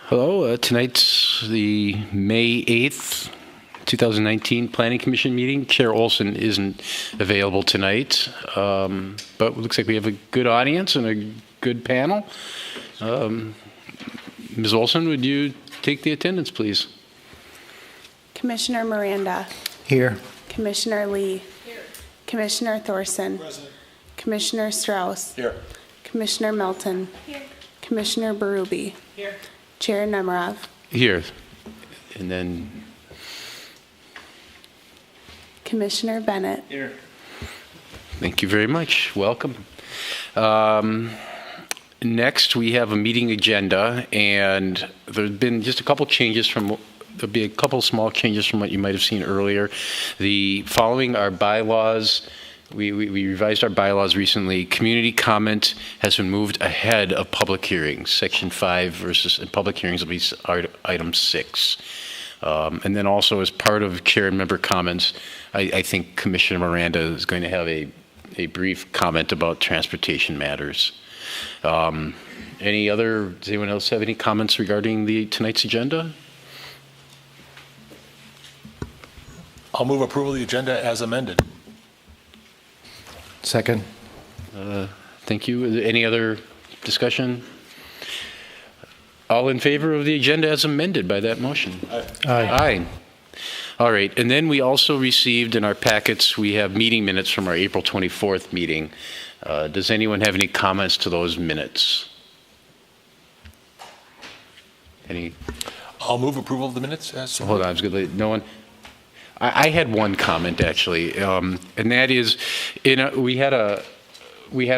Hello, tonight's the May 8th, 2019 Planning Commission meeting. Chair Olson isn't available tonight, but it looks like we have a good audience and a good panel. Ms. Olson, would you take the attendance, please? Commissioner Miranda. Here. Commissioner Lee. Here. Commissioner Thorson. Present. Commissioner Strauss. Here. Commissioner Melton. Here. Commissioner Berube. Here. Chair Nemerov. Here. And then Commissioner Bennett. Here. thank you very much. Welcome. Next, we have a meeting agenda, and there's been just a couple changes from. There'll be a couple small changes from what you might have seen earlier. Following our bylaws, we revised our bylaws recently. Community comment has been moved ahead of public hearings. Section 5 versus public hearings will be item 6. And then also as part of chair and member comments, I think Commissioner Miranda is going to have a brief comment about transportation matters. Does anyone else have any comments regarding tonight's agenda? I'll move approval of the agenda as amended. Second. Thank you. Is there any other discussion? All in favor of the agenda as amended by that motion? Aye. All right. And then we also received in our packets, we have meeting minutes from our April 24th meeting. Does anyone have any comments to those minutes? I'll move approval of the minutes as Hold on. I was going to no one. I had one comment actually, and that is, we had a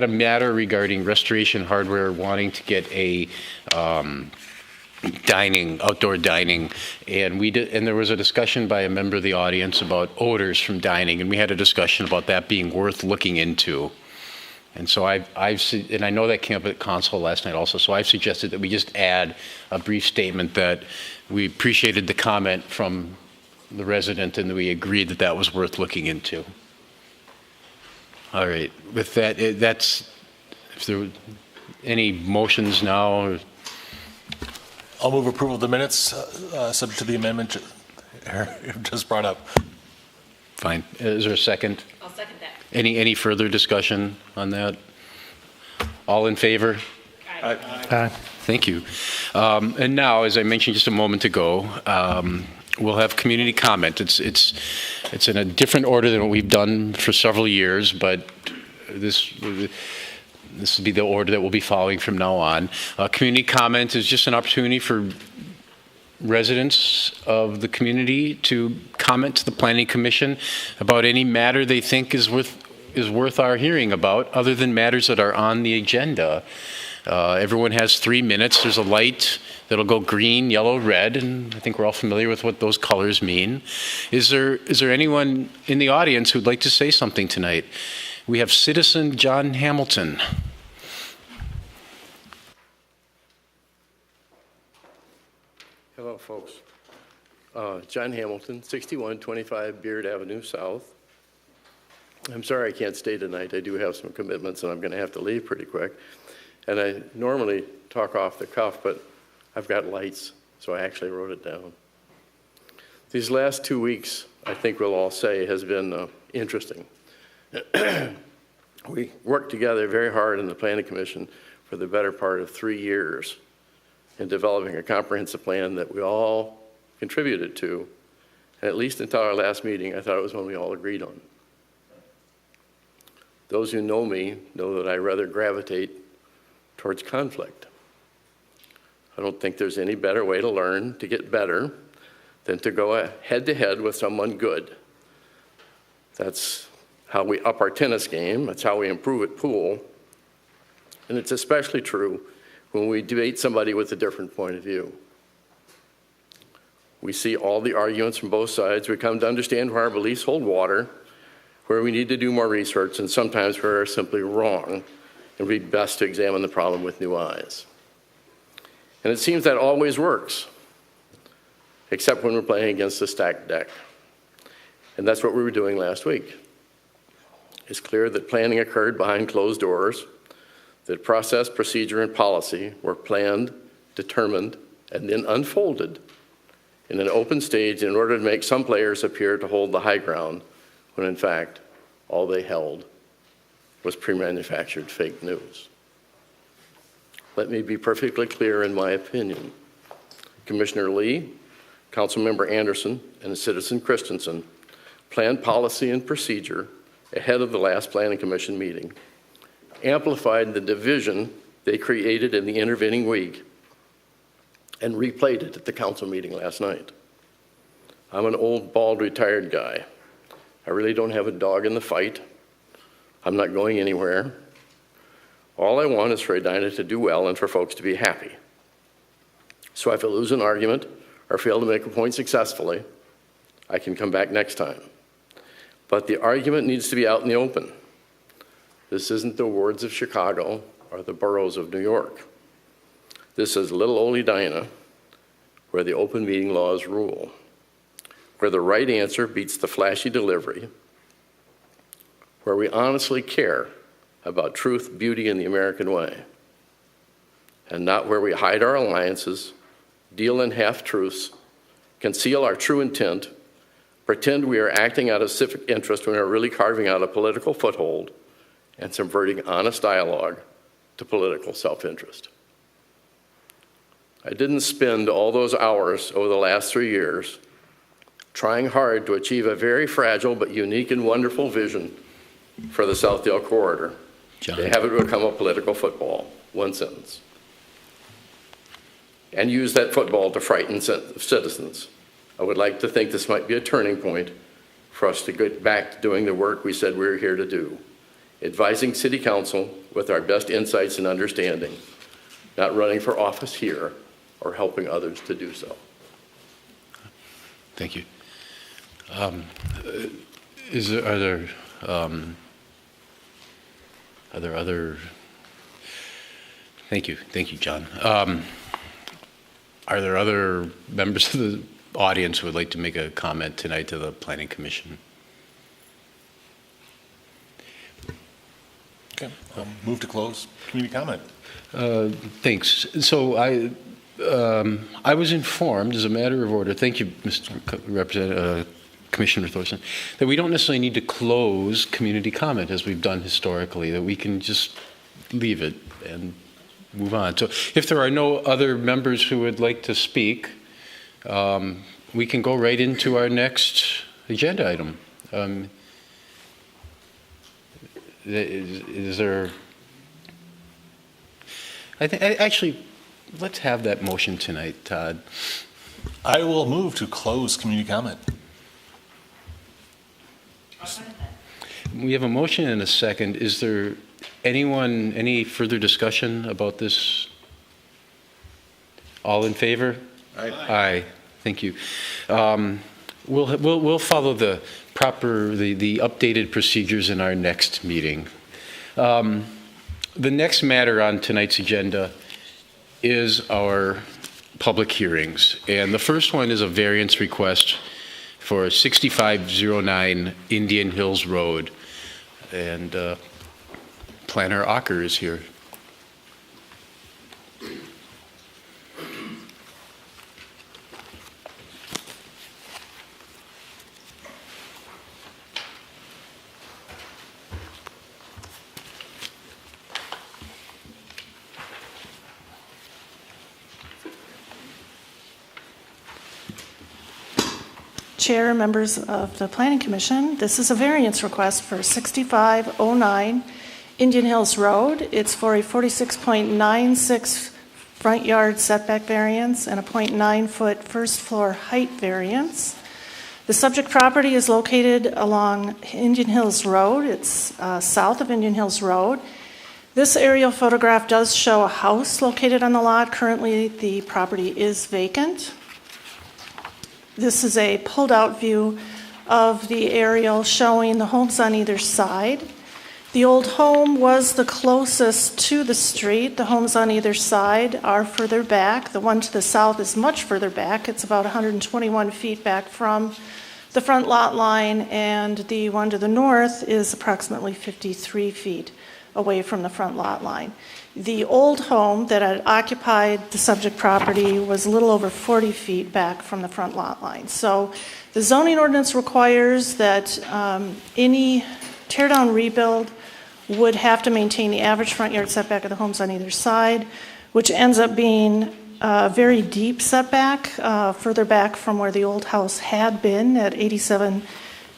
matter regarding Restoration Hardware wanting to get a outdoor dining, and there was a discussion by a member of the audience about odors from dining, and we had a discussion about that being worth looking into. And so and I know that came up at council last night also, so I've suggested that we just add a brief statement that we appreciated the comment from the resident, and we agreed that was worth looking into. All right. With that, if there were any motions now. I'll move approval of the minutes subject to the amendment just brought up. Fine. Is there a second? I'll second that. Any further discussion on that? All in favor? Aye. Aye. Thank you. And now, as I mentioned just a moment ago, we'll have community comment. It's in a different order than what we've done for several years, but this will be the order that we'll be following from now on. Community comment is just an opportunity for residents of the community to comment to the Planning Commission about any matter they think is worth our hearing about, other than matters that are on the agenda. Everyone has 3 minutes. There's a light that'll go green, yellow, red, and I think we're all familiar with what those colors mean. Is there anyone in the audience who'd like to say something tonight? We have citizen John Hamilton. Hello, folks. John Hamilton, 6125 Beard Avenue South. I'm sorry I can't stay tonight. I do have some commitments, and I'm going to have to leave pretty quick. And I normally talk off the cuff, but I've got lights, so I actually wrote it down. These last 2 weeks, I think we'll all say, has been interesting. We worked together very hard in the Planning Commission for the better part of 3 years in developing a comprehensive plan that we all contributed to. And at least until our last meeting, I thought it was one we all agreed on. Those who know me know that I rather gravitate towards conflict. I don't think there's any better way to learn to get better than to go head-to-head with someone good. That's how we up our tennis game. That's how we improve at pool. And it's especially true when we debate somebody with a different point of view. We see all the arguments from both sides. We come to understand where our beliefs hold water, where we need to do more research, and sometimes where we're simply wrong. It would be best to examine the problem with new eyes. And it seems that always works, except when we're playing against a stacked deck. And that's what we were doing last week. It's clear that planning occurred behind closed doors, that process, procedure, and policy were planned, determined, and then unfolded in an open stage in order to make some players appear to hold the high ground, when in fact, all they held was pre-manufactured fake news. Let me be perfectly clear in my opinion. Commissioner Lee, Councilmember Anderson, and Citizen Christensen planned policy and procedure ahead of the last Planning Commission meeting, amplified the division they created in the intervening week, and replayed it at the council meeting last night. I'm an old, bald, retired guy. I really don't have a dog in the fight. I'm not going anywhere. All I want is for Edina to do well and for folks to be happy. So if I lose an argument or fail to make a point successfully, I can come back next time. But the argument needs to be out in the open. This isn't the wards of Chicago or the boroughs of New York. This is little old Edina, where the open meeting laws rule, where the right answer beats the flashy delivery, where we honestly care about truth, beauty, and the American way, and not where we hide our alliances, deal in half-truths, conceal our true intent, pretend we are acting out of civic interest when we're really carving out a political foothold and subverting honest dialogue to political self-interest. I didn't spend all those hours over the last 3 years trying hard to achieve a very fragile but unique and wonderful vision for the Southdale Corridor. John. They have it become a political football, one sentence, and use that football to frighten citizens. I would like to think this might be a turning point for us to get back to doing the work we said we were here to do, advising City Council with our best insights and understanding, not running for office here or helping others to do so. Thank you. Are there other? Thank you, John. Are there other members of the audience who would like to make a comment tonight to the Planning Commission? Okay, move to close community comment. Thanks. So I was informed, as a matter of order, thank you, Mr. Commissioner Thorson, that we don't necessarily need to close community comment as we've done historically, that we can just leave it and move on. So if there are no other members who would like to speak, we can go right into our next agenda item. Is there... Actually, let's have that motion tonight, Todd. I will move to close community comment. We have a motion and a second. Is there any further discussion about this? All in favor? Aye. Aye. Thank you. We'll follow the updated procedures in our next meeting. The next matter on tonight's agenda is our public hearings. And the first one is a variance request for 6509 Indian Hills Road. And Planner Aaker is here. Chair, members of the Planning Commission, this is a variance request for 6509 Indian Hills Road. It's for a 46.96 front yard setback variance and a 0.9-foot first floor height variance. The subject property is located along Indian Hills Road. It's south of Indian Hills Road. This aerial photograph does show a house located on the lot. Currently, the property is vacant. This is a pulled-out view of the aerial showing the homes on either side. The old home was the closest to the street. The homes on either side are further back. The one to the south is much further back. It's about 121 feet back from the front lot line, and the one to the north is approximately 53 feet away from the front lot line. The old home that had occupied the subject property was a little over 40 feet back from the front lot line. So the zoning ordinance requires that any tear-down rebuild would have to maintain the average front yard setback of the homes on either side, which ends up being a very deep setback, further back from where the old house had been at 87,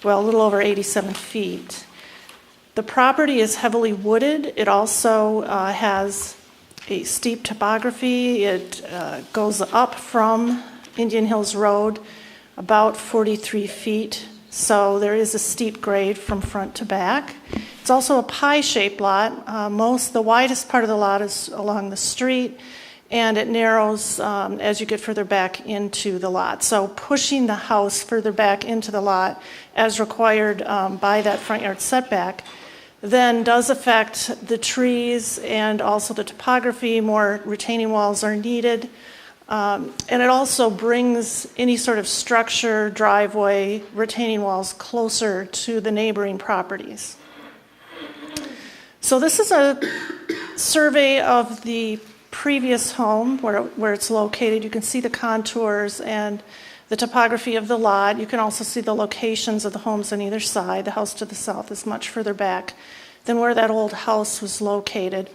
well, a little over 87 feet. The property is heavily wooded. It also has a steep topography. It goes up from Indian Hills Road about 43 feet. So there is a steep grade from front to back. It's also a pie-shaped lot. The widest part of the lot is along the street, and it narrows as you get further back into the lot. So pushing the house further back into the lot as required by that front yard setback then does affect the trees and also the topography. More retaining walls are needed. And it also brings any sort of structure, driveway, retaining walls closer to the neighboring properties. So this is a survey of the previous home where it's located. You can see the contours and the topography of the lot. You can also see the locations of the homes on either side. The house to the south is much further back than where that old house was located.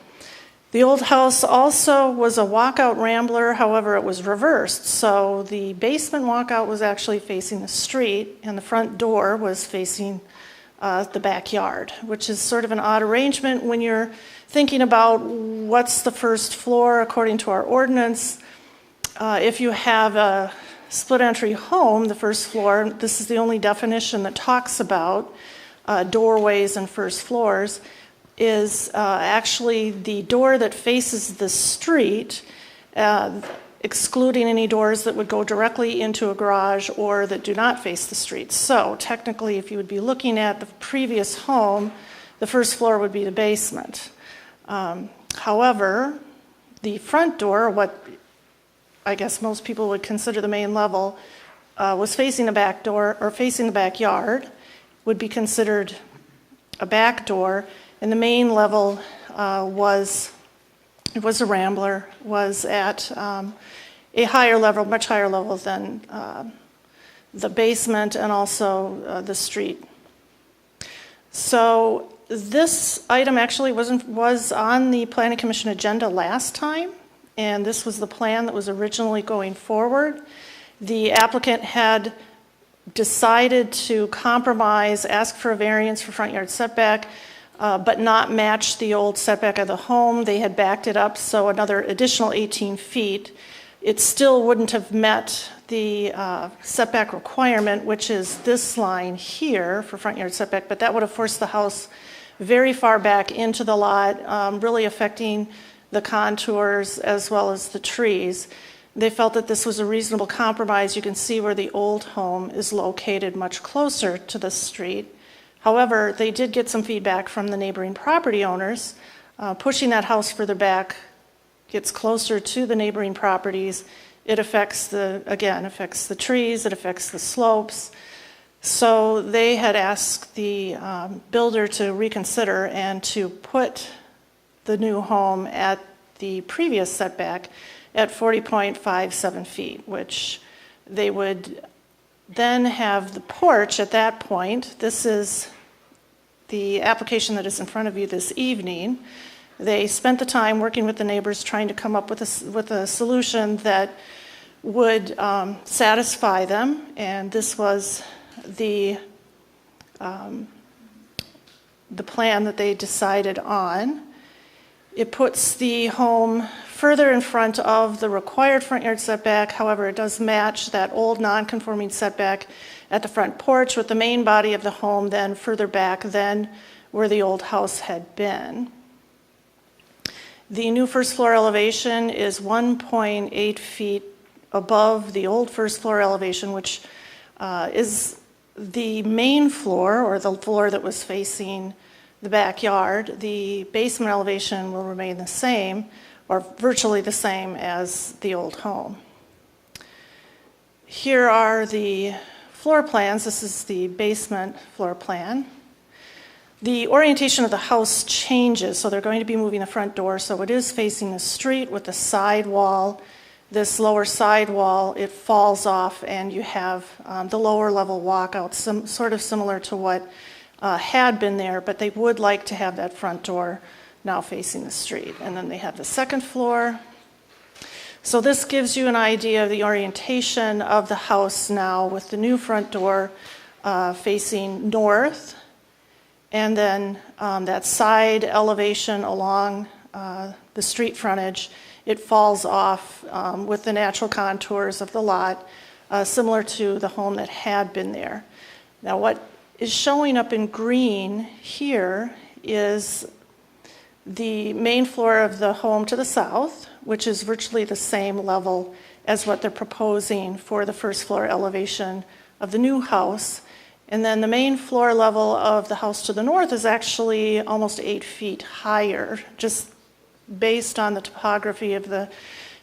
The old house also was a walkout rambler, however, it was reversed. So the basement walkout was actually facing the street, and the front door was facing the backyard, which is sort of an odd arrangement when you're thinking about what's the first floor according to our ordinance. If you have a split entry home, the first floor, this is the only definition that talks about doorways and first floors, is actually the door that faces the street, excluding any doors that would go directly into a garage or that do not face the street. So technically, if you would be looking at the previous home, the first floor would be the basement. However, the front door, what I guess most people would consider the main level, was facing the back door or facing the backyard, would be considered a back door, and the main level was a rambler, was at a higher level, much higher level than the basement and also the street. So this item actually was on the Planning Commission agenda last time, and this was the plan that was originally going forward. The applicant had decided to compromise, ask for a variance for front yard setback, but not match the old setback of the home. They had backed it up, so another additional 18 feet. It still wouldn't have met the setback requirement, which is this line here for front yard setback, but that would have forced the house very far back into the lot, really affecting the contours as well as the trees. They felt that this was a reasonable compromise. You can see where the old home is located much closer to the street. However, they did get some feedback from the neighboring property owners. Pushing that house further back gets closer to the neighboring properties. It affects the trees, it affects the slopes. So they had asked the builder to reconsider and to put the new home at the previous setback at 40.57 feet, which they would then have the porch at that point. This is the application that is in front of you this evening. They spent the time working with the neighbors trying to come up with a solution that would satisfy them, and this was the plan that they decided on. It puts the home further in front of the required front yard setback. However, it does match that old non-conforming setback at the front porch, with the main body of the home then further back than where the old house had been. The new first floor elevation is 1.8 feet above the old first floor elevation, which is the main floor, or the floor that was facing the backyard. The basement elevation will remain the same, or virtually the same as the old home. Here are the floor plans. This is the basement floor plan. The orientation of the house changes, so they're going to be moving the front door, so it is facing the street with the side wall. This lower side wall, it falls off, and you have the lower level walkout, sort of similar to what had been there, but they would like to have that front door now facing the street. And then they have the second floor. So this gives you an idea of the orientation of the house now with the new front door facing north, and then that side elevation along the street frontage, it falls off with the natural contours of the lot, similar to the home that had been there. Now what is showing up in green here is the main floor of the home to the south, which is virtually the same level as what they're proposing for the first floor elevation of the new house. And then the main floor level of the house to the north is actually almost 8 feet higher, just based on the topography of the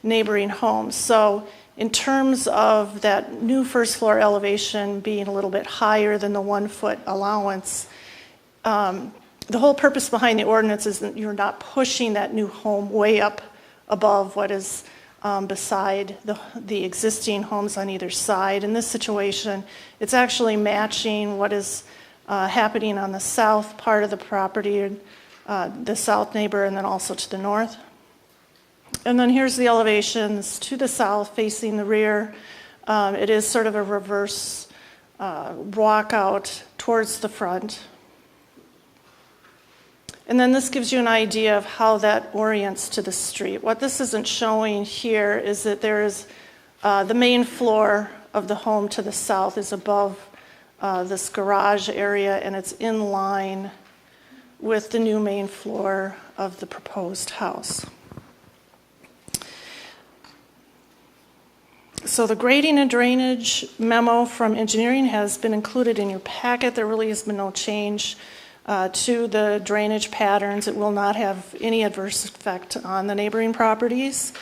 neighboring homes. So in terms of that new first floor elevation being a little bit higher than the 1 foot allowance, the whole purpose behind the ordinance is that you're not pushing that new home way up above what is beside the existing homes on either side. In this situation, it's actually matching what is happening on the south part of the property, the south neighbor, and then also to the north. And then here's the elevations to the south facing the rear. It is sort of a reverse walkout towards the front. And then this gives you an idea of how that orients to the street. What this isn't showing here is that there is the main floor of the home to the south is above this garage area, and it's in line with the new main floor of the proposed house. So the grading and drainage memo from engineering has been included in your packet. There really has been no change to the drainage patterns. It will not have any adverse effect on the neighboring properties.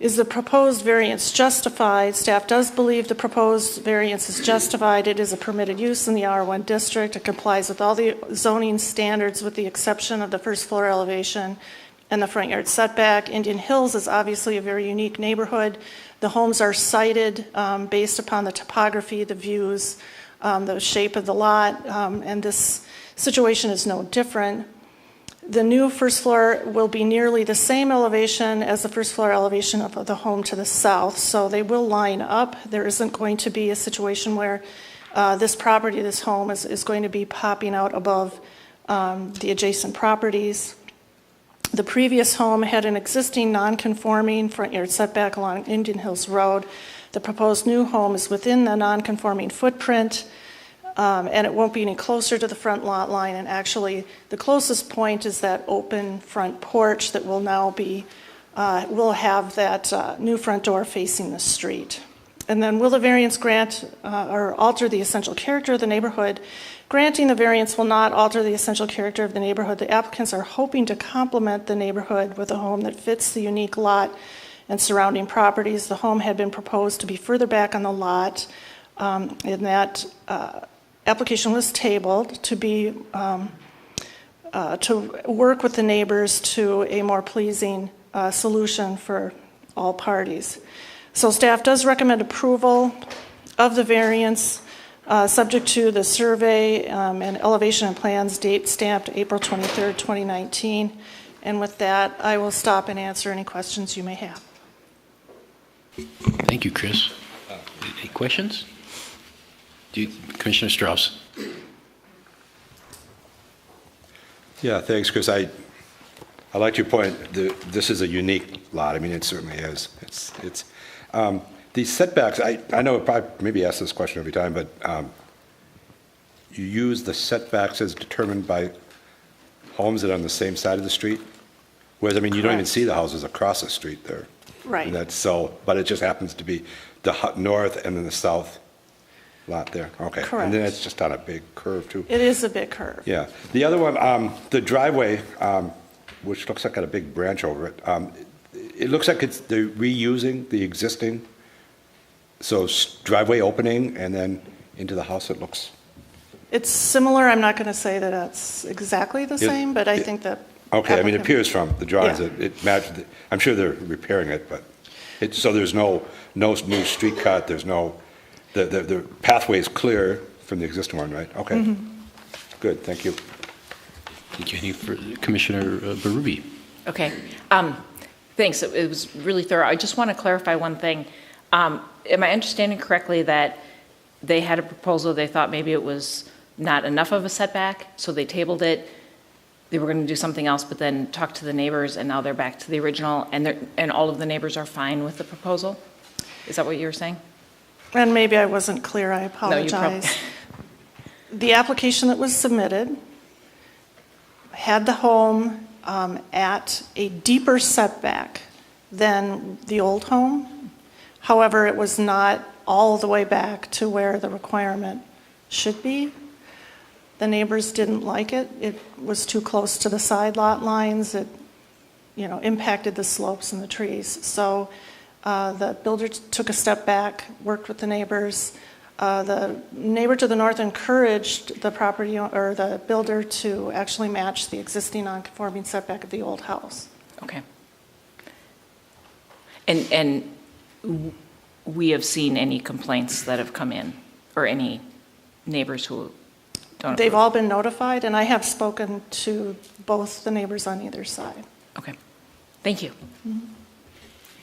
Is the proposed variance justified? Staff does believe the proposed variance is justified. It is a permitted use in the R1 district. It complies with all the zoning standards with the exception of the first floor elevation and the front yard setback. Indian Hills is obviously a very unique neighborhood. The homes are sited based upon the topography, the views, the shape of the lot, and this situation is no different. The new first floor will be nearly the same elevation as the first floor elevation of the home to the south, so they will line up. There isn't going to be a situation where this property, this home, is going to be popping out above the adjacent properties. The previous home had an existing non-conforming front yard setback along Indian Hills Road. The proposed new home is within the non-conforming footprint, and it won't be any closer to the front lot line. And actually, the closest point is that open front porch that will now be, will have that new front door facing the street. And then will the variance grant or alter the essential character of the neighborhood? Granting the variance will not alter the essential character of the neighborhood. The applicants are hoping to complement the neighborhood with a home that fits the unique lot and surrounding properties. The home had been proposed to be further back on the lot, and that application was tabled to be to work with the neighbors to a more pleasing solution for all parties. So staff does recommend approval of the variance subject to the survey and elevation and plans date stamped April 23rd, 2019. And with that, I will stop and answer any questions you may have. Thank you, Kris. Any questions? Commissioner Strauss. Yeah, thanks, Kris. I like your point. This is a unique lot. I mean, it certainly is. It's these setbacks. I know I probably maybe ask this question every time, but you use the setbacks as determined by homes that are on the same side of the street. Whereas, I mean, you don't even see the houses across the street there. Right. And that's so, but it just happens to be the north and then the south lot there. Okay. Correct. And then it's just on a big curve too. It is a big curve. Yeah. The other one, the driveway, which looks like got a big branch over it. It looks like they're reusing the existing, so driveway opening and then into the house. It looks It's similar. I'm not going to say that it's exactly the Yeah. same, but I think that. Okay, I mean, it applicant- appears from the drawings Yeah. that it matched, I'm sure they're repairing it, but so there's no smooth street cut, there's no, the pathway is clear from the existing one, right? Okay. Good, thank you. Thank you. Any further? Commissioner Berube? Okay. Thanks. It was really thorough. I just want to clarify one thing. Am I understanding correctly that they had a proposal, they thought maybe it was not enough of a setback, so they tabled it, they were going to do something else, but then talked to the neighbors, and now they're back to the original, and all of the neighbors are fine with the proposal? Is that what you were saying? And maybe I wasn't clear, I No, you apologize. The application that was submitted had the home at a deeper setback than the old home. However, it was not all the way back to where the requirement should be. The neighbors didn't like it. It was too close to the side lot lines. It, impacted the slopes and the trees. So the builder took a step back, worked with the neighbors. The neighbor to the north encouraged the property or the builder to actually match the existing non-conforming setback of the old house. Okay. And we have seen any complaints that have come in, or any neighbors who don't They've approve? all been notified, and I have spoken to both the neighbors on either side. Okay. Thank you.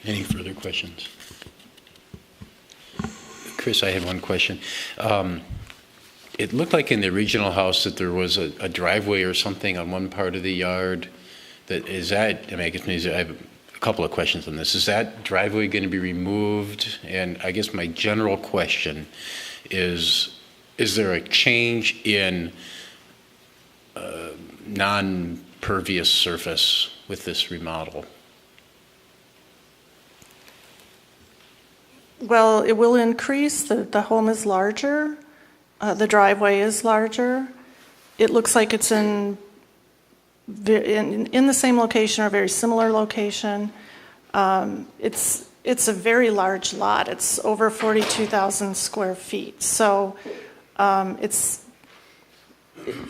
Any further questions? Chris, I had one question. It looked like in the original house that there was a driveway or something on one part of the yard. I have a couple of questions on this. Is that driveway going to be removed? And I guess my general question is there a change in non-pervious surface with this remodel? Well, it will increase. The home is larger. The driveway is larger. It looks like it's in the same location or a very similar location. It's a very large lot. It's over 42,000 square feet. So it's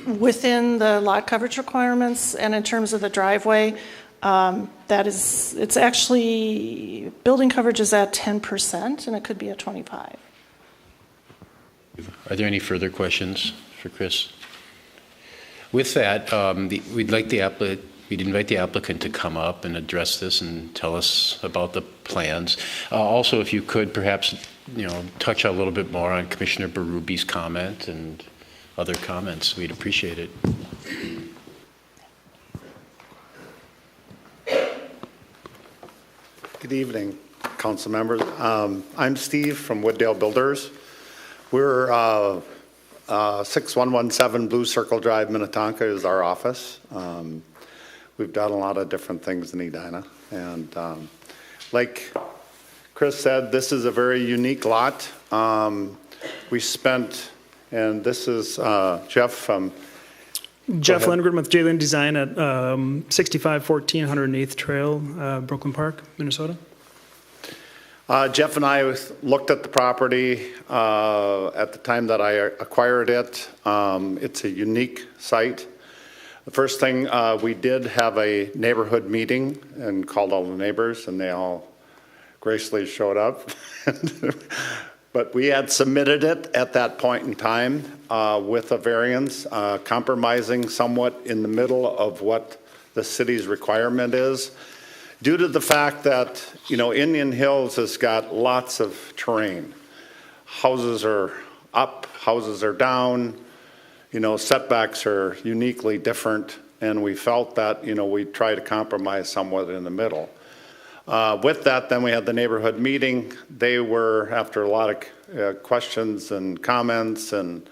within the lot coverage requirements, and in terms of the driveway, it's actually, building coverage is at 10%, and it could be at 25%. Are there any further questions for Kris? With that, we'd invite the applicant to come up and address this and tell us about the plans. Also, if you could perhaps, touch a little bit more on Commissioner Berube's comment and other comments, we'd appreciate it. Good evening, council members. I'm Steve from Wooddale Builders. We're 6117 Blue Circle Drive, Minnetonka is our office. We've done a lot of different things in Edina. And like Kris said, this is a very unique lot. We spent, and this is Jeff from... Jeff Lindgren with Jalen Design at 6514 108th Trail, Brooklyn Park, Minnesota. Jeff and I looked at the property at the time that I acquired it. It's a unique site. The first thing, we did have a neighborhood meeting and called all the neighbors, and they all graciously showed up. But we had submitted it at that point in time with a variance, compromising somewhat in the middle of what the city's requirement is. Due to the fact that, Indian Hills has got lots of terrain. Houses are up, houses are down, setbacks are uniquely different, and we felt that, we'd try to compromise somewhat in the middle. With that, then we had the neighborhood meeting. They were, after a lot of questions and comments, and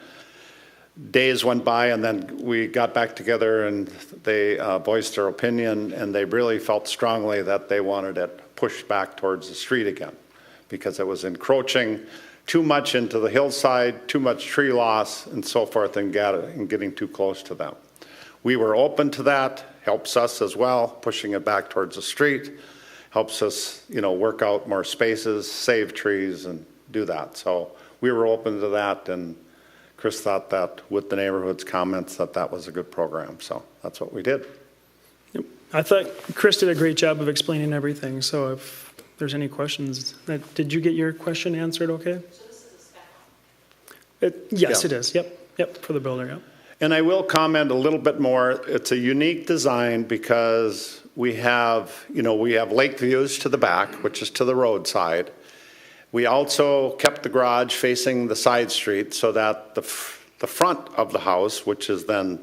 days went by, and then we got back together and they voiced their opinion, and they really felt strongly that they wanted it pushed back towards the street again because it was encroaching too much into the hillside, too much tree loss, and so forth, and getting too close to them. We were open to that, helps us as well, pushing it back towards the street, helps us, work out more spaces, save trees, and do that. So we were open to that, and Kris thought that with the neighborhood's comments that was a good program, so that's what we did. Yep. I thought Kris did a great job of explaining everything, so if there's any questions, did you get your question answered okay? So this is a spec? Yes, Yeah. it is, yep, for the builder, yep. And I will comment a little bit more. It's a unique design because we have lake views to the back, which is to the roadside. We also kept the garage facing the side street so that the front of the house, which is then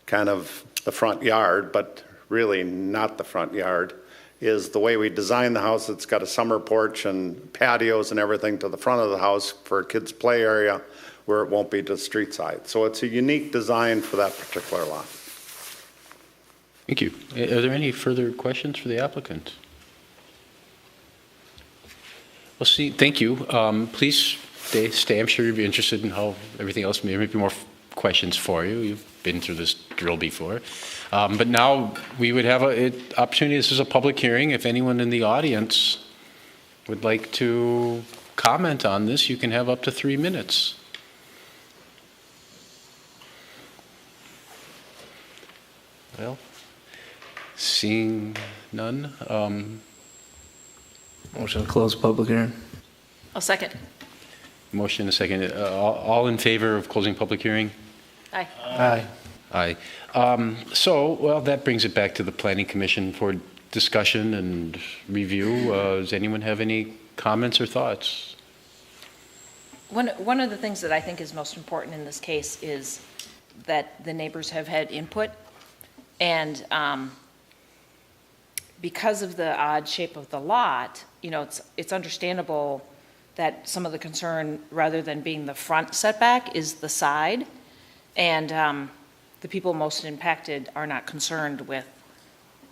kind of the front yard, but really not the front yard, is the way we designed the house. It's got a summer porch and patios and everything to the front of the house for a kids' play area where it won't be to the street side. So it's a unique design for that particular lot. Thank you. Are there any further questions for the applicant? Well, see, thank you. Please stay. I'm sure you'll be interested in how everything else, there may be more questions for you. You've been through this drill before. But now we would have an opportunity. This is a public hearing. If anyone in the audience would like to comment on this, you can have up to 3 minutes. Well, seeing none. Motion to close public hearing. I'll second. Motion and a second. All in favor of closing public hearing? Aye. Aye. Aye. Well, that brings it back to the Planning Commission for discussion and review. Does anyone have any comments or thoughts? One of the things that I think is most important in this case is that the neighbors have had input. And because of the odd shape of the lot, it's understandable that some of the concern, rather than being the front setback, is the side. And the people most impacted are not concerned with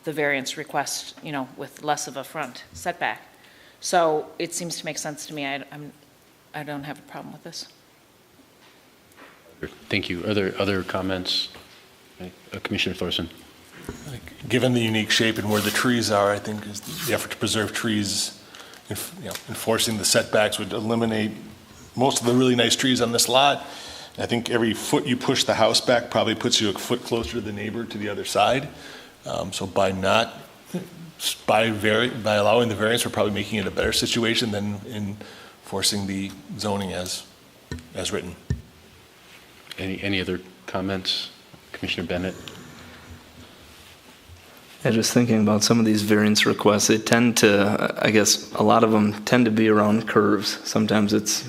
the variance request, with less of a front setback. So it seems to make sense to me. I don't have a problem with this. Thank you. Are there other comments? Commissioner Thorson. Given the unique shape and where the trees are, I think the effort to preserve trees, enforcing the setbacks would eliminate most of the really nice trees on this lot. I think every foot you push the house back probably puts you a foot closer to the neighbor to the other side. So by allowing the variance, we're probably making it a better situation than enforcing the zoning as written. Any other comments? Commissioner Bennett? Yeah, just thinking about some of these variance requests, they tend to, I guess, a lot of them tend to be around curves. Sometimes it's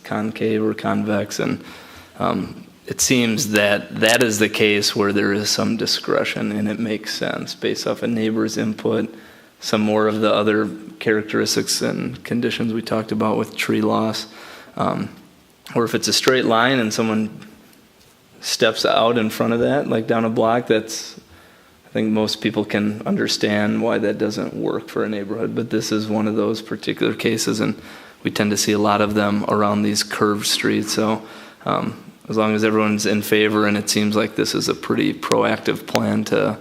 concave or convex, and it seems that is the case where there is some discretion, and it makes sense based off a neighbor's input, some more of the other characteristics and conditions we talked about with tree loss. Or if it's a straight line and someone steps out in front of that, like down a block, I think most people can understand why that doesn't work for a neighborhood, but this is one of those particular cases, and we tend to see a lot of them around these curved streets. So as long as everyone's in favor, and it seems like this is a pretty proactive plan to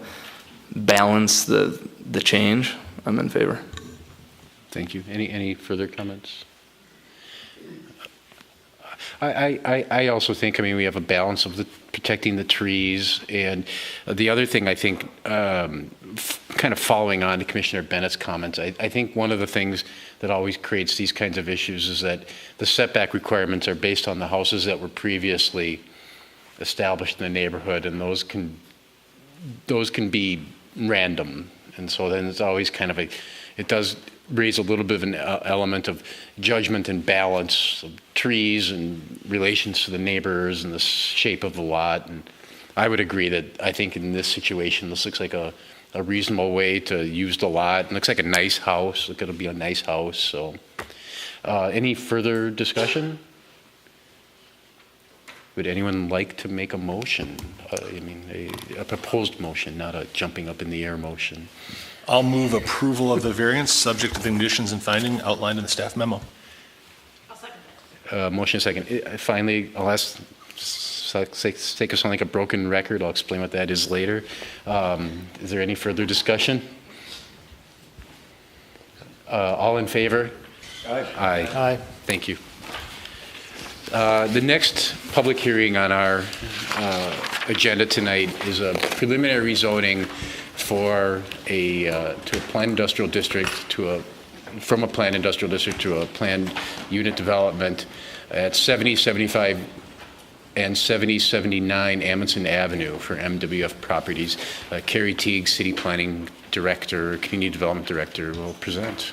balance the change, I'm in favor. Thank you. Any further comments? I also think, we have a balance of protecting the trees, and the other thing I think, kind of following on to Commissioner Bennett's comments, I think one of the things that always creates these kinds of issues is that the setback requirements are based on the houses that were previously established in the neighborhood, and those can be random, and so then it's always kind of it does raise a little bit of an element of judgment and balance of trees and relations to the neighbors and the shape of the lot. And I would agree that I think in this situation, this looks like a reasonable way to use the lot. It looks like a nice house. It'll be a nice house. So any further discussion? Would anyone like to make a motion? A proposed motion, not a jumping up in the air motion. I'll move approval of the variance subject to the conditions and finding outlined in the staff memo. I'll second. Motion second. Finally, I'll ask, take us on like a broken record. I'll explain what that is later. Is there any further discussion? All in favor? Aye. Aye. Aye. Thank you. The next public hearing on our agenda tonight is a preliminary rezoning for to a planned industrial district from a planned industrial district to a planned unit development at 7075 and 7079 Amundson Avenue for MWF Properties. Cary Teague, City Planning Director, Community Development Director, will present.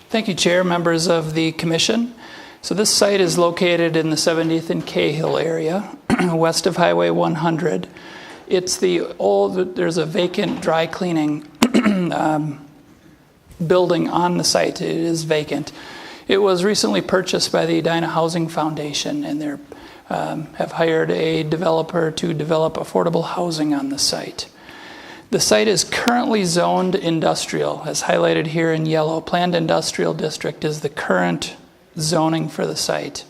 Thank you, Chair, members of the Commission. So this site is located in the 70th and Cahill area, west of Highway 100. It's there's a vacant dry cleaning building on the site. It is vacant. It was recently purchased by the Edina Housing Foundation, and they have hired a developer to develop affordable housing on the site. The site is currently zoned industrial, as highlighted here in yellow. Planned Industrial District is the current zoning for the site.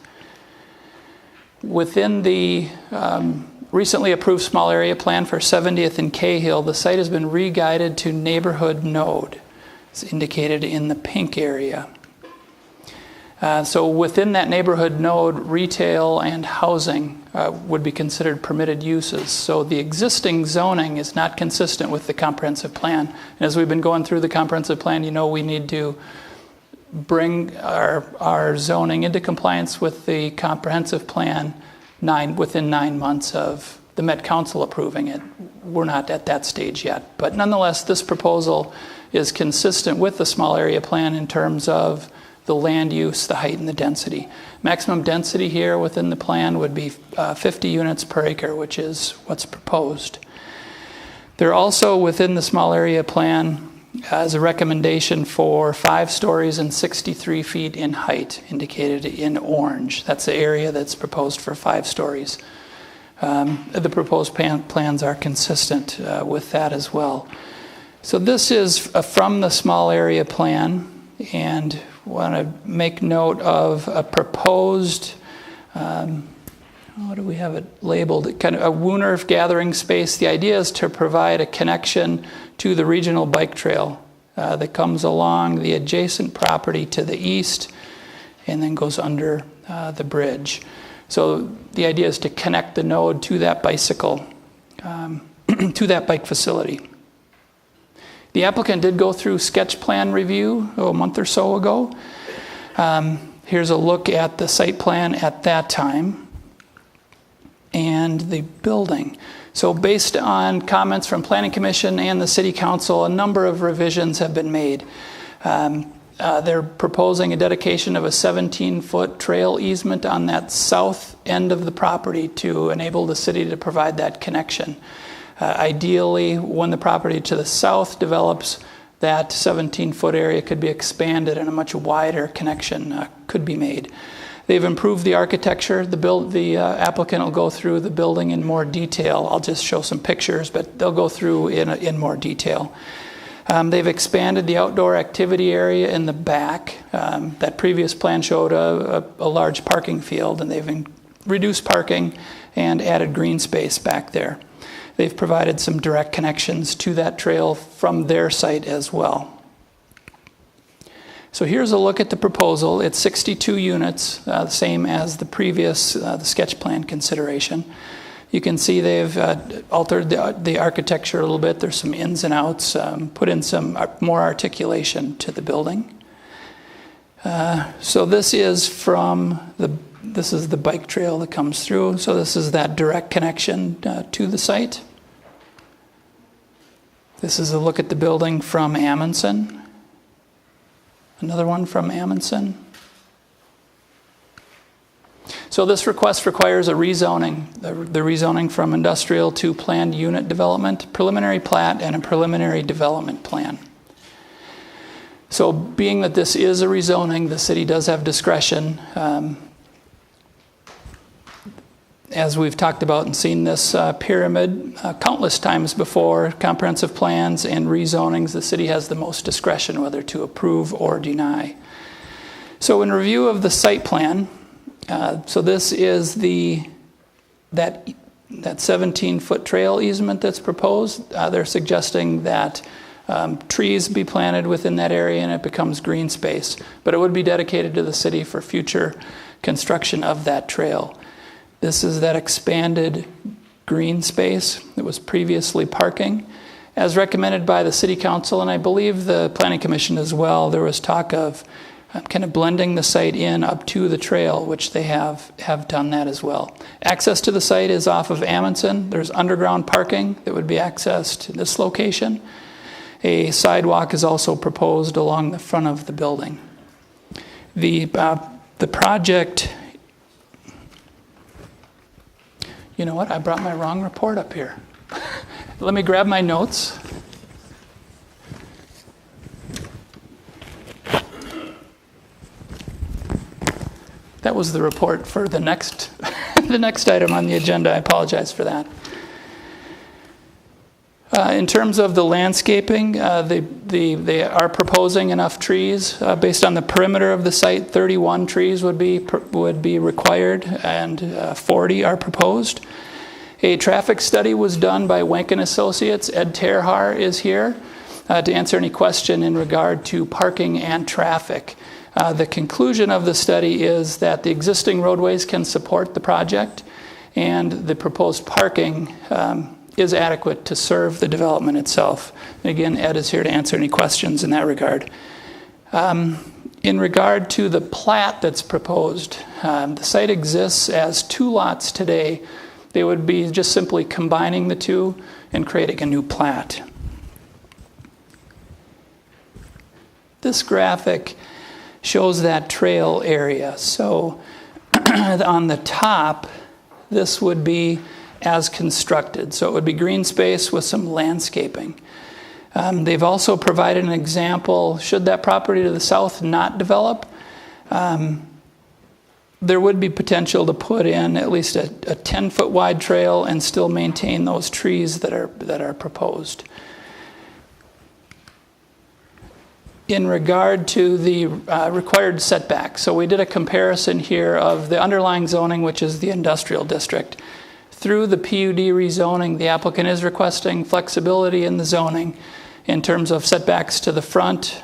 Within the recently approved small area plan for 70th and Cahill, the site has been re-guided to neighborhood node. It's indicated in the pink area. So within that neighborhood node, retail and housing would be considered permitted uses. So the existing zoning is not consistent with the comprehensive plan. And as we've been going through the comprehensive plan, we need to bring our zoning into compliance with the comprehensive plan within 9 months of the Met Council approving it. We're not at that stage yet. But nonetheless, this proposal is consistent with the small area plan in terms of the land use, the height, and the density. Maximum density here within the plan would be 50 units per acre, which is what's proposed. There also within the small area plan as a recommendation for 5 stories and 63 feet in height, indicated in orange. That's the area that's proposed for 5 stories. The proposed plans are consistent with that as well. So this is from the small area plan, and want to make note of a proposed, how do we have it labeled? Kind of a Wooner gathering space. The idea is to provide a connection to the regional bike trail that comes along the adjacent property to the east and then goes under the bridge. So the idea is to connect the node to that bicycle, to that bike facility. The applicant did go through sketch plan review a month or so ago. Here's a look at the site plan at that time and the building. So based on comments from Planning Commission and the City Council, a number of revisions have been made. They're proposing a dedication of a 17-foot trail easement on that south end of the property to enable the city to provide that connection. Ideally, when the property to the south develops, that 17-foot area could be expanded and a much wider connection could be made. They've improved the architecture. The applicant will go through the building in more detail. I'll just show some pictures, but they'll go through in more detail. They've expanded the outdoor activity area in the back. That previous plan showed a large parking field, and they've reduced parking and added green space back there. They've provided some direct connections to that trail from their site as well. So here's a look at the proposal. It's 62 units, the same as the previous the sketch plan consideration. You can see they've altered the architecture a little bit. There's some ins and outs, put in some more articulation to the building. So this is the bike trail that comes through. So this is that direct connection to the site. This is a look at the building from Amundson. Another one from Amundson. So this request requires a rezoning, the rezoning from industrial to planned unit development, preliminary plat, and a preliminary development plan. So being that this is a rezoning, the city does have discretion. As we've talked about and seen this pyramid countless times before, comprehensive plans and rezonings, the city has the most discretion whether to approve or deny. So in review of the site plan, so this is that 17-foot trail easement that's proposed. They're suggesting that trees be planted within that area and it becomes green space, but it would be dedicated to the city for future construction of that trail. This is that expanded green space that was previously parking. As recommended by the City Council, and I believe the Planning Commission as well, there was talk of kind of blending the site in up to the trail, which they have done that as well. Access to the site is off of Amundson. There's underground parking that would be accessed to this location. A sidewalk is also proposed along the front of the building. The project, you know what, I brought my wrong report up here. Let me grab my notes. That was the report for the next the next item on the agenda. I apologize for that. In terms of the landscaping, they are proposing enough trees. Based on the perimeter of the site, 31 trees would be required, and 40 are proposed. A traffic study was done by Wenken Associates. Ed Terhar is here to answer any question in regard to parking and traffic. The conclusion of the study is that the existing roadways can support the project, and the proposed parking is adequate to serve the development itself. And again, Ed is here to answer any questions in that regard. In regard to the plat that's proposed, the site exists as 2 lots today. They would be just simply combining the 2 and creating a new plat. This graphic shows that trail area. So on the top, this would be as constructed. So it would be green space with some landscaping. They've also provided an example, should that property to the south not develop, there would be potential to put in at least a 10-foot wide trail and still maintain those trees that are proposed. In regard to the required setback, so we did a comparison here of the underlying zoning, which is the industrial district. Through the PUD rezoning, the applicant is requesting flexibility in the zoning in terms of setbacks to the front,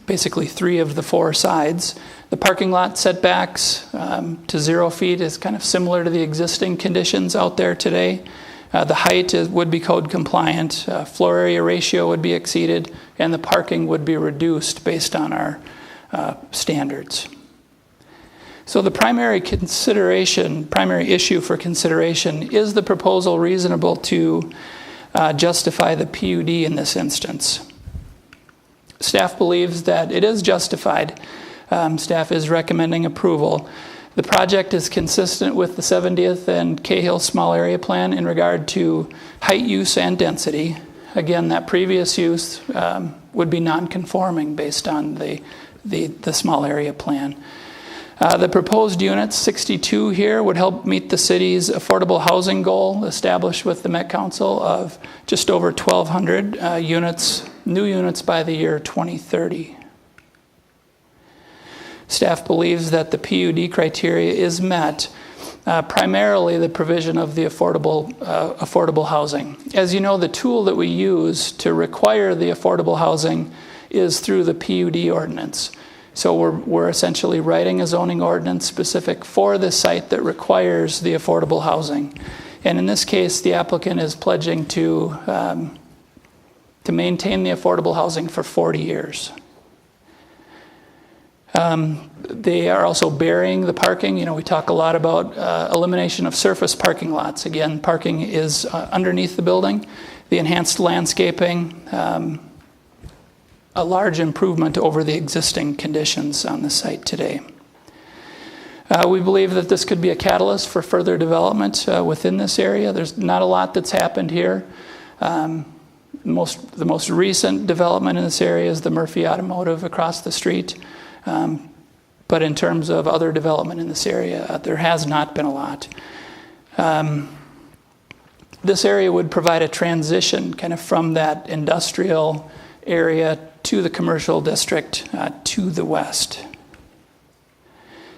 basically 3 of the 4 sides. The parking lot setbacks to 0 feet is kind of similar to the existing conditions out there today. The height would be code compliant, floor area ratio would be exceeded, and the parking would be reduced based on our standards. So the primary issue for consideration, is the proposal reasonable to justify the PUD in this instance? Staff believes that it is justified. Staff is recommending approval. The project is consistent with the 70th and Cahill Small Area Plan in regard to height, use, and density. Again, that previous use would be non-conforming based on the small area plan. The proposed units, 62 here, would help meet the city's affordable housing goal established with the Met Council of just over 1,200 units, new units by the year 2030. Staff believes that the PUD criteria is met, primarily the provision of the affordable housing. As you know, the tool that we use to require the affordable housing is through the PUD ordinance. So we're essentially writing a zoning ordinance specific for the site that requires the affordable housing. And in this case, the applicant is pledging to maintain the affordable housing for 40 years. They are also burying the parking. You know, we talk a lot about elimination of surface parking lots. Again, parking is underneath the building. The enhanced landscaping, a large improvement over the existing conditions on the site today. We believe that this could be a catalyst for further development within this area. There's not a lot that's happened here. The most recent development in this area is the Murphy Automotive across the street. But in terms of other development in this area, there has not been a lot. This area would provide a transition kind of from that industrial area to the commercial district to the west.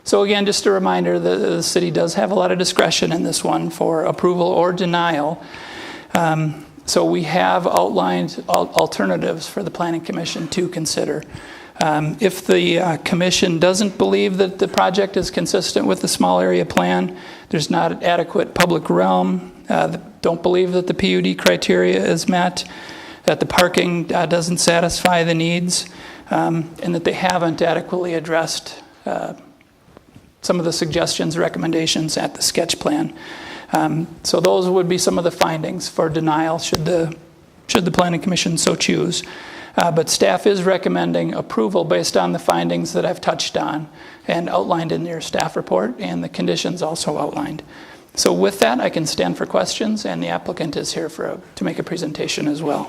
So again, just a reminder that the city does have a lot of discretion in this one for approval or denial. So we have outlined alternatives for the Planning Commission to consider. If the commission doesn't believe that the project is consistent with the small area plan, there's not adequate public realm, don't believe that the PUD criteria is met, that the parking doesn't satisfy the needs, and that they haven't adequately addressed some of the suggestions, recommendations at the sketch plan. So those would be some of the findings for denial should the Planning Commission so choose. But staff is recommending approval based on the findings that I've touched on and outlined in your staff report, and the conditions also outlined. So with that, I can stand for questions, and the applicant is here to make a presentation as well.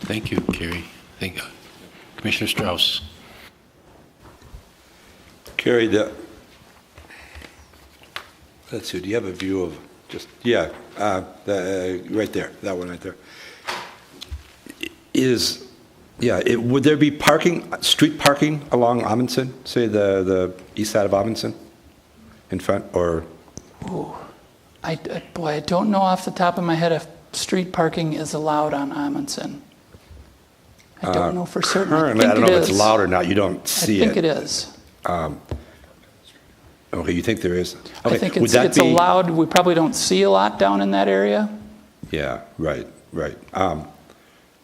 Thank you, Cary. Thank you. Commissioner Strauss. Cary, let's see, do you have a view of right there, that one right there? Would there be street parking along Amundson, say the east side of Amundson in front, or? Ooh, I don't know off the top of my head if street parking is allowed on Amundson. I don't know for certain. Currently, I don't know if it's allowed or not. You don't see it. I think it is. Okay, you think there is? Okay. I think it's allowed. We probably don't see a lot down in that area. Yeah, right.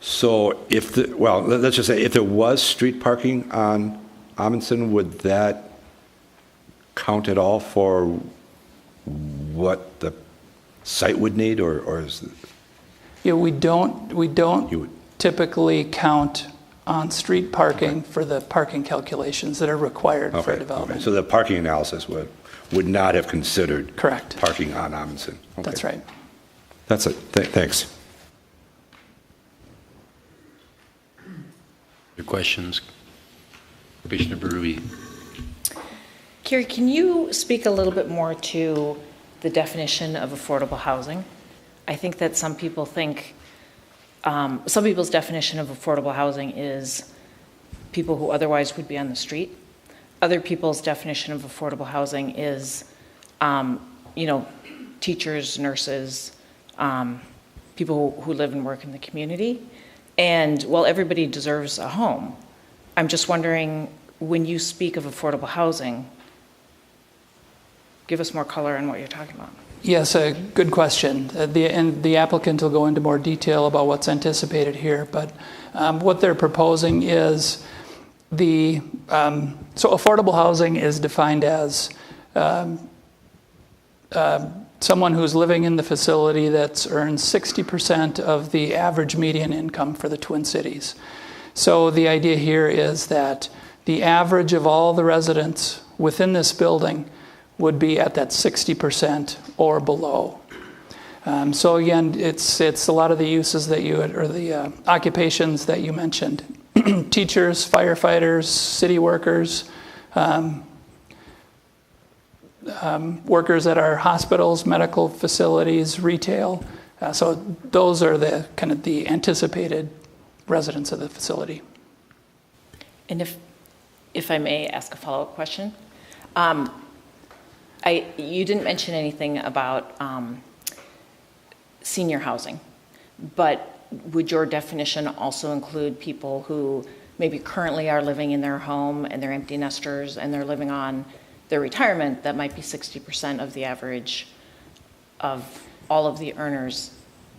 So let's just say if there was street parking on Amundson, would that count at all for what the site would need, or is it? Yeah, we don't typically count on street parking for the parking calculations that are required for development. Okay. So the parking analysis would not have considered correct parking on Amundson. Okay. That's right. That's it. Thanks. Your questions, Commissioner Berube. Cary, can you speak a little bit more to the definition of affordable housing? I think that some people's definition of affordable housing is people who otherwise would be on the street. Other people's definition of affordable housing is, teachers, nurses, people who live and work in the community. And while everybody deserves a home, I'm just wondering, when you speak of affordable housing, give us more color on what you're talking about. Yes, a good question. The applicant will go into more detail about what's anticipated here, but what they're proposing is so affordable housing is defined as someone who's living in the facility that's earned 60% of the average median income for the Twin Cities. So the idea here is that the average of all the residents within this building would be at that 60% or below. So again, it's a lot of the uses that the occupations that you mentioned. Teachers, firefighters, city workers, workers at our hospitals, medical facilities, retail. So those are the kind of the anticipated residents of the facility. And if I may ask a follow-up question, you didn't mention anything about senior housing, but would your definition also include people who maybe currently are living in their home and they're empty nesters and they're living on their retirement that might be 60% of the average of all of the earners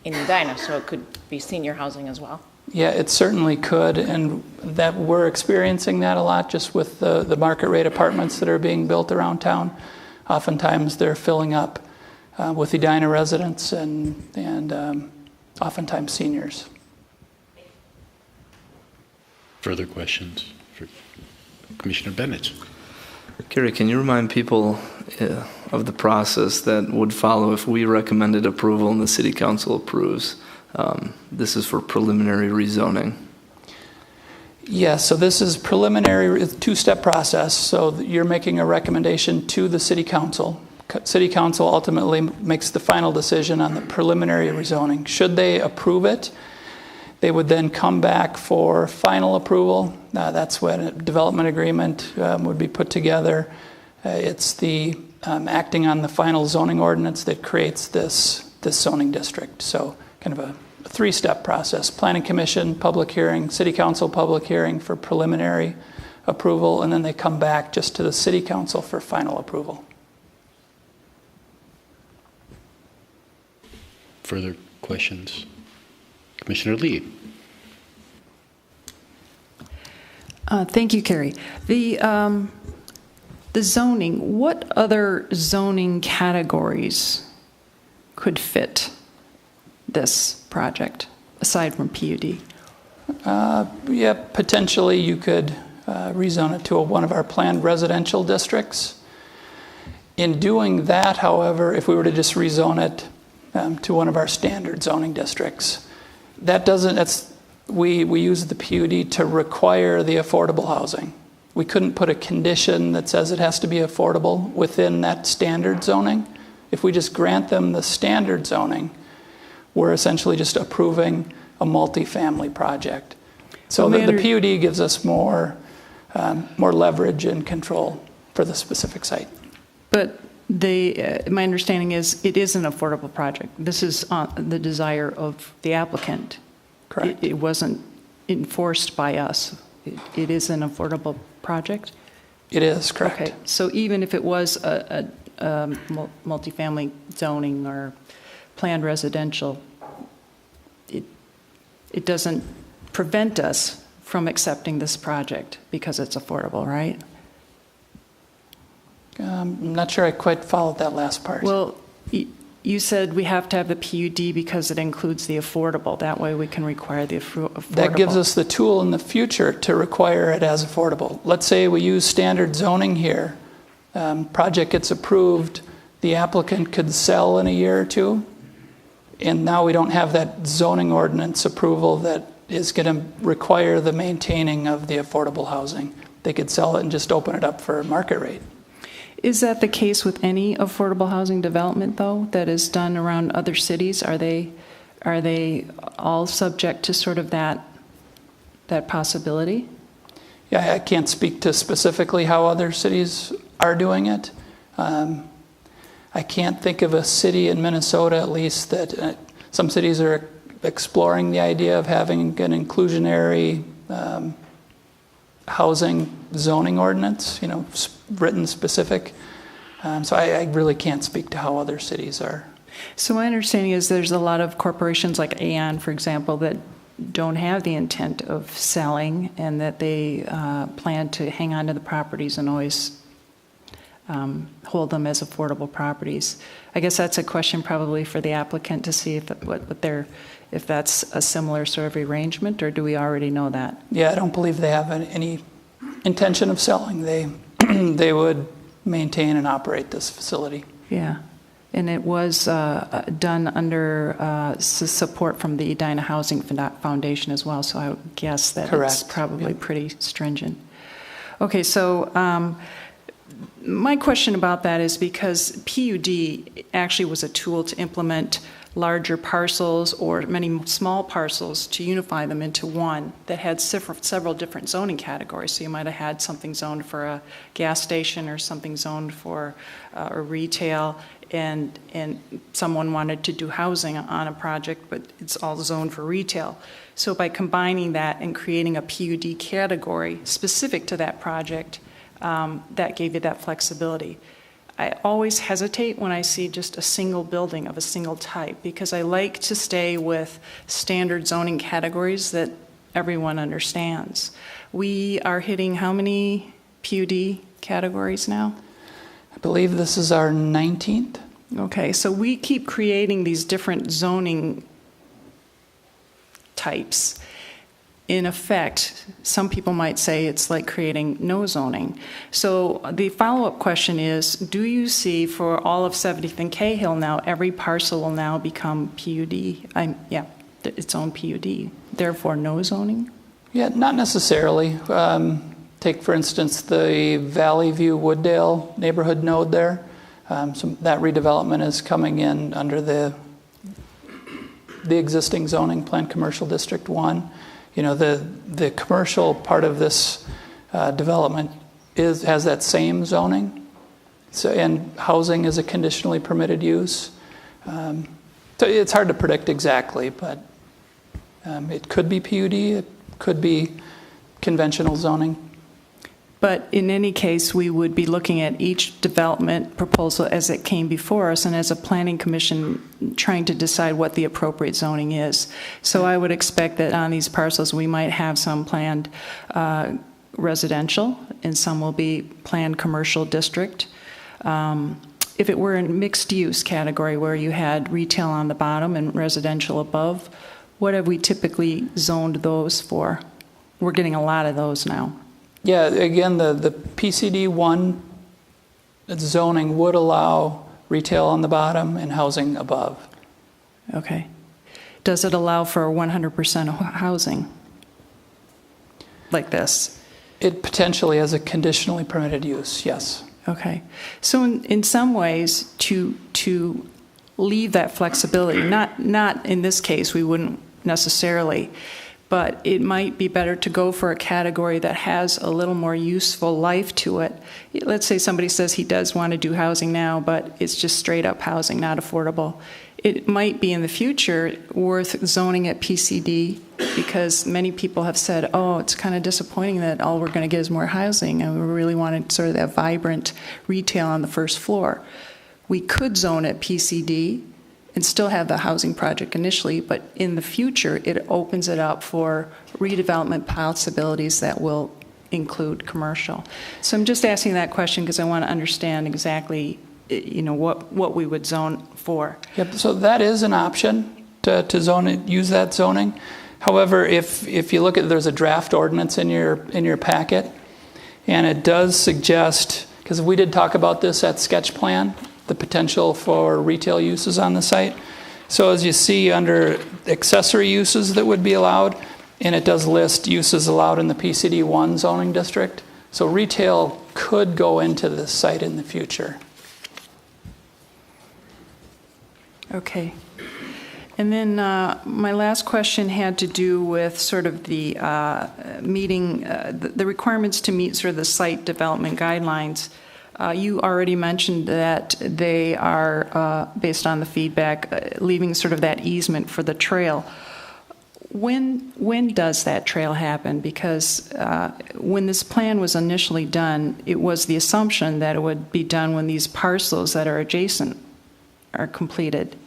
in Edina, so it could be senior housing as well? Yeah, it certainly could, and that we're experiencing that a lot just with the market rate apartments that are being built around town. Oftentimes they're filling up with Edina residents and oftentimes seniors. Further questions for Commissioner Bennett? Cary, can you remind people of the process that would follow if we recommended approval and the City Council approves? This is for preliminary rezoning. Yes, so this is preliminary, two-step process. So you're making a recommendation to the City Council. City Council ultimately makes the final decision on the preliminary rezoning. Should they approve it, they would then come back for final approval. That's when a development agreement would be put together. It's the acting on the final zoning ordinance that creates this zoning district. So kind of a a three-step process: Planning Commission, public hearing, City Council, public hearing for preliminary approval, and then they come back just to the City Council for final approval. Further questions? Commissioner Lee. Thank you, Cary. The zoning, what other zoning categories could fit this project aside from PUD? Yeah, potentially you could rezone it to one of our planned residential districts. In doing that, however, if we were to just rezone it to one of our standard zoning districts, we use the PUD to require the affordable housing. We couldn't put a condition that says it has to be affordable within that standard zoning. If we just grant them the standard zoning, we're essentially just approving a multifamily project. So the PUD gives us more leverage and control for the specific site. But my understanding is it is an affordable project. This is the desire of the applicant. Correct. It wasn't enforced by us. It is an affordable project? It is, correct. Okay, so even if it was a multifamily zoning or planned residential, it doesn't prevent us from accepting this project because it's affordable, right? I'm not sure I quite followed that last part. Well, you said we have to have the PUD because it includes the affordable. That way we can require the affordable. That gives us the tool in the future to require it as affordable. Let's say we use standard zoning here. Project gets approved, the applicant could sell in a year or two, and now we don't have that zoning ordinance approval that is going to require the maintaining of the affordable housing. They could sell it and just open it up for market rate. Is that the case with any affordable housing development, though, that is done around other cities? Are they all subject to sort of that possibility? Yeah, I can't speak to specifically how other cities are doing it. I can't think of a city in Minnesota, at least, that some cities are exploring the idea of having an inclusionary housing zoning ordinance, written specific. So I really can't speak to how other cities are. So my understanding is there's a lot of corporations like Aon, for example, that don't have the intent of selling and that they plan to hang on to the properties and always hold them as affordable properties. I guess that's a question probably for the applicant to see if that's a similar sort of arrangement, or do we already know that? Yeah, I don't believe they have any intention of selling. They would maintain and operate this facility. Yeah, and it was done under support from the Edina Housing Foundation as well, so I would guess that Correct. It's probably pretty stringent. Okay, so my question about that is because PUD actually was a tool to implement larger parcels or many small parcels to unify them into one that had several different zoning categories. So you might have had something zoned for a gas station or something zoned for a retail, and someone wanted to do housing on a project, but it's all zoned for retail. So by combining that and creating a PUD category specific to that project, that gave you that flexibility. I always hesitate when I see just a single building of a single type because I like to stay with standard zoning categories that everyone understands. We are hitting how many PUD categories now? I believe this is our 19th. Okay, so we keep creating these different zoning types. In effect, some people might say it's like creating no zoning. So the follow-up question is, do you see for all of 70th and Cahill now, every parcel will now become PUD, its own PUD, therefore no zoning? Yeah, not necessarily. Take, for instance, the Valley View Wooddale neighborhood node there. So that redevelopment is coming in under the existing zoning plan, Commercial District 1. The commercial part of this development has that same zoning. So, and housing is a conditionally permitted use. So it's hard to predict exactly, but It could be PUD, it could be conventional zoning. But in any case, we would be looking at each development proposal as it came before us, and as a planning commission, trying to decide what the appropriate zoning is. So I would expect that on these parcels, we might have some planned residential, and some will be planned commercial district. If it were in mixed use category where you had retail on the bottom and residential above, what have we typically zoned those for? We're getting a lot of those now. Yeah, again, the PCD1 zoning would allow retail on the bottom and housing above. Okay. Does it allow for 100% housing like this? It potentially has a conditionally permitted use, yes. Okay. So in some ways, to leave that flexibility, not in this case, we wouldn't necessarily, but it might be better to go for a category that has a little more useful life to it. Let's say somebody says he does want to do housing now, but it's just straight up housing, not affordable. It might be in the future worth zoning at PCD, because many people have said, oh, it's kind of disappointing that all we're going to get is more housing, and we really wanted sort of that vibrant retail on the first floor. We could zone at PCD and still have the housing project initially, but in the future, it opens it up for redevelopment possibilities that will include commercial. So I'm just asking that question because I want to understand exactly, what we would zone for. Yep. So that is an option to zone it, use that zoning. However, if you look at, there's a draft ordinance in your packet, and it does suggest, because we did talk about this at sketch plan, the potential for retail uses on the site. So as you see under accessory uses that would be allowed, and it does list uses allowed in the PCD1 zoning district. So retail could go into this site in the future. Okay. And then my last question had to do with sort of the meeting, the requirements to meet sort of the site development guidelines. You already mentioned that they are, based on the feedback, leaving sort of that easement for the trail. When does that trail happen? Because when this plan was initially done, it was the assumption that it would be done when these parcels that are adjacent are completed.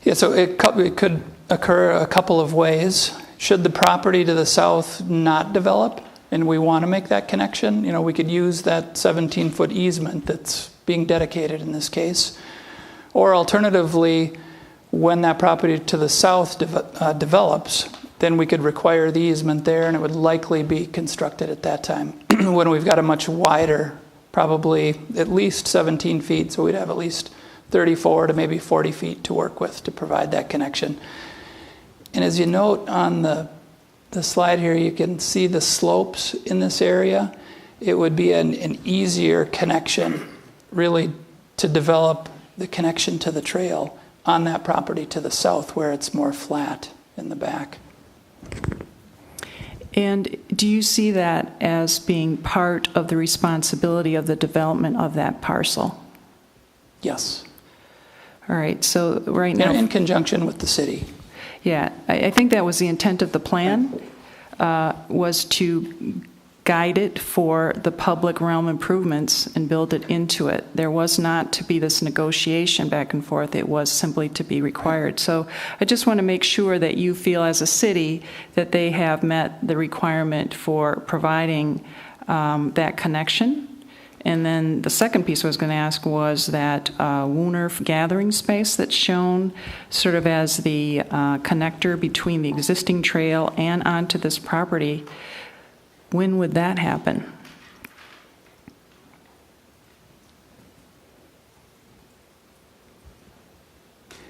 Yeah, so it could occur a couple of ways. Should the property to the south not develop, and we want to make that connection, we could use that 17-foot easement that's being dedicated in this case. Or alternatively, when that property to the south develops, then we could require the easement there, and it would likely be constructed at that time when we've got a much wider, probably at least 17 feet, so we'd have at least 34 to maybe 40 feet to work with to provide that connection. And as you note on the slide here, you can see the slopes in this area. It would be an easier connection, really, to develop the connection to the trail on that property to the south where it's more flat in the back. And do you see that as being part of the responsibility of the development of that parcel? Yes. All right, so right now... In conjunction with the city. Yeah, I think that was the intent of the plan, was to guide it for the public realm improvements and build it into it. There was not to be this negotiation back and forth. It was simply to be required. So I just want to make sure that you feel as a city that they have met the requirement for providing that connection. And then the second piece I was going to ask was that Wooner gathering space that's shown sort of as the connector between the existing trail and onto this property. When would that happen?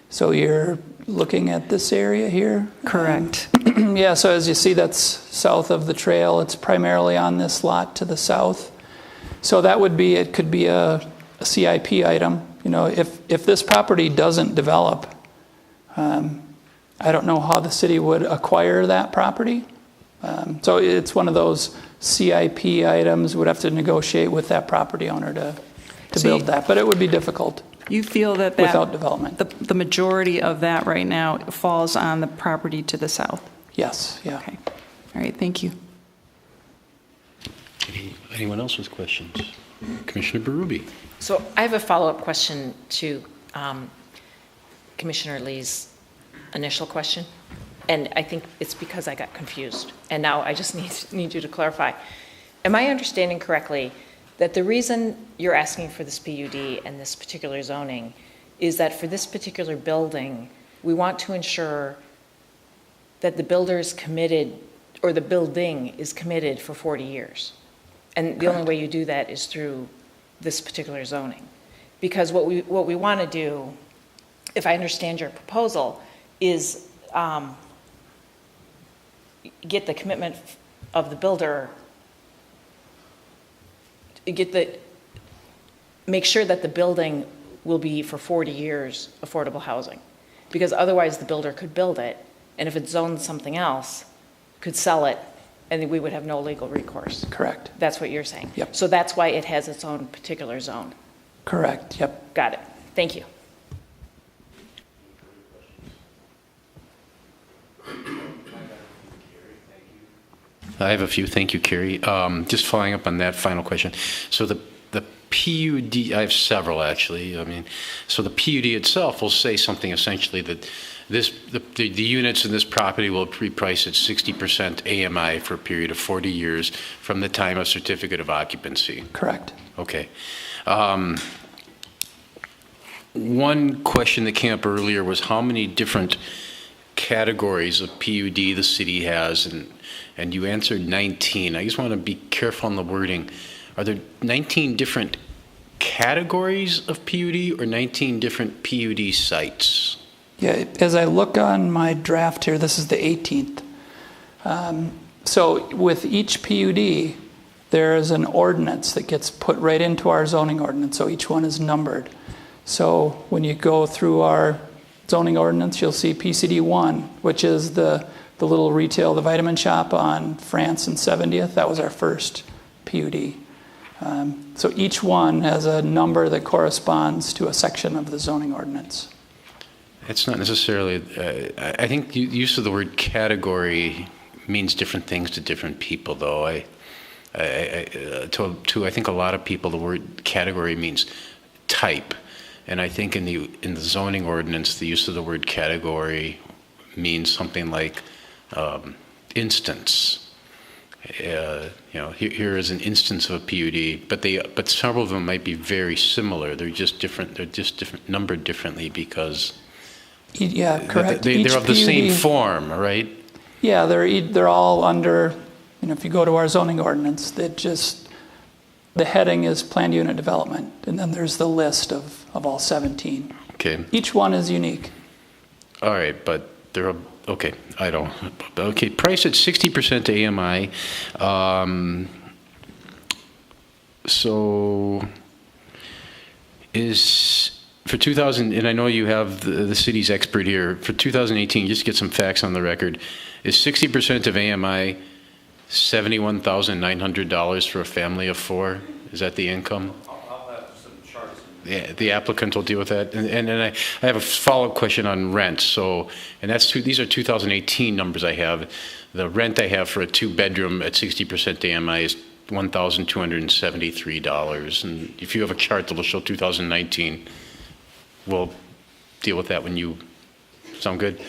So you're looking at this area here? Correct. Yeah, so as you see, that's south of the trail. It's primarily on this lot to the south. So that would be, it could be a CIP item. If this property doesn't develop, I don't know how the city would acquire that property. So it's one of those CIP items. We'd have to negotiate with that property owner to build that, but it would be difficult. You feel that without development. the majority of that right now falls on the property to the south? Yes, yeah. Okay. All right, thank you. Anyone else with questions? Commissioner Berube. So I have a follow-up question to Commissioner Lee's initial question, and I think it's because I got confused, and now I just need you to clarify. Am I understanding correctly that the reason you're asking for this PUD and this particular zoning is that for this particular building, we want to ensure that the builder is committed, or the building is committed for 40 years? And the only way you do that is through this particular zoning. Because what we want to do, if I understand your proposal, is get the commitment of the builder, make sure that the building will be for 40 years affordable housing. Because otherwise the builder could build it, and if it's zoned something else, could sell it, and we would have no legal recourse. Correct. That's what you're saying? Yep. So that's why it has its own particular zone? Correct, yep. Got it. Thank you. I have a few. Thank you, Cary. Just following up on that final question. So the PUD, I have several actually. I mean, so the PUD itself will say something essentially that the units in this property will be priced at 60% AMI for a period of 40 years from the time of certificate of occupancy. Correct. Okay. One question that came up earlier was how many different categories of PUD the city has, and you answered 19. I just want to be careful on the wording. Are there 19 different categories of PUD or 19 different PUD sites? Yeah, as I look on my draft here, this is the 18th. So with each PUD, there is an ordinance that gets put right into our zoning ordinance, so each one is numbered. So when you go through our zoning ordinance, you'll see PCD 1, which is the little retail, the vitamin shop on France and 70th. That was our first PUD. So each one has a number that corresponds to a section of the zoning ordinance. It's not necessarily, I think the use of the word category means different things to different people, though. I think a lot of people, the word category means type. And I think in the zoning ordinance, the use of the word category means something like instance. Here is an instance of a PUD, but several of them might be very similar. They're just different. They're just different, numbered differently because correct. They're of the same form, right? Yeah, they're all under. If you go to our zoning ordinance, the heading is planned unit development, and then there's the list of all 17. Okay. Each one is unique. All right, but they're okay. I don't. Okay, price at 60% AMI. So is for 2000, and I know you have the city's expert here. For 2018, just to get some facts on the record, is 60% of AMI $71,900 for a family of 4? Is that the income? I'll have some charts. Yeah, the applicant will deal with that. And I have a follow-up question on rent. So, and these are 2018 numbers I have. The rent I have for a 2-bedroom at 60% AMI is $1,273. And if you have a chart that will show 2019, we'll deal with that when you sound good.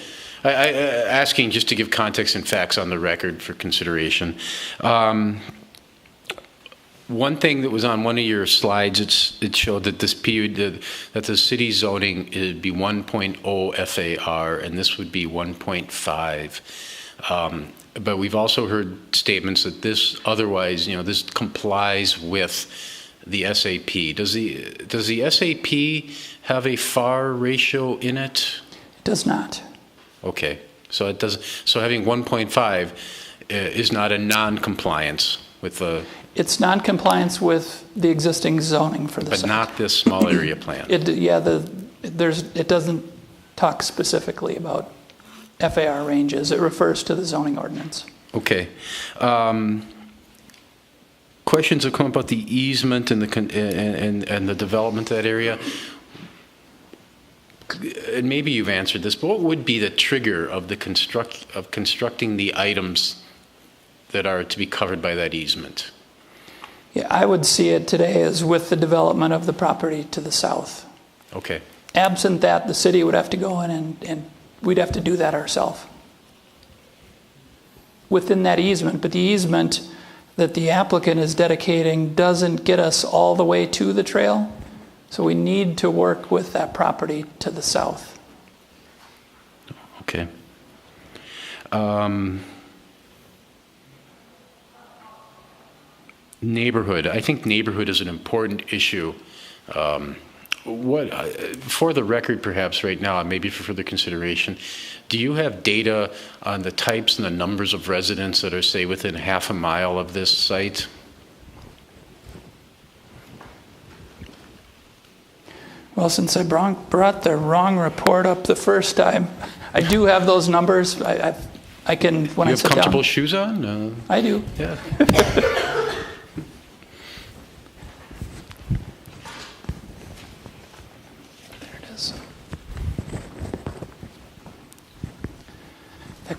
Asking just to give context and facts on the record for consideration. One thing that was on one of your slides, it showed that this PUD, that the city zoning would be 1.0 FAR, and this would be 1.5. But we've also heard statements that this otherwise, this complies with the SAP. Does the SAP have a FAR ratio in it? It does not. Okay, so it does. So having 1.5 is not a non-compliance with the. It's non-compliance with the existing zoning for the site. But not this small area plan. It doesn't talk specifically about FAR ranges. It refers to the zoning ordinance. Okay. Questions have come about the easement and the development of that area. and maybe you've answered this, but what would be the trigger of constructing the items that are to be covered by that easement? Yeah, I would see it today as with the development of the property to the south. Okay. Absent that, the city would have to go in and we'd have to do that ourselves within that easement. But the easement that the applicant is dedicating doesn't get us all the way to the trail. So we need to work with that property to the south. Okay. Neighborhood. I think neighborhood is an important issue. For the record, perhaps right now, maybe for further consideration, do you have data on the types and the numbers of residents that are, say, within half a mile of this site? Well, since I brought the wrong report up the first time, I do have those numbers. I can, when I sit down. You have comfortable shoes on? I do. Yeah.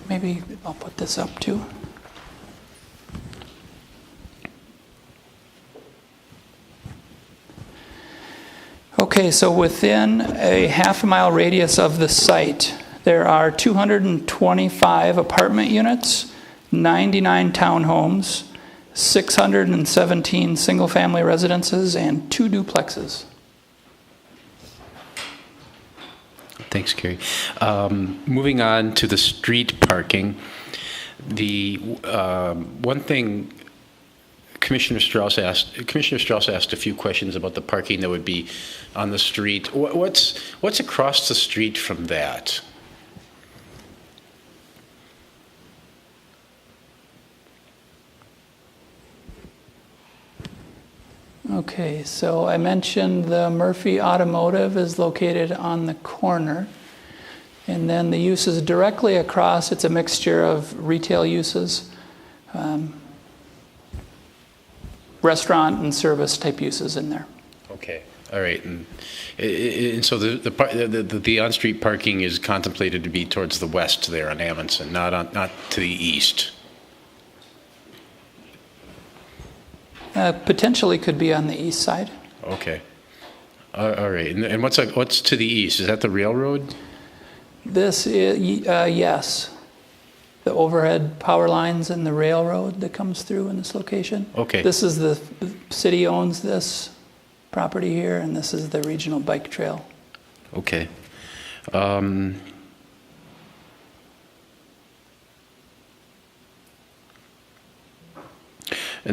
Maybe I'll put this up too. Okay, so within a half-mile radius of the site, there are 225 apartment units, 99 townhomes, 617 single-family residences, and 2 duplexes. Thanks, Cary. Moving on to the street parking, the one thing Commissioner Strauss asked a few questions about the parking that would be on the street. What's across the street from that? Okay, so I mentioned the Murphy Automotive is located on the corner. And then the uses directly across, it's a mixture of retail uses, restaurant and service type uses in there. Okay, all right. And so the on-street parking is contemplated to be towards the west there on Amundson, not to the east. Potentially could be on the east side. Okay. All right. And what's to the east? Is that the railroad? This is, yes. The overhead power lines and the railroad that comes through in this location. Okay. This is the city owns this property here, and this is the regional bike trail. Okay. And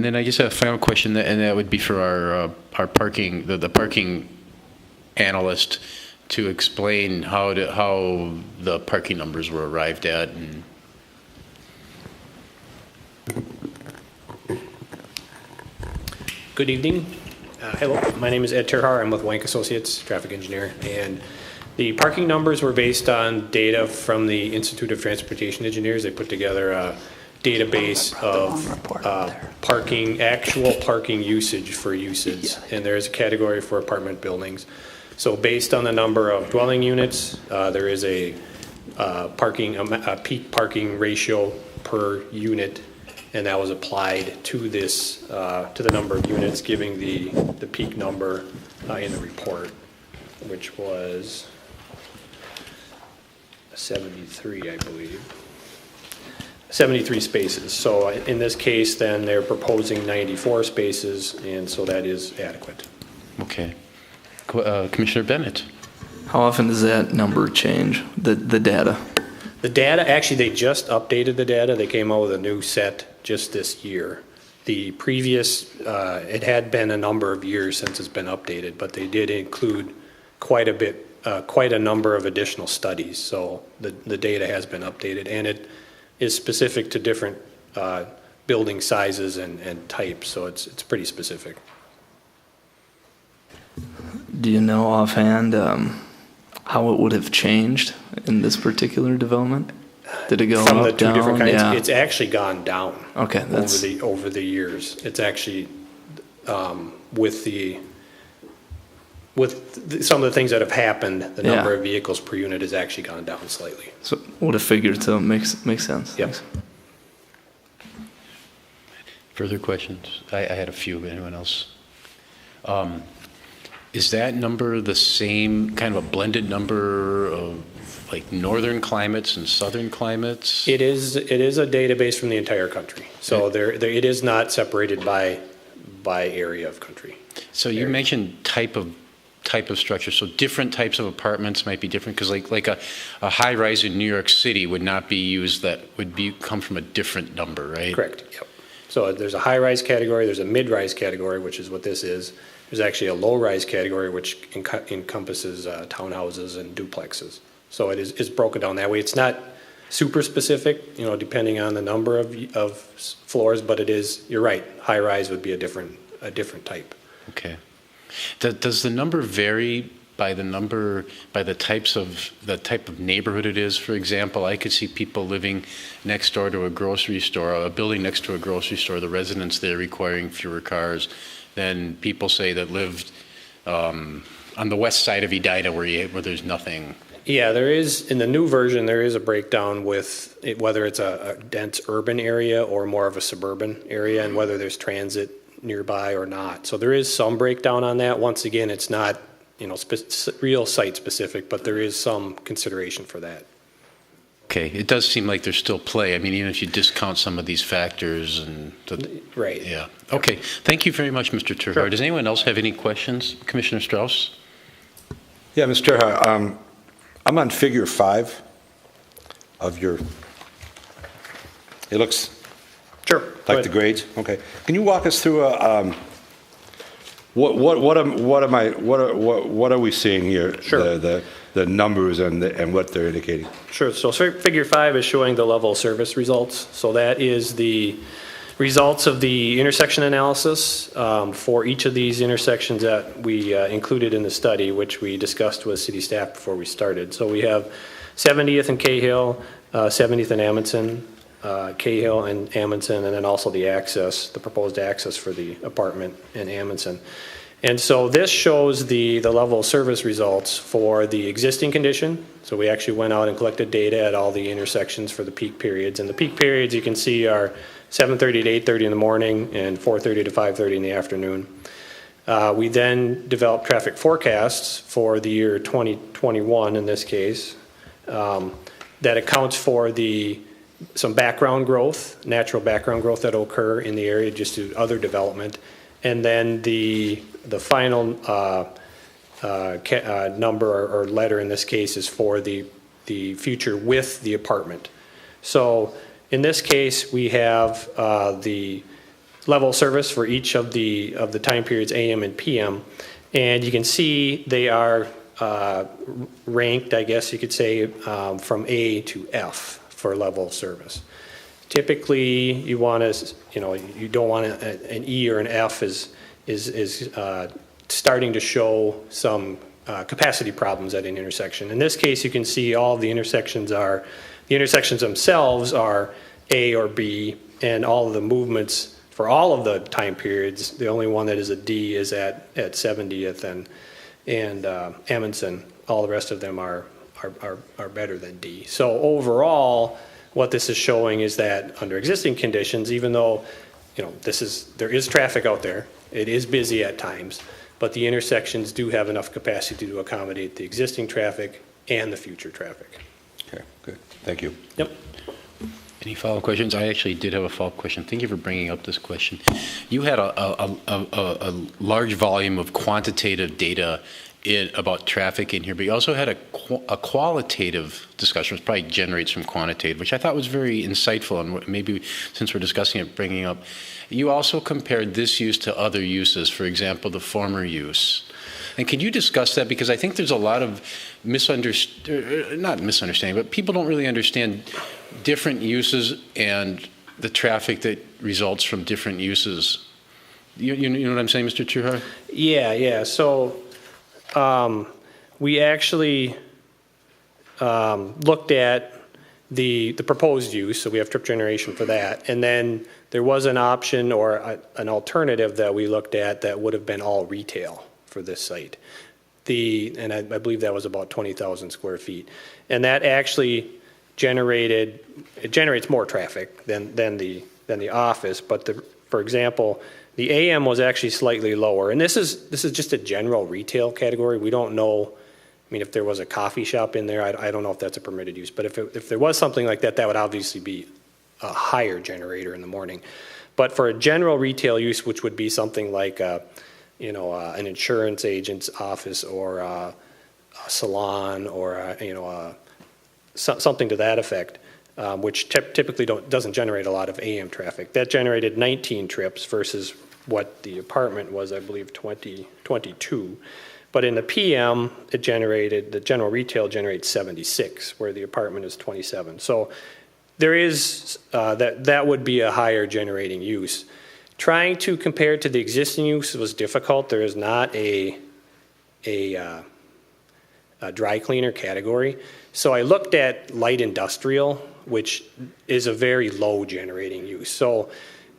then I just have a final question, and that would be for our parking, the parking analyst, to explain how the parking numbers were arrived at. And good evening. Hello, my name is Ed Terhar. I'm with Wank Associates, traffic engineer, and the parking numbers were based on data from the Institute of Transportation Engineers. They put together a database of actual parking usage for usage, and there's a category for apartment buildings. So based on the number of dwelling units, there is a peak parking ratio per unit, and that was applied to this to the number of units, giving the peak number in the report, which was 73, I believe. 73 spaces. So in this case, then they're proposing 94 spaces, and so that is adequate. Okay. Commissioner Bennett. How often does that number change, the data? The data, actually, they just updated the data. They came out with a new set just this year. The previous, it had been a number of years since it's been updated, but they did include quite a number of additional studies. So the data has been updated, and it is specific to different building sizes and types, so it's pretty specific. Do you know offhand how it would have changed in this particular development? Did it go from up, the two down? different kinds? Yeah. It's actually gone down. Okay, that's over the years. It's actually with the with some of the things that have happened, the Yeah. number of vehicles per unit has actually gone down slightly. So would have figured, so it makes sense. Yep. Thanks. Further questions? I had a few. Anyone else? Is that number the same, kind of a blended number of like northern climates and southern climates? It is a database from the entire country. So it is not separated by area of country. So you mentioned type of structure. So different types of apartments might be different, because like a high rise in New York City would not be used, that would come from a different number, right? Correct. Yep. So there's a high-rise category, there's a mid-rise category, which is what this is. There's actually a low-rise category, which encompasses townhouses and duplexes. So it's broken down that way. It's not super specific, depending on the number of floors, but it is, you're right, high-rise would be a different type. Okay. Does the number vary by the type of neighborhood it is? For example, I could see people living next door to a grocery store, a building next to a grocery store, the residents there requiring fewer cars than people say that lived on the west side of Edina where there's nothing. Yeah, there is, in the new version, there is a breakdown with whether it's a dense urban area or more of a suburban area, and whether there's transit nearby or not. So there is some breakdown on that. Once again, it's not real site specific, but there is some consideration for that. Okay, it does seem like there's still play. I mean, even if you discount some of these factors right. Yeah. Okay. Thank you very much, Mr. Terhar. Sure. Does anyone else have any questions? Commissioner Strauss? Yeah, Mr. Terhar, I'm on figure 5 of your, it looks Sure. like the grades. Okay. Can you walk us through what are we seeing here? Sure. The numbers and what they're indicating. Sure. So figure 5 is showing the level of service results. So that is the results of the intersection analysis for each of these intersections that we included in the study, which we discussed with city staff before we started. So we have 70th and Cahill, 70th and Amundson, Cahill and Amundson, and then also the proposed access for the apartment in Amundson. And so this shows the level of service results for the existing condition. So we actually went out and collected data at all the intersections for the peak periods. And the peak periods you can see are 7:30 to 8:30 in the morning and 4:30 to 5:30 in the afternoon. We then developed traffic forecasts for the year 2021 in this case that accounts for some background growth, natural background growth that will occur in the area just due to other development. And then the final number or letter in this case is for the future with the apartment. So in this case, we have the level of service for each of the time periods AM and PM, and you can see they are ranked, I guess you could say, from A to F for level of service. Typically, you don't want an E or an F is starting to show some capacity problems at an intersection. In this case, you can see all the intersections themselves are A or B, and all of the movements for all of the time periods, the only one that is a D is at 70th and Amundson. All the rest of them are better than D. So overall, what this is showing is that under existing conditions, even though there is traffic out there, it is busy at times, but the intersections do have enough capacity to accommodate the existing traffic and the future traffic. Okay, good. Thank you. Yep. Any follow-up questions? I actually did have a follow-up question. Thank you for bringing up this question. You had a large volume of quantitative data about traffic in here, but you also had a qualitative discussion, which probably generates from quantitative, which I thought was very insightful, and maybe since we're discussing it, bringing up. You also compared this use to other uses, for example, the former use. And could you discuss that? Because I think there's a lot of not misunderstanding, but people don't really understand different uses and the traffic that results from different uses. You know what I'm saying, Mr. Terhar? Yeah. So we actually looked at the proposed use, so we have trip generation for that. And then there was an option or an alternative that we looked at that would have been all retail for this site. and I believe that was about 20,000 square feet. And that actually generates more traffic than the office, but for example, the AM was actually slightly lower. And this is just a general retail category. We don't know, I mean, if there was a coffee shop in there, I don't know if that's a permitted use, but if there was something like that, that would obviously be a higher generator in the morning. But for a general retail use, which would be something like an insurance agent's office or a salon or something to that effect, which typically doesn't generate a lot of AM traffic. That generated 19 trips versus what the apartment was, I believe, 22. But in the PM, the general retail generates 76, where the apartment is 27. So there is, that would be a higher generating use. Trying to compare it to the existing use was difficult. There is not a dry cleaner category. So I looked at light industrial, which is a very low generating use. So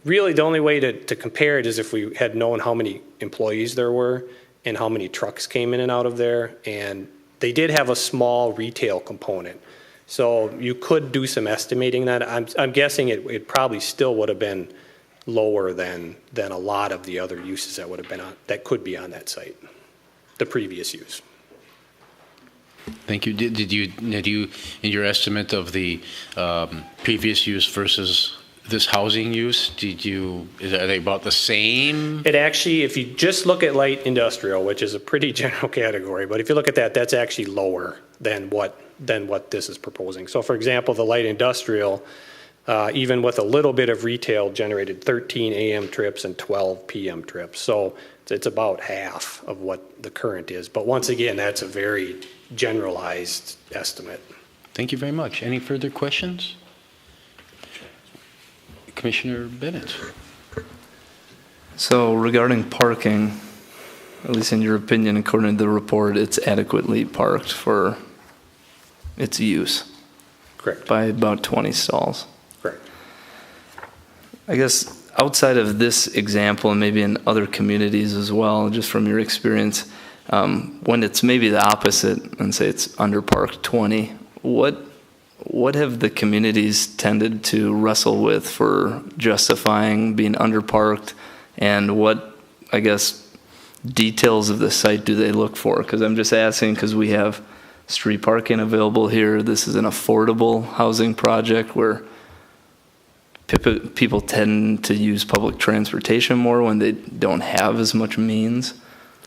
really the only way to compare it is if we had known how many employees there were and how many trucks came in and out of there. And they did have a small retail component. So you could do some estimating that. I'm guessing it probably still would have been lower than a lot of the other uses that would have been that could be on that site, the previous use. Thank you. Did you, in your estimate of the previous use versus this housing use, are they about the same? It actually, if you just look at light industrial, which is a pretty general category, but if you look at that, that's actually lower than what this is proposing. So for example, the light industrial, even with a little bit of retail, generated 13 AM trips and 12 PM trips. So it's about half of what the current is. But once again, that's a very generalized estimate. Thank you very much. Any further questions? Commissioner Bennett. So regarding parking, at least in your opinion, according to the report, it's adequately parked for its use? Correct. By about 20 stalls? Correct. I guess outside of this example, and maybe in other communities as well, just from your experience, when it's maybe the opposite and say it's underparked 20, what have the communities tended to wrestle with for justifying being underparked, and what, I guess, details of the site do they look for? Because I'm just asking because we have street parking available here. This is an affordable housing project where people tend to use public transportation more when they don't have as much means.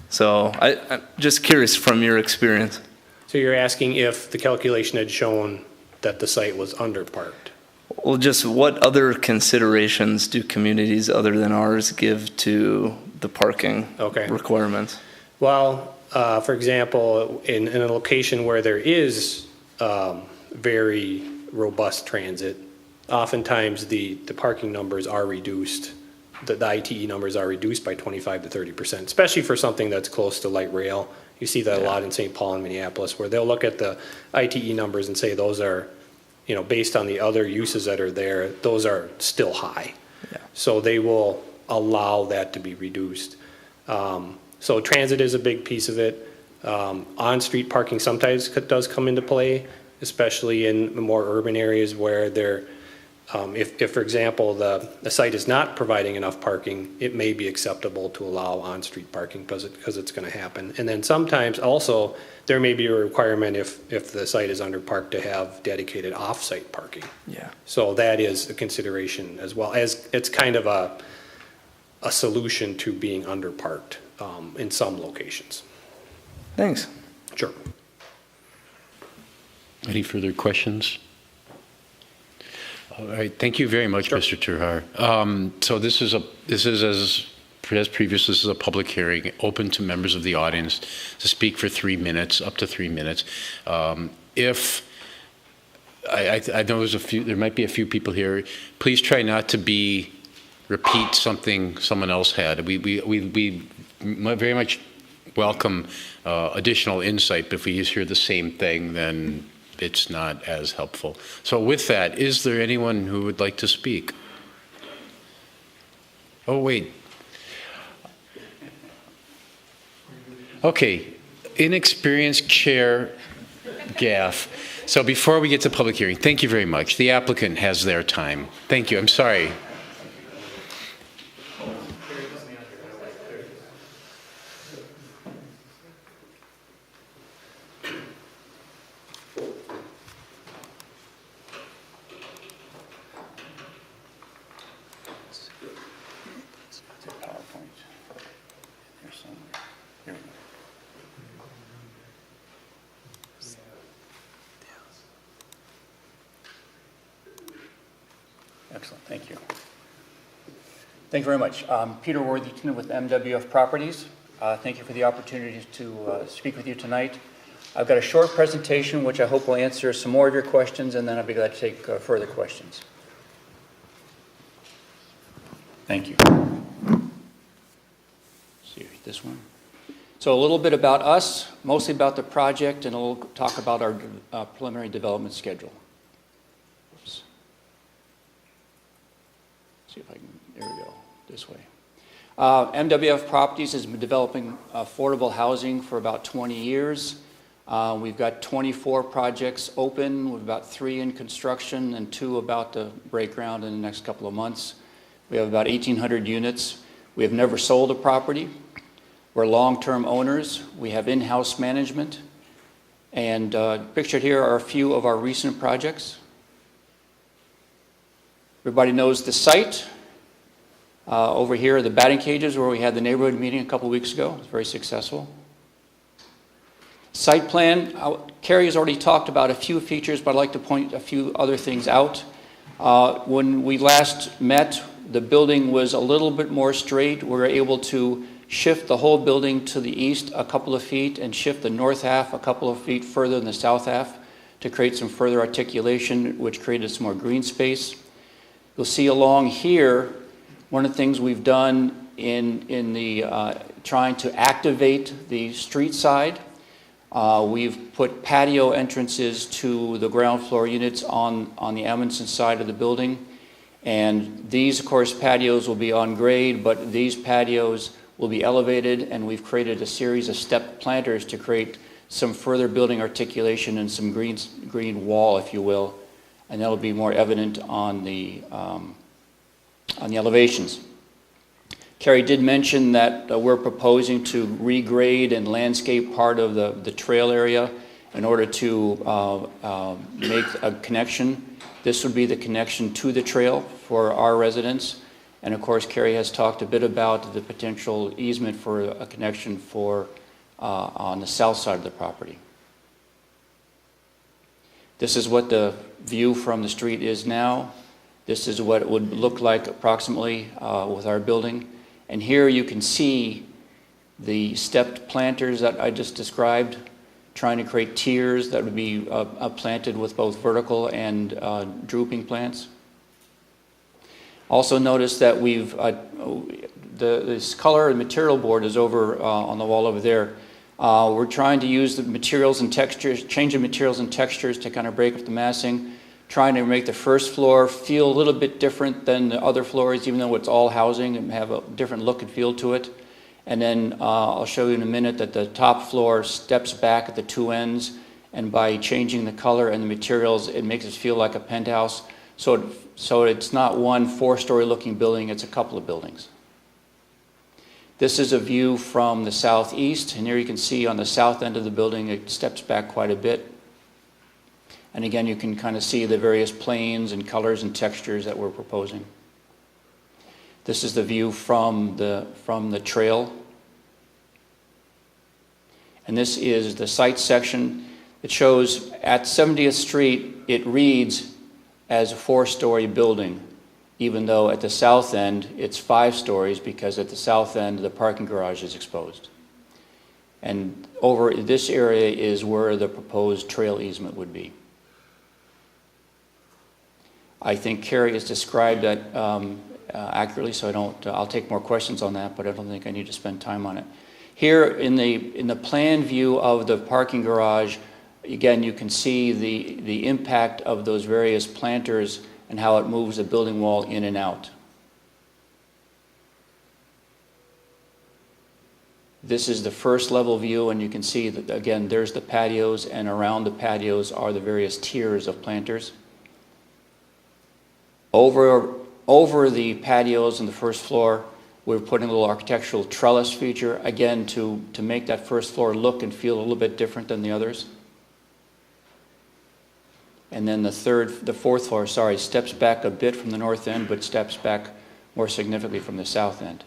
So I'm just curious from your experience. So you're asking if the calculation had shown that the site was underparked? Well, just what other considerations do communities other than ours give to the parking requirements? Well, for example, in a location where there is very robust transit, oftentimes the parking numbers are reduced. The ITE numbers are reduced by 25 to 30%, especially for something that's close to light rail. You see that a lot in St. Paul and Minneapolis, where they'll look at the ITE numbers and say those are, based on the other uses that are there, those are still high. Yeah. So they will allow that to be reduced. So transit is a big piece of it. On-street parking sometimes does come into play, especially in more urban areas where they're, if, for example, the site is not providing enough parking, it may be acceptable to allow on-street parking because it's going to happen. And then sometimes also there may be a requirement if the site is underparked to have dedicated off-site parking. Yeah. So that is a consideration as well, as it's kind of a solution to being underparked in some locations. Thanks. Sure. Any further questions? All right, thank you very much, Mr. Terhar. So this is as previous, this is a public hearing open to members of the audience to speak for 3 minutes, up to 3 minutes. If I know there might be a few people here, please try not to repeat something someone else had. We very much welcome additional insight, but if we hear the same thing, then it's not as helpful. So with that, is there anyone who would like to speak? Oh, wait. Okay. inexperienced chair gaffe. So before we get to public hearing, thank you very much. The applicant has their time. Thank you. I'm sorry. Excellent, thank you. Thank you very much. Peter Worthington with MWF Properties. Thank you for the opportunity to speak with you tonight. I've got a short presentation which I hope will answer some more of your questions, and then I'll be glad to take further questions. Thank you. Let's see, this one. So a little bit about us, mostly about the project, and we'll talk about our preliminary development schedule. Oops. See if I can, there we go, this way. MWF Properties has been developing affordable housing for about 20 years. We've got 24 projects open, with about 3 in construction and 2 about to break ground in the next couple of months. We have about 1,800 units. We have never sold a property. We're long-term owners. We have in-house management. And pictured here are a few of our recent projects. Everybody knows the site. Over here are the batting cages where we had the neighborhood meeting a couple weeks ago. It was very successful. Site plan, Cary has already talked about a few features, but I'd like to point a few other things out. When we last met, the building was a little bit more straight. We were able to shift the whole building to the east a couple of feet and shift the north half a couple of feet further than the south half to create some further articulation, which created some more green space. You'll see along here, one of the things we've done in the trying to activate the street side, we've put patio entrances to the ground floor units on the Amundson side of the building. And these, of course, patios will be on grade, but these patios will be elevated, and we've created a series of step planters to create some further building articulation and some green wall, if you will, and that'll be more evident on the elevations. Cary did mention that we're proposing to regrade and landscape part of the trail area in order to make a connection. This would be the connection to the trail for our residents. And of course, Cary has talked a bit about the potential easement for a connection for on the south side of the property. This is what the view from the street is now. This is what it would look like approximately with our building. And here you can see the stepped planters that I just described, trying to create tiers that would be planted with both vertical and drooping plants. Also notice that we've, this color and material board is over on the wall over there. We're trying to use the materials and textures, change the materials and textures to kind of break up the massing, trying to make the first floor feel a little bit different than the other floors, even though it's all housing and have a different look and feel to it. And then I'll show you in a minute that the top floor steps back at the 2 ends, and by changing the color and the materials, it makes it feel like a penthouse. So it's not one 4-story looking building, it's a couple of buildings. This is a view from the southeast, and here you can see on the south end of the building, it steps back quite a bit. And again, you can kind of see the various planes and colors and textures that we're proposing. This is the view from the trail. And this is the site section. It shows at 70th Street, it reads as a 4-story building, even though at the south end, it's 5 stories because at the south end, the parking garage is exposed. And over this area is where the proposed trail easement would be. I think Cary has described that accurately, so I'll take more questions on that, but I don't think I need to spend time on it. Here in the plan view of the parking garage, again, you can see the impact of those various planters and how it moves the building wall in and out. This is the first level view, and you can see that, again, there's the patios, and around the patios are the various tiers of planters. Over the patios on the first floor, we're putting a little architectural trellis feature, again, to make that first floor look and feel a little bit different than the others. And then the fourth floor, steps back a bit from the north end, but steps back more significantly from the south end.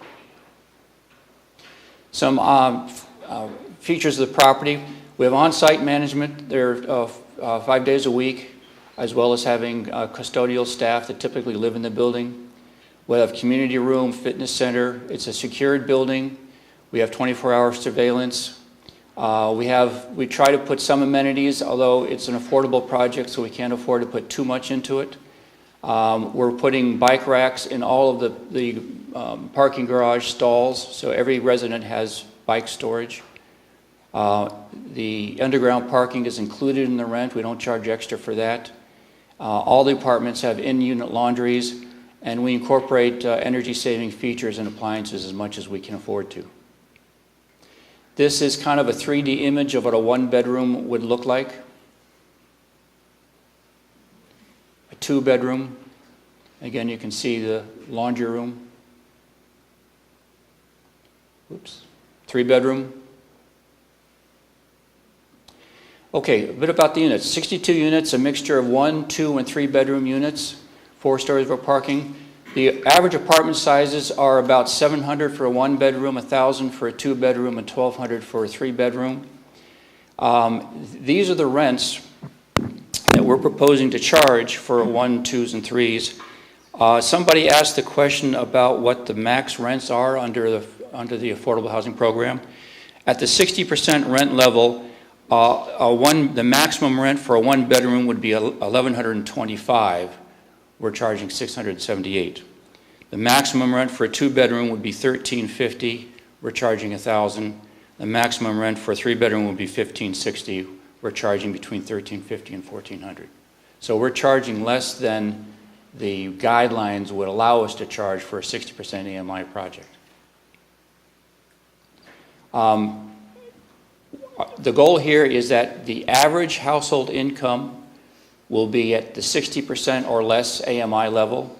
Some features of the property. We have on-site management. They're 5 days a week, as well as having custodial staff that typically live in the building. We have community room, fitness center. It's a secured building. We have 24-hour surveillance. We try to put some amenities, although it's an affordable project, so we can't afford to put too much into it. We're putting bike racks in all of the parking garage stalls, so every resident has bike storage. The underground parking is included in the rent. We don't charge extra for that. All the apartments have in-unit laundries, and we incorporate energy-saving features and appliances as much as we can afford to. This is kind of a 3D image of what a one-bedroom would look like. A two-bedroom. Again, you can see the laundry room. Oops. Three-bedroom. Okay, a bit about the units. 62 units, a mixture of 1, 2, and 3-bedroom units. 4 stories for parking. The average apartment sizes are about 700 for a 1-bedroom, 1,000 for a 2-bedroom, and 1,200 for a 3-bedroom. These are the rents that we're proposing to charge for 1, 2s, and 3s. Somebody asked the question about what the max rents are under the affordable housing program. At the 60% rent level, the maximum rent for a 1-bedroom would be $1,125. We're charging $678. The maximum rent for a 2-bedroom would be $1,350. We're charging $1,000. The maximum rent for a 3-bedroom would be $1,560. We're charging between $1,350 and $1,400. So we're charging less than the guidelines would allow us to charge for a 60% AMI project. The goal here is that the average household income will be at the 60% or less AMI level.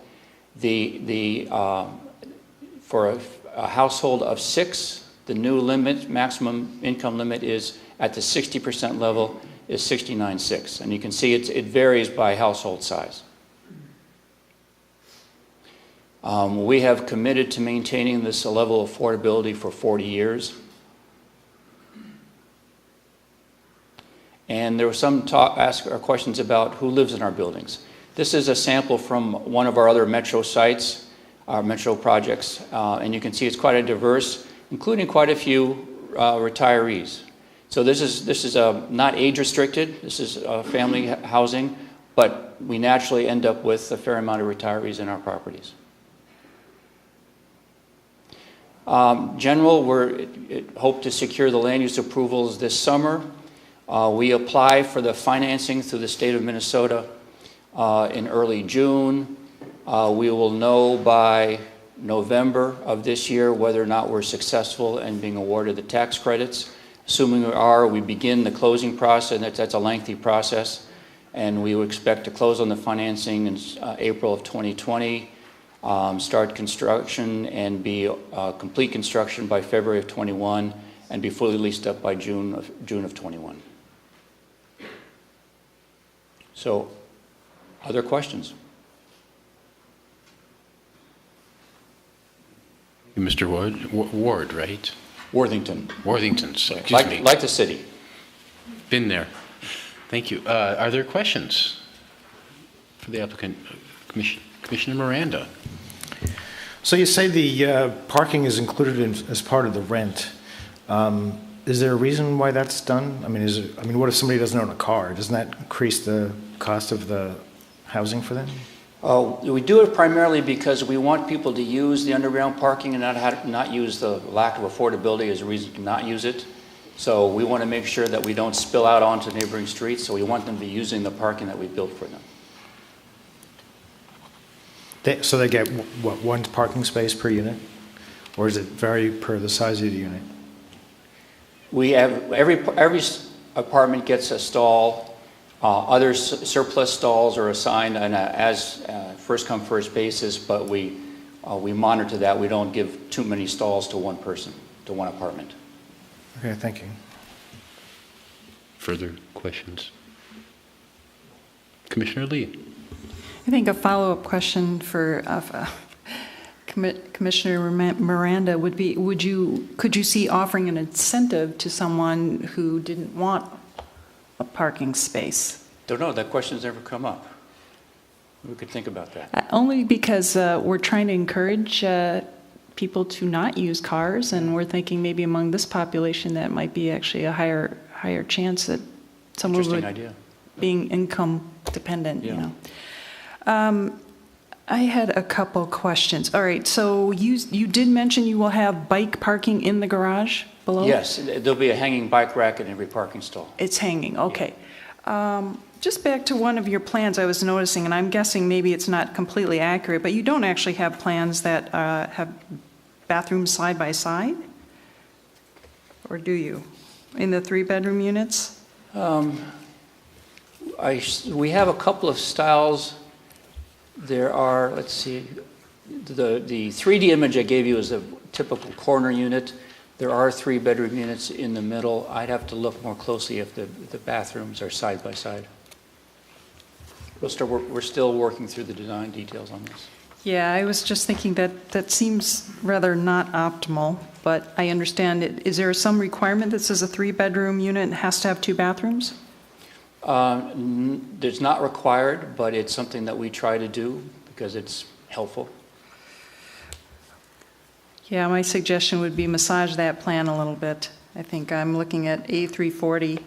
For a household of 6, the new maximum income limit is at the 60% level is $69,600. And you can see it varies by household size. We have committed to maintaining this level of affordability for 40 years. And there were some questions about who lives in our buildings. This is a sample from one of our other metro sites, our metro projects, and you can see it's quite a diverse, including quite a few retirees. So this is not age restricted. This is family housing, but we naturally end up with a fair amount of retirees in our properties. We hope to secure the land use approvals this summer. We apply for the financing through the state of Minnesota in early June. We will know by November of this year whether or not we're successful in being awarded the tax credits. Assuming we are, we begin the closing process, and that's a lengthy process, and we would expect to close on the financing in April of 2020, start construction and be complete construction by February of 21, and be fully leased up by June of 21. So, other questions? Mr. Ward, right? Worthington. Excuse me. Like the city. Been there. Thank you. Are there questions for the applicant? Commissioner Miranda. So you say the parking is included as part of the rent. Is there a reason why that's done? I mean, what if somebody doesn't own a car? Doesn't that increase the cost of the housing for them? We do it primarily because we want people to use the underground parking and not use the lack of affordability as a reason to not use it. So we want to make sure that we don't spill out onto neighboring streets, so we want them to be using the parking that we built for them. So they get, what, one parking space per unit? Or is it vary per the size of the unit? We have, every apartment gets a stall. Other surplus stalls are assigned on a as first come first basis, but we monitor that. We don't give too many stalls to one person, to one apartment. Okay, thank you. Further questions? Commissioner Lee. I think a follow-up question for Commissioner Miranda would be, could you see offering an incentive to someone who didn't want a parking space? Don't know, that question's never come up. We could think about that. Only because we're trying to encourage people to not use cars, and we're thinking maybe among this population that might be actually a higher chance that someone Interesting would, idea. being income dependent, Yeah. you know. I had a couple questions. All right, so you did mention you will have bike parking in the garage below? Yes, there'll be a hanging bike rack in every parking stall. It's hanging, okay. Just back to one of your plans I was noticing, and I'm guessing maybe it's not completely accurate, but you don't actually have plans that have bathrooms side by side? Or do you? In the 3-bedroom units? We have a couple of styles. There are, let's see, the 3D image I gave you is a typical corner unit. There are 3-bedroom units in the middle. I'd have to look more closely if the bathrooms are side by side. We're still working through the design details on this. Yeah, I was just thinking that seems rather not optimal, but I understand it. Is there some requirement that says a 3-bedroom unit has to have 2 bathrooms? It's not required, but it's something that we try to do because it's helpful. Yeah, my suggestion would be massage that plan a little bit. I think I'm looking at A340.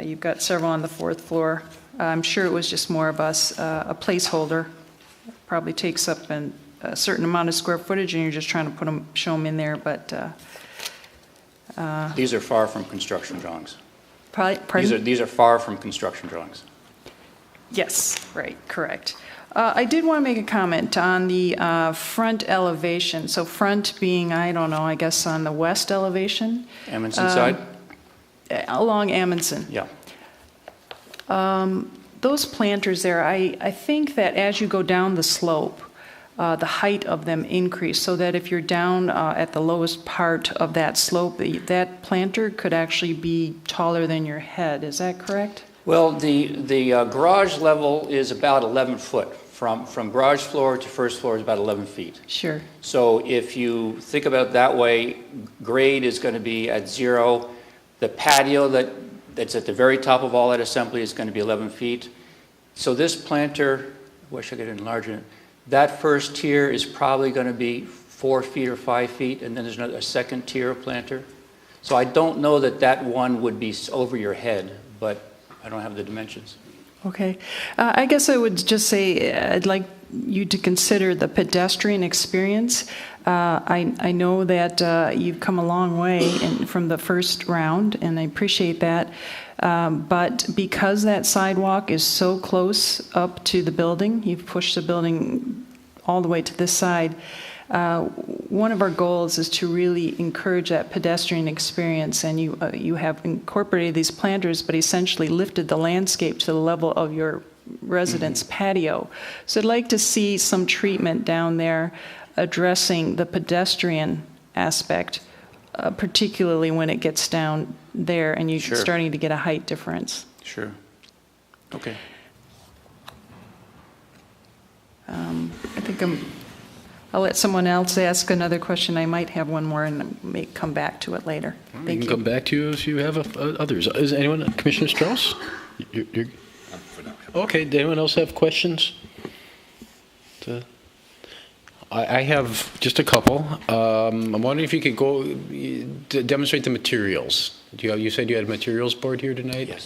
You've got several on the 4th floor. I'm sure it was just more of a placeholder. Probably takes up a certain amount of square footage, and you're just trying to show them in there. But these are far from construction drawings. Pardon? These are far from construction drawings. Yes, right, correct. I did want to make a comment on the front elevation. So front being, I don't know, I guess on the west elevation. Amundson side? Along Amundson. Yeah. Those planters there, I think that as you go down the slope, the height of them increase, so that if you're down at the lowest part of that slope, that planter could actually be taller than your head. Is that correct? Well, the garage level is about 11 foot. From garage floor to first floor is about 11 feet. Sure. So if you think about it that way, grade is going to be at 0. The patio that's at the very top of all that assembly is going to be 11 feet. So this planter, I wish I could enlarge it, that first tier is probably going to be 4 feet or 5 feet, and then there's a second tier of planter. So I don't know that one would be over your head, but I don't have the dimensions. Okay. I guess I would just say I'd like you to consider the pedestrian experience. I know that you've come a long way from the first round, and I appreciate that. But because that sidewalk is so close up to the building, you've pushed the building all the way to this side, one of our goals is to really encourage that pedestrian experience, and you have incorporated these planters, but essentially lifted the landscape to the level of your residence patio. So I'd like to see some treatment down there addressing the pedestrian aspect, particularly when it gets down there and you're starting to get a height difference. Sure. Okay. I think I'll let someone else ask another question. I might have one more and may come back to it later. Thank you. We can come back to you if you have others. Is anyone, Commissioner Strauss? Okay, does anyone else have questions? I have just a couple. I'm wondering if you could go demonstrate the materials. You said you had a materials board here tonight? Yes.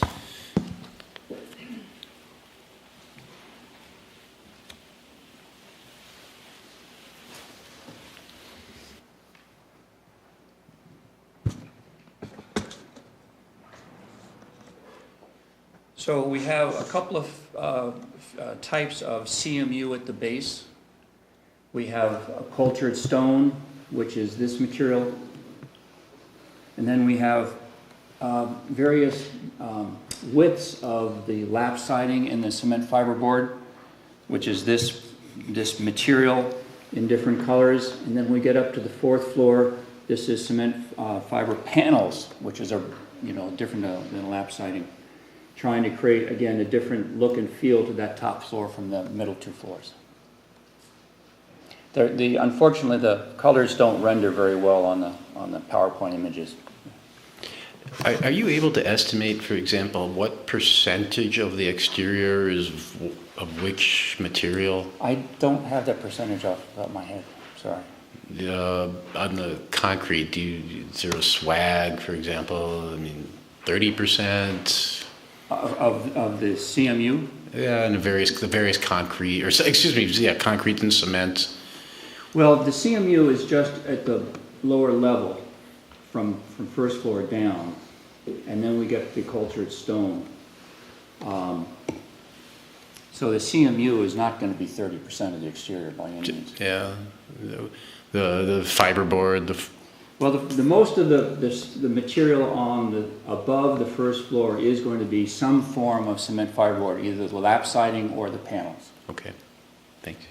So we have a couple of types of CMU at the base. We have a cultured stone, which is this material. And then we have various widths of the lap siding and the cement fiberboard, which is this material in different colors. And then we get up to the 4th floor. This is cement fiber panels, which is different than lap siding. Trying to create, again, a different look and feel to that top floor from the middle 2 floors. Unfortunately, the colors don't render very well on the PowerPoint images. Are you able to estimate, for example, what percentage of the exterior is of which material? I don't have that percentage off the top of my head, sorry. On the concrete, is there a swag, for example? I mean, 30%? Of the CMU? Yeah, and the various concrete, or excuse me, yeah, concrete and cement. Well, the CMU is just at the lower level from 1st floor down, and then we get the cultured stone. So the CMU is not going to be 30% of the exterior by any means. Yeah, the fiberboard. Well, the most of the material above the 1st floor is going to be some form of cement fiberboard, either the lap siding or the panels. Okay, thank you.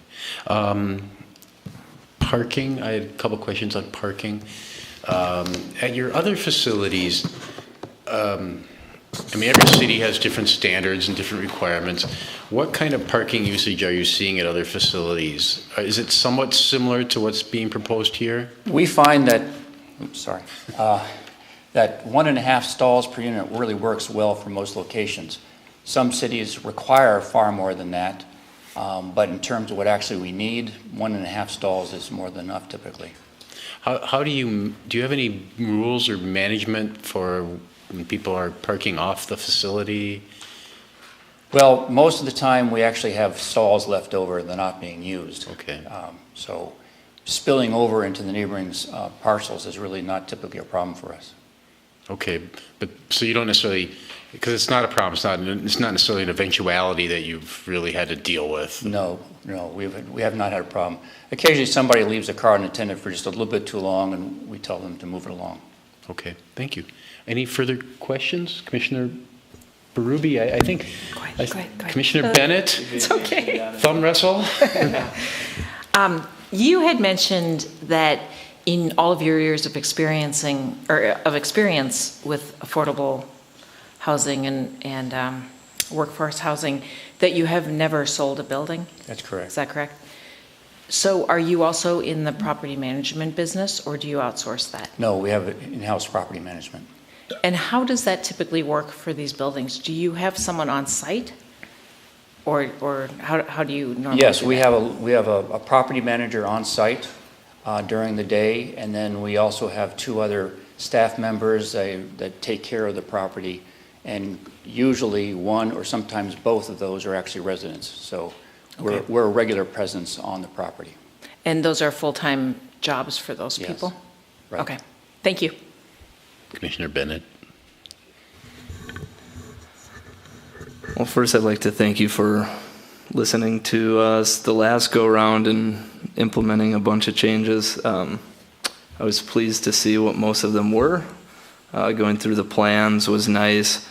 Parking, I had a couple questions on parking. At your other facilities, every city has different standards and different requirements. What kind of parking usage are you seeing at other facilities? Is it somewhat similar to what's being proposed here? We find that, that 1.5 stalls per unit really works well for most locations. Some cities require far more than that, but in terms of what actually we need, 1.5 stalls is more than enough typically. How do you have any rules or management for when people are parking off the facility? Well, most of the time we actually have stalls left over and they're not being used. Okay. So spilling over into the neighboring parcels is really not typically a problem for us. Okay, but so you don't necessarily, because it's not a problem, it's not necessarily an eventuality that you've really had to deal with. No, we have not had a problem. Occasionally somebody leaves a car unattended for just a little bit too long and we tell them to move it along. Okay, thank you. Any further questions? Commissioner Berube, I think. Commissioner Bennett? It's okay. Thumb wrestle? You had mentioned that in all of your years of experience with affordable housing and workforce housing, that you have never sold a building? That's correct. Is that correct? So are you also in the property management business, or do you outsource that? No, we have in-house property management. And how does that typically work for these buildings? Do you have someone on site? Or how do you normally Yes, do we that? have a property manager on site during the day, and then we also have 2 other staff members that take care of the property, and usually one or sometimes both of those are actually residents. So we're a regular presence on the property. And those are full-time jobs for those Yes. people? Right. Okay, thank you. Commissioner Bennett. Well, first I'd like to thank you for listening to us the last go-round and implementing a bunch of changes. I was pleased to see what most of them were. Going through the plans was nice.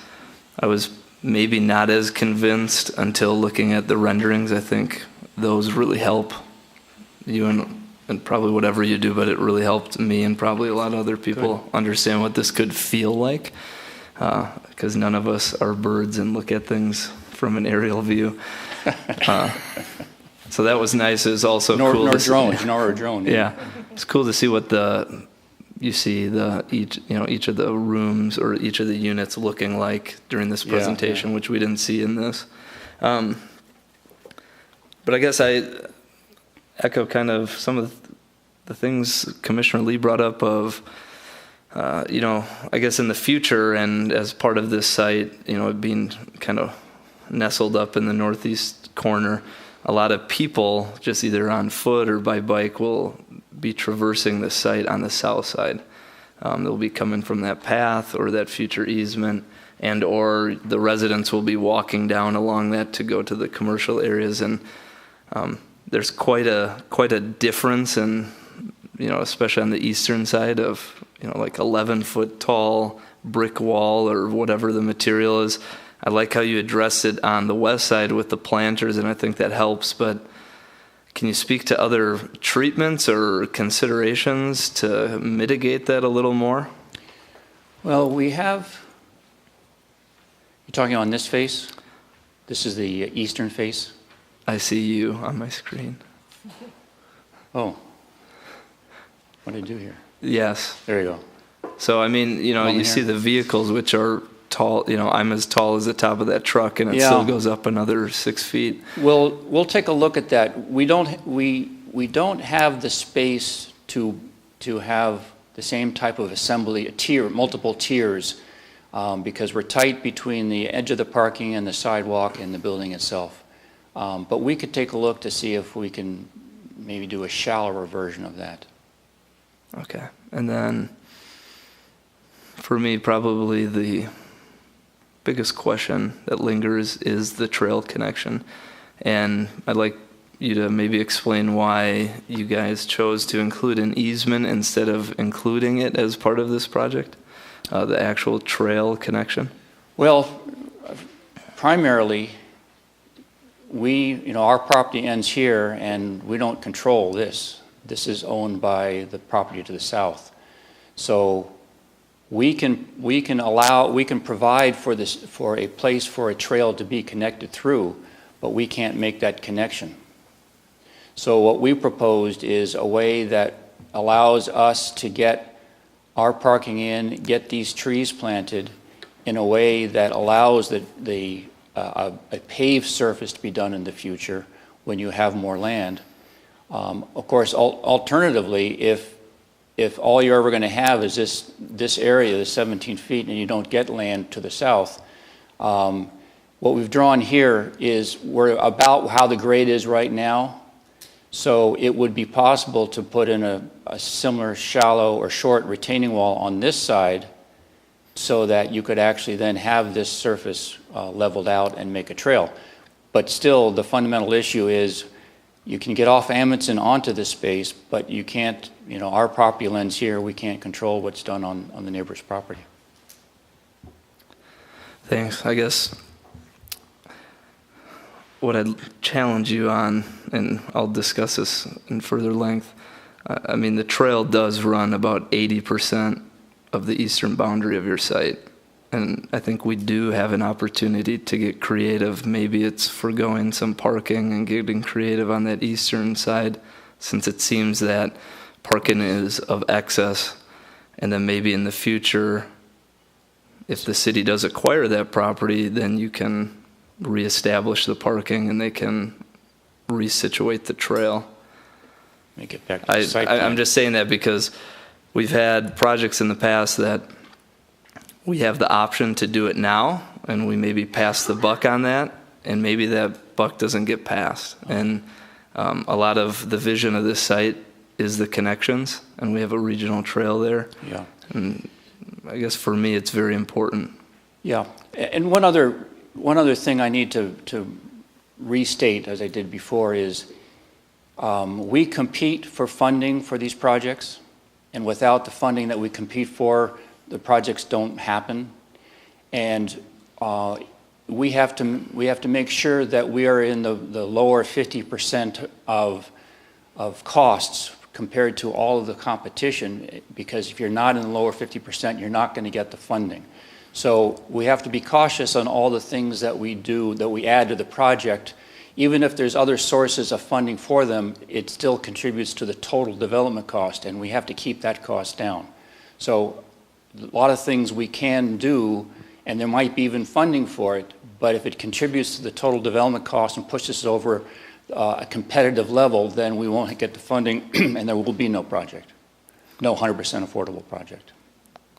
I was maybe not as convinced until looking at the renderings. I think those really help you and probably whatever you do, but it really helped me and probably a lot of other people understand what this could feel like, because none of us are birds and look at things from an aerial view. So that was nice. It was also cool to see. Nor a drone. Yeah, it's cool to see what each of the rooms or each of the units looking like during this presentation, which we didn't see in this. But I guess I echo kind of some of the things Commissioner Lee brought up of, I guess in the future and as part of this site, it being kind of nestled up in the northeast corner, a lot of people just either on foot or by bike will be traversing the site on the south side. They'll be coming from that path or that future easement, and or the residents will be walking down along that to go to the commercial areas. And there's quite a difference in especially on the eastern side of, like 11-foot tall brick wall or whatever the material is. I like how you address it on the west side with the planters, and I think that helps, but can you speak to other treatments or considerations to mitigate that a little more? Well, we have, you're talking on this face? This is the eastern face? I see you on my screen. Oh. What did I do here? Yes. There you go. So, I mean, you see the vehicles, which are tall, I'm as tall as the top of that truck, and it still goes up another 6 feet. We'll take a look at that. We don't have the space to have the same type of assembly, multiple tiers, because we're tight between the edge of the parking and the sidewalk and the building itself. But we could take a look to see if we can maybe do a shallower version of that. Okay. And then for me, probably the biggest question that lingers is the trail connection. And I'd like you to maybe explain why you guys chose to include an easement instead of including it as part of this project, the actual trail connection. Well, primarily, our property ends here, and we don't control this. This is owned by the property to the south. So we can provide for a place for a trail to be connected through, but we can't make that connection. So what we proposed is a way that allows us to get our parking in, get these trees planted in a way that allows a paved surface to be done in the future when you have more land. Of course, alternatively, if all you're ever going to have is this area, the 17 feet, and you don't get land to the south, what we've drawn here is we're about how the grade is right now. So it would be possible to put in a similar shallow or short retaining wall on this side so that you could actually then have this surface leveled out and make a trail. But still, the fundamental issue is you can get off Amundson onto this space, but you can't, our property lends here, we can't control what's done on the neighbor's property. Thanks. I guess what I'd challenge you on, and I'll discuss this in further length, I mean, the trail does run about 80% of the eastern boundary of your site. And I think we do have an opportunity to get creative. Maybe it's foregoing some parking and getting creative on that eastern side, since it seems that parking is of excess. And then maybe in the future, if the city does acquire that property, then you can reestablish the parking and they can resituate the trail. Make it back to the site plan. I'm just saying that because we've had projects in the past that we have the option to do it now, and we maybe pass the buck on that, and maybe that buck doesn't get passed. And a lot of the vision of this site is the connections, and we have a regional trail there. Yeah. And I guess for me, it's very important. Yeah. And one other thing I need to restate, as I did before, is we compete for funding for these projects, and without the funding that we compete for, the projects don't happen. And we have to make sure that we are in the lower 50% of costs compared to all of the competition, because if you're not in the lower 50%, you're not going to get the funding. So we have to be cautious on all the things that we do, that we add to the project. Even if there's other sources of funding for them, it still contributes to the total development cost, and we have to keep that cost down. So a lot of things we can do, and there might be even funding for it, but if it contributes to the total development cost and pushes us over a competitive level, then we won't get the funding and there will be no project, no 100% affordable project.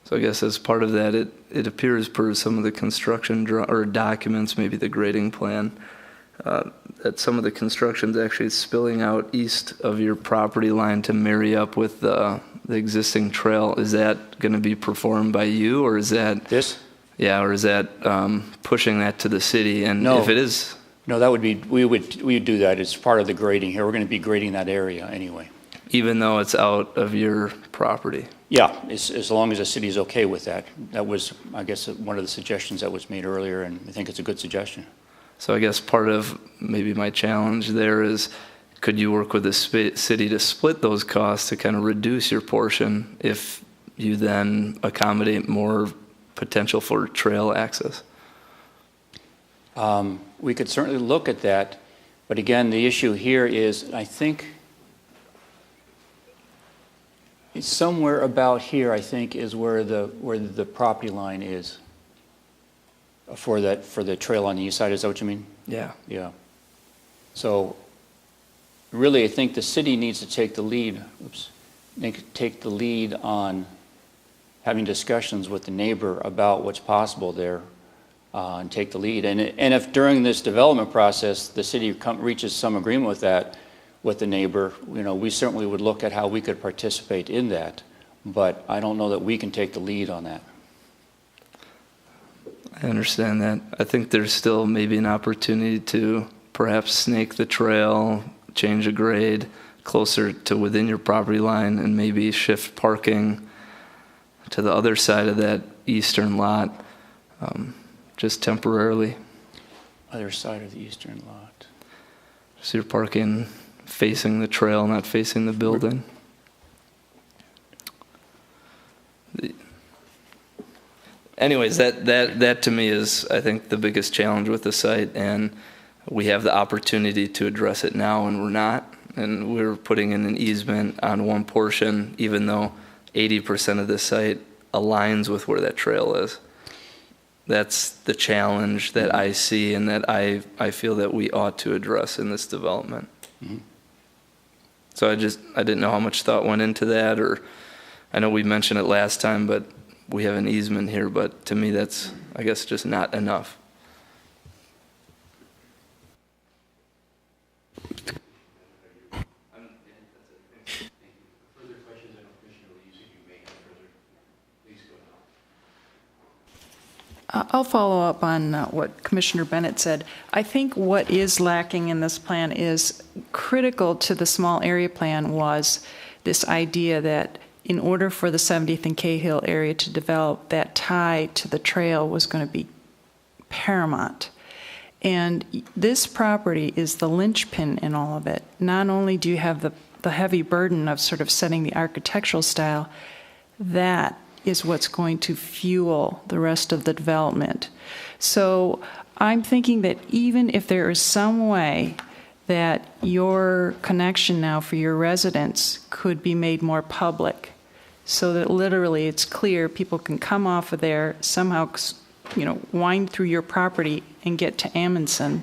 So I guess as part of that, it appears per some of the construction or documents, maybe the grading plan, that some of the construction's actually spilling out east of your property line to marry up with the existing trail. Is that going to be performed by you, or is that this? Yeah, or is that pushing that to the city? And No. if it is, No, that would be, we would do that as part of the grading here. We're going to be grading that area anyway. even though it's out of your property. Yeah, as long as the city's okay with that. That was, I guess, one of the suggestions that was made earlier, and I think it's a good suggestion. So I guess part of maybe my challenge there is, could you work with the city to split those costs to kind of reduce your portion if you then accommodate more potential for trail access? We could certainly look at that, but again, the issue here is, I think, it's somewhere about here, I think, is where the property line is for the trail on the east side. Is that what you mean? Yeah. Yeah. So really, I think the city needs to take the lead. Take the lead on having discussions with the neighbor about what's possible there, and take the lead. And if during this development process the city reaches some agreement with that, with the neighbor, we certainly would look at how we could participate in that. But I don't know that we can take the lead on that. I understand that. I think there's still maybe an opportunity to perhaps snake the trail, change a grade closer to within your property line, and maybe shift parking to the other side of that eastern lot, just temporarily. Other side of the eastern lot. So you're parking facing the trail, not facing the building. Anyways, that to me is, I think, the biggest challenge with the site, and we have the opportunity to address it now, and we're not. And we're putting in an easement on one portion, even though 80% of the site aligns with where that trail is. That's the challenge that I see, and that I feel that we ought to address in this development. Mm-hmm. So I didn't know how much thought went into that, or I know we mentioned it last time, but we have an easement here, but to me that's, I guess, just not enough. I'll follow up on what Commissioner Bennett said. I think what is lacking in this plan is critical to the small area plan was this idea that in order for the 70th and Cahill area to develop, that tie to the trail was going to be paramount. And this property is the linchpin in all of it. Not only do you have the heavy burden of sort of setting the architectural style, that is what's going to fuel the rest of the development. So I'm thinking that even if there is some way that your connection now for your residents could be made more public, so that literally it's clear people can come off of there, somehow, wind through your property and get to Amundson,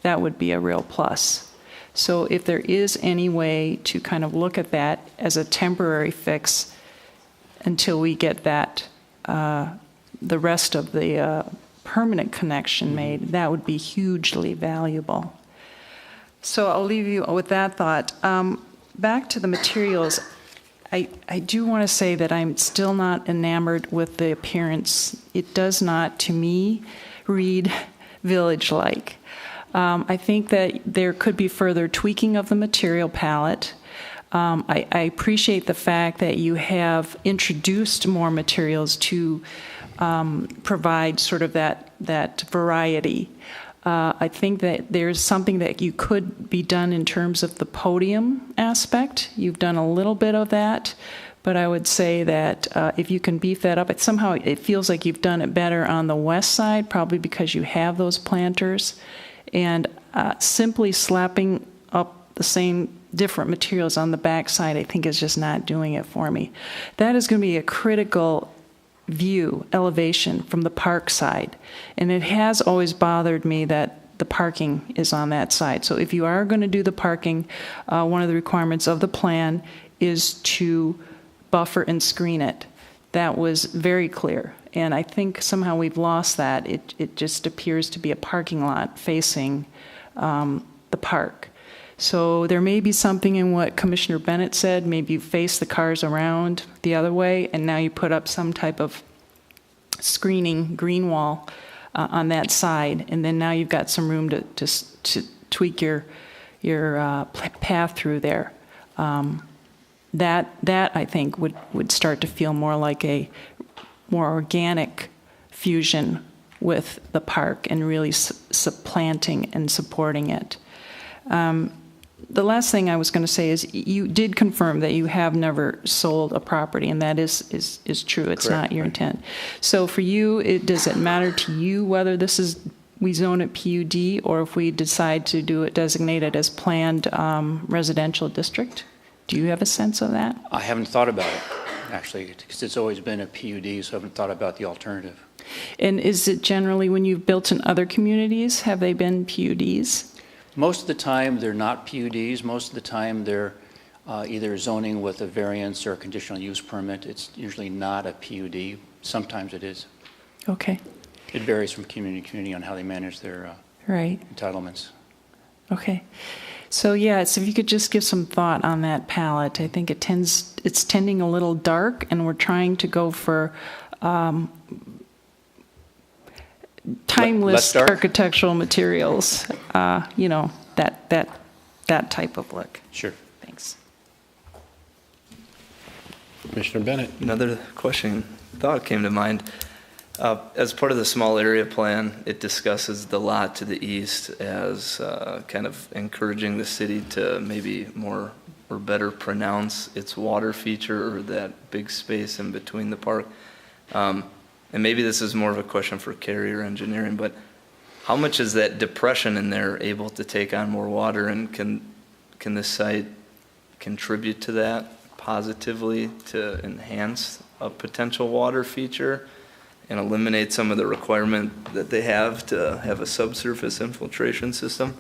that would be a real plus. So if there is any way to kind of look at that as a temporary fix until we get that, the rest of the permanent connection made, that would be hugely valuable. So I'll leave you with that thought. Back to the materials, I do want to say that I'm still not enamored with the appearance. It does not, to me, read village-like. I think that there could be further tweaking of the material palette. I appreciate the fact that you have introduced more materials to provide sort of that variety. I think that there's something that you could be done in terms of the podium aspect. You've done a little bit of that, but I would say that if you can beef that up, it feels like you've done it better on the west side, probably because you have those planters. And simply slapping up the same different materials on the back side, I think is just not doing it for me. That is going to be a critical view, elevation from the park side. And it has always bothered me that the parking is on that side. So if you are going to do the parking, one of the requirements of the plan is to buffer and screen it. That was very clear. And I think somehow we've lost that. It just appears to be a parking lot facing the park. So there may be something in what Commissioner Bennett said. Maybe you face the cars around the other way, and now you put up some type of screening green wall on that side, and then now you've got some room to tweak your path through there. that I think would start to feel more like a more organic fusion with the park and really supplanting and supporting it. The last thing I was going to say is you did confirm that you have never sold a property, and that is true. It's Correct. not your intent. So for you, does it matter to you whether we zone it PUD or if we decide to designate it as planned residential district? Do you have a sense of that? I haven't thought about it, actually, because it's always been a PUD, so I haven't thought about the alternative. And is it generally, when you've built in other communities, have they been PUDs? Most of the time, they're not PUDs. Most of the time, they're either zoning with a variance or a conditional use permit. It's usually not a PUD. Sometimes it is. Okay. It varies from community to community on how they manage their Right. entitlements. Okay. So if you could just give some thought on that palette. I think it's tending a little dark, and we're trying to go for timeless architectural materials. That type of look. Sure. Thanks. Commissioner Bennett. Another thought came to mind. As part of the small area plan, it discusses the lot to the east as kind of encouraging the city to maybe more or better pronounce its water feature or that big space in between the park. And maybe this is more of a question for Cary or engineering, but how much is that depression in there able to take on more water, and can this site contribute to that positively to enhance a potential water feature and eliminate some of the requirement that they have to have a subsurface infiltration system?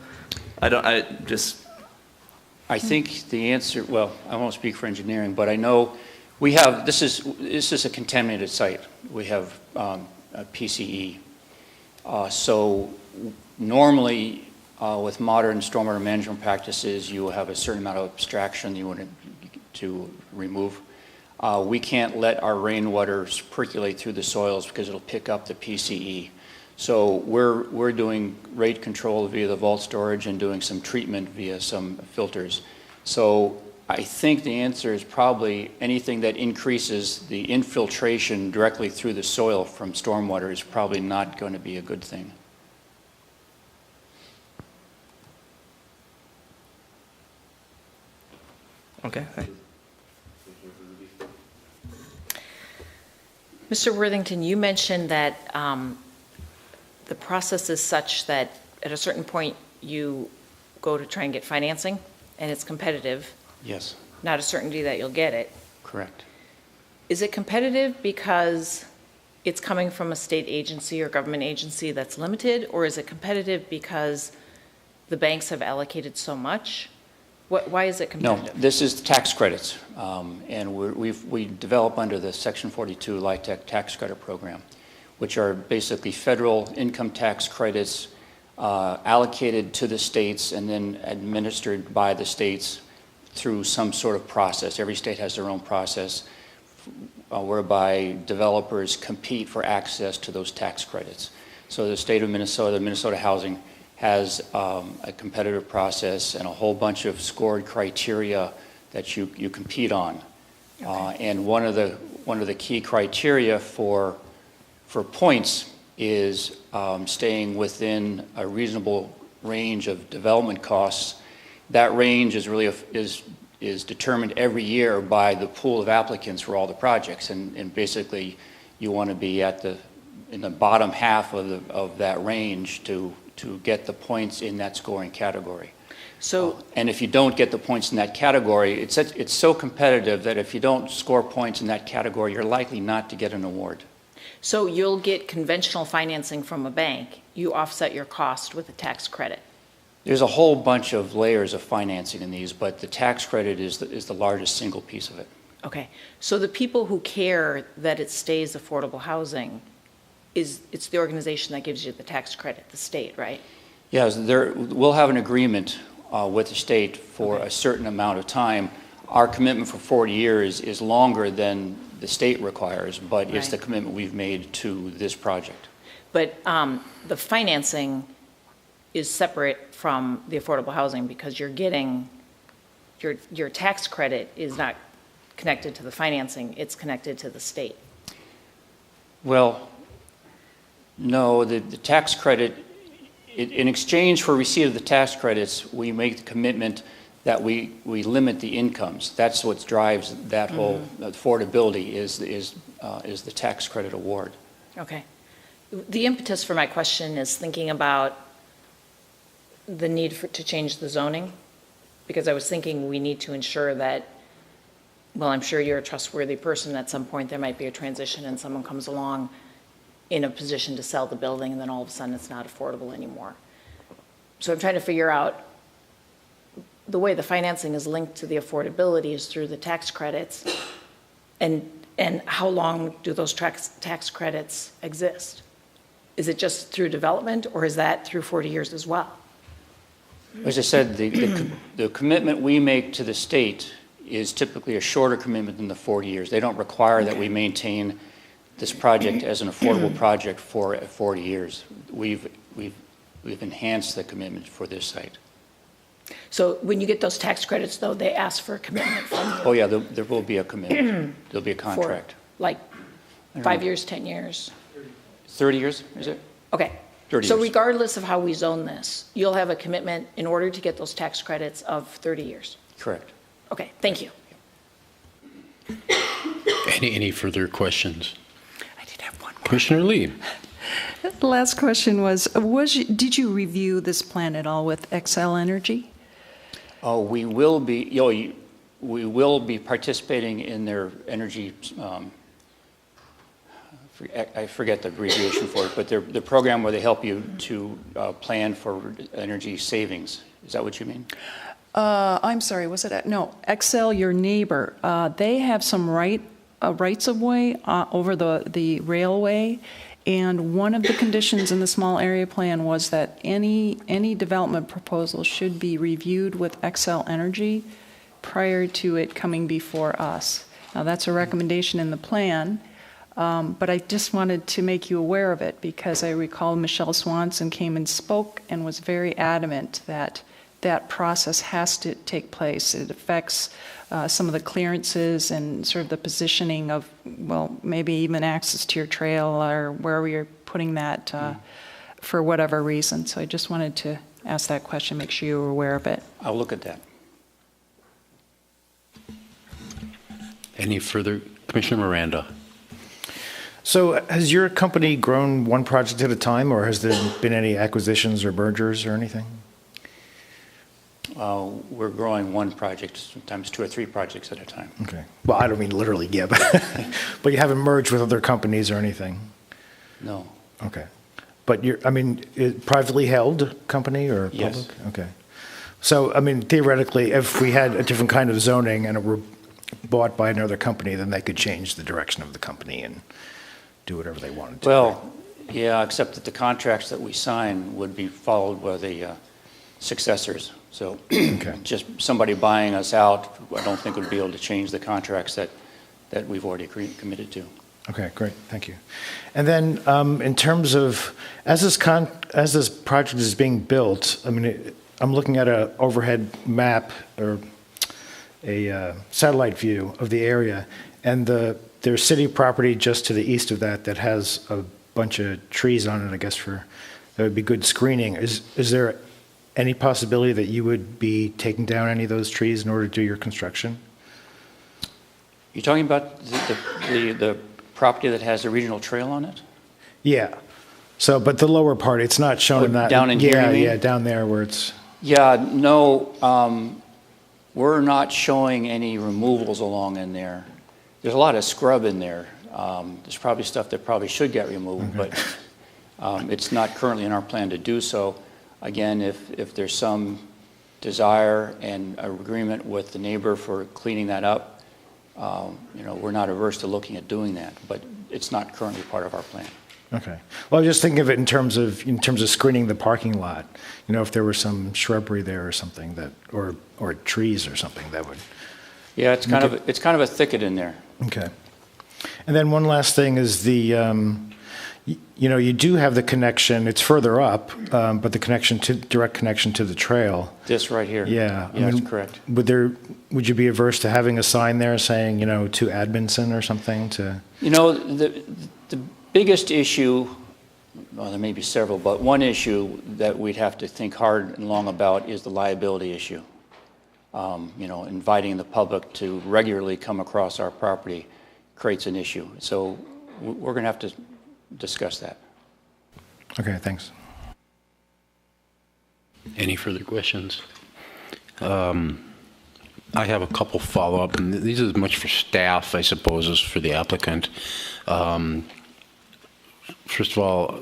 I think the answer, well, I won't speak for engineering, but I know we have, this is a contaminated site. We have a PCE. So normally with modern stormwater management practices, you will have a certain amount of abstraction you want to remove. We can't let our rainwater percolate through the soils because it'll pick up the PCE. So we're doing rate control via the vault storage and doing some treatment via some filters. So I think the answer is probably anything that increases the infiltration directly through the soil from stormwater is probably not going to be a good thing. Okay. Mr. Worthington, you mentioned that the process is such that at a certain point you go to try and get financing and it's competitive. Yes. Not a certainty that you'll get it. Correct. Is it competitive because it's coming from a state agency or government agency that's limited, or is it competitive because the banks have allocated so much? Why is it competitive? No, this is tax credits, and we develop under the Section 42 LIHTC tax credit program, which are basically federal income tax credits allocated to the states and then administered by the states through some sort of process. Every state has their own process whereby developers compete for access to those tax credits. So the state of Minnesota, Minnesota Housing, has a competitive process and a whole bunch of scored criteria that you compete on. Okay. And one of the key criteria for points is staying within a reasonable range of development costs. That range is really is determined every year by the pool of applicants for all the projects, and basically you want to be in the bottom half of that range to get the points in that scoring category. So, and if you don't get the points in that category, it's so competitive that if you don't score points in that category, you're likely not to get an award. So you'll get conventional financing from a bank. You offset your cost with a tax credit. There's a whole bunch of layers of financing in these, but the tax credit is the largest single piece of it. Okay. So the people who care that it stays affordable housing, it's the organization that gives you the tax credit, the state, right? Yes, we'll have an agreement with the state for a certain amount of time. Our commitment for 40 years is longer than the state requires, but it's the commitment we've made to this project. But the financing is separate from the affordable housing because you're getting your tax credit is not connected to the financing, it's connected to the state. Well, no, the tax credit, in exchange for receipt of the tax credits, we make the commitment that we limit the incomes. That's what drives that whole affordability is the tax credit award. Okay. The impetus for my question is thinking about the need to change the zoning, because I was thinking we need to ensure that, well, I'm sure you're a trustworthy person. At some point, there might be a transition and someone comes along in a position to sell the building, and then all of a sudden it's not affordable anymore. So I'm trying to figure out the way the financing is linked to the affordability is through the tax credits, and how long do those tax credits exist? Is it just through development, or is that through 40 years as well? As I said, the commitment we make to the state is typically a shorter commitment than the 40 years. They don't require that we maintain this project as an affordable project for 40 years. We've enhanced the commitment for this site. So when you get those tax credits, though, they ask for a commitment from you? Oh, yeah, there will be a commitment. There'll be a contract. For like 5 years, 10 years? 30 years, is it? Okay. 30 So years. regardless of how we zone this, you'll have a commitment in order to get those tax credits of 30 years? Correct. Okay, thank you. Any further questions? I did have one more. Commissioner Lee. The last question was did you review this plan at all with Xcel Energy? Oh, we will be participating in their energy, I forget the abbreviation for it, but the program where they help you to plan for energy savings. Is that what you mean? I'm sorry, was it? No, Xcel, your neighbor. They have some rights of way over the railway. And one of the conditions in the small area plan was that any development proposal should be reviewed with Xcel Energy prior to it coming before us. Now, that's a recommendation in the plan, but I just wanted to make you aware of it because I recall Michelle Swanson came and spoke and was very adamant that that process has to take place. It affects some of the clearances and sort of the positioning of, well, maybe even access to your trail or wherever you're putting that for whatever reason. So I just wanted to ask that question, make sure you were aware of it. I'll look at that. Any further? Commissioner Miranda. So has your company grown one project at a time, or has there been any acquisitions or mergers or anything? We're growing one project, sometimes 2 or 3 projects at a time. Okay. Well, I don't mean literally, yeah, but you haven't merged with other companies or anything? No. Okay. But privately held company or public? Yes. Okay. So, I mean, theoretically, if we had a different kind of zoning and it were bought by another company, then they could change the direction of the company and do whatever they wanted to. Well, yeah, except that the contracts that we sign would be followed by the successors. So Okay. just somebody buying us out, I don't think would be able to change the contracts that we've already committed to. Okay, great, thank you. And then in terms of, as this project is being built, I mean, I'm looking at an overhead map or a satellite view of the area, and there's city property just to the east of that has a bunch of trees on it, I guess, that would be good screening. Is there any possibility that you would be taking down any of those trees in order to do your construction? You're talking about the property that has a regional trail on it? Yeah. So, but the lower part, it's not shown in that. Down in here, you mean? Yeah, down there where it's. Yeah, no, we're not showing any removals along in there. There's a lot of scrub in there. There's probably stuff that probably should get removed, but it's not currently in our plan to do so. Again, if there's some desire and agreement with the neighbor for cleaning that up, we're not averse to looking at doing that, but it's not currently part of our plan. Okay. Well, I was just thinking of it in terms of screening the parking lot. If there was some shrubbery there or something or trees or something that would. Yeah, it's kind of a thicket in there. Okay. And then one last thing is you do have the connection, it's further up, but the direct connection to the trail. This right here. Yeah. That's correct. Would you be averse to having a sign there saying, to Amundson or something to? The biggest issue, well, there may be several, but one issue that we'd have to think hard and long about is the liability issue. Inviting the public to regularly come across our property creates an issue. So we're going to have to discuss that. Okay, thanks. Any further questions? I have a couple follow-up, and these are as much for staff, I suppose, as for the applicant. First of all,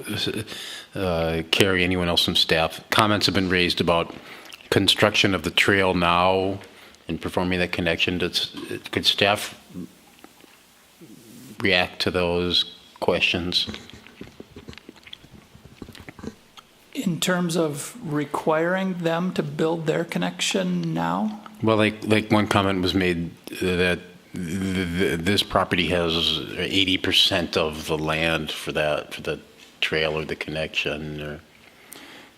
Cary, anyone else from staff, comments have been raised about construction of the trail now and performing that connection. Could staff react to those questions? In terms of requiring them to build their connection now? Well, like one comment was made that this property has 80% of the land for the trail or the connection. Or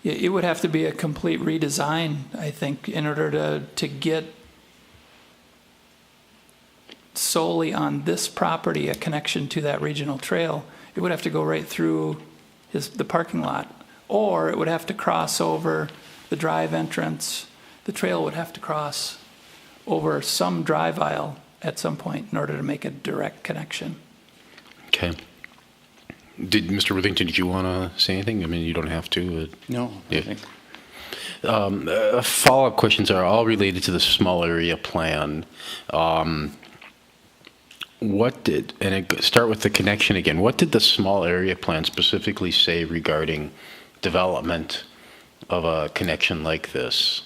It would have to be a complete redesign, I think, in order to get solely on this property a connection to that regional trail. It would have to go right through the parking lot, or it would have to cross over the drive entrance. The trail would have to cross over some drive aisle at some point in order to make a direct connection. Okay. Mr. Worthington, did you want to say anything? I mean, you don't have to. No. Yeah. Follow-up questions are all related to the small area plan. Start with the connection again. What did the small area plan specifically say regarding development of a connection like this?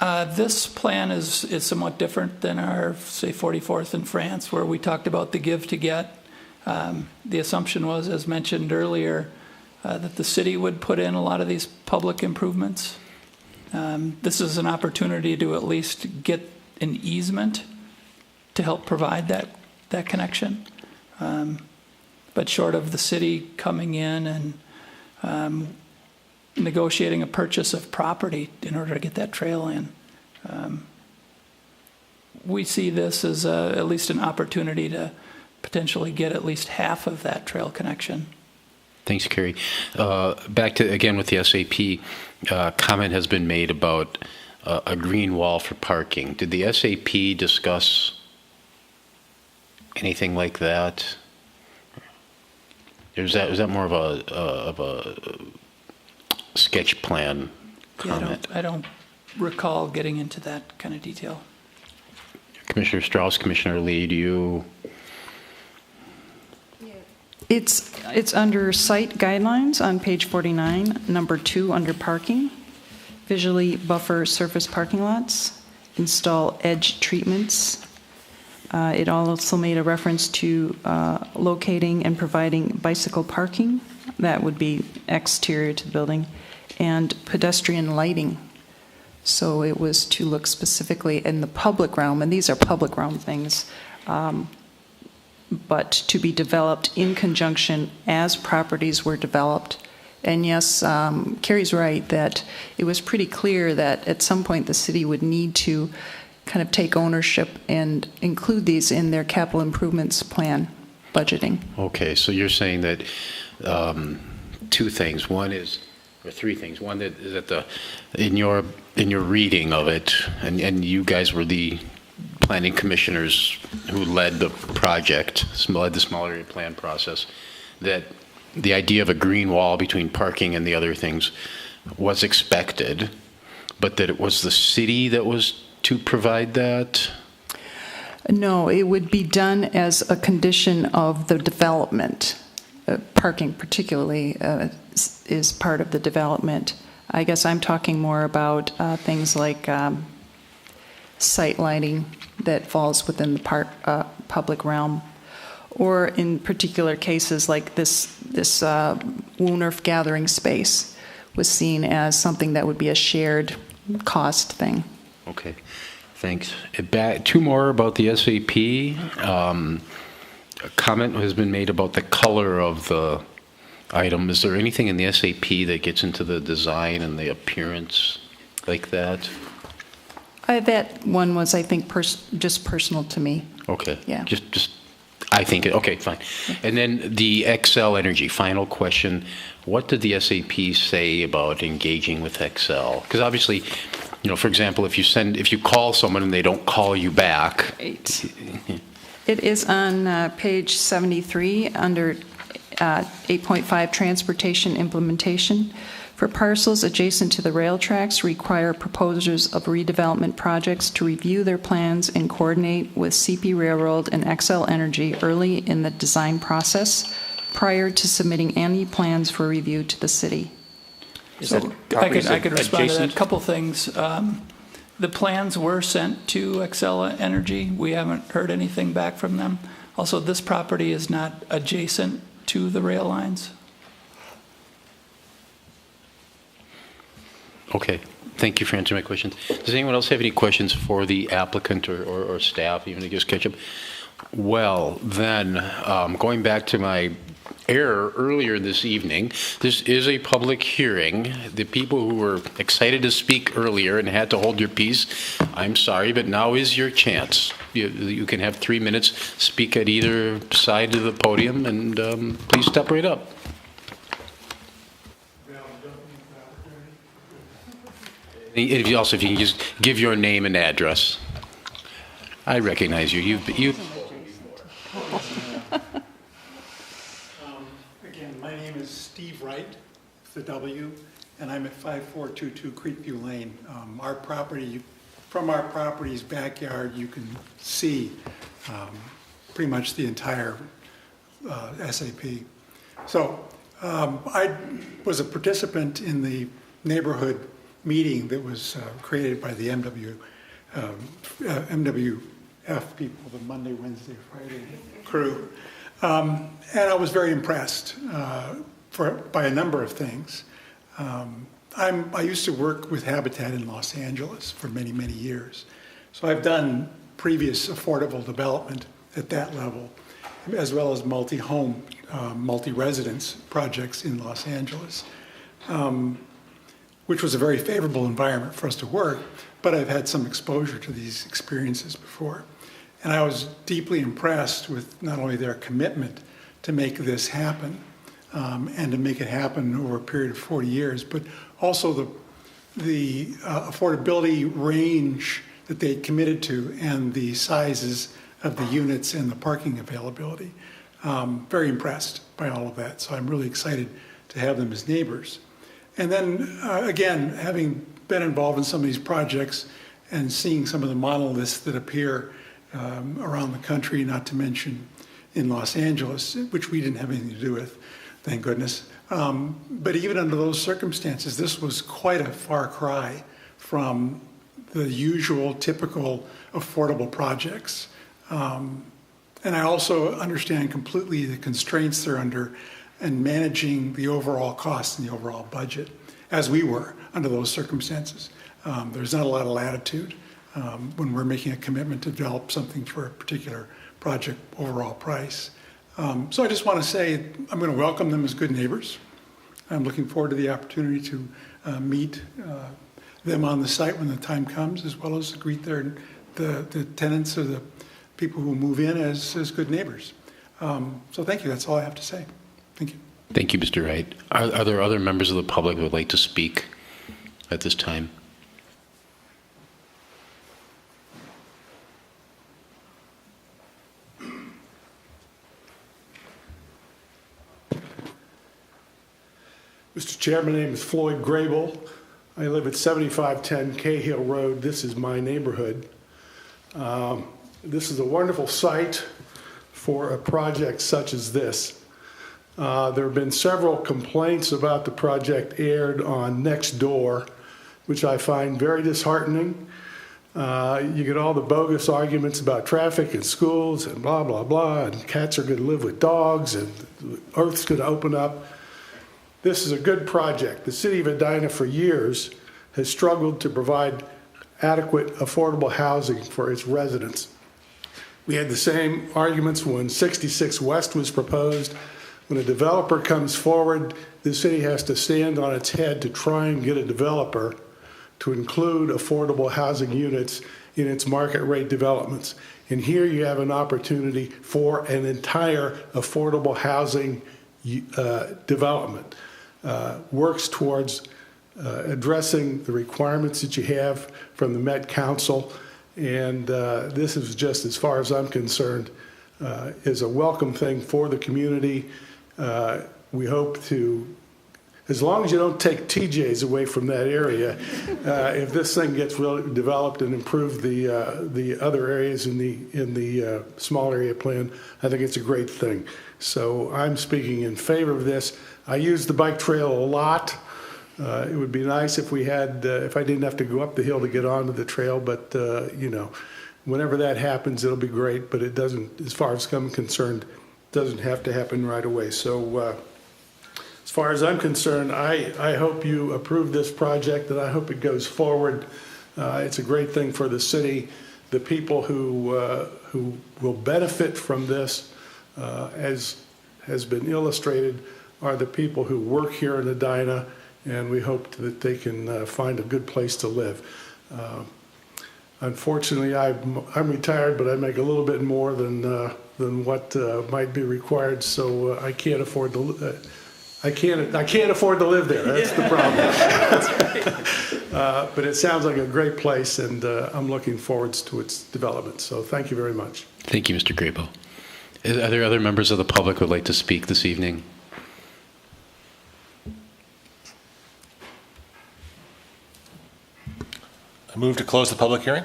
This plan is somewhat different than our, say, 44th in France, where we talked about the give to get. The assumption was, as mentioned earlier, that the city would put in a lot of these public improvements. This is an opportunity to at least get an easement to help provide that connection. But short of the city coming in and negotiating a purchase of property in order to get that trail in, we see this as at least an opportunity to potentially get at least half of that trail connection. Thanks, Cary. Back to, again, with the SAP, comment has been made about a green wall for parking. Did the SAP discuss anything like that? Is that more of a sketch plan comment? Yeah, I don't recall getting into that kind of detail. Commissioner Strauss, Commissioner Lee, do you? It's under site guidelines on page 49, number 2 under parking. Visually buffer surface parking lots, install edge treatments. It also made a reference to locating and providing bicycle parking. That would be exterior to the building, and pedestrian lighting. So it was to look specifically in the public realm, and these are public realm things, but to be developed in conjunction as properties were developed. And yes, Cary's right that it was pretty clear that at some point the city would need to kind of take ownership and include these in their capital improvements plan budgeting. Okay, so you're saying that two things. One is, or three things. One that is that in your reading of it, and you guys were the planning commissioners who led the project, led the small area plan process, that the idea of a green wall between parking and the other things was expected, but that it was the city that was to provide that? No, it would be done as a condition of the development. Parking particularly is part of the development. I guess I'm talking more about things like site lighting that falls within the public realm, or in particular cases like this Woonerf gathering space was seen as something that would be a shared cost thing. Okay, thanks. Two more about the SAP. a comment has been made about the color of the item. Is there anything in the SAP that gets into the design and the appearance like that? That one was, I think, just personal to me. Okay. Yeah. Just I think, okay, fine. And then the Xcel Energy, final question. What did the SAP say about engaging with Xcel? Because obviously, for example, if you call someone and they don't call you back. Right. It is on page 73 under 8.5 Transportation Implementation. For parcels adjacent to the rail tracks, require proposers of redevelopment projects to review their plans and coordinate with CP Railroad and Xcel Energy early in the design process prior to submitting any plans for review to the city. So I could respond to that. A couple things. The plans were sent to Xcel Energy. We haven't heard anything back from them. Also, this property is not adjacent to the rail lines. Okay, thank you for answering my questions. Does anyone else have any questions for the applicant or staff, even to just catch up? Well, then, going back to my error earlier this evening, this is a public hearing. The people who were excited to speak earlier and had to hold your peace, I'm sorry, but now is your chance. You can have 3 minutes, speak at either side of the podium, and please step right up. If you can just give your name and address. I recognize you. Again, my name is Steve Wright, with the W, and I'm at 5422 Creekview Lane. From our property's backyard, you can see pretty much the entire SAP. So I was a participant in the neighborhood meeting that was created by the MWF people, the Monday, Wednesday, Friday crew. And I was very impressed by a number of things. I used to work with Habitat in Los Angeles for many, many years. So I've done previous affordable development at that level, as well as multi-home, multi-residence projects in Los Angeles. Which was a very favorable environment for us to work, but I've had some exposure to these experiences before. And I was deeply impressed with not only their commitment to make this happen, and to make it happen over a period of 40 years, but also the affordability range that they committed to and the sizes of the units and the parking availability. Very impressed by all of that, so I'm really excited to have them as neighbors. And then, again, having been involved in some of these projects and seeing some of the monoliths that appear around the country, not to mention in Los Angeles, which we didn't have anything to do with, thank goodness. But even under those circumstances, this was quite a far cry from the usual, typical, affordable projects. And I also understand completely the constraints they're under and managing the overall costs and the overall budget, as we were under those circumstances. There's not a lot of latitude when we're making a commitment to develop something for a particular project overall price. So I just want to say I'm going to welcome them as good neighbors. I'm looking forward to the opportunity to meet them on the site when the time comes, as well as greet the tenants or the people who move in as good neighbors. So thank you. That's all I have to say. Thank you. Thank you, Mr. Wright. Are there other members of the public who would like to speak at this time? Mr. Chair, my name is Floyd Grable. I live at 7510 Cahill Road. This is my neighborhood. This is a wonderful site for a project such as this. There have been several complaints about the project aired on Nextdoor, which I find very disheartening. You get all the bogus arguments about traffic and schools and blah, blah, blah, and cats are going to live with dogs and the earth's going to open up. This is a good project. The city of Edina for years has struggled to provide adequate, affordable housing for its residents. We had the same arguments when 66 West was proposed. When a developer comes forward, the city has to stand on its head to try and get a developer to include affordable housing units in its market rate developments. And here you have an opportunity for an entire affordable housing development. Works towards addressing the requirements that you have from the Met Council. And this is just, as far as I'm concerned, is a welcome thing for the community. We hope to, as long as you don't take TJs away from that area, if this thing gets really developed and improve the other areas in the small area plan, I think it's a great thing. So I'm speaking in favor of this. I use the bike trail a lot. It would be nice if we had, if I didn't have to go up the hill to get onto the trail, but you know, whenever that happens, it'll be great, but it doesn't, as far as I'm concerned, doesn't have to happen right away. So as far as I'm concerned, I hope you approve this project, and I hope it goes forward. It's a great thing for the city. The people who will benefit from this, as has been illustrated, are the people who work here in Edina, and we hope that they can find a good place to live. Unfortunately, I'm retired, but I make a little bit more than what might be required, so I can't afford to. I can't afford to live there. That's the problem. That's right. But it sounds like a great place, and I'm looking forward to its development. So thank you very much. Thank you, Mr. Grabo. Are there other members of the public who would like to speak this evening? I move to close the public hearing.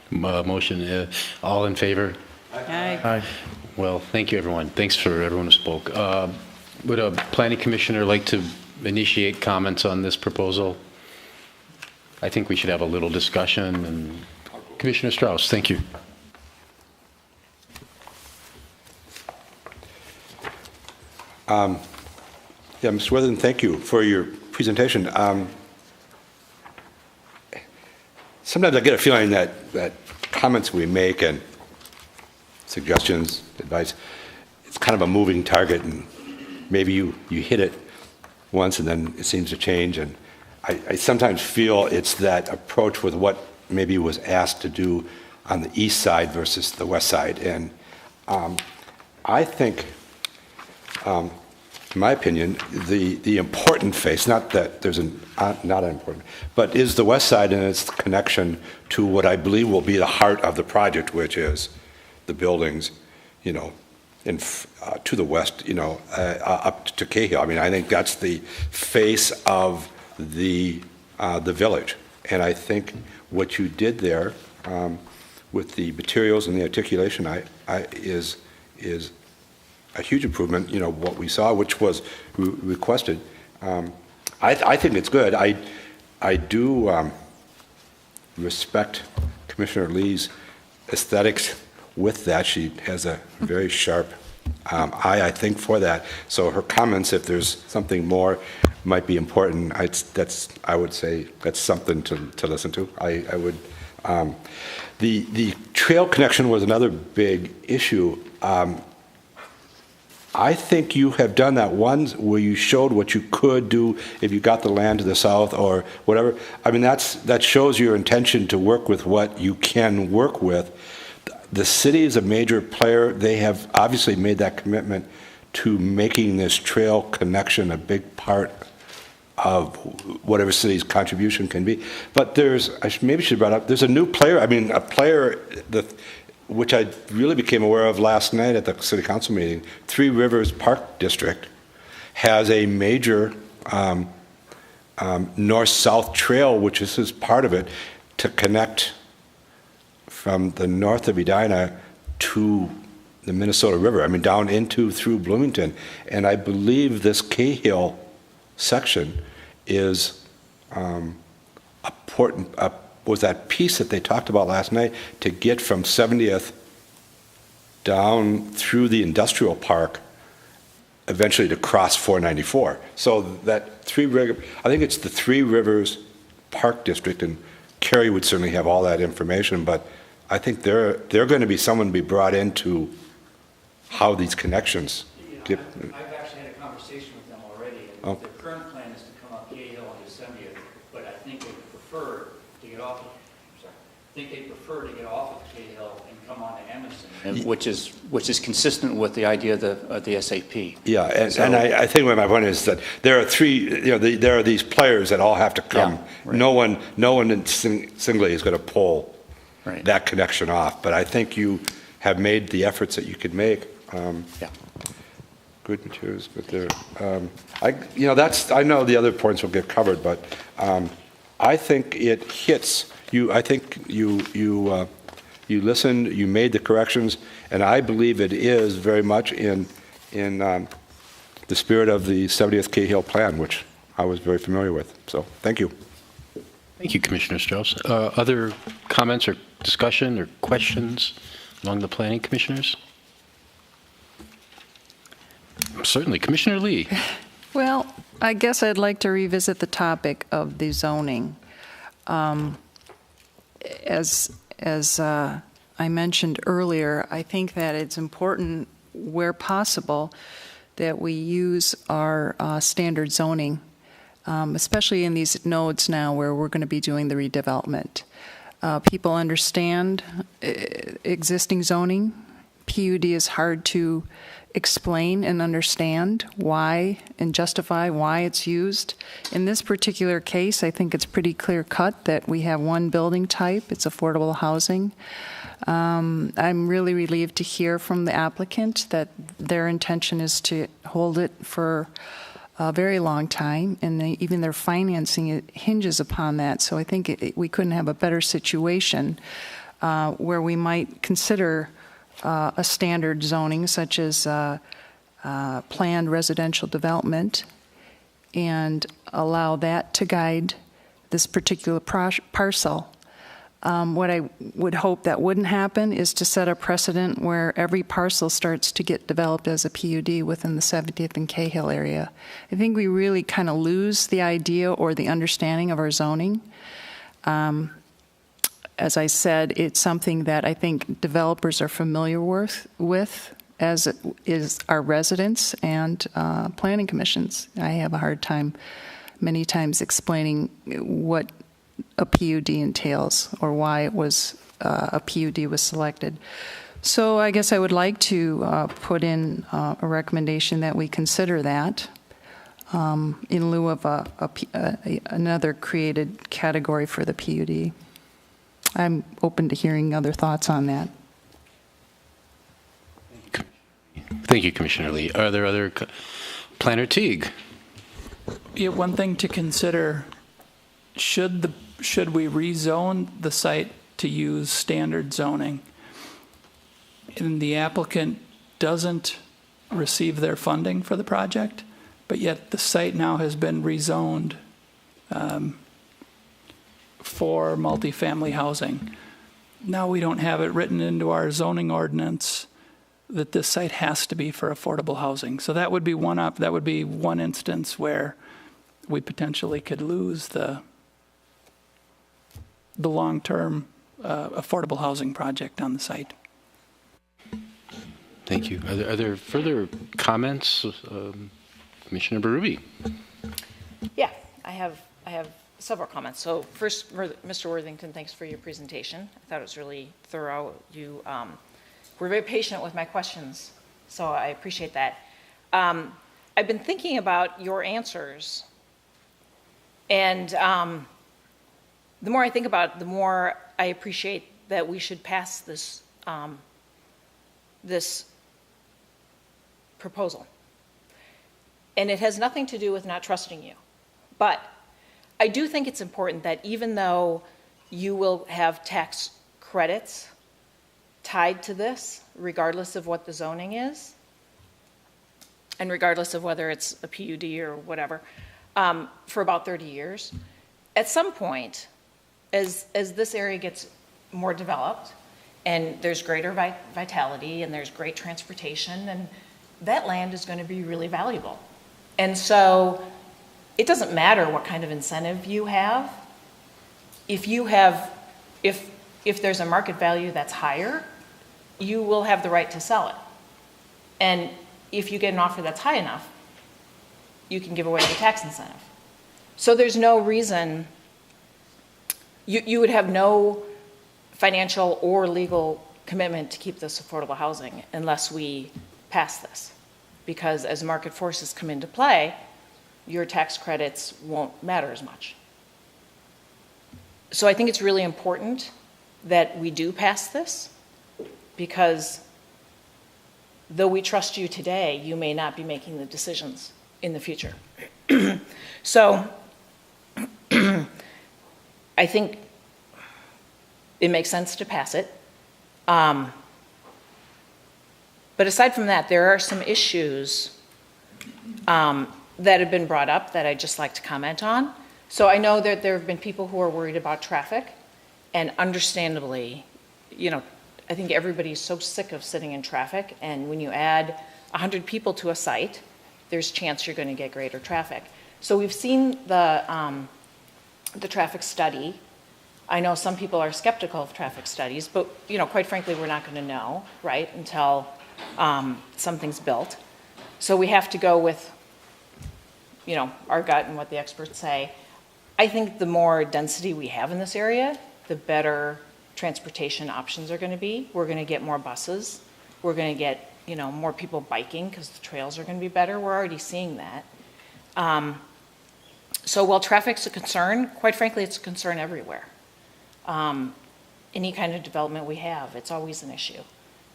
Motion, all in favor? Aye. Aye. Well, thank you, everyone. Thanks for everyone who spoke. Would a planning commissioner like to initiate comments on this proposal? I think we should have a little discussion. And Commissioner Strauss, thank you. Yeah, Mr. Weatherden, thank you for your presentation. Sometimes I get a feeling that comments we make and suggestions, advice, it's kind of a moving target, and maybe you hit it once and then it seems to change. And I sometimes feel it's that approach with what maybe was asked to do on the east side versus the west side. And I think, in my opinion, the important face, not that there's not important, but is the west side and its connection to what I believe will be the heart of the project, which is the buildings, you know, to the west, you know, up to Cahill. I mean, I think that's the face of the village, and I think what you did there with the materials and the articulation, is a huge improvement. You know, what we saw, which was requested. I think it's good. I do respect Commissioner Lee's aesthetics with that. She has a very sharp eye, I think, for that. So her comments, if there's something more, might be important. I would say that's something to listen to. I would. The trail connection was another big issue. I think you have done that once where you showed what you could do if you got the land to the south or whatever. I mean, that shows your intention to work with what you can work with. The city is a major player. They have obviously made that commitment to making this trail connection a big part of whatever city's contribution can be. But I maybe should bring up, there's a new player. I mean, a player which I really became aware of last night at the city council meeting. Three Rivers Park District has a major north-south trail, which is part of it, to connect from the north of Edina to the Minnesota River. I mean, down through Bloomington. And I believe this Cahill section is important. Was that piece that they talked about last night to get from 70th down through the industrial park, eventually to cross 494. So that I think it's the Three Rivers Park District, and Cary would certainly have all that information, but I think they're going to be someone to be brought into how these connections get. I've actually had a conversation with them already. Oh. Their current plan is to come up Cahill onto 70th, but I think they prefer to get off. I think they prefer to get off of Cahill and come on to Amundson, which is consistent with the idea of the SAP. Yeah, and I think what my point is that there are three. There are these players that all have to come. Yeah, right. No one singly is going to pull that connection off. But I think you have made the efforts that you could make. Yeah. Good materials, but there. I know the other points will get covered, but I think it hits you. I think you listened, you made the corrections, and I believe it is very much in the spirit of the 70th Cahill plan, which I was very familiar with. So, thank you. Thank you, Commissioner Strauss. Other comments or discussion or questions among the planning commissioners? Certainly. Commissioner Lee. Well, I guess I'd like to revisit the topic of the zoning. As I mentioned earlier, I think that it's important, where possible, that we use our standard zoning, especially in these nodes now where we're going to be doing the redevelopment. People understand existing zoning. PUD is hard to explain and understand why and justify why it's used. In this particular case, I think it's pretty clear cut that we have one building type. It's affordable housing. I'm really relieved to hear from the applicant that their intention is to hold it for a very long time, and even their financing it hinges upon that. So I think we couldn't have a better situation where we might consider a standard zoning such as planned residential development and allow that to guide this particular parcel. What I would hope that wouldn't happen is to set a precedent where every parcel starts to get developed as a PUD within the 70th and Cahill area. I think we really kind of lose the idea or the understanding of our zoning. As I said, it's something that I think developers are familiar with, as is our residents and planning commissions. I have a hard time many times explaining what a PUD entails or why it was a PUD was selected. So I guess I would like to put in a recommendation that we consider that in lieu of another created category for the PUD. I'm open to hearing other thoughts on that. Thank you, Commissioner Lee. Are there other Planner Teague? Yeah, one thing to consider, should we rezone the site to use standard zoning and the applicant doesn't receive their funding for the project, but yet the site now has been rezoned for multifamily housing. Now we don't have it written into our zoning ordinance that this site has to be for affordable housing. So that would be one instance where we potentially could lose the long-term affordable housing project on the site. Thank you. Are there further comments? Commissioner Berube. Yeah, I have several comments. So first, Mr. Worthington, thanks for your presentation. I thought it was really thorough. You were very patient with my questions, so I appreciate that. I've been thinking about your answers, and the more I think about it, the more I appreciate that we should pass this this proposal. And it has nothing to do with not trusting you, but I do think it's important that even though you will have tax credits tied to this, regardless of what the zoning is, and regardless of whether it's a PUD or whatever, for about 30 years, at some point, as this area gets more developed, and there's greater vitality, and there's great transportation, and that land is going to be really valuable. And so it doesn't matter what kind of incentive you have. If if there's a market value that's higher, you will have the right to sell it. And if you get an offer that's high enough, you can give away the tax incentive. So there's no reason, you would have no financial or legal commitment to keep this affordable housing unless we pass this. Because as market forces come into play, your tax credits won't matter as much. So I think it's really important that we do pass this, because though we trust you today, you may not be making the decisions in the future. So I think it makes sense to pass it. But aside from that, there are some issues that have been brought up that I'd just like to comment on. So I know that there have been people who are worried about traffic, and understandably, you know, I think everybody's so sick of sitting in traffic, and when you add 100 people to a site, there's a chance you're going to get greater traffic. So we've seen the traffic study. I know some people are skeptical of traffic studies, but you know, quite frankly, we're not going to know, right, until something's built. So we have to go with, you know, our gut and what the experts say. I think the more density we have in this area, the better transportation options are going to be. We're going to get more buses. We're going to get, you know, more people biking because the trails are going to be better. We're already seeing that. So while traffic's a concern, quite frankly, it's a concern everywhere. Any kind of development we have, it's always an issue.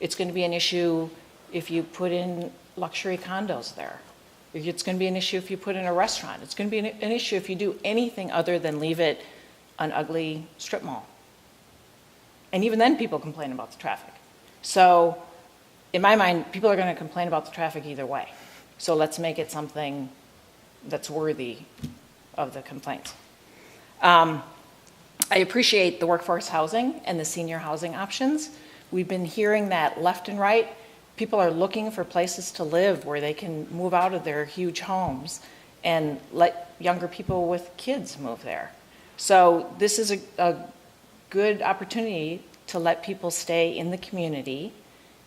It's going to be an issue if you put in luxury condos there. It's going to be an issue if you put in a restaurant. It's going to be an issue if you do anything other than leave it an ugly strip mall. And even then, people complain about the traffic. So in my mind, people are going to complain about the traffic either way. So let's make it something that's worthy of the complaints. I appreciate the workforce housing and the senior housing options. We've been hearing that left and right. People are looking for places to live where they can move out of their huge homes and let younger people with kids move there. So this is a good opportunity to let people stay in the community.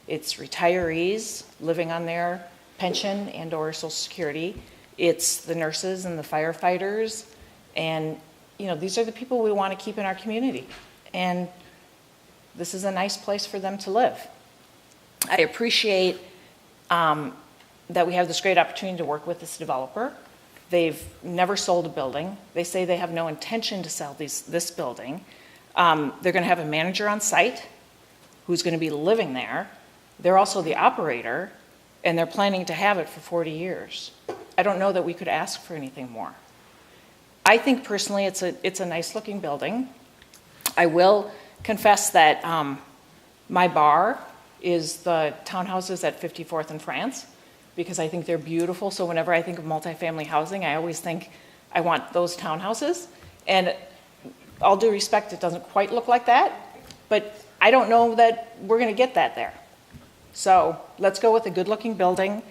It's retirees living on their pension and or Social Security. It's the nurses and the firefighters. And you know, these are the people we want to keep in our community. And this is a nice place for them to live. I appreciate that we have this great opportunity to work with this developer. They've never sold a building. They say they have no intention to sell this building. They're going to have a manager on site who's going to be living there. They're also the operator, and they're planning to have it for 40 years. I don't know that we could ask for anything more. I think personally it's a nice looking building. I will confess that my bar is the townhouses at 54th and France, because I think they're beautiful. So whenever I think of multifamily housing, I always think I want those townhouses. And all due respect, it doesn't quite look like that, but I don't know that we're going to get that there. So let's go with a good looking building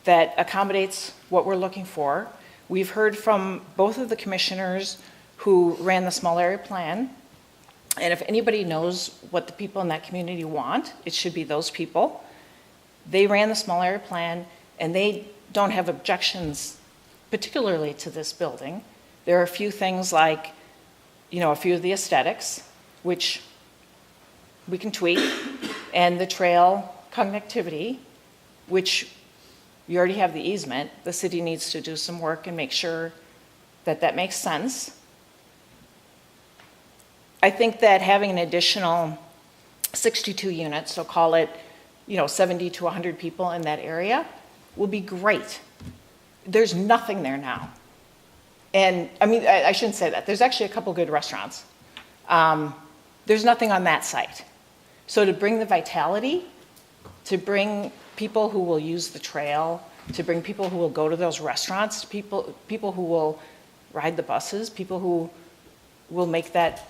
that accommodates what we're looking for. We've heard from both of the commissioners who ran the small area plan. And if anybody knows what the people in that community want, it should be those people. They ran the small area plan, and they don't have objections particularly to this building. There are a few things like, you know, a few of the aesthetics, which we can tweak, and the trail connectivity, which you already have the easement. The city needs to do some work and make sure that that makes sense. I think that having an additional 62 units, so call it, you know, 70 to 100 people in that area, will be great. There's nothing there now. And I mean, I shouldn't say that. There's actually a couple good restaurants. There's nothing on that site. So to bring the vitality, to bring people who will use the trail, to bring people who will go to those restaurants, people who will ride the buses, people who will make that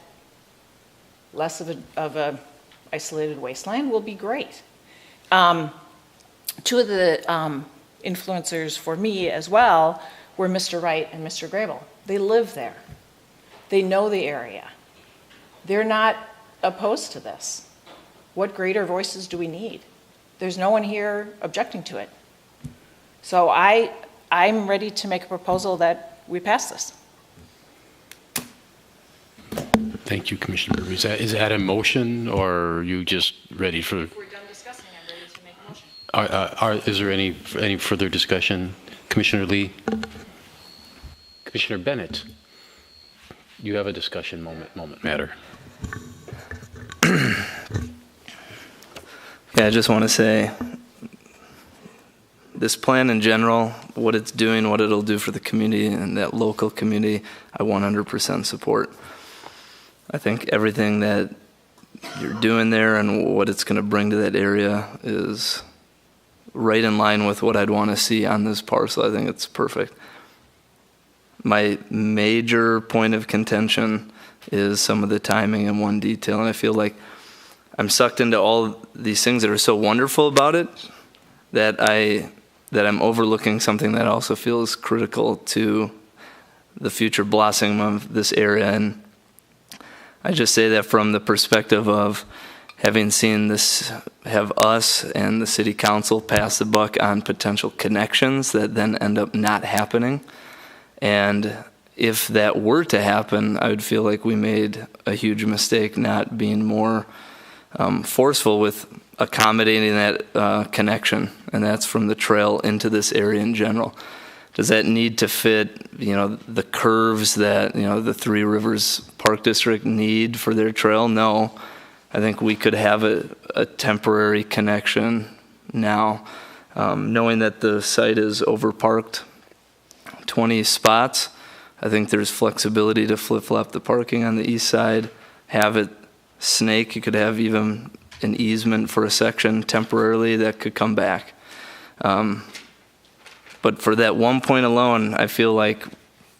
less of a isolated wasteland will be great. Two of the influencers for me as well were Mr. Wright and Mr. Grable. They live there. They know the area. They're not opposed to this. What greater voices do we need? There's no one here objecting to it. So I'm ready to make a proposal that we pass this. Thank you, Commissioner. Is that a motion, or are you just ready for? If we're done discussing, I'm ready to make a motion. Is there any further discussion? Commissioner Lee? Commissioner Bennett? You have a discussion moment matter. Yeah, I just want to say, this plan in general, what it's doing, what it'll do for the community and that local community, I 100% support. I think everything that you're doing there and what it's going to bring to that area is right in line with what I'd want to see on this parcel. I think it's perfect. My major point of contention is some of the timing and one detail, and I feel like I'm sucked into all these things that are so wonderful about it that I'm overlooking something that also feels critical to the future blossoming of this area. And I just say that from the perspective of having seen this, have us and the city council pass the buck on potential connections that then end up not happening. And if that were to happen, I would feel like we made a huge mistake not being more forceful with accommodating that connection, and that's from the trail into this area in general. Does that need to fit, the curves that, the Three Rivers Park District need for their trail? No. I think we could have a temporary connection now, knowing that the site is overparked 20 spots. I think there's flexibility to flip-flop the parking on the east side, have it snake. You could have even an easement for a section temporarily that could come back. But for that one point alone, I feel like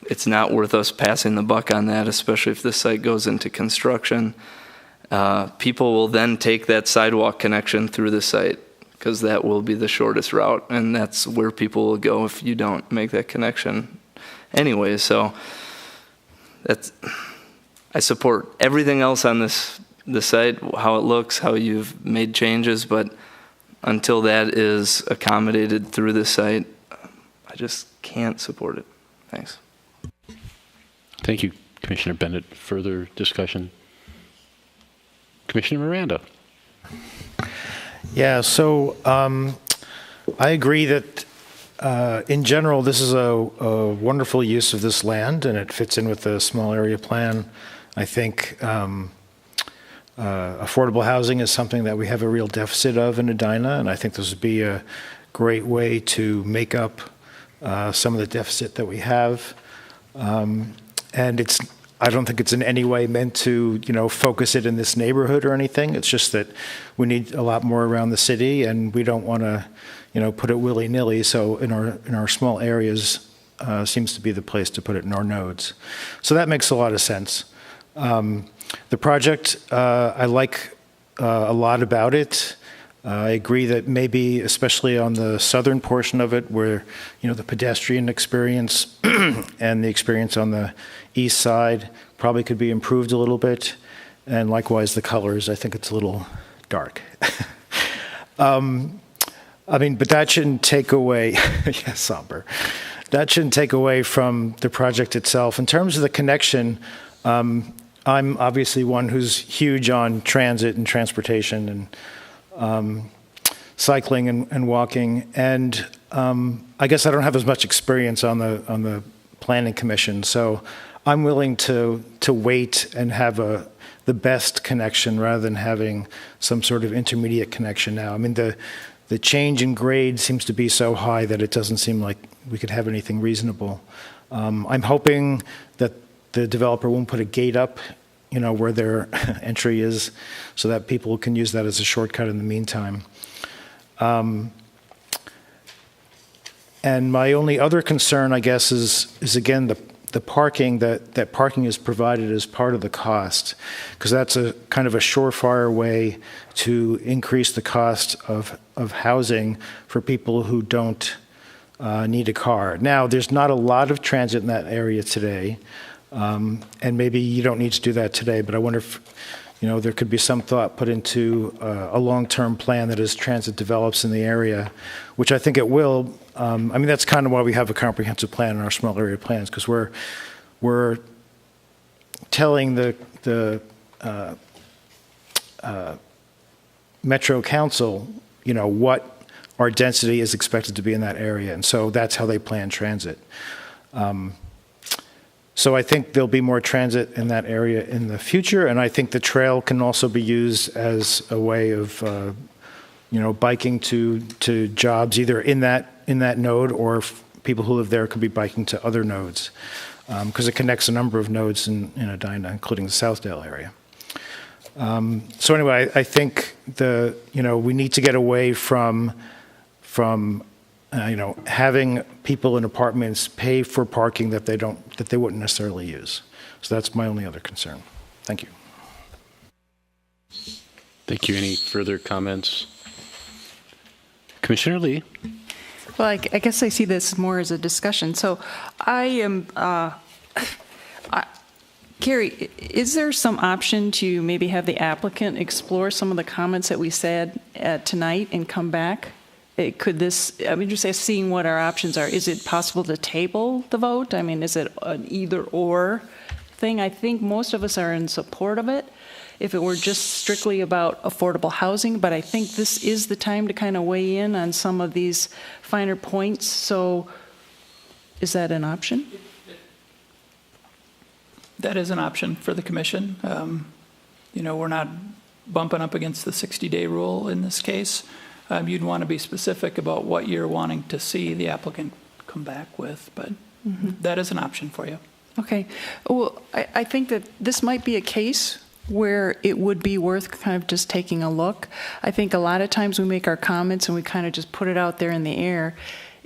it's not worth us passing the buck on that, especially if this site goes into construction. People will then take that sidewalk connection through the site because that will be the shortest route, and that's where people will go if you don't make that connection anyway. So I support everything else on the site, how it looks, how you've made changes, but until that is accommodated through the site, I just can't support it. Thanks. Thank you, Commissioner Bennett. Further discussion? Commissioner Miranda. Yeah, so I agree that in general, this is a wonderful use of this land, and it fits in with the small area plan. I think affordable housing is something that we have a real deficit of in Edina, and I think this would be a great way to make up some of the deficit that we have. And I don't think it's in any way meant to, focus it in this neighborhood or anything. It's just that we need a lot more around the city, and we don't want to, put it willy-nilly. So in our small areas seems to be the place to put it in our nodes. So that makes a lot of sense. The project, I like a lot about it. I agree that maybe, especially on the southern portion of it, where the pedestrian experience and the experience on the east side probably could be improved a little bit, and likewise the colors. I think it's a little dark. But that shouldn't take away, somber. That shouldn't take away from the project itself. In terms of the connection, I'm obviously one who's huge on transit and transportation and cycling and walking, and I guess I don't have as much experience on the planning commission, so I'm willing to wait and have the best connection rather than having some sort of intermediate connection now. I mean, the change in grade seems to be so high that it doesn't seem like we could have anything reasonable. I'm hoping that the developer won't put a gate up where their entry is, so that people can use that as a shortcut in the meantime. And my only other concern, I guess, is again the parking, that parking is provided as part of the cost, because that's a kind of a surefire way to increase the cost of housing for people who don't need a car. Now, there's not a lot of transit in that area today. And maybe you don't need to do that today, but I wonder if, there could be some thought put into a long-term plan that as transit develops in the area, which I think it will. That's kind of why we have a comprehensive plan in our small area plans, because we're telling the Metro Council, what our density is expected to be in that area, and so that's how they plan transit. So I think there'll be more transit in that area in the future, and I think the trail can also be used as a way of, biking to jobs either in that node, or people who live there could be biking to other nodes, because it connects a number of nodes in Edina, including the Southdale area. So anyway, I think we need to get away from having people in apartments pay for parking that they wouldn't necessarily use. So that's my only other concern. Thank you. Thank you. Any further comments? Commissioner Lee? Well, I guess I see this more as a discussion. So I am, Cary, is there some option to maybe have the applicant explore some of the comments that we said tonight and come back? Could this, just seeing what our options are, is it possible to table the vote? Is it an either or thing? I think most of us are in support of it if it were just strictly about affordable housing, but I think this is the time to kind of weigh in on some of these finer points. So is that an option? That is an option for the commission. We're not bumping up against the 60-day rule in this case. You'd want to be specific about what you're wanting to see the applicant come back with, but that is an option for you. Okay. Well, I think that this might be a case where it would be worth kind of just taking a look. I think a lot of times we make our comments and we kind of just put it out there in the air,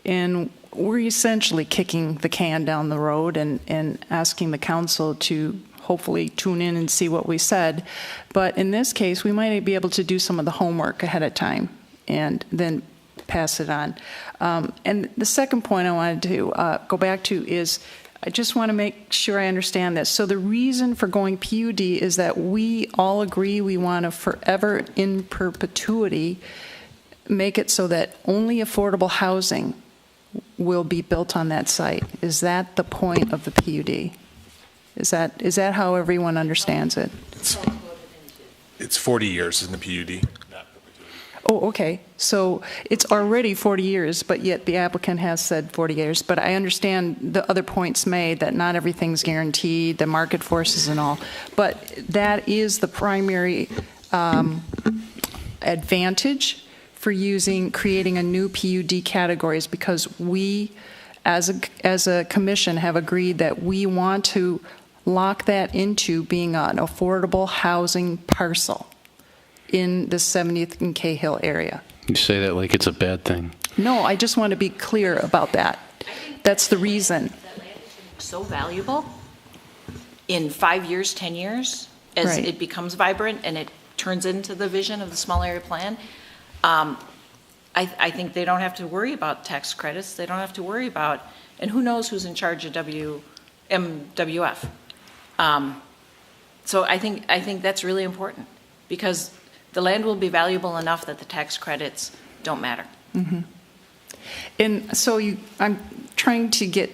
and we're essentially kicking the can down the road and asking the council to hopefully tune in and see what we said. But in this case, we might be able to do some of the homework ahead of time and then pass it on. And the second point I wanted to go back to is I just want to make sure I understand this. So the reason for going PUD is that we all agree we want to forever in perpetuity make it so that only affordable housing will be built on that site. Is that the point of the PUD? Is that how everyone understands it? It's 40 years in the PUD. Oh, okay. So it's already 40 years, but yet the applicant has said 40 years. But I understand the other points made, that not everything's guaranteed, the market forces and all. But that is the primary advantage for creating a new PUD categories, because we, as a commission, have agreed that we want to lock that into being an affordable housing parcel in the 70th and Cahill area. You say that like it's a bad thing. No, I just want to be clear about that. That's the reason. That land is so valuable in 5 years, 10 years, as it becomes vibrant and it turns into the vision of the small area plan. I think they don't have to worry about tax credits. They don't have to worry about, and who knows who's in charge of MWF. So I think that's really important, because the land will be valuable enough that the tax credits don't matter. Mm-hmm. And so I'm trying to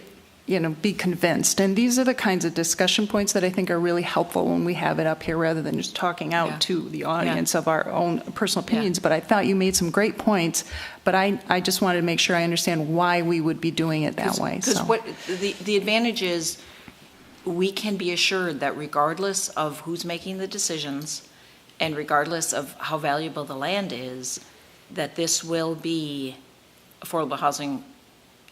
be convinced. And these are the kinds of discussion points that I think are really helpful when we have it up here, rather than just talking out to the audience of our own personal opinions. But I thought you made some great points, but I just wanted to make sure I understand why we would be doing it that way. Because what the advantage is, we can be assured that regardless of who's making the decisions and regardless of how valuable the land is, that this will be affordable housing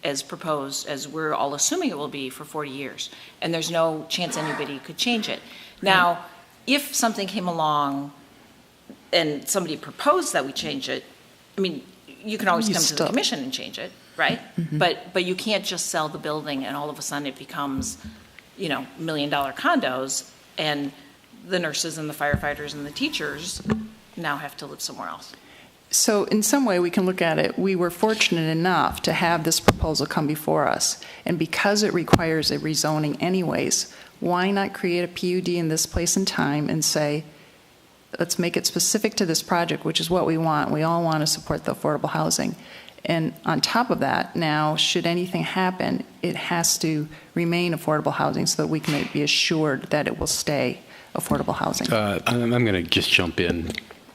as proposed, as we're all assuming it will be for 40 years. And there's no chance anybody could change it. Now, if something came along and somebody proposed that we change it, you can always come to the commission and change it, right? Mm-hmm. But you can't just sell the building and all of a sudden it becomes, $1 million condos, and the nurses and the firefighters and the teachers now have to live somewhere else. So in some way we can look at it, we were fortunate enough to have this proposal come before us. And because it requires a rezoning anyways, Why not create a PUD in this place and time and say, let's make it specific to this project, which is what we want. We all want to support the affordable housing. And on top of that, now, should anything happen, it has to remain affordable housing so that we can be assured that it will stay affordable housing. I'm going to just jump in.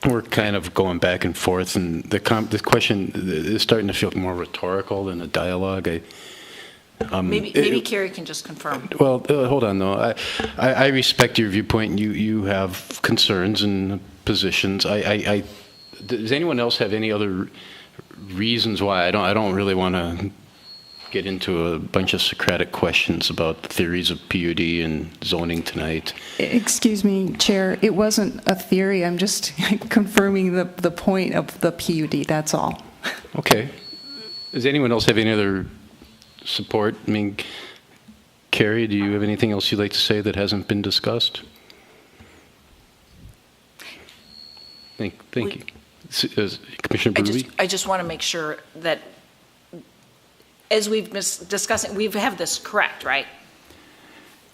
We're kind of going back and forth, and the question is starting to feel more rhetorical than a dialogue. Maybe Cary can just confirm. Well, hold on, though. I respect your viewpoint. You have concerns and positions. Does anyone else have any other reasons why? I don't really want to get into a bunch of Socratic questions about the theories of PUD and zoning tonight. Excuse me, Chair. It wasn't a theory. I'm just confirming the point of the PUD. That's all. Okay. Does anyone else have any other support? I mean, Cary, do you have anything else you'd like to say that hasn't been discussed? Thank you. Commissioner Berube? I just want to make sure that as we've been discussing, we have this correct, right?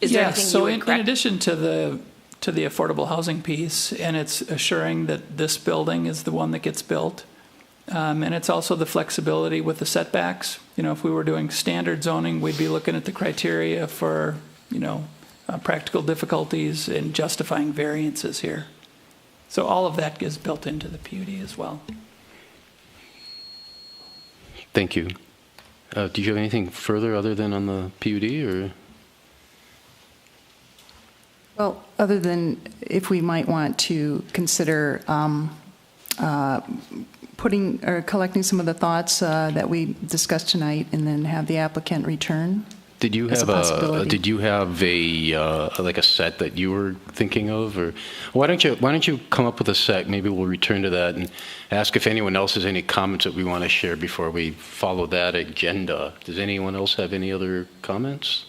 Is there anything you would correct? In addition to the affordable housing piece, and it's assuring that this building is the one that gets built, and it's also the flexibility with the setbacks. You know, if we were doing standard zoning, we'd be looking at the criteria for, practical difficulties in justifying variances here. So all of that is built into the PUD as well. Thank you. Do you have anything further other than on the PUD, or? Well, other than if we might want to consider putting or collecting some of the thoughts that we discussed tonight, and then have the applicant return. Did you have like a set that you were thinking of, or why don't you come up with a set? Maybe we'll return to that and ask if anyone else has any comments that we want to share before we follow that agenda. Does anyone else have any other comments?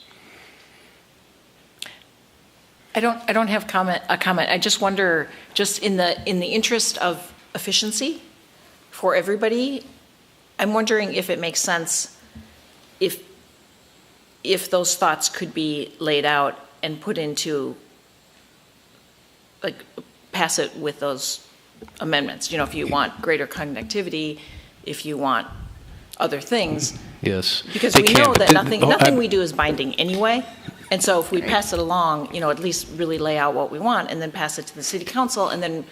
I don't have a comment. I just wonder, just in the interest of efficiency for everybody, I'm wondering if it makes sense if those thoughts could be laid out and put into, like, pass it with those amendments. If you want greater connectivity, if you want other things. Yes. Because we know that nothing we do is binding anyway. And so if we pass it along, at least really lay out what we want and then pass it to the city council, and then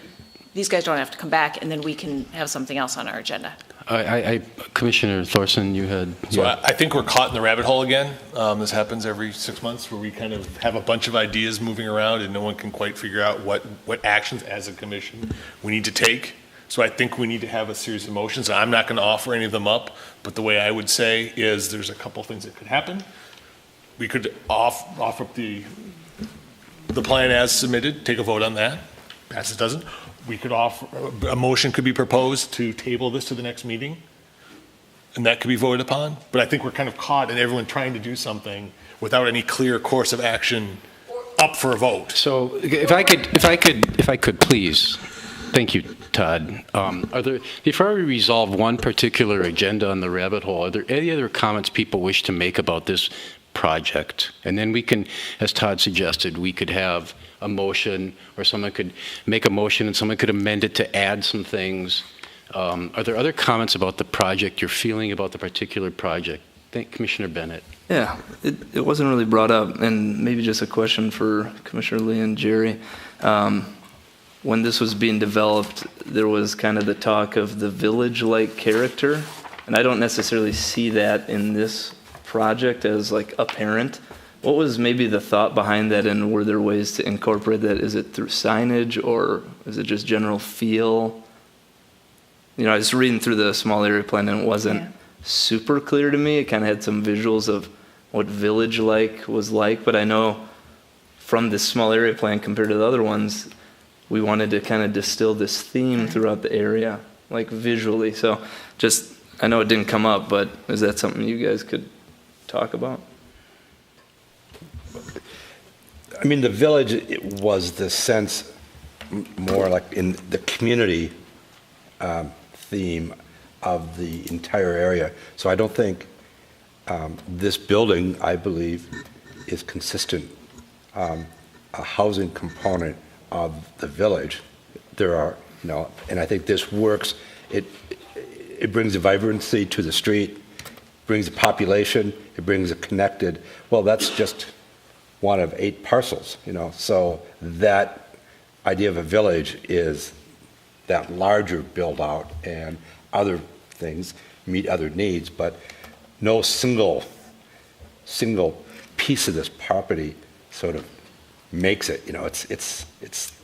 these guys don't have to come back, and then we can have something else on our agenda. Commissioner Thorson, you had... So I think we're caught in the rabbit hole again. This happens every 6 months, where we kind of have a bunch of ideas moving around and no one can quite figure out what actions as a commission we need to take. So I think we need to have a series of motions. I'm not going to offer any of them up, but the way I would say is there's a couple things that could happen. We could offer up the plan as submitted, take a vote on that. Passes, doesn't. We could offer, a motion could be proposed to table this to the next meeting, and that could be voted upon. But I think we're kind of caught in everyone trying to do something without any clear course of action up for a vote. So if I could please, thank you, Todd. Before we resolve one particular agenda on the rabbit hole, are there any other comments people wish to make about this project? And then we can, as Todd suggested, we could have a motion, or someone could make a motion and someone could amend it to add some things. Are there other comments about the project, your feeling about the particular project? Commissioner Bennett. Yeah, it wasn't really brought up, and maybe just a question for Commissioner Lee and Jerry. When this was being developed, there was kind of the talk of the village-like character, and I don't necessarily see that in this project as like apparent. What was maybe the thought behind that, and were there ways to incorporate that? Is it through signage, or is it just general feel? I was reading through the small area plan, and it wasn't super clear to me. It kind of had some visuals of what village-like was like, but I know from this small area plan compared to the other ones, we wanted to kind of distill this theme throughout the area, like visually. So just, I know it didn't come up, but is that something you guys could talk about? I mean, the village, it was the sense more like in the community theme of the entire area. So I don't think this building, I believe, is consistent a housing component of the village. There are, and I think this works. It brings a vibrancy to the street, brings a population, it brings a connected, well, that's just one of 8 parcels, so that idea of a village is that larger build out and other things meet other needs, but no single piece of this property sort of makes it, it's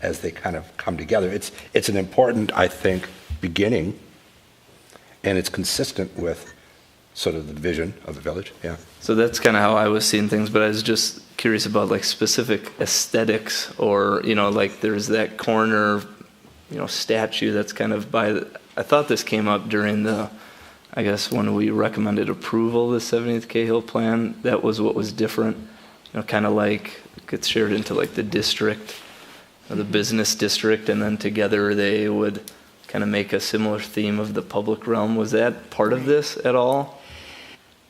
as they kind of come together. It's an important, I think, beginning, and it's consistent with sort of the vision of the village, yeah. So that's kind of how I was seeing things, but I was just curious about like specific aesthetics or, like there's that corner, statue that's kind of I thought this came up during I guess when we recommended approval of the 70th Cahill plan, that was what was different, kind of like it gets shared into like the district or the business district, and then together they would kind of make a similar theme of the public realm. Was that part of this at all?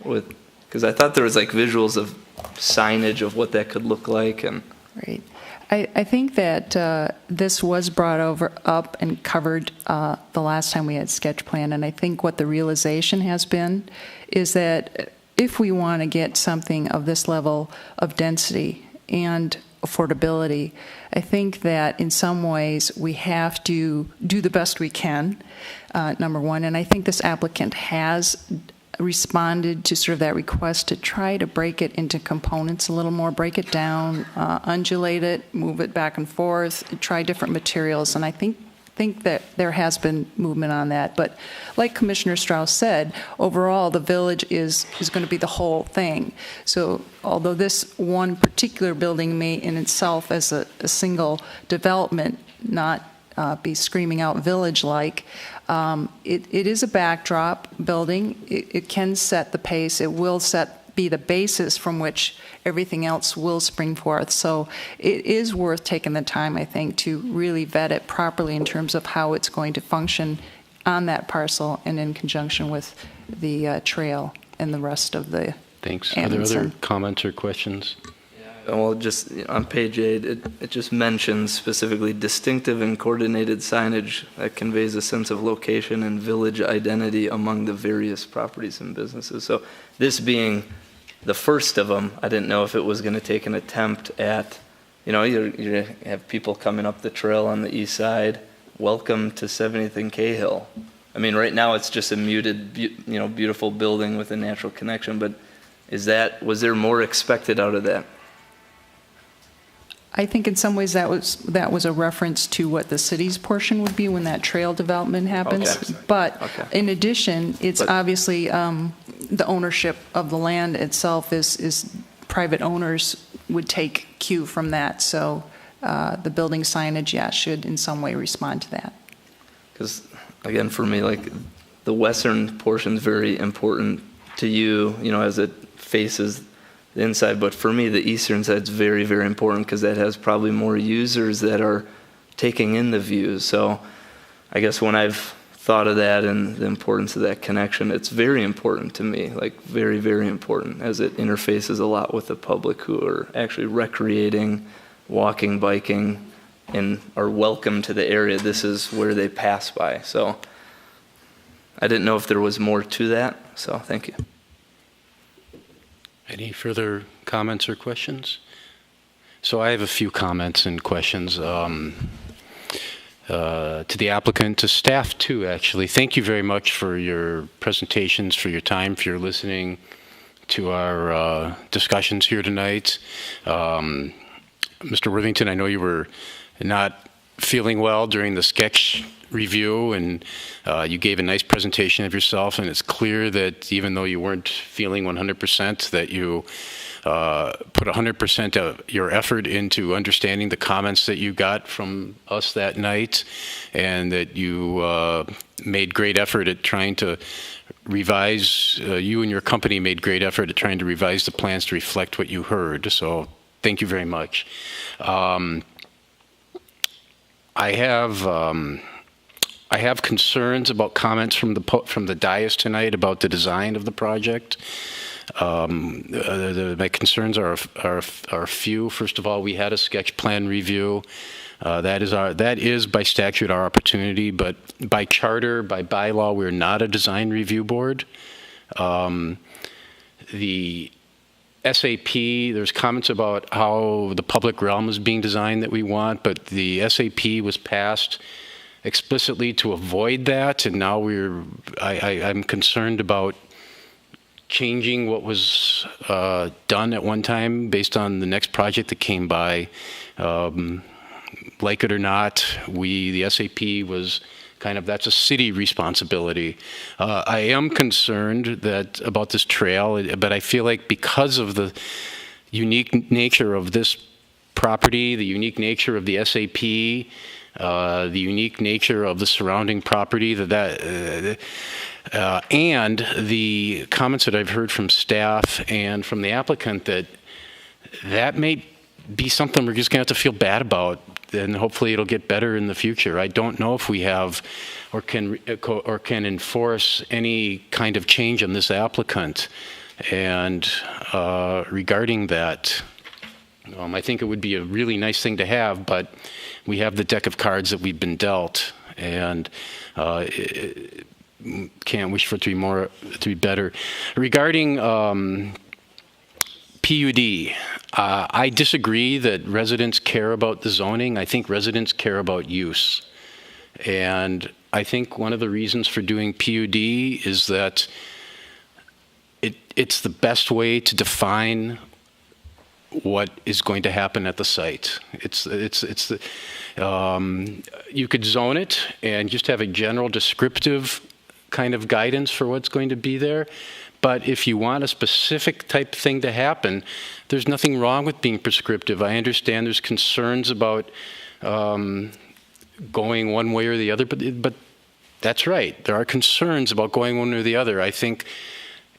Because I thought there was like visuals of signage of what that could look like. And Right. I think that this was brought up and covered the last time we had sketch plan, and I think what the realization has been is that if we want to get something of this level of density and affordability, I think that in some ways we have to do the best we can, number one, and I think this applicant has responded to sort of that request to try to break it into components a little more, break it down, undulate it, move it back and forth, try different materials, and I think that there has been movement on that. But like Commissioner Strauss said, overall the village is going to be the whole thing. So although this one particular building may in itself as a single development not be screaming out village-like, it is a backdrop building. It can set the pace. It will be the basis from which everything else will spring forth. So it is worth taking the time, I think, to really vet it properly in terms of how it's going to function on that parcel and in conjunction with the trail and the rest of the Thanks. Amundson. Are there other comments or questions? well, just on page 8, it just mentions specifically distinctive and coordinated signage that conveys a sense of location and village identity among the various properties and businesses. So this being the first of them, I didn't know if it was going to take an attempt at, you have people coming up the trail on the east side, welcome to 70th and Cahill. I mean, right now it's just a muted, beautiful building with a natural connection, but was there more expected out of that? I think in some ways that was a reference to what the city's portion would be when that trail development happens. Okay. But in addition, it's obviously the ownership of the land itself is private owners would take cue from that. So the building signage, should in some way respond to that. Because again, for me, like the western portion is very important to you, as it faces the inside, but for me, the eastern side is very, very important because that has probably more users that are taking in the views. So I guess when I've thought of that and the importance of that connection, it's very important to me, like very, very important, as it interfaces a lot with the public who are actually recreating, walking, biking, and are welcome to the area. This is where they pass by. So I didn't know if there was more to that, so thank you. Any further comments or questions? So I have a few comments and questions to the applicant, to staff too, actually. Thank you very much for your presentations, for your time, for your listening to our discussions here tonight. Mr. Worthington, I know you were not feeling well during the sketch review, and you gave a nice presentation of yourself, and it's clear that even though you weren't feeling 100%, that you put 100% of your effort into understanding the comments that you got from us that night, and that you made great effort at trying to revise, you and your company made great effort at trying to revise the plans to reflect what you heard, so thank you very much. I have concerns about comments from the dais tonight about the design of the project. My concerns are few. First of all, we had a sketch plan review. That is by statute our opportunity, but by charter, by bylaw, we're not a design review board. The SAP, there's comments about how the public realm is being designed that we want, but the SAP was passed explicitly to avoid that, and now I'm concerned about changing what was done at one time based on the next project that came by. Like it or not, the SAP was that's a city responsibility. I am concerned about this trail, but I feel like because of the unique nature of this property, the unique nature of the SAP, the unique nature of the surrounding property, and the comments that I've heard from staff and from the applicant that may be something we're just going to have to feel bad about, and hopefully it'll get better in the future. I don't know if we have or can enforce any kind of change on this applicant. And regarding that, I think it would be a really nice thing to have, but we have the deck of cards that we've been dealt, and can't wish for it to be better. Regarding PUD, I disagree that residents care about the zoning. I think residents care about use. And I think one of the reasons for doing PUD is that it's the best way to define what is going to happen at the site. You could zone it and just have a general descriptive kind of guidance for what's going to be there. But if you want a specific type thing to happen, there's nothing wrong with being prescriptive. I understand there's concerns about going one way or the other, but that's right. There are concerns about going one or the other. I think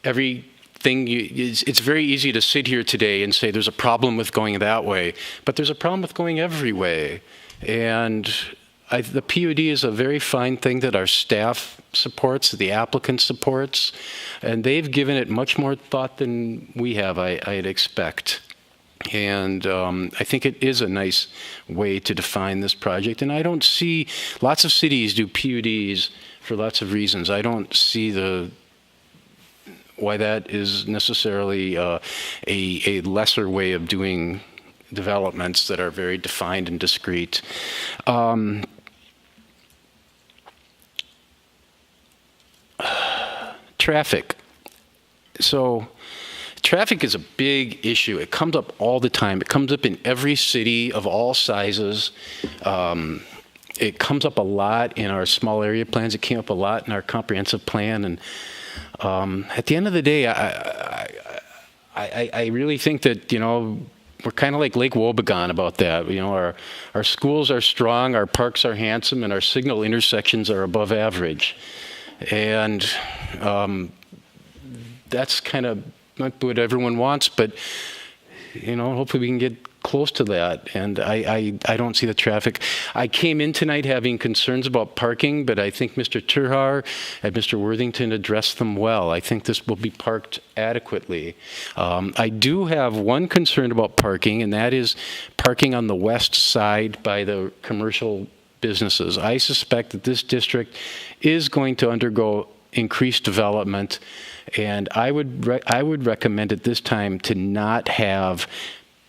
it's very easy to sit here today and say there's a problem with going that way, but there's a problem with going every way. And the PUD is a very fine thing that our staff supports, the applicant supports, and they've given it much more thought than we have, I'd expect. And I think it is a nice way to define this project. And I don't see, lots of cities do PUDs for lots of reasons. I don't see why that is necessarily a lesser way of doing developments that are very defined and discrete. Traffic. So traffic is a big issue. It comes up all the time. It comes up in every city of all sizes. It comes up a lot in our small area plans. It came up a lot in our comprehensive plan. And at the end of the day, I really think that, we're kind of like Lake Wobegon about that. Our schools are strong, our parks are handsome, and our signal intersections are above average. And that's kind of not what everyone wants, but hopefully we can get close to that. And I don't see the traffic. I came in tonight having concerns about parking, but I think Mr. Terhar and Mr. Worthington addressed them well. I think this will be parked adequately. I do have one concern about parking, and that is parking on the west side by the commercial businesses. I suspect that this district is going to undergo increased development, and I would recommend at this time to not have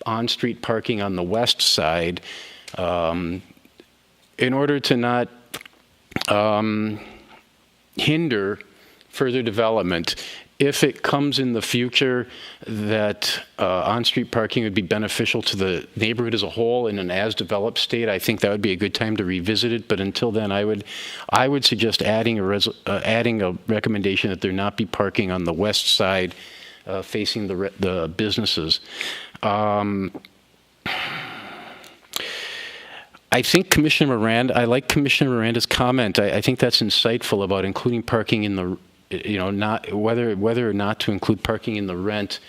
on-street parking on the west side in order to not hinder further development. If it comes in the future that on-street parking would be beneficial to the neighborhood as a whole in an as-developed state, I think that would be a good time to revisit it. But until then, I would suggest adding a recommendation that there not be parking on the west side facing the businesses. I think Commissioner Miranda, I like Commissioner Miranda's comment. I think that's insightful about including parking in the, not whether or not to include parking in the rent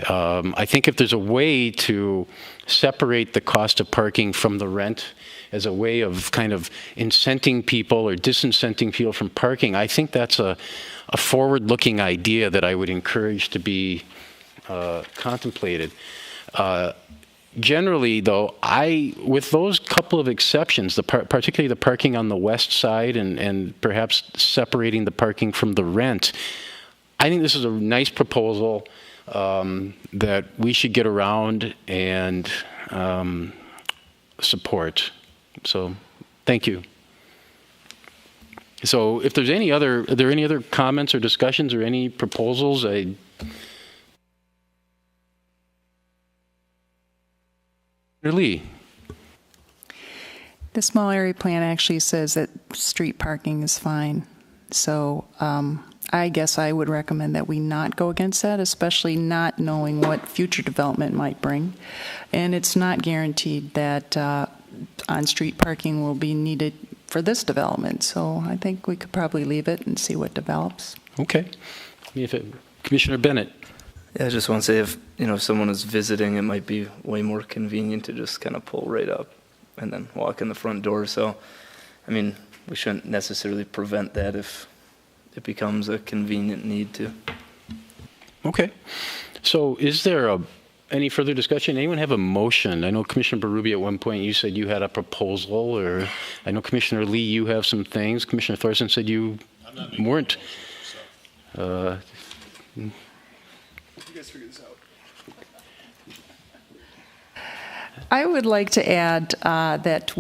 I think if there's a way to separate the cost of parking from the rent as a way of kind of incenting people or disincenting people from parking, I think that's a forward-looking idea that I would encourage to be contemplated. Generally, though, with those couple of exceptions, particularly the parking on the west side and perhaps separating the parking from the rent, I think this is a nice proposal that we should get around and support. So, thank you. So, if there's are there any other comments or discussions or any proposals? Lee. The small area plan actually says that street parking is fine. So I guess I would recommend that we not go against that, especially not knowing what future development might bring. And it's not guaranteed that on-street parking will be needed for this development. So I think we could probably leave it and see what develops. Okay. Commissioner Bennett. Yeah, I just want to say if someone is visiting, it might be way more convenient to just kind of pull right up and then walk in the front door. So, I mean, we shouldn't necessarily prevent that if it becomes a convenient need to. Okay. So is there any further discussion? Anyone have a motion? I know Commissioner Berube, at one point you said you had a proposal, or I know Commissioner Lee, you have some things. Commissioner Thorson said you weren't. You guys figure this out. I would like to add that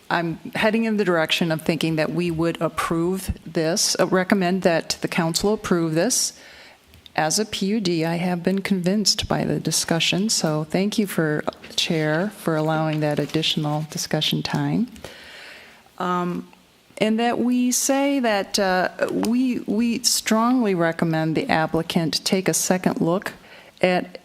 I'm heading in the direction of thinking that we would approve this, recommend that the council approve this. As a PUD, I have been convinced by the discussion, so thank you Chair, for allowing that additional discussion time. And that we say that we strongly recommend the applicant take a second look at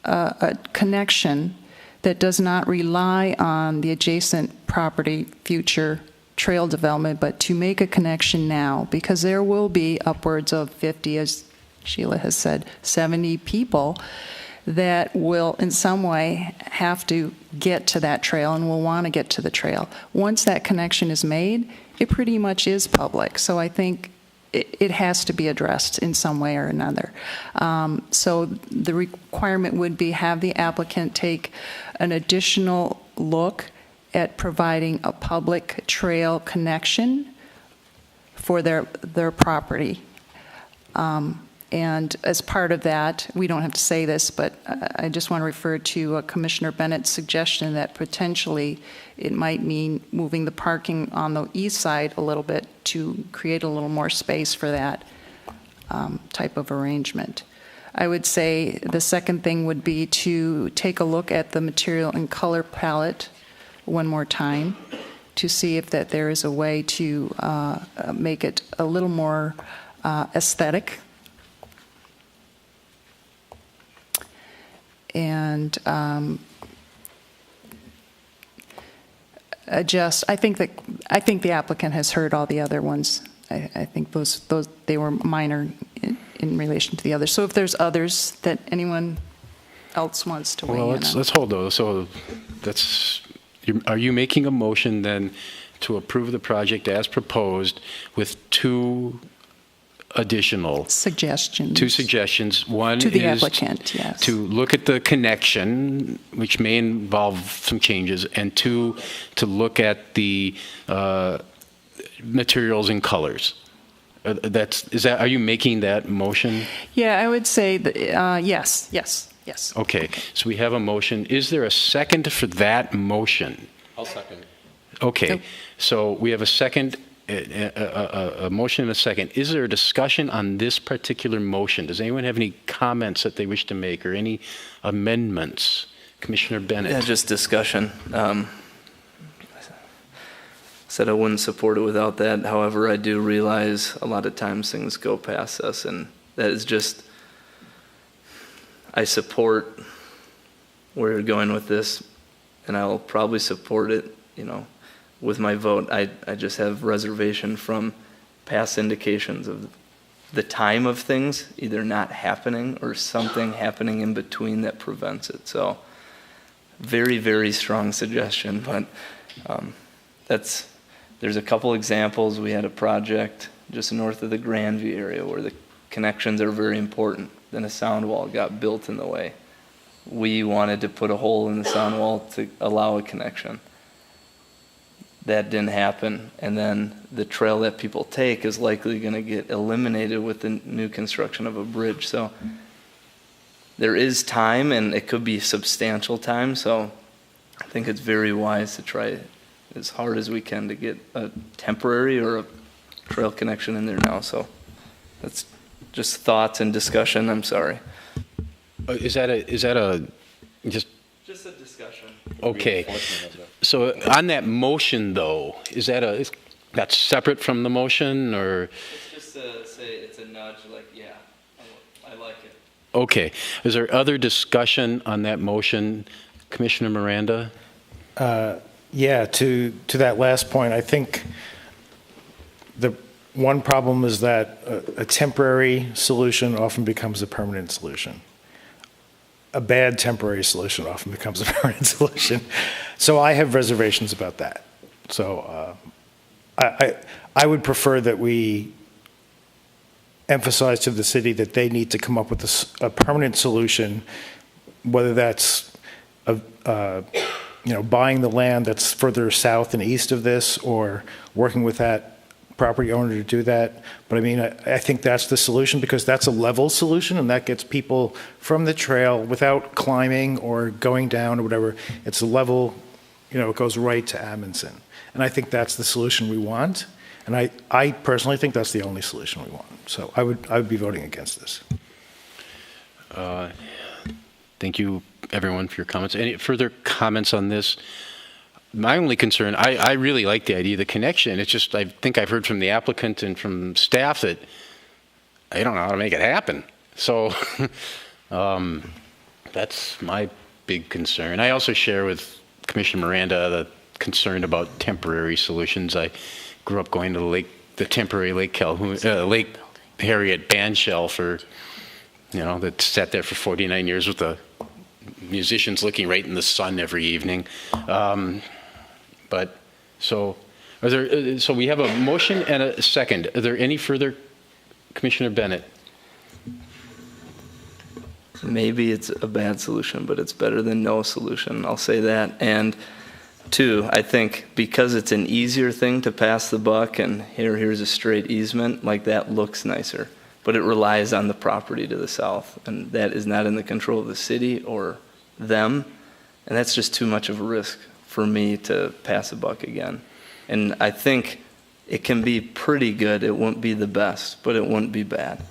a connection that does not rely on the adjacent property future trail development, but to make a connection now, because there will be upwards of 50, as Sheila has said, 70 people that will in some way have to get to that trail and will want to get to the trail. Once that connection is made, it pretty much is public. So I think it has to be addressed in some way or another. So the requirement would be have the applicant take an additional look at providing a public trail connection for their property. And as part of that, we don't have to say this, but I just want to refer to Commissioner Bennett's suggestion that potentially it might mean moving the parking on the east side a little bit to create a little more space for that type of arrangement. I would say the second thing would be to take a look at the material and color palette one more time to see if that there is a way to make it a little more aesthetic. And adjust. I think the applicant has heard all the other ones. I think those they were minor in relation to the others. So if there's others that anyone else wants to weigh in on. Let's hold those. So are you making a motion then to approve the project as proposed with two additional suggestions? Two suggestions. One to the is applicant, yes. to look at the connection, which may involve some changes, and two, to look at the materials and colors. Are you making that motion? Yeah, I would say that, yes. Okay, so we have a motion. Is there a second for that motion? I'll second. Okay, so we have a second. A motion and a second. Is there a discussion on this particular motion? Does anyone have any comments that they wish to make or any amendments? Commissioner Bennett. Yeah, just discussion. Said I wouldn't support it without that. However, I do realize a lot of times things go past us, and that is just, I support where you're going with this, and I'll probably support it, with my vote. I just have reservation from past indications of the time of things either not happening or something happening in between that prevents it. So very, very strong suggestion, but there's a couple examples. We had a project just north of the Grandview area where the connections are very important. Then a sound wall got built in the way. We wanted to put a hole in the sound wall to allow a connection. That didn't happen, and then the trail that people take is likely going to get eliminated with the new construction of a bridge. So there is time, and it could be substantial time, so I think it's very wise to try as hard as we can to get a temporary or a trail connection in there now. So that's just thoughts and discussion. I'm sorry. Is that a just a discussion? Okay. So on that motion, though, that's separate from the motion, or? It's just to say it's a nudge, like, yeah, I like it. Okay. Is there other discussion on that motion, Commissioner Miranda? Yeah, to that last point, I think the one problem is that a temporary solution often becomes a permanent solution. A bad temporary solution often becomes a permanent solution. So I have reservations about that. So I would prefer that we emphasize to the city that they need to come up with a permanent solution, whether that's buying the land that's further south and east of this, or working with that property owner to do that. But I mean, I think that's the solution, because that's a level solution, and that gets people from the trail without climbing or going down or whatever. It's a level, it goes right to Amundson. And I think that's the solution we want. And I personally think that's the only solution we want. So I would be voting against this. Thank you, everyone, for your comments. Any further comments on this? My only concern, I really like the idea of the connection. It's just, I think I've heard from the applicant and from staff that I don't know how to make it happen. So that's my big concern. I also share with Commissioner Miranda the concern about temporary solutions. I grew up going to the temporary Lake Calhoun, Lake Harriet band shell that sat there for 49 years with the musicians looking right in the sun every evening. So we have a motion and a second. Are there any further, Commissioner Bennett? Maybe it's a bad solution, but it's better than no solution. I'll say that. And two, I think because it's an easier thing to pass the buck and here's a straight easement, like that looks nicer. But it relies on the property to the south, and that is not in the control of the city or them. And that's just too much of a risk for me to pass a buck again. And I think it can be pretty good. It won't be the best, but it wouldn't be bad.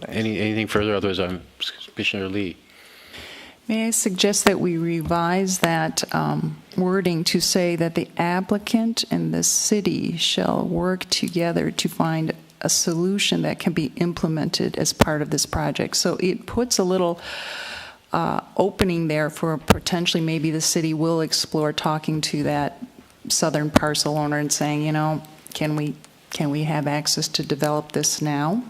Anything further? Otherwise, Commissioner Lee. May I suggest that we revise that wording to say that the applicant and the city shall work together to find a solution that can be implemented as part of this project. So it puts a little opening there for potentially maybe the city will explore talking to that southern parcel owner and saying, can we have access to develop this now?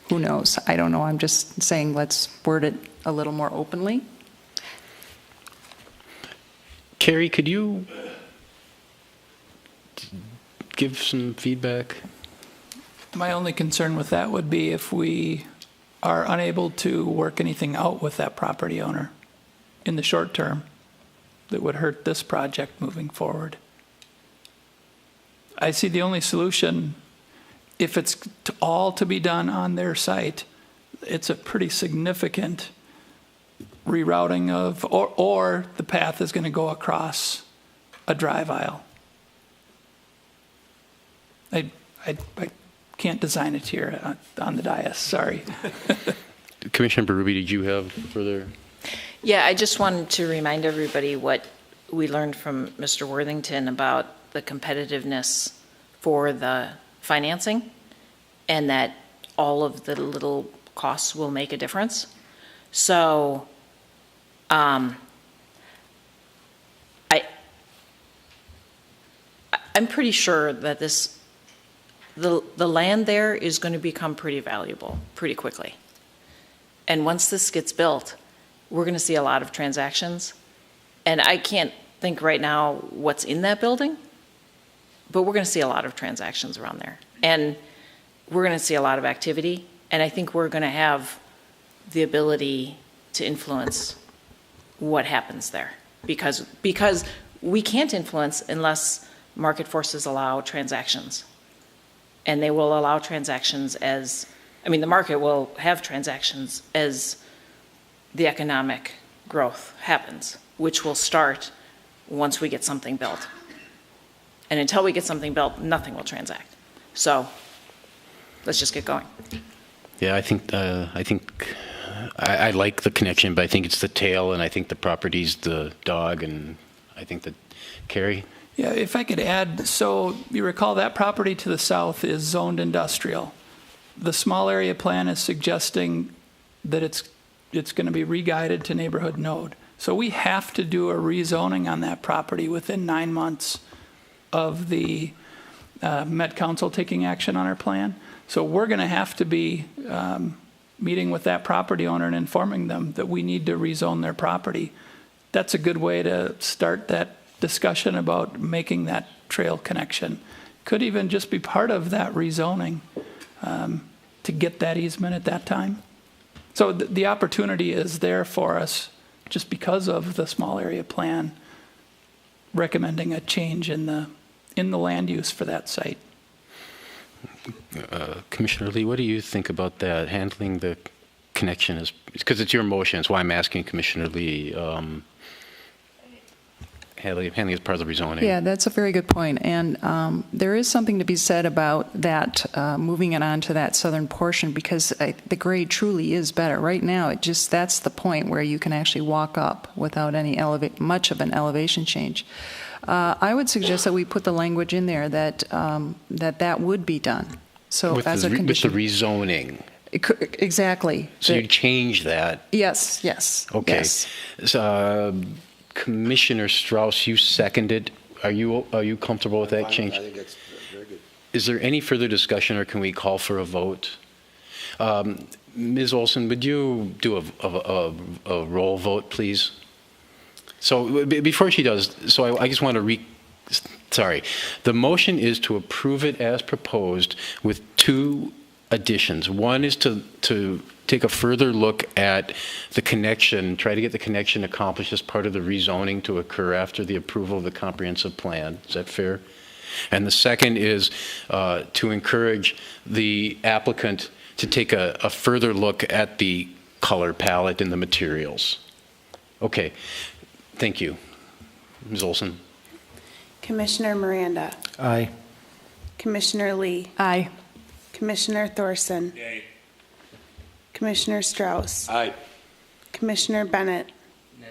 Who knows? I don't know. I'm just saying let's word it a little more openly. Cary, could you give some feedback? My only concern with that would be if we are unable to work anything out with that property owner in the short term that would hurt this project moving forward. I see the only solution, if it's all to be done on their site, it's a pretty significant rerouting of, or the path is going to go across a drive aisle. I can't design it here on the dais, sorry. Commissioner Berube, did you have further? Yeah, I just wanted to remind everybody what we learned from Mr. Worthington about the competitiveness for the financing, and that all of the little costs will make a difference. So I'm pretty sure that this the land there is going to become pretty valuable pretty quickly. And once this gets built, we're going to see a lot of transactions. And I can't think right now what's in that building, but we're going to see a lot of transactions around there. And we're going to see a lot of activity. And I think we're going to have the ability to influence what happens there. Because we can't influence unless market forces allow transactions. And they will allow transactions the market will have transactions as the economic growth happens, which will start once we get something built. And until we get something built, nothing will transact. So let's just get going. Yeah, I think I like the connection, but I think it's the tail, and I think the property's the dog, and I think that Cary. Yeah, if I could add, so you recall that property to the south is zoned industrial. The small area plan is suggesting that it's going to be re-guided to neighborhood node. So we have to do a rezoning on that property within 9 months of the Met Council taking action on our plan. So we're going to have to be meeting with that property owner and informing them that we need to rezone their property. That's a good way to start that discussion about making that trail connection. Could even just be part of that rezoning to get that easement at that time. So the opportunity is there for us just because of the small area plan recommending a change in the land use for that site. Commissioner Lee, what do you think about that, handling the connection? Because it's your motion, that's why I'm asking Commissioner Lee. Handling as part of the rezoning. Yeah, that's a very good point. And there is something to be said about that, moving it on to that southern portion, because the grade truly is better. Right now, that's the point where you can actually walk up without any much of an elevation change. I would suggest that we put the language in there that that would be done. So as a condition. With the rezoning. Exactly. So you change that. Yes. Okay. Yes. So, Commissioner Strauss, you seconded. Are you comfortable with that change? I think that's very good. Is there any further discussion, or can we call for a vote? Ms. Olson, would you do a roll vote, please? So before she does, so I just want to the motion is to approve it as proposed with 2 additions. One is to take a further look at the connection, try to get the connection accomplished as part of the rezoning to occur after the approval of the comprehensive plan. Is that fair? And the second is to encourage the applicant to take a further look at the color palette and the materials. Okay, thank you. Ms. Olson. Commissioner Miranda. Aye. Commissioner Lee. Aye. Commissioner Thorson. Nay. Commissioner Strauss. Aye. Commissioner Bennett. Nay.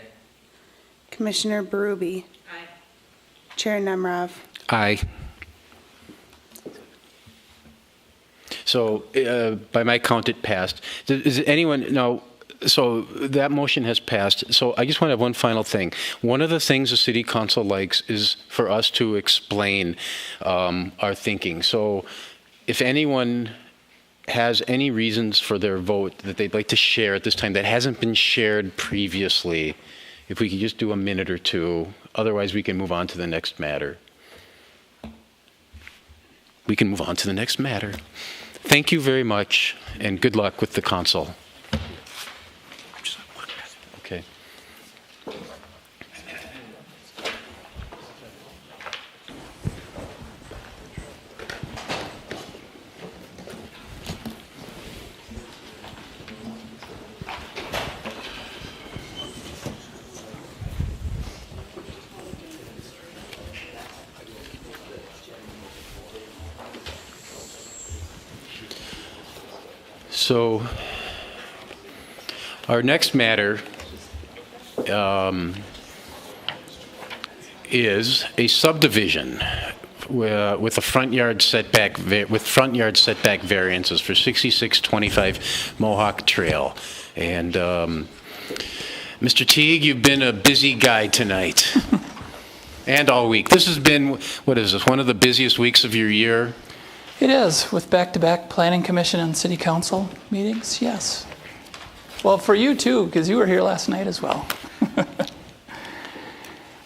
Commissioner Berube. Aye. Chair Nemerov. Aye. So by my count, it passed. Is anyone, no, so that motion has passed. So I just want to have one final thing. One of the things the City Council likes is for us to explain our thinking. So if anyone has any reasons for their vote that they'd like to share at this time that hasn't been shared previously, if we could just do a minute or 2, otherwise we can move on to the next matter. We can move on to the next matter. Thank you very much, and good luck with the council. Okay. So our next matter is a subdivision with a front yard setback variances for 6625 Mohawk Trail. And Mr. Teague, you've been a busy guy tonight and all week. This has been, what is this, one of the busiest weeks of your year? It is, with back-to-back Planning Commission and City Council meetings, yes. Well, for you too, because you were here last night as well.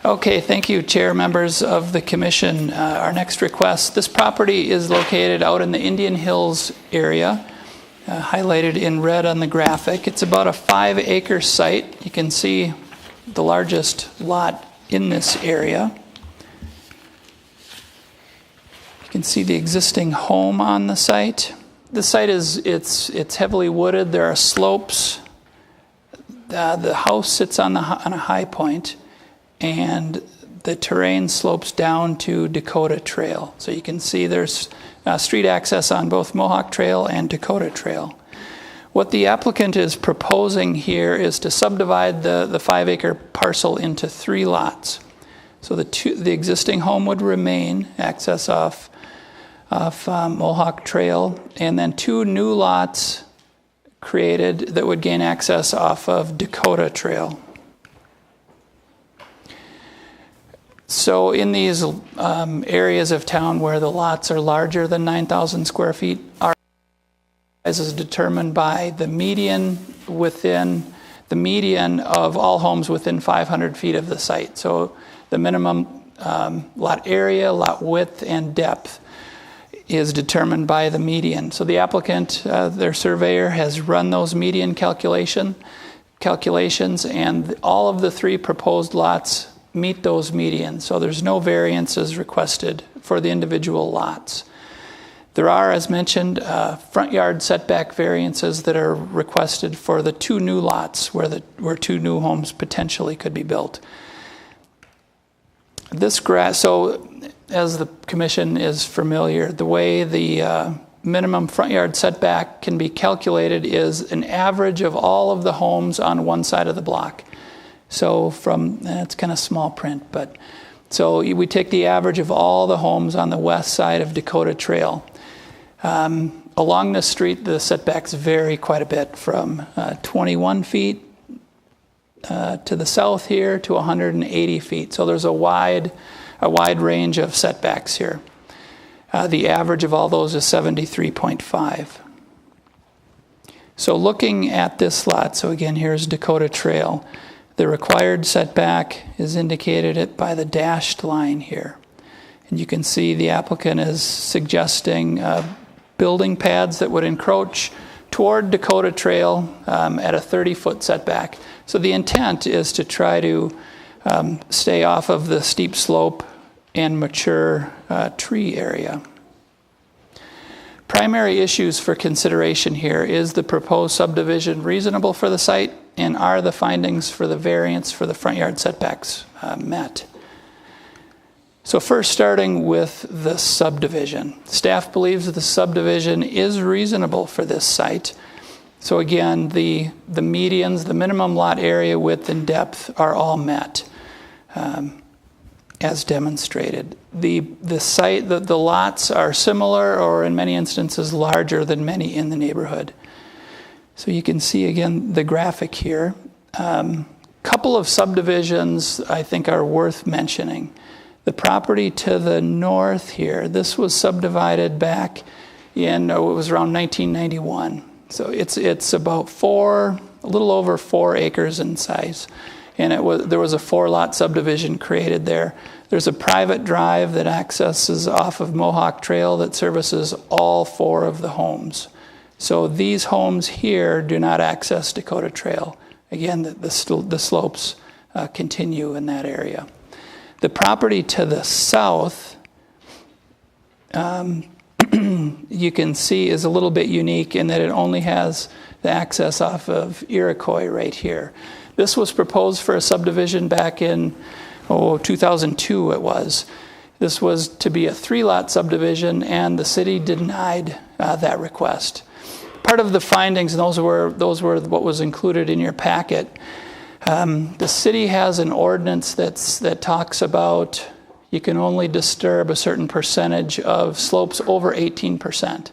Okay, thank you, Chair, members of the Commission. Our next request, this property is located out in the Indian Hills area, highlighted in red on the graphic. It's about a 5-acre site. You can see the largest lot in this area. You can see the existing home on the site. The site it's heavily wooded. There are slopes. The house sits on a high point, and the terrain slopes down to Dakota Trail. So you can see there's street access on both Mohawk Trail and Dakota Trail. What the applicant is proposing here is to subdivide the 5-acre parcel into 3 lots. So the existing home would remain, access off Mohawk Trail, and then 2 new lots created that would gain access off of Dakota Trail. So in these areas of town where the lots are larger than 9,000 square feet, our size is determined by the median of all homes within 500 feet of the site. So the minimum lot area, lot width, and depth is determined by the median. So the applicant, their surveyor, has run those median calculations, and all of the 3 proposed lots meet those medians. So there's no variances requested for the individual lots. There are, as mentioned, front yard setback variances that are requested for the 2 new lots where 2 new homes potentially could be built. So as the Commission is familiar, the way the minimum front yard setback can be calculated is an average of all of the homes on one side of the block. So it's kind of small print, but so we take the average of all the homes on the west side of Dakota Trail. Along this street, the setbacks vary quite a bit, from 21 feet to the south here to 180 feet. So there's a wide range of setbacks here. The average of all those is 73.5. So looking at this lot, so again, here's Dakota Trail. The required setback is indicated by the dashed line here. And you can see the applicant is suggesting building pads that would encroach toward Dakota Trail at a 30-foot setback. So the intent is to try to stay off of the steep slope and mature tree area. Primary issues for consideration here: is the proposed subdivision reasonable for the site, and are the findings for the variance for the front yard setbacks met? So first, starting with the subdivision. Staff believes that the subdivision is reasonable for this site. So again, the medians, the minimum lot area, width, and depth are all met, as demonstrated. The lots are similar, or in many instances larger than many in the neighborhood. So you can see again the graphic here. Couple of subdivisions I think are worth mentioning. The property to the north here, this was subdivided back in, it was around 1991. So it's about a little over 4 acres in size. And there was a 4-lot subdivision created there. There's a private drive that accesses off of Mohawk Trail that services all 4 of the homes. So these homes here do not access Dakota Trail. Again, the slopes continue in that area. The property to the south, you can see, is a little bit unique in that it only has the access off of Iroquois right here. This was proposed for a subdivision back in 2002 it was. This was to be a 3-lot subdivision, and the city denied that request. Part of the findings, and those were what was included in your packet. The city has an ordinance that talks about you can only disturb a certain percentage of slopes over 18%.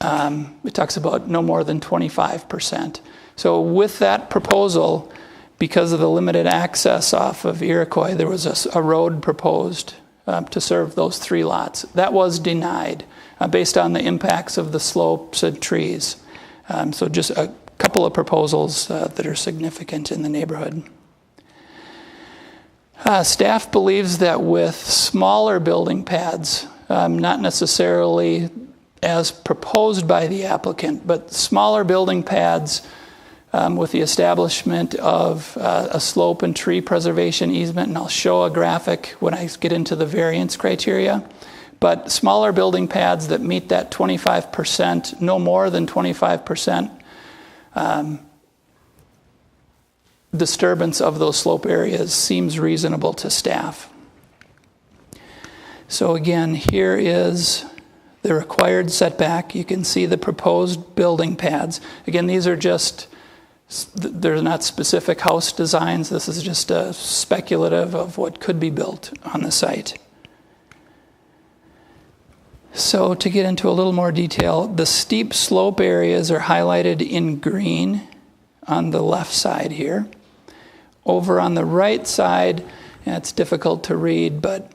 It talks about no more than 25%. So with that proposal, because of the limited access off of Iroquois, there was a road proposed to serve those 3 lots. That was denied based on the impacts of the slopes and trees. So just a couple of proposals that are significant in the neighborhood. Staff believes that with smaller building pads, not necessarily as proposed by the applicant, but smaller building pads with the establishment of a slope and tree preservation easement, and I'll show a graphic when I get into the variance criteria, but smaller building pads that meet that 25%, no more than 25% disturbance of those slope areas seems reasonable to staff. So again, here is the required setback. You can see the proposed building pads. Again, these are just, they're not specific house designs. This is just a speculative of what could be built on the site. So to get into a little more detail, the steep slope areas are highlighted in green on the left side here. Over on the right side, and it's difficult to read, but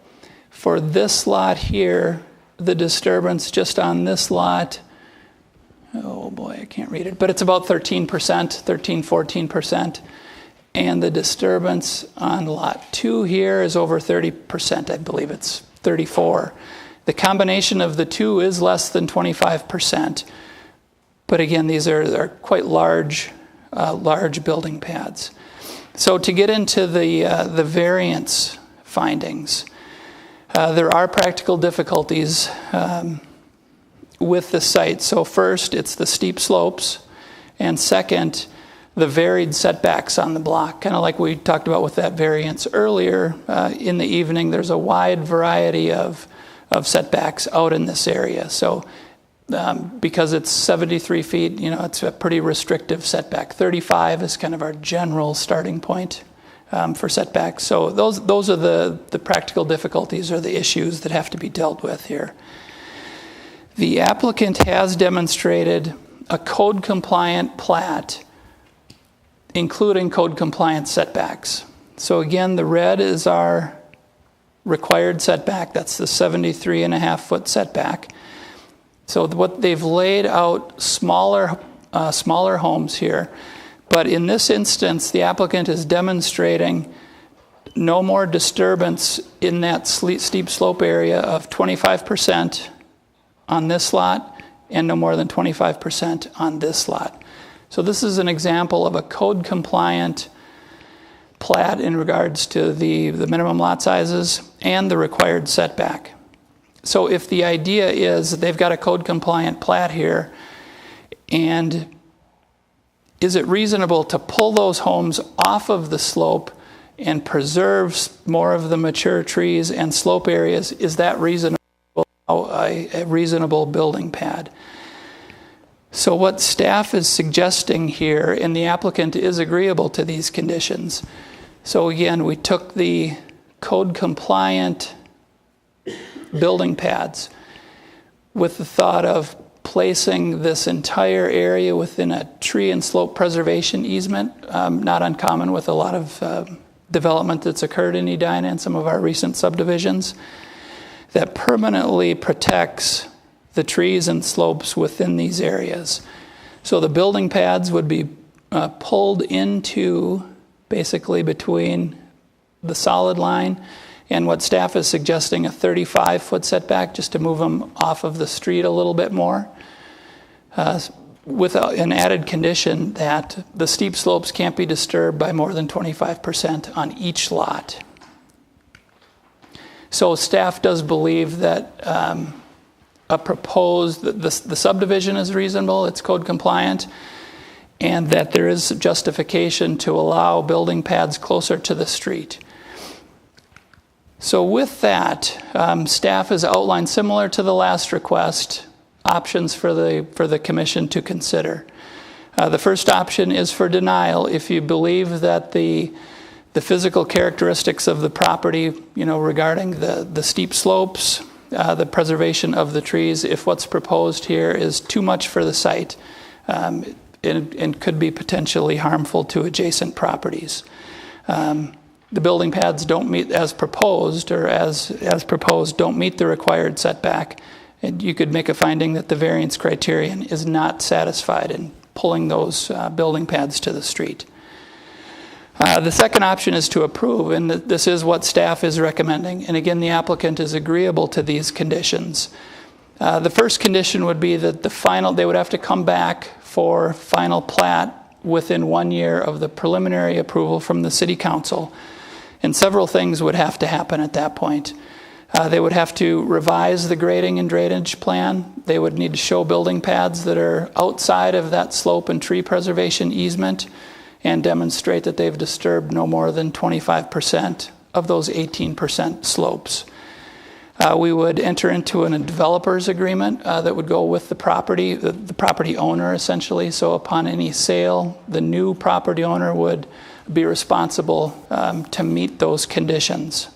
for this lot here, the disturbance just on this lot, oh boy, I can't read it, but it's about 13%, 14%. And the disturbance on lot 2 here is over 30%. I believe it's 34%. The combination of the two is less than 25%. But again, these are quite large building pads. So to get into the variance findings, there are practical difficulties with the site. So first, it's the steep slopes, and second, the varied setbacks on the block. Kind of like we talked about with that variance earlier in the evening, there's a wide variety of setbacks out in this area. So because it's 73 feet, it's a pretty restrictive setback. 35 is kind of our general starting point for setbacks. So those are the practical difficulties or the issues that have to be dealt with here. The applicant has demonstrated a code-compliant plat, including code-compliant setbacks. So again, the red is our required setback. That's the 73.5-foot setback. So what they've laid out smaller homes here, but in this instance, the applicant is demonstrating no more disturbance in that steep slope area of 25% on this lot and no more than 25% on this lot. So this is an example of a code-compliant plat in regards to the minimum lot sizes and the required setback. So if the idea is that they've got a code-compliant plat here, and is it reasonable to pull those homes off of the slope and preserve more of the mature trees and slope areas? Is that reasonable? A reasonable building pad? So what staff is suggesting here, and the applicant is agreeable to these conditions. So again, we took the code-compliant building pads with the thought of placing this entire area within a tree and slope preservation easement, not uncommon with a lot of development that's occurred in Edina and some of our recent subdivisions, that permanently protects the trees and slopes within these areas. So the building pads would be pulled into basically between the solid line and what staff is suggesting, a 35-foot setback, just to move them off of the street a little bit more, with an added condition that the steep slopes can't be disturbed by more than 25% on each lot. So staff does believe that the subdivision is reasonable, it's code compliant, and that there is justification to allow building pads closer to the street. So with that, staff has outlined, similar to the last request, options for the commission to consider. The first option is for denial if you believe that the physical characteristics of the property, regarding the steep slopes, the preservation of the trees, if what's proposed here is too much for the site and could be potentially harmful to adjacent properties. the building pads don't meet as proposed, or as proposed, don't meet the required setback, and you could make a finding that the variance criterion is not satisfied in pulling those building pads to the street. The second option is to approve, and this is what staff is recommending. And again, the applicant is agreeable to these conditions. The first condition would be that they would have to come back for final plat within 1 year of the preliminary approval from the city council. And several things would have to happen at that point. They would have to revise the grading and drainage plan. They would need to show building pads that are outside of that slope and tree preservation easement and demonstrate that they've disturbed no more than 25% of those 18% slopes. We would enter into a developer's agreement that would go with the property owner essentially. So upon any sale, the new property owner would be responsible to meet those conditions.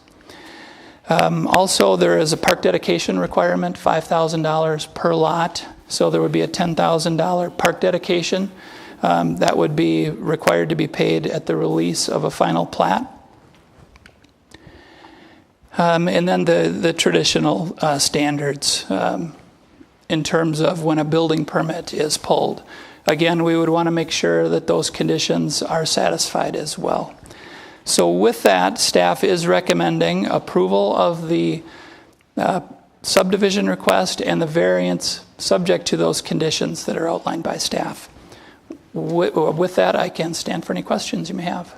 Also, there is a park dedication requirement, $5,000 per lot. So there would be a $10,000 park dedication that would be required to be paid at the release of a final plat. And then the traditional standards in terms of when a building permit is pulled. Again, we would want to make sure that those conditions are satisfied as well. So with that, staff is recommending approval of the subdivision request and the variance subject to those conditions that are outlined by staff. With that, I can stand for any questions you may have.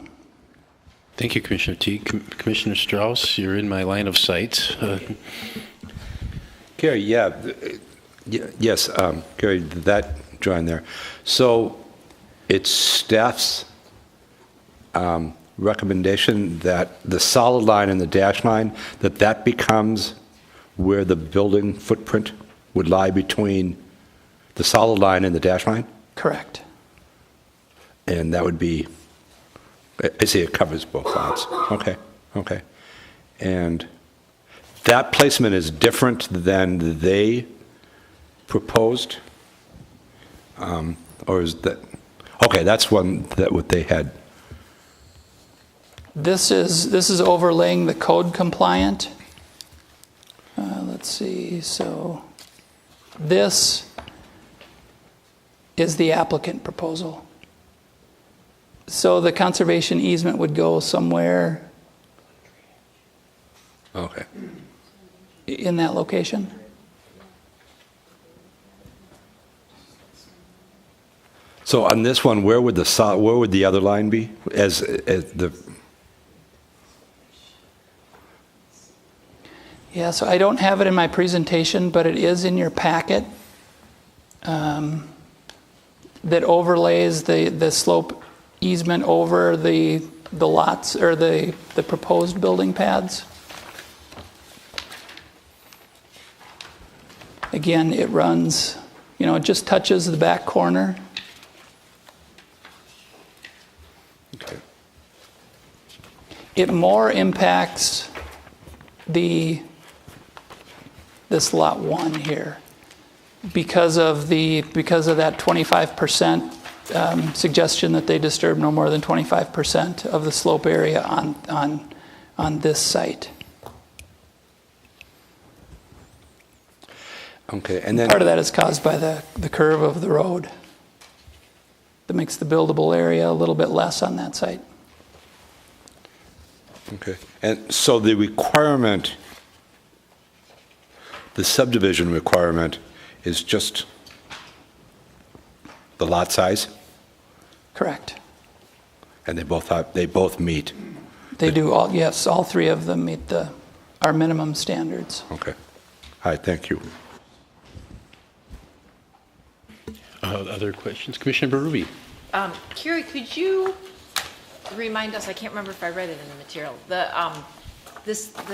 Thank you, Commissioner Teague. Commissioner Strauss, you're in my line of sight. Cary, yes, Cary, that join there. So it's staff's recommendation that the solid line and the dash line, that becomes where the building footprint would lie between the solid line and the dash line? Correct. And that would be, I see it covers both lots. Okay. And that placement is different than they proposed? Or is that, okay, that's what they had. This is overlaying the code compliant. Let's see, so this is the applicant proposal. So the conservation easement would go somewhere in that location. So on this one, where would the other line be? As the Yeah, so I don't have it in my presentation, but it is in your packet that overlays the slope easement over the lots or the proposed building pads. Again, it runs, it just touches the back corner. Okay. It more impacts this lot 1 here because of that 25% suggestion that they disturb no more than 25% of the slope area on this site. Okay, and then part of that is caused by the curve of the road that makes the buildable area a little bit less on that site. Okay, and so the requirement, the subdivision requirement, is just the lot size? Correct. And they both meet? They do all three of them meet our minimum standards. Okay. All right, thank you. Other questions? Commissioner Berube. Cary, could you remind us, I can't remember if I read it in the material, the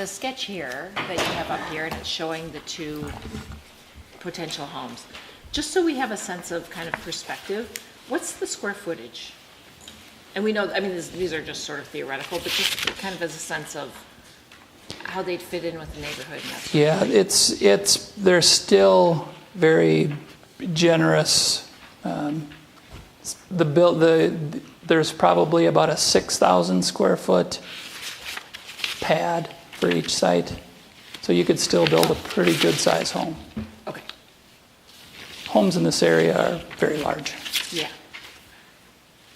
sketch here that you have up here, and it's showing the 2 potential homes. Just so we have a sense of kind of perspective, what's the square footage? And we know, these are just sort of theoretical, but just kind of as a sense of how they'd fit in with the neighborhood. Yeah, they're still very generous. There's probably about a 6,000 square foot pad for each site. So you could still build a pretty good size home. Okay. Homes in this area are very large. Yeah.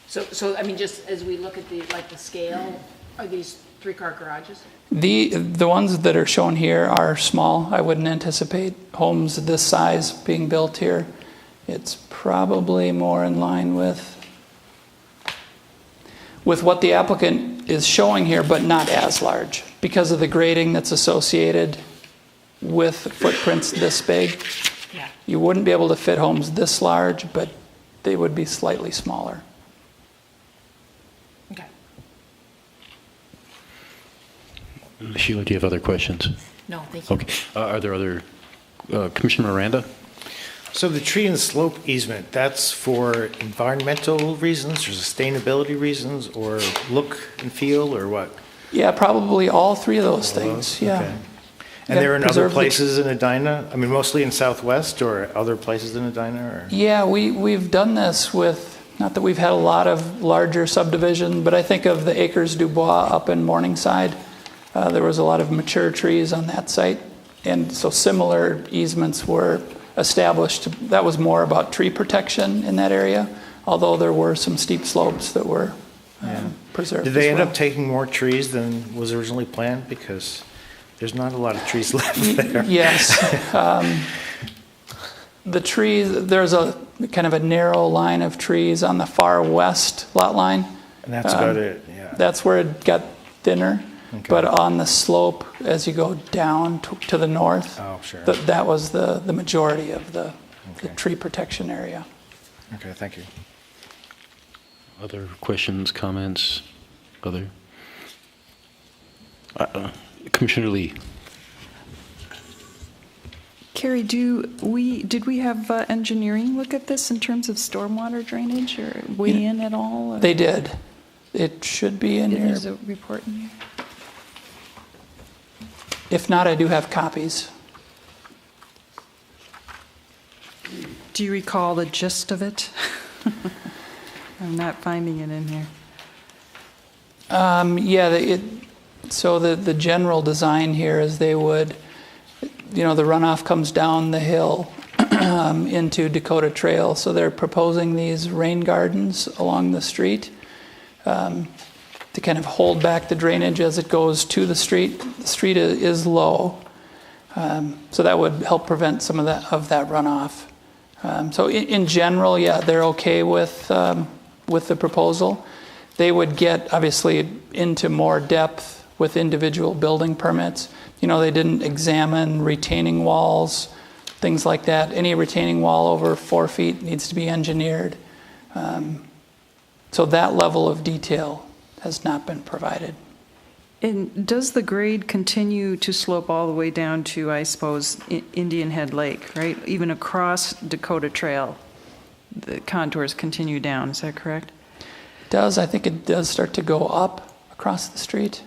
So I mean, just as we look at the scale, are these 3-car garages? The ones that are shown here are small. I wouldn't anticipate homes this size being built here. It's probably more in line with what the applicant is showing here, but not as large because of the grading that's associated with footprints this big. Yeah. You wouldn't be able to fit homes this large, but they would be slightly smaller. Okay. Sheila, do you have other questions? No, thank you. Okay. Are there other, Commissioner Miranda? So the tree and slope easement, that's for environmental reasons or sustainability reasons or look and feel or what? Yeah, probably all three of those things, yeah. Okay. And they're in other places in Edina? I mean, mostly in Southwest or other places in Edina? Or? Yeah, we've done this with, not that we've had a lot of larger subdivision, but I think of the Acres du Bois up in Morningside. There was a lot of mature trees on that site. And so similar easements were established. That was more about tree protection in that area, although there were some steep slopes that were preserved. Did they as end up taking more trees than was originally planned? Because there's not a lot of trees left there. Yes. The trees, there's a kind of a narrow line of trees on the far west lot line. And that's about it, yeah. That's where it got thinner. Okay. But on the slope, as you go down to the north, that was the majority of the tree protection area. Okay, thank you. Other questions, comments? Other? Commissioner Lee. Cary, did we have engineering look at this in terms of stormwater drainage or weigh in at all? Or? They did. It should be in here. There's a report in here. If not, I do have copies. Do you recall the gist of it? I'm not finding it in here. Yeah, so the general design here is they would, the runoff comes down the hill into Dakota Trail. So they're proposing these rain gardens along the street to kind of hold back the drainage as it goes to the street. The street is low, so that would help prevent some of that runoff. So in general, yeah, they're okay with the proposal. They would get, obviously, into more depth with individual building permits. They didn't examine retaining walls, things like that. Any retaining wall over 4 feet needs to be engineered. So that level of detail has not been provided. And does the grade continue to slope all the way down to, I suppose, Indian Head Lake, right? Even across Dakota Trail, the contours continue down, is that correct? It does. I think it does start to go up across the street.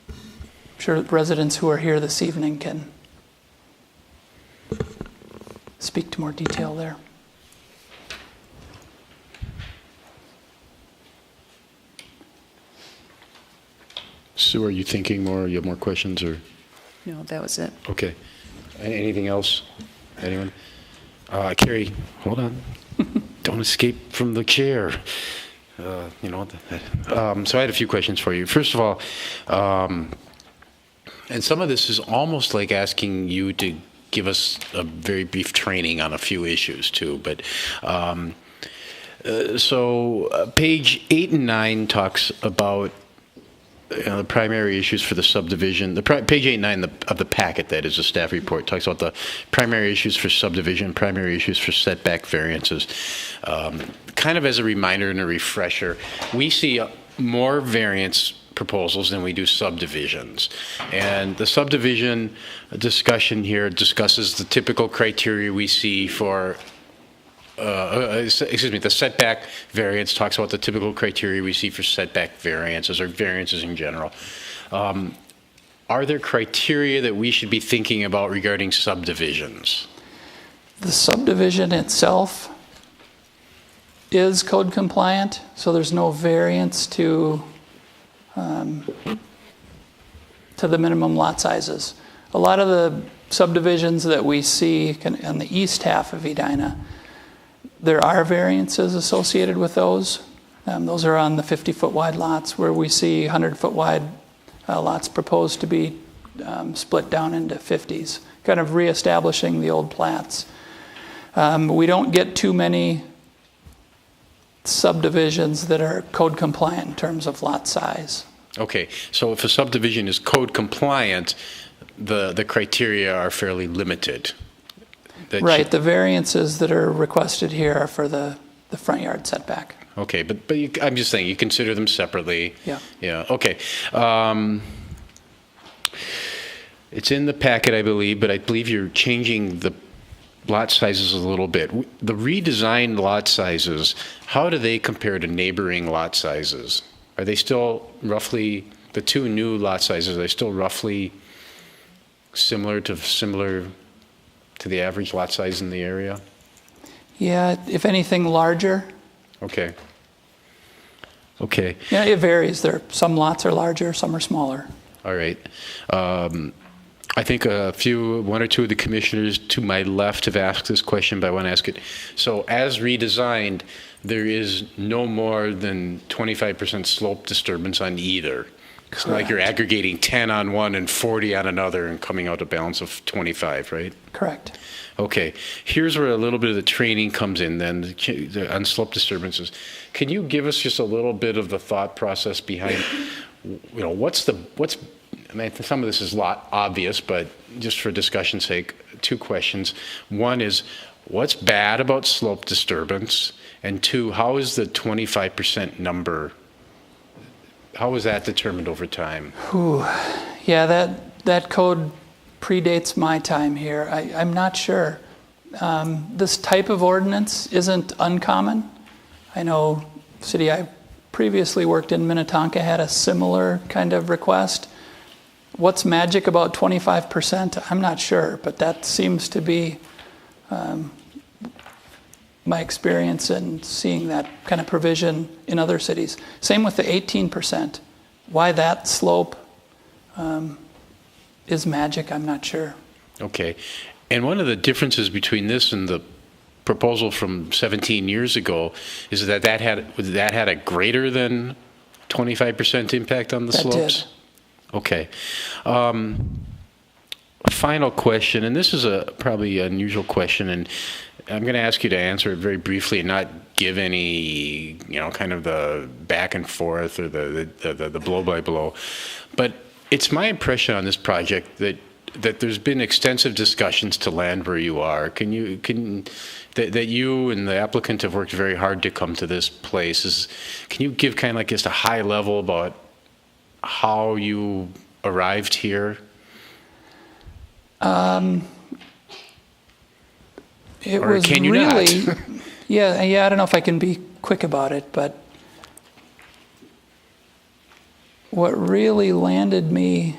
I'm sure residents who are here this evening can speak to more detail there. Sue, are you thinking more? You have more questions, or? No, that was it. Okay. Anything else? Anyone? Cary, hold on. Don't escape from the chair. So I had a few questions for you. First of all, and some of this is almost like asking you to give us a very brief training on a few issues too. But page 8 and 9 talks about the primary issues for the subdivision. Page 8 and 9 of the packet, that is a staff report, talks about the primary issues for subdivision, primary issues for setback variances. Kind of as a reminder and a refresher, we see more variance proposals than we do subdivisions. And the subdivision discussion here discusses the typical criteria we see for the setback variance talks about the typical criteria we see for setback variances or variances in general. Are there criteria that we should be thinking about regarding subdivisions? The subdivision itself is code compliant, so there's no variance to to the minimum lot sizes. A lot of the subdivisions that we see on the east half of Edina, there are variances associated with those. Those are on the 50-foot wide lots where we see 100-foot wide lots proposed to be split down into 50s, kind of reestablishing the old plats. We don't get too many subdivisions that are code compliant in terms of lot size. Okay, so if a subdivision is code compliant, the criteria are fairly limited. Right, the variances that are requested here are for the front yard setback. Okay, but I'm just saying, you consider them separately. Yeah. Yeah, okay. It's in the packet, I believe, but I believe you're changing the lot sizes a little bit. The redesigned lot sizes, how do they compare to neighboring lot sizes? Are they still roughly, the two new lot sizes, are they still roughly similar to the average lot size in the area? Yeah, if anything, larger. Okay. Okay. Yeah, it varies. Some lots are larger, some are smaller. All right. I think one or two of the commissioners to my left have asked this question, but I want to ask it. So as redesigned, there is no more than 25% slope disturbance on either. It's not like you're aggregating 10 on one and 40 on another and coming out a balance of 25, right? Correct. Okay. Here's where a little bit of the training comes in then, on slope disturbances. Can you give us just a little bit of the thought process behind, I mean, some of this is obvious, but just for discussion's sake, two questions. One is, what's bad about slope disturbance? And two, how is the 25% number, how is that determined over time? Yeah, that code predates my time here. I'm not sure. This type of ordinance isn't uncommon. I know city I previously worked in, Minnetonka, had a similar kind of request. What's magic about 25%? I'm not sure, but that seems to be my experience in seeing that kind of provision in other cities. Same with the 18%. Why that slope is magic, I'm not sure. Okay. And one of the differences between this and the proposal from 17 years ago is that had a greater than 25% impact on the slopes? Did. Okay. Final question, and this is probably an unusual question, and I'm going to ask you to answer it very briefly and not give any, kind of the back and forth or the blow by blow. But it's my impression on this project that there's been extensive discussions to land where you are. That you and the applicant have worked very hard to come to this place. Can you give kind of like just a high level about how you arrived here? It or was can you really, not? yeah, I don't know if I can be quick about it, but what really landed me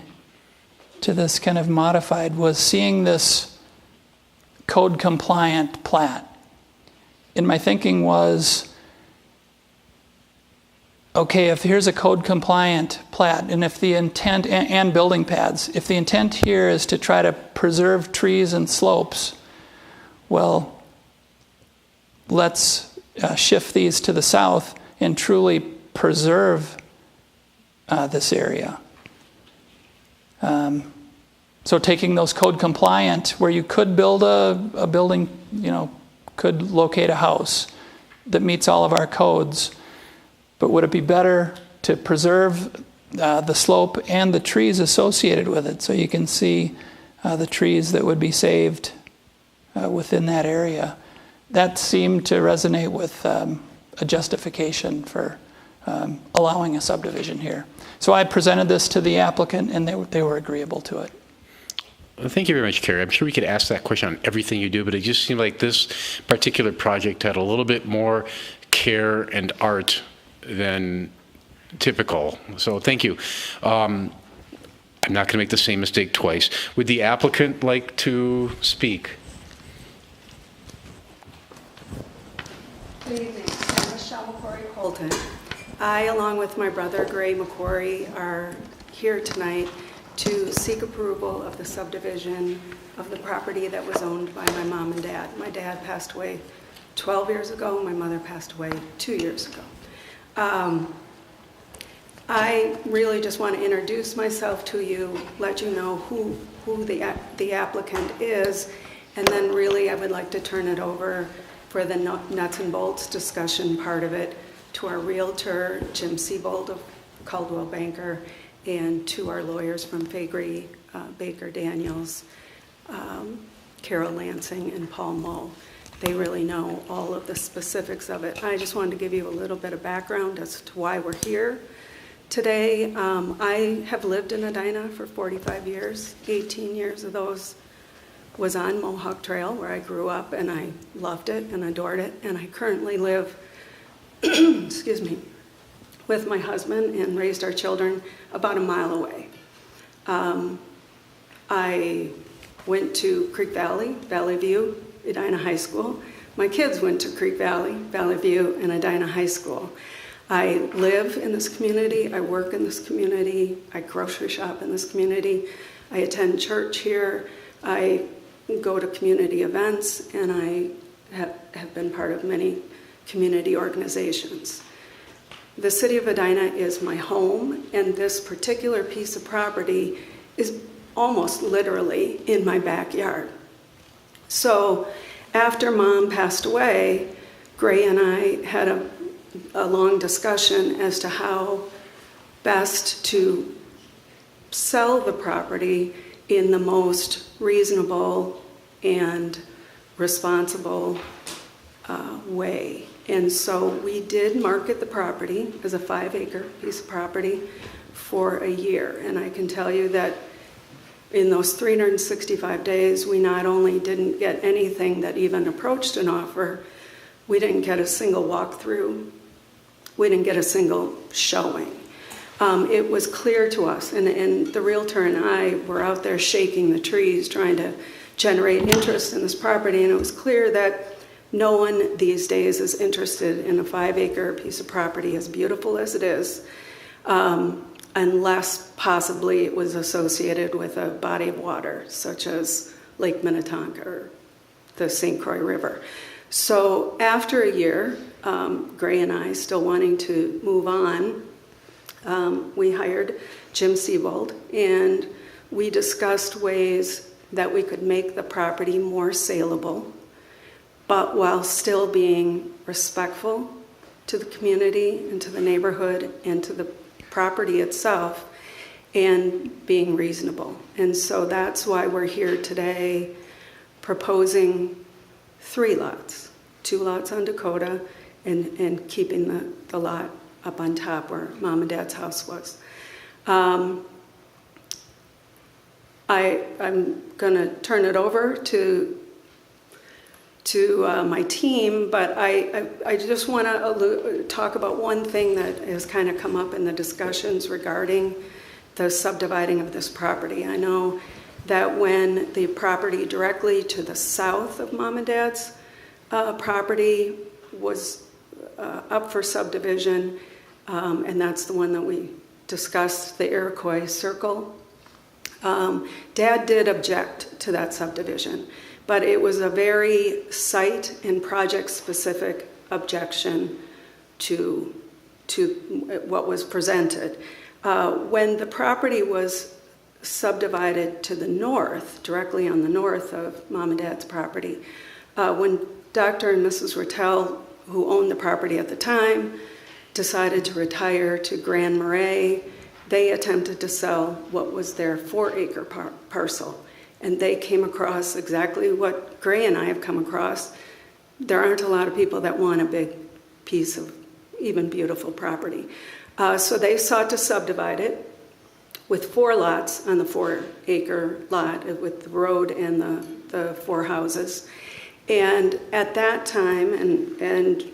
to this kind of modified was seeing this code compliant plat. And my thinking was, okay, if here's a code compliant plat, and if the intent, and building pads, if the intent here is to try to preserve trees and slopes, well, let's shift these to the south and truly preserve this area. So taking those code compliant, where you could build a building, could locate a house that meets all of our codes, but would it be better to preserve the slope and the trees associated with it, so you can see the trees that would be saved within that area? That seemed to resonate with a justification for allowing a subdivision here. So I presented this to the applicant, and they were agreeable to it. Well, thank you very much, Cary. I'm sure we could ask that question on everything you do, but it just seemed like this particular project had a little bit more care and art than typical. So thank you. I'm not going to make the same mistake twice. Would the applicant like to speak? Good evening. I'm Michelle McCrory Colton. I, along with my brother, Gray McQuarrie, are here tonight to seek approval of the subdivision of the property that was owned by my mom and dad. My dad passed away 12 years ago. My mother passed away 2 years ago. I really just want to introduce myself to you, let you know who the applicant is, and then really I would like to turn it over for the nuts and bolts discussion part of it to our realtor, Jim Siebold of Caldwell Banker, and to our lawyers from Faegre, Baker Daniels, Carol Lansing, and Paul Mull. They really know all of the specifics of it. I just wanted to give you a little bit of background as to why we're here today. I have lived in Edina for 45 years. 18 years of those was on Mohawk Trail, where I grew up, and I loved it and adored it. And I currently live, excuse me, with my husband and raised our children about a mile away. I went to Creek Valley, Valley View, Edina High School. My kids went to Creek Valley, Valley View, and Edina High School. I live in this community, I work in this community, I grocery shop in this community, I attend church here, I go to community events, and I have been part of many community organizations. The city of Edina is my home, and this particular piece of property is almost literally in my backyard. So after Mom passed away, Gray and I had a long discussion as to how best to sell the property in the most reasonable and responsible way. And so we did market the property as a 5-acre piece of property for a year. And I can tell you that in those 365 days, we not only didn't get anything that even approached an offer, we didn't get a single walkthrough, we didn't get a single showing. It was clear to us, and the realtor and I were out there shaking the trees trying to generate interest in this property, and it was clear that no one these days is interested in a 5-acre piece of property as beautiful as it is, unless possibly it was associated with a body of water, such as Lake Minnetonka or the St. Croix River. So after a year, Gray and I, still wanting to move on, we hired Jim Siebold, and we discussed ways that we could make the property more saleable, but while still being respectful to the community and to the neighborhood and to the property itself, and being reasonable. And so that's why we're here today proposing 3 lots, 2 lots on Dakota, and keeping the lot up on top where Mom and Dad's house was. I'm going to turn it over to my team, but I just want to talk about one thing that has kind of come up in the discussions regarding the subdividing of this property. I know that when the property directly to the south of Mom and Dad's property was up for subdivision, and that's the one that we discussed, the Iroquois Circle. Dad did object to that subdivision, but it was a very site and project specific objection to what was presented. When the property was subdivided to the north, directly on the north of Mom and Dad's property, when Dr. and Mrs. Rattel, who owned the property at the time, decided to retire to Grand Marais, they attempted to sell what was their 4-acre parcel. And they came across exactly what Gray and I have come across. There aren't a lot of people that want a big piece of even beautiful property. So they sought to subdivide it with 4 lots on the 4-acre lot with the road and the 4 houses. And at that time, and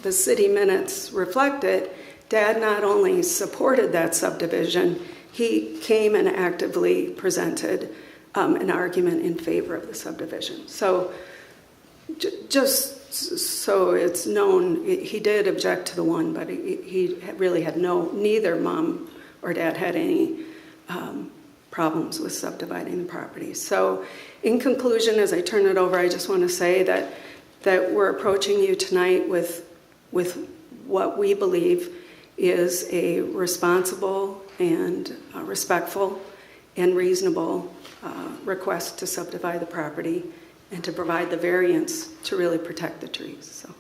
the city minutes reflect it, Dad not only supported that subdivision, he came and actively presented an argument in favor of the subdivision. So just so it's known, he did object to the one, but he really had neither mom or dad had any problems with subdividing the property. So in conclusion, as I turn it over, I just want to say that we're approaching you tonight with what we believe is a responsible and respectful and reasonable request to subdivide the property and to provide the variance to really protect the trees. So,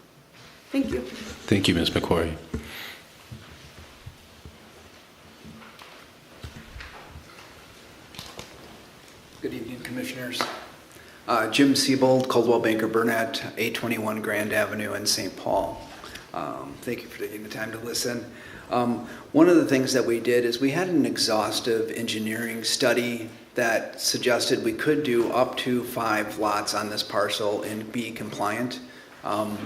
thank you. Thank you, Ms. McQuarrie. Good evening, Commissioners. Jim Siebold, Coldwell Banker Burnett, 821 Grand Avenue in St. Paul. Thank you for taking the time to listen. One of the things that we did is we had an exhaustive engineering study that suggested we could do up to 5 lots on this parcel and be compliant.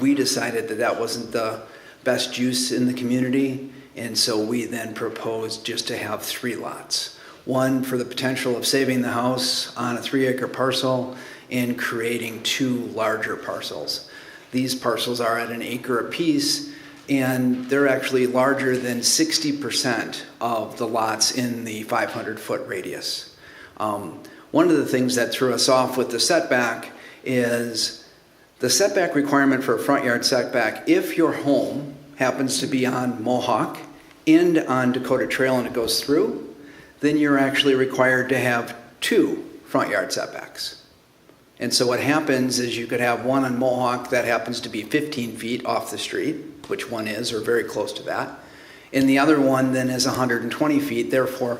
We decided that that wasn't the best use in the community, and so we then proposed just to have 3 lots. One for the potential of saving the house on a 3-acre parcel and creating 2 larger parcels. These parcels are at 1 acre apiece, and they're actually larger than 60% of the lots in the 500-foot radius. One of the things that threw us off with the setback is the setback requirement for a front yard setback. If your home happens to be on Mohawk and on Dakota Trail and it goes through, then you're actually required to have 2 front yard setbacks. And so what happens is you could have one on Mohawk that happens to be 15 feet off the street, which one is, or very close to that. And the other one then is 120 feet, therefore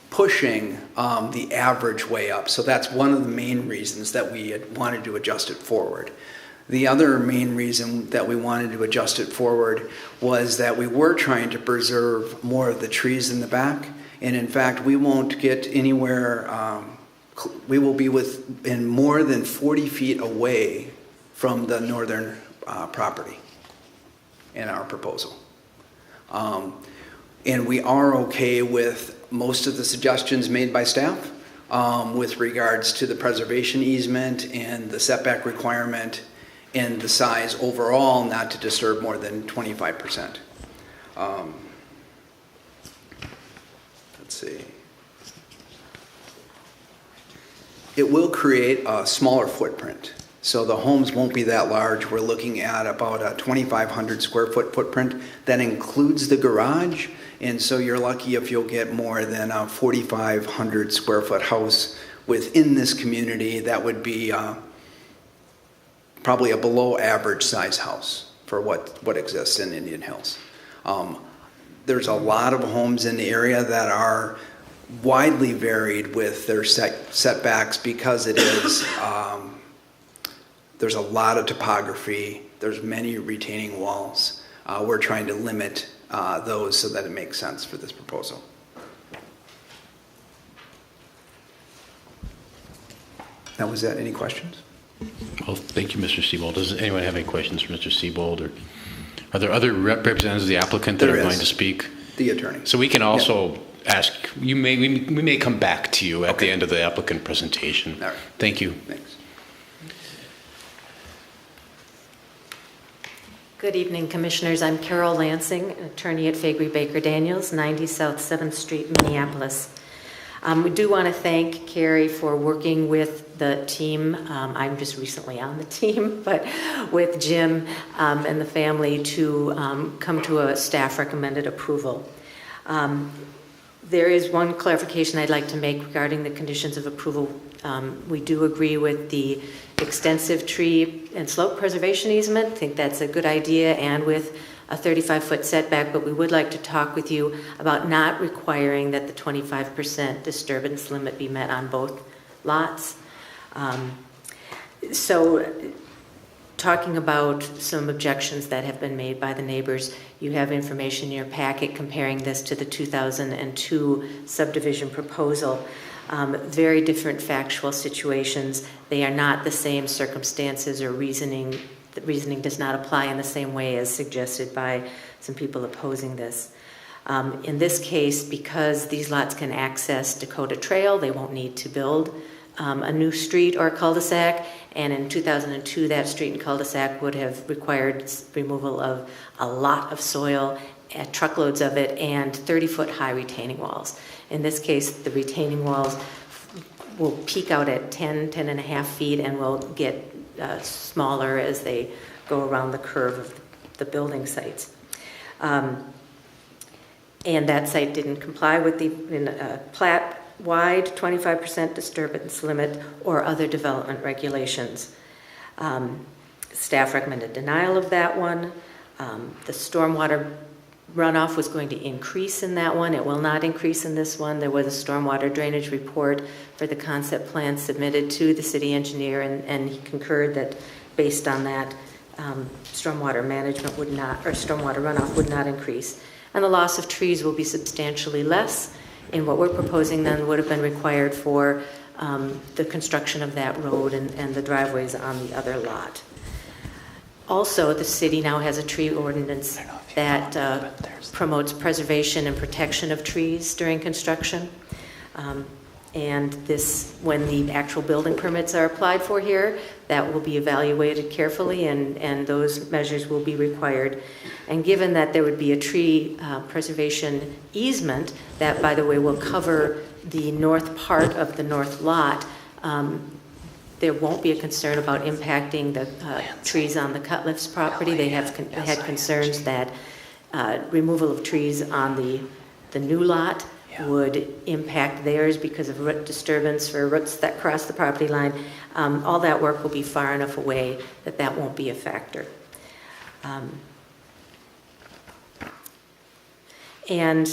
pushing the average way up. So that's one of the main reasons that we had wanted to adjust it forward. The other main reason that we wanted to adjust it forward was that we were trying to preserve more of the trees in the back. And in fact, we won't get anywhere, we will be within more than 40 feet away from the northern property in our proposal. And we are okay with most of the suggestions made by staff with regards to the preservation easement and the setback requirement and the size overall, not to disturb more than 25%. Let's see. It will create a smaller footprint. So the homes won't be that large. We're looking at about a 2,500 square foot footprint. That includes the garage. And so you're lucky if you'll get more than a 4,500 square foot house within this community. That would be probably a below average size house for what exists in Indian Hills. There's a lot of homes in the area that are widely varied with their setbacks because it is, there's a lot of topography, there's many retaining walls. We're trying to limit those so that it makes sense for this proposal. That was that. Any questions? Well, thank you, Mr. Siebold. Does anyone have any questions for Mr. Siebold? Or are there other representatives of the applicant that are going to speak? The attorney. So we can also ask, we may come back to you at the end of the applicant presentation. All right. Thank you. Thanks. Good evening, Commissioners. I'm Carol Lansing, attorney at Faegre Baker Daniels, 90 South 7th Street, Minneapolis. We do want to thank Cary for working with the team. I'm just recently on the team, but with Jim and the family to come to a staff recommended approval. There is one clarification I'd like to make regarding the conditions of approval. We do agree with the extensive tree and slope preservation easement. I think that's a good idea, and with a 35-foot setback, but we would like to talk with you about not requiring that the 25% disturbance limit be met on both lots. So talking about some objections that have been made by the neighbors, you have information in your packet comparing this to the 2002 subdivision proposal. Very different factual situations. They are not the same circumstances or reasoning. The reasoning does not apply in the same way as suggested by some people opposing this. In this case, because these lots can access Dakota Trail, they won't need to build a new street or cul-de-sac, and in 2002, that street and cul-de-sac would have required removal of a lot of soil, truckloads of it, and 30-foot high retaining walls. In this case, the retaining walls will peak out at 10 and a half feet, and will get smaller as they go around the curve of the building sites. And that site didn't comply with the plat-wide 25% disturbance limit or other development regulations. Staff recommended denial of that one. The stormwater runoff was going to increase in that one. It will not increase in this one. There was a stormwater drainage report for the concept plan submitted to the city engineer, and he concurred that based on that, stormwater management would not, or stormwater runoff would not increase. And the loss of trees will be substantially less in what we're proposing than would have been required for the construction of that road and the driveways on the other lot. Also, the city now has a tree ordinance that promotes preservation and protection of trees during construction. And this, when the actual building permits are applied for here, that will be evaluated carefully, and those measures will be required. And given that there would be a tree preservation easement that, by the way, will cover the north part of the north lot, there won't be a concern about impacting the trees on the Cutlif's property. They have had concerns that removal of trees on the new lot would impact theirs because of root disturbance for roots that cross the property line. All that work will be far enough away that that won't be a factor. And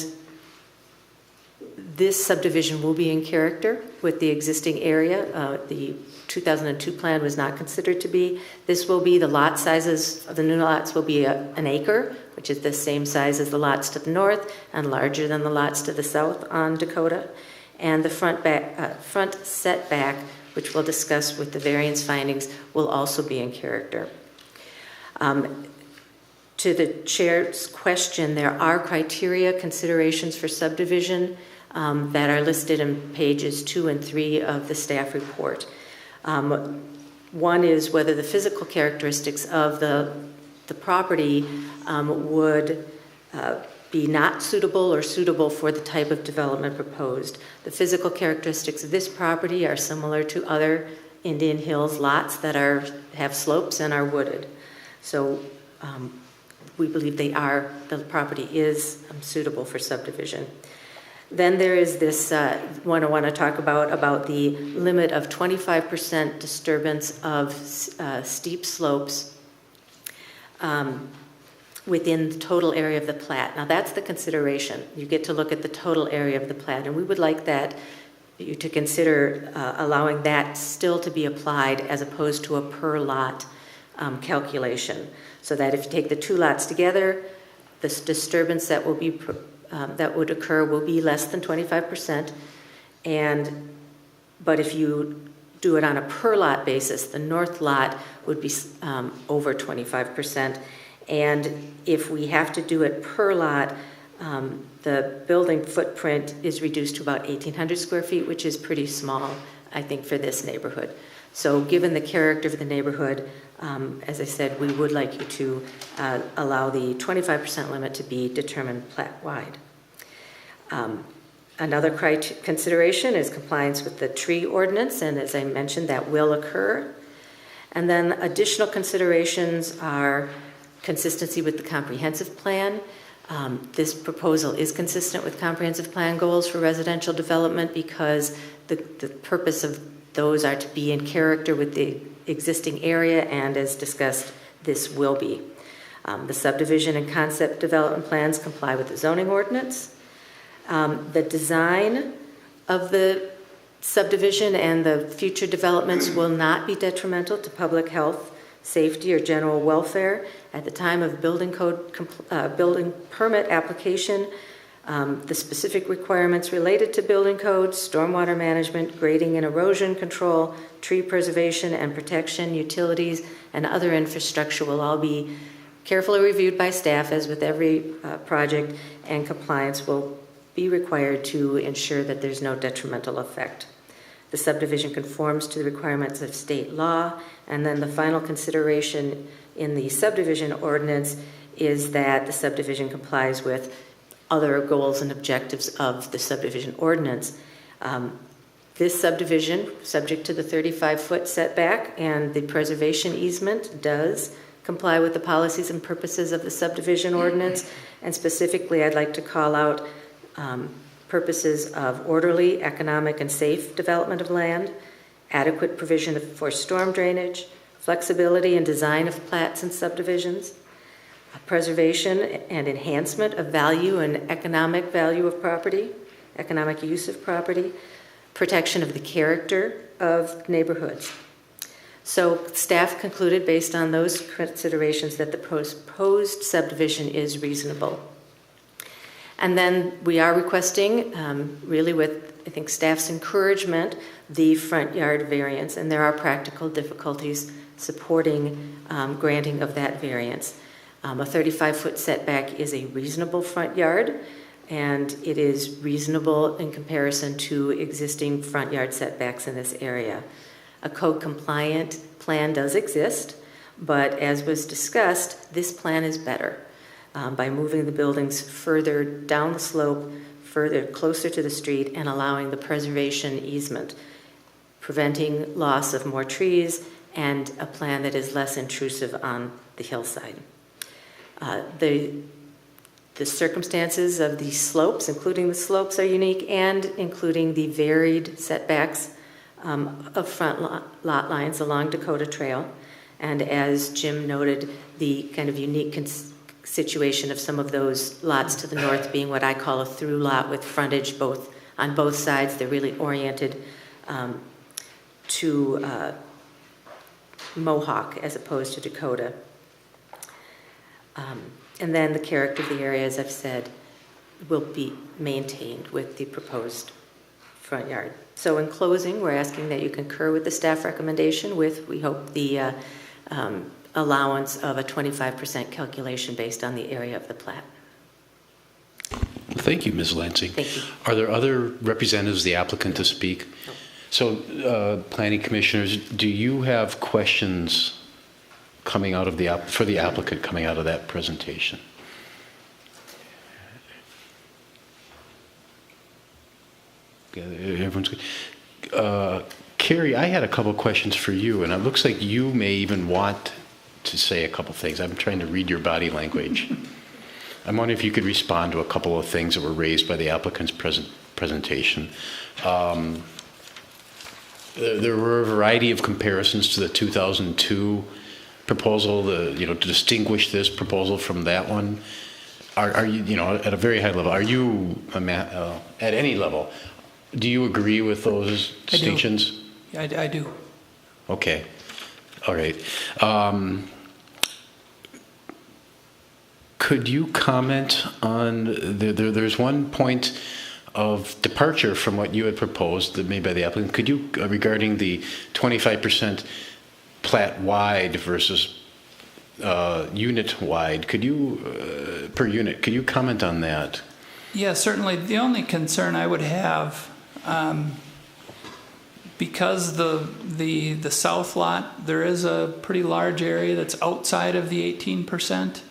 this subdivision will be in character with the existing area. The 2002 plan was not considered to be. This will be, the lot sizes of the new lots will be an acre, which is the same size as the lots to the north and larger than the lots to the south on Dakota. And the front setback, which we'll discuss with the variance findings, will also be in character. To the chair's question, there are criteria considerations for subdivision that are listed in pages 2 and 3 of the staff report. One is whether the physical characteristics of the property would be not suitable or suitable for the type of development proposed. The physical characteristics of this property are similar to other Indian Hills lots that have slopes and are wooded. So we believe the property is suitable for subdivision. Then there is this one I want to talk about the limit of 25% disturbance of steep slopes within the total area of the plat. Now that's the consideration. You get to look at the total area of the plat, and we would like you to consider allowing that still to be applied as opposed to a per lot calculation. So that if you take the two lots together, the disturbance that will be that would occur will be less than 25%. But if you do it on a per lot basis, the north lot would be over 25%. And if we have to do it per lot, the building footprint is reduced to about 1,800 square feet, which is pretty small, I think, for this neighborhood. So given the character of the neighborhood, as I said, we would like you to allow the 25% limit to be determined plat-wide. Another consideration is compliance with the tree ordinance, and as I mentioned, that will occur. And then additional considerations are consistency with the comprehensive plan. This proposal is consistent with comprehensive plan goals for residential development because the purpose of those are to be in character with the existing area, and as discussed, this will be. The subdivision and concept development plans comply with the zoning ordinance. The design of the subdivision and the future developments will not be detrimental to public health, safety, or general welfare. At the time of building permit application, the specific requirements related to building code, stormwater management, grading and erosion control, tree preservation and protection, utilities, and other infrastructure will all be carefully reviewed by staff, as with every project, and compliance will be required to ensure that there's no detrimental effect. The subdivision conforms to the requirements of state law. And then the final consideration in the subdivision ordinance is that the subdivision complies with other goals and objectives of the subdivision ordinance. This subdivision, subject to the 35-foot setback and the preservation easement, does comply with the policies and purposes of the subdivision ordinance. And specifically, I'd like to call out purposes of orderly, economic, and safe development of land, adequate provision for storm drainage, flexibility and design of plats and subdivisions, preservation and enhancement of value and economic value of property, economic use of property, protection of the character of neighborhoods. So staff concluded, based on those considerations, that the proposed subdivision is reasonable. And then we are requesting, really with, I think, staff's encouragement, the front yard variance, and there are practical difficulties supporting granting of that variance. A 35-foot setback is a reasonable front yard, and it is reasonable in comparison to existing front yard setbacks in this area. A code-compliant plan does exist, but as was discussed, this plan is better by moving the buildings further down the slope, further closer to the street, and allowing the preservation easement, preventing loss of more trees, and a plan that is less intrusive on the hillside. The circumstances of the slopes, including the slopes, are unique, and including the varied setbacks of front lot lines along Dakota Trail. And as Jim noted, the kind of unique situation of some of those lots to the north being what I call a through lot with frontage on both sides. They're really oriented to Mohawk as opposed to Dakota. And then the character of the area, as I've said, will be maintained with the proposed front yard. So in closing, we're asking that you concur with the staff recommendation with, we hope, the allowance of a 25% calculation based on the area of the plat. Thank you, Ms. Lansing. Thank you. Are there other representatives of the applicant to speak? No. So, planning commissioners, do you have questions coming out of for the applicant coming out of that presentation? Everyone's good. Cary, I had a couple of questions for you, and it looks like you may even want to say a couple things. I'm trying to read your body language. I'm wondering if you could respond to a couple of things that were raised by the applicant's presentation. There were a variety of comparisons to the 2002 proposal, to distinguish this proposal from that one. Are you, at a very high level, are you, at any level, do you agree with those distinctions? I do. Okay. All right. Could you comment on, there's one point of departure from what you had proposed that made by the applicant. Could you, regarding the 25% plat wide versus unit wide, could you, per unit, could you comment on that? Yeah, certainly. The only concern I would have, because the south lot, there is a pretty large area that's outside of the 18%.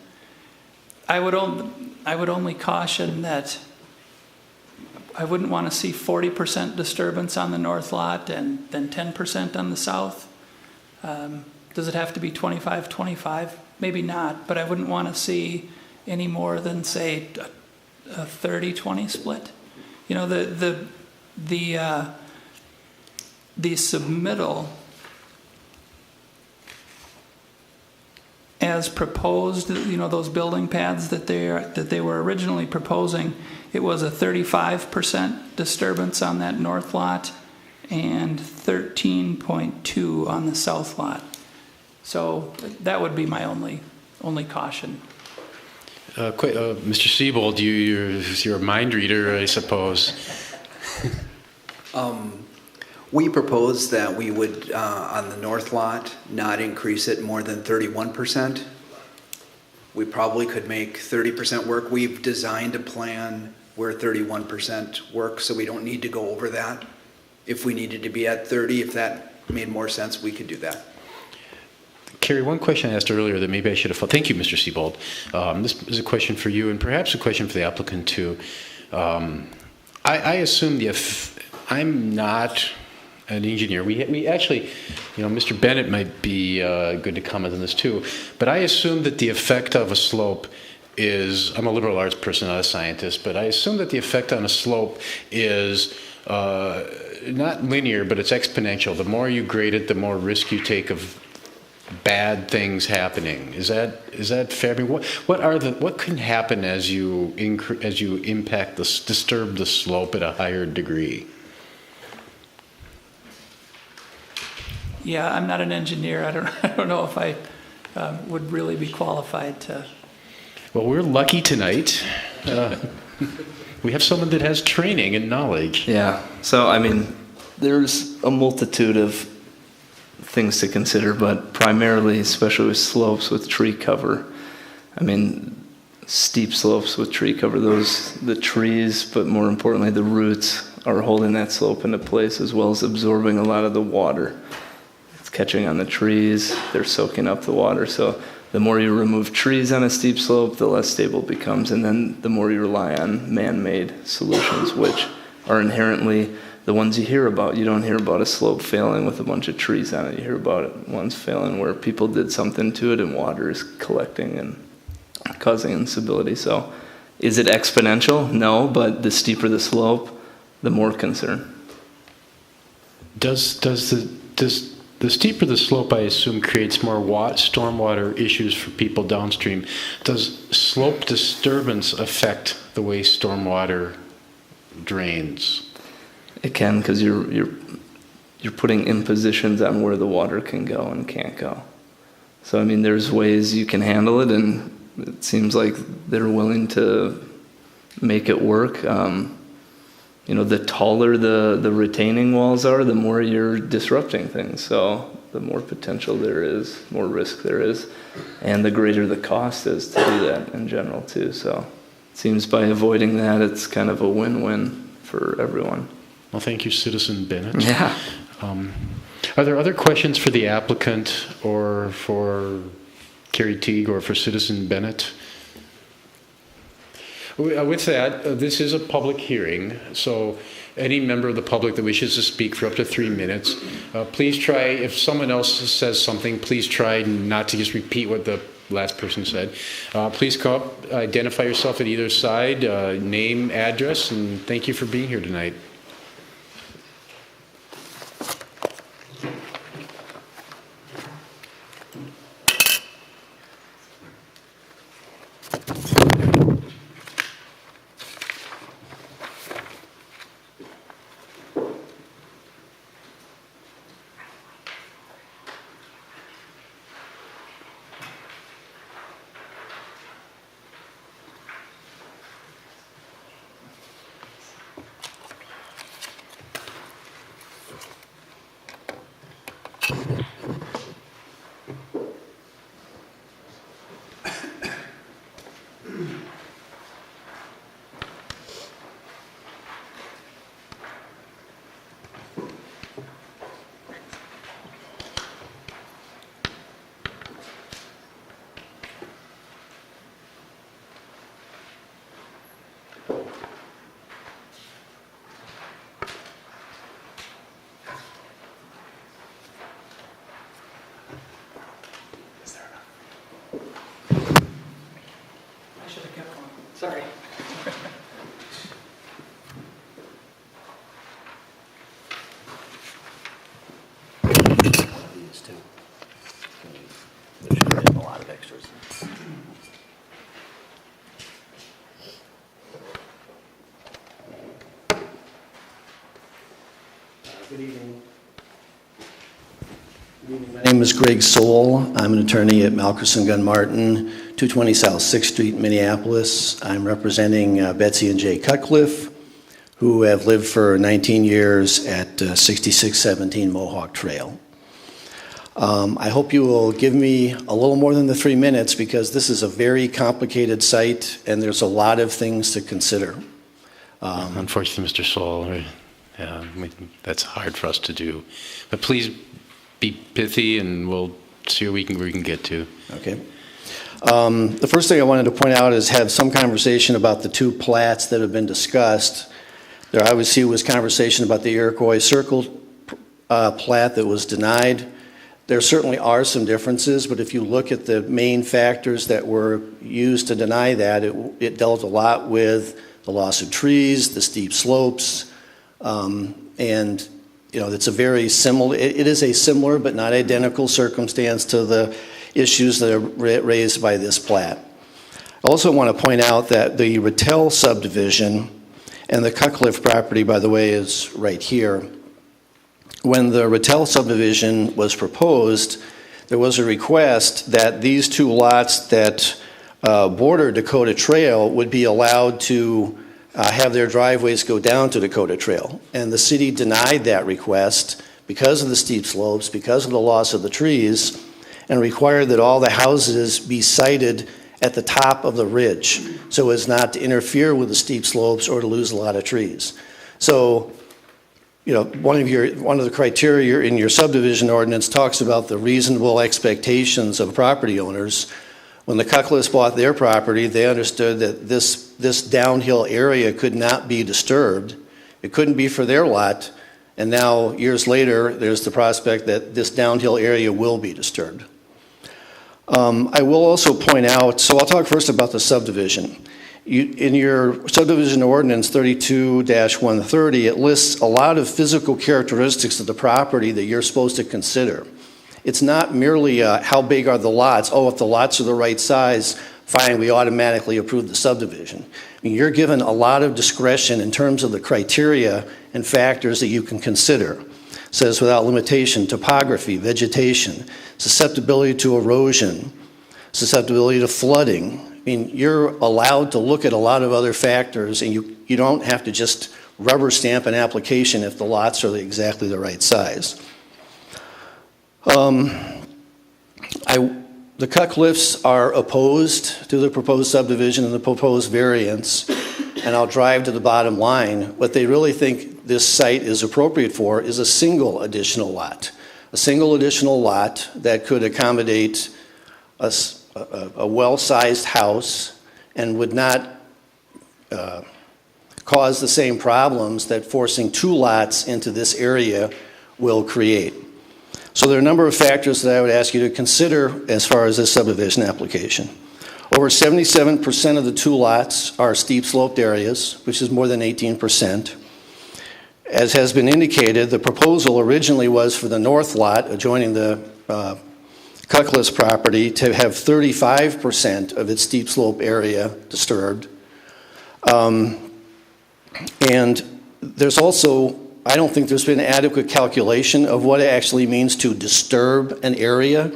I would only caution that I wouldn't want to see 40% disturbance on the north lot and then 10% on the south. Does it have to be 25-25? Maybe not, but I wouldn't want to see any more than, say, a 30-20 split. The submittal as proposed, those building pads that they were originally proposing, it was a 35% disturbance on that north lot and 13.2 on the south lot. So that would be my only caution. Mr. Siebold, you're a mind reader, I suppose. We proposed that we would, on the north lot, not increase it more than 31%. We probably could make 30% work. We've designed a plan where 31% works, so we don't need to go over that. if we needed to be at 30, if that made more sense, we could do that. Cary, one question I asked earlier that maybe I should have. Thank you, Mr. Siebold. This is a question for you, and perhaps a question for the applicant too. I assume I'm not an engineer. We actually, Mr. Bennett might be good to comment on this too. But I assume that the effect of a slope is. I'm a liberal arts person, not a scientist, but I assume that the effect on a slope is not linear, but it's exponential. The more you grade it, the more risk you take of bad things happening. Is that fair? I mean, what can happen as you disturb the slope at a higher degree? Yeah, I'm not an engineer. I don't know if I would really be qualified to. Well, we're lucky tonight. We have someone that has training and knowledge. Yeah. So I mean, there's a multitude of things to consider, but primarily, especially with slopes with tree cover. I mean, steep slopes with tree cover, the trees, but more importantly, the roots are holding that slope into place as well as absorbing a lot of the water. It's catching on the trees, they're soaking up the water. So the more you remove trees on a steep slope, the less stable it becomes, and then the more you rely on man-made solutions, which are inherently the ones you hear about. You don't hear about a slope failing with a bunch of trees on it. You hear about it ones failing where people did something to it and water is collecting and causing instability. So is it exponential? No, but the steeper the slope, the more concern. Does the steeper the slope, I assume, creates more stormwater issues for people downstream? Does slope disturbance affect the way stormwater drains? It can, because you're putting impositions on where the water can go and can't go. So I mean, there's ways you can handle it, and it seems like they're willing to make it work. The taller the retaining walls are, the more you're disrupting things. So the more potential there is, more risk there is, and the greater the cost is to do that in general too. So it seems by avoiding that, it's kind of a win-win for everyone. Well, thank you, Citizen Bennett. Yeah. Are there other questions for the applicant or for Cary Teague or for Citizen Bennett? With that, this is a public hearing, so any member of the public that wishes to speak for up to 3 minutes, please try, if someone else says something, please try not to just repeat what the last person said. Please come up, identify yourself at either side, name, address, and thank you for being here tonight. Sorry. These two. There should be a lot of extras. Good evening. My name is Greg Soule. I'm an attorney at Malkerson Gunn Martin, 220 South 6th Street, Minneapolis. I'm representing Betsy and Jay Cutcliffe, who have lived for 19 years at 6617 Mohawk Trail. I hope you will give me a little more than the 3 minutes because this is a very complicated site and there's a lot of things to consider. Unfortunately, Mr. Soule, we That's hard for us to do. But please be pithy, and we'll see where we can get to. Okay. The first thing I wanted to point out is have some conversation about the two plats that have been discussed. There obviously was conversation about the Iroquois Circle plat that was denied. There certainly are some differences, but if you look at the main factors that were used to deny that, it dealt a lot with the loss of trees, the steep slopes, and it's a very similar, it is a similar but not identical circumstance to the issues that are raised by this plat. I also want to point out that the Rattel subdivision, and the Cutcliffe property, by the way, is right here. When the Rattel subdivision was proposed, there was a request that these two lots that border Dakota Trail would be allowed to have their driveways go down to Dakota Trail. And the city denied that request because of the steep slopes, because of the loss of the trees, and required that all the houses be sited at the top of the ridge so as not to interfere with the steep slopes or to lose a lot of trees. So, one of the criteria in your subdivision ordinance talks about the reasonable expectations of property owners. When the Cutcliffes bought their property, they understood that this downhill area could not be disturbed. It couldn't be for their lot, and now, years later, there's the prospect that this downhill area will be disturbed. I will also point out, so I'll talk first about the subdivision. In your subdivision ordinance 32-130, it lists a lot of physical characteristics of the property that you're supposed to consider. It's not merely how big are the lots. Oh, if the lots are the right size, fine, we automatically approve the subdivision. I mean, you're given a lot of discretion in terms of the criteria and factors that you can consider. It says without limitation, topography, vegetation, susceptibility to erosion, susceptibility to flooding. I mean, you're allowed to look at a lot of other factors, and you don't have to just rubber stamp an application if the lots are exactly the right size. The Cutcliffes are opposed to the proposed subdivision and the proposed variance, and I'll drive to the bottom line. What they really think this site is appropriate for is a single additional lot. A single additional lot that could accommodate a well-sized house and would not cause the same problems that forcing two lots into this area will create. So there are a number of factors that I would ask you to consider as far as this subdivision application. Over 77% of the two lots are steep sloped areas, which is more than 18%. As has been indicated, the proposal originally was for the north lot adjoining the Cutcliffe's property to have 35% of its steep slope area disturbed. And there's also, I don't think there's been adequate calculation of what it actually means to disturb an area.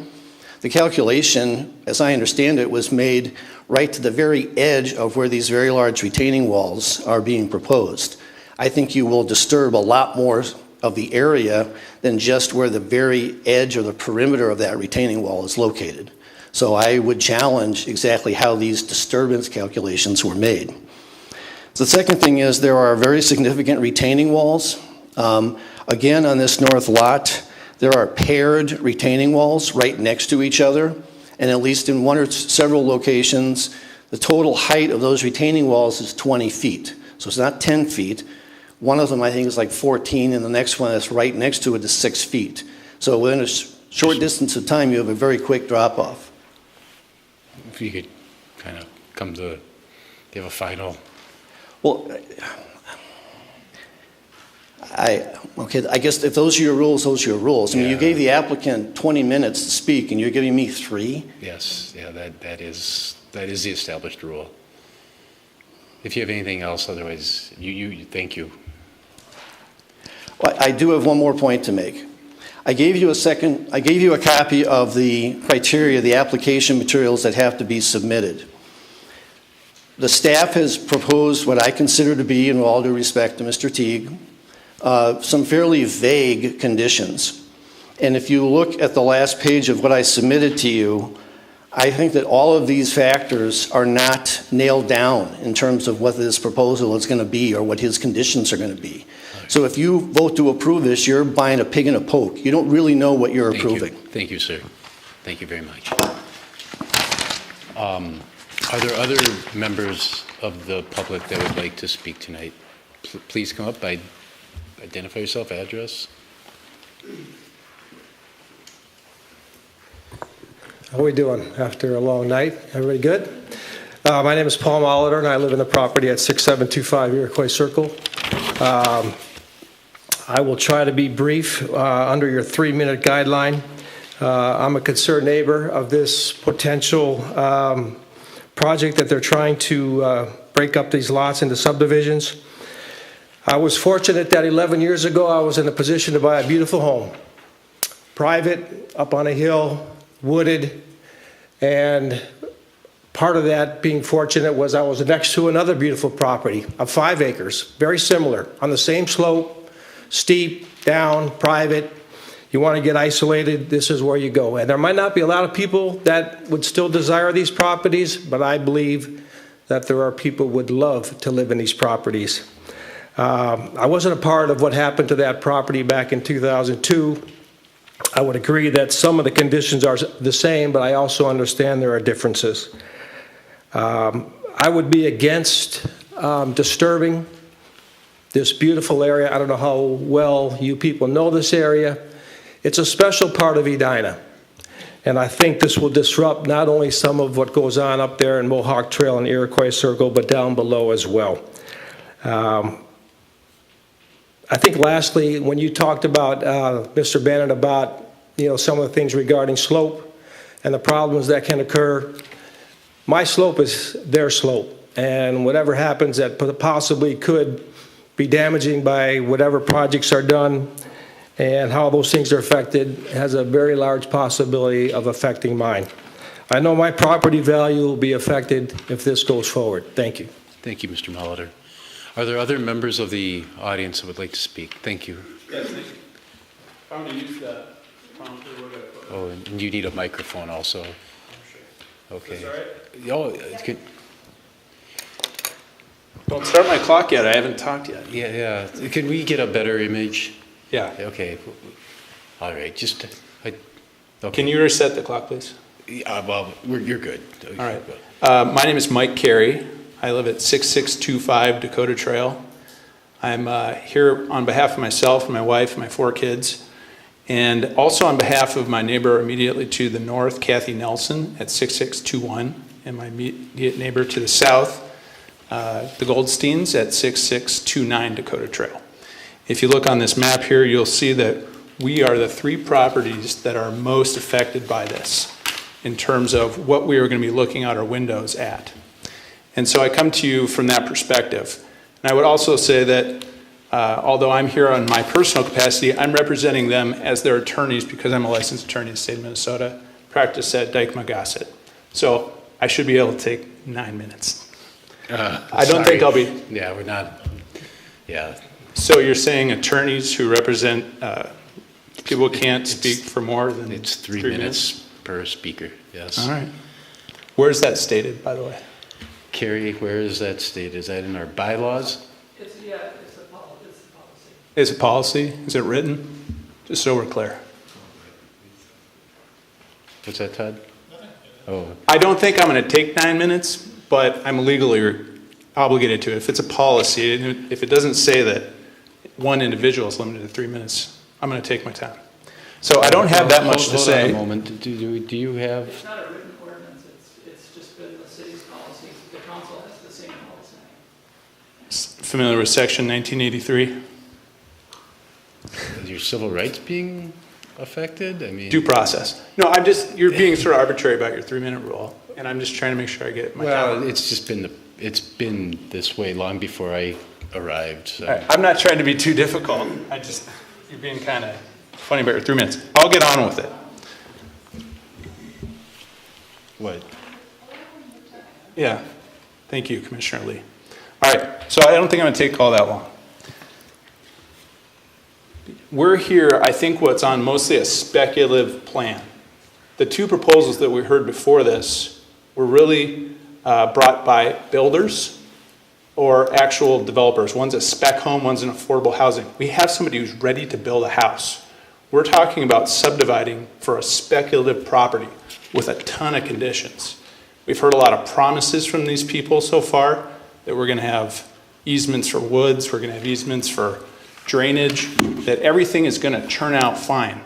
The calculation, as I understand it, was made right to the very edge of where these very large retaining walls are being proposed. I think you will disturb a lot more of the area than just where the very edge or the perimeter of that retaining wall is located. So I would challenge exactly how these disturbance calculations were made. The second thing is there are very significant retaining walls. Again, on this north lot, there are paired retaining walls right next to each other, and at least in one or several locations, the total height of those retaining walls is 20 feet. So it's not 10 feet. One of them, I think, is like 14, and the next one that's right next to it is 6 feet. So within a short distance of time, you have a very quick drop-off. If you could kind of come to give a final. Well, I guess if those are your rules, those are your rules. I mean, you gave the applicant 20 minutes to speak, and you're giving me 3? Yes, yeah, that is the established rule. If you have anything else, otherwise, you thank you. Well, I do have one more point to make. I gave you a copy of the criteria, the application materials that have to be submitted. The staff has proposed what I consider to be, in all due respect to Mr. Teague, some fairly vague conditions. And if you look at the last page of what I submitted to you, I think that all of these factors are not nailed down in terms of what this proposal is going to be or what his conditions are going to be. So if you vote to approve this, you're buying a pig in a poke. You don't really know what you're approving. Thank you, sir. Thank you very much. Are there other members of the public that would like to speak tonight? Please come up, identify yourself, address. How are we doing after a long night? Everybody good? My name is Paul Molitor, and I live in the property at 6725 Iroquois Circle. I will try to be brief under your 3-minute guideline. I'm a concerned neighbor of this potential project that they're trying to break up these lots into subdivisions. I was fortunate that 11 years ago I was in a position to buy a beautiful home. Private, up on a hill, wooded, and part of that being fortunate was I was next to another beautiful property of 5 acres, very similar, on the same slope, steep, down, private. You want to get isolated, this is where you go. And there might not be a lot of people that would still desire these properties, but I believe that there are people who would love to live in these properties. I wasn't a part of what happened to that property back in 2002. I would agree that some of the conditions are the same, but I also understand there are differences. I would be against disturbing this beautiful area. I don't know how well you people know this area. It's a special part of Edina, and I think this will disrupt not only some of what goes on up there in Mohawk Trail and Iroquois Circle, but down below as well. I think lastly, when you talked about, Mr. Bennett, about some of the things regarding slope and the problems that can occur, my slope is their slope, and whatever happens that possibly could be damaging by whatever projects are done and how those things are affected has a very large possibility of affecting mine. I know my property value will be affected if this goes forward. Thank you. Thank you, Mr. Molitor. Are there other members of the audience that would like to speak? Thank you. Yes, thank you. I'm going to use that prompter. Oh, and you need a microphone also. Okay. Is that Oh, Don't start my clock yet. I haven't talked yet. yeah. Can we get a better image? Yeah. Okay. All right. Okay. Can you reset the clock, please? Well, you're good. All right. My name is Mike Cary. I live at 6625 Dakota Trail. I'm here on behalf of myself and my wife and my 4 kids, and also on behalf of my neighbor immediately to the north, Kathy Nelson, at 6621, and my immediate neighbor to the south, the Goldsteins, at 6629 Dakota Trail. If you look on this map here, you'll see that we are the 3 properties that are most affected by this in terms of what we are going to be looking out our windows at. And so I come to you from that perspective. And I would also say that although I'm here on my personal capacity, I'm representing them as their attorneys because I'm a licensed attorney in the state of Minnesota, practice at Dyke-Magosset. So I should be able to take 9 minutes. I don't think I'll be. Yeah, we're not. Yeah. So you're saying attorneys who represent people can't speak for more than it's 3 minutes per speaker. Yes. All right. Where's that stated, by the way? Cary, where is that stated? Is that in our bylaws? It's a policy. It's a policy? Is it written? Just so we're clear. What's that, Todd? Oh. I don't think I'm going to take 9 minutes, but I'm legally obligated to it. If it's a policy, if it doesn't say that one individual is limited to 3 minutes, I'm going to take my time. So I don't have that much to say. Hold on a moment. Do you have? It's not a written ordinance. It's just been the city's policy. The council has the same policy. Familiar with section 1983? Is your civil rights being affected? I mean, Due process. No, you're being sort of arbitrary about your 3-minute rule, and I'm just trying to make sure I get my time. Well, it's been this way long before I arrived. So. Right, I'm not trying to be too difficult. You're being kind of funny about your 3 minutes. I'll get on with it. What? Yeah. Thank you, Commissioner Lee. All right, so I don't think I'm going to take all that long. We're here, I think what's on mostly a speculative plan. The 2 proposals that we heard before this were really brought by builders or actual developers. One's a spec home, one's an affordable housing. We have somebody who's ready to build a house. We're talking about subdividing for a speculative property with a ton of conditions. We've heard a lot of promises from these people so far that we're going to have easements for woods, we're going to have easements for drainage, that everything is going to turn out fine.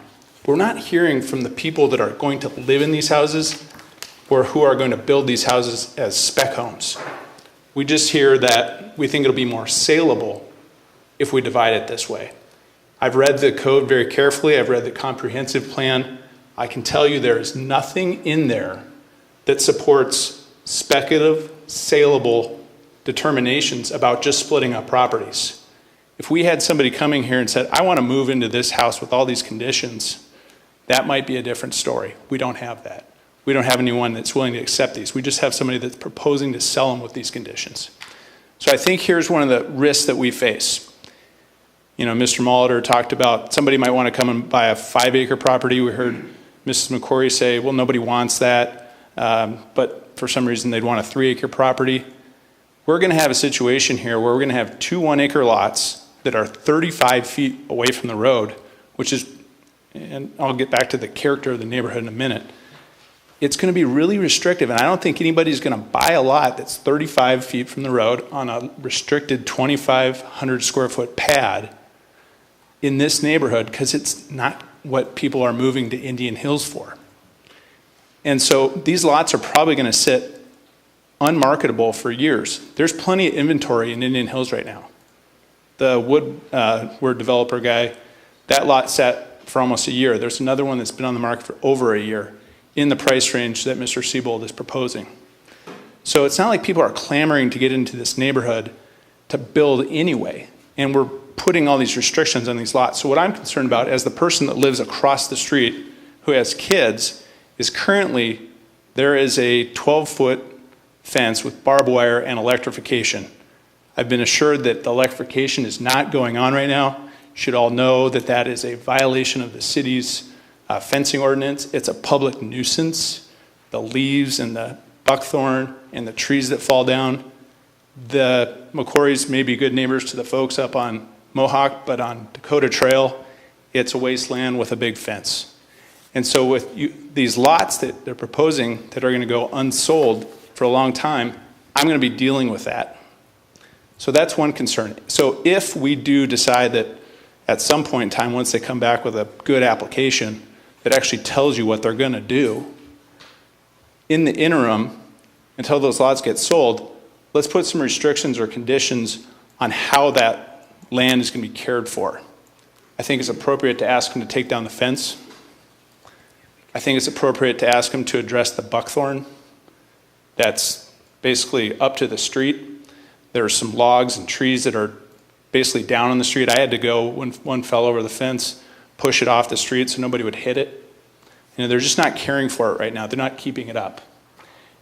We're not hearing from the people that are going to live in these houses or who are going to build these houses as spec homes. We just hear that we think it'll be more saleable if we divide it this way. I've read the code very carefully. I've read the comprehensive plan. I can tell you there is nothing in there that supports speculative, saleable determinations about just splitting up properties. If we had somebody coming here and said, I want to move into this house with all these conditions, that might be a different story. We don't have that. We don't have anyone that's willing to accept these. We just have somebody that's proposing to sell them with these conditions. So I think here's one of the risks that we face. You know, Mr. Molitor talked about somebody might want to come and buy a 5-acre property. We heard Mrs. McCory say, well, nobody wants that, but for some reason they'd want a 3-acre property. We're going to have a situation here where we're going to have 2 1-acre lots that are 35 feet away from the road, which is, and I'll get back to the character of the neighborhood in a minute. It's going to be really restrictive, and I don't think anybody's going to buy a lot that's 35 feet from the road on a restricted 2,500 square foot pad in this neighborhood, because it's not what people are moving to Indian Hills for. And so these lots are probably going to sit unmarketable for years. There's plenty of inventory in Indian Hills right now. The Woodward developer guy, that lot sat for almost a year. There's another one that's been on the market for over a year in the price range that Mr. Siebold is proposing. So it's not like people are clamoring to get into this neighborhood to build anyway, and we're putting all these restrictions on these lots. So what I'm concerned about as the person that lives across the street who has kids is currently there is a 12-foot fence with barbed wire and electrification. I've been assured that the electrification is not going on right now. You should all know that that is a violation of the city's fencing ordinance. It's a public nuisance. The leaves and the buckthorn and the trees that fall down. The McCorys may be good neighbors to the folks up on Mohawk, but on Dakota Trail, it's a wasteland with a big fence. And so with these lots that they're proposing that are going to go unsold for a long time, I'm going to be dealing with that. So that's one concern. So if we do decide that at some point in time, once they come back with a good application that actually tells you what they're going to do, in the interim, until those lots get sold, let's put some restrictions or conditions on how that land is going to be cared for. I think it's appropriate to ask them to take down the fence. I think it's appropriate to ask them to address the buckthorn that's basically up to the street. There are some logs and trees that are basically down on the street. I had to go, when one fell over the fence, push it off the street so nobody would hit it. You know, they're just not caring for it right now. They're not keeping it up.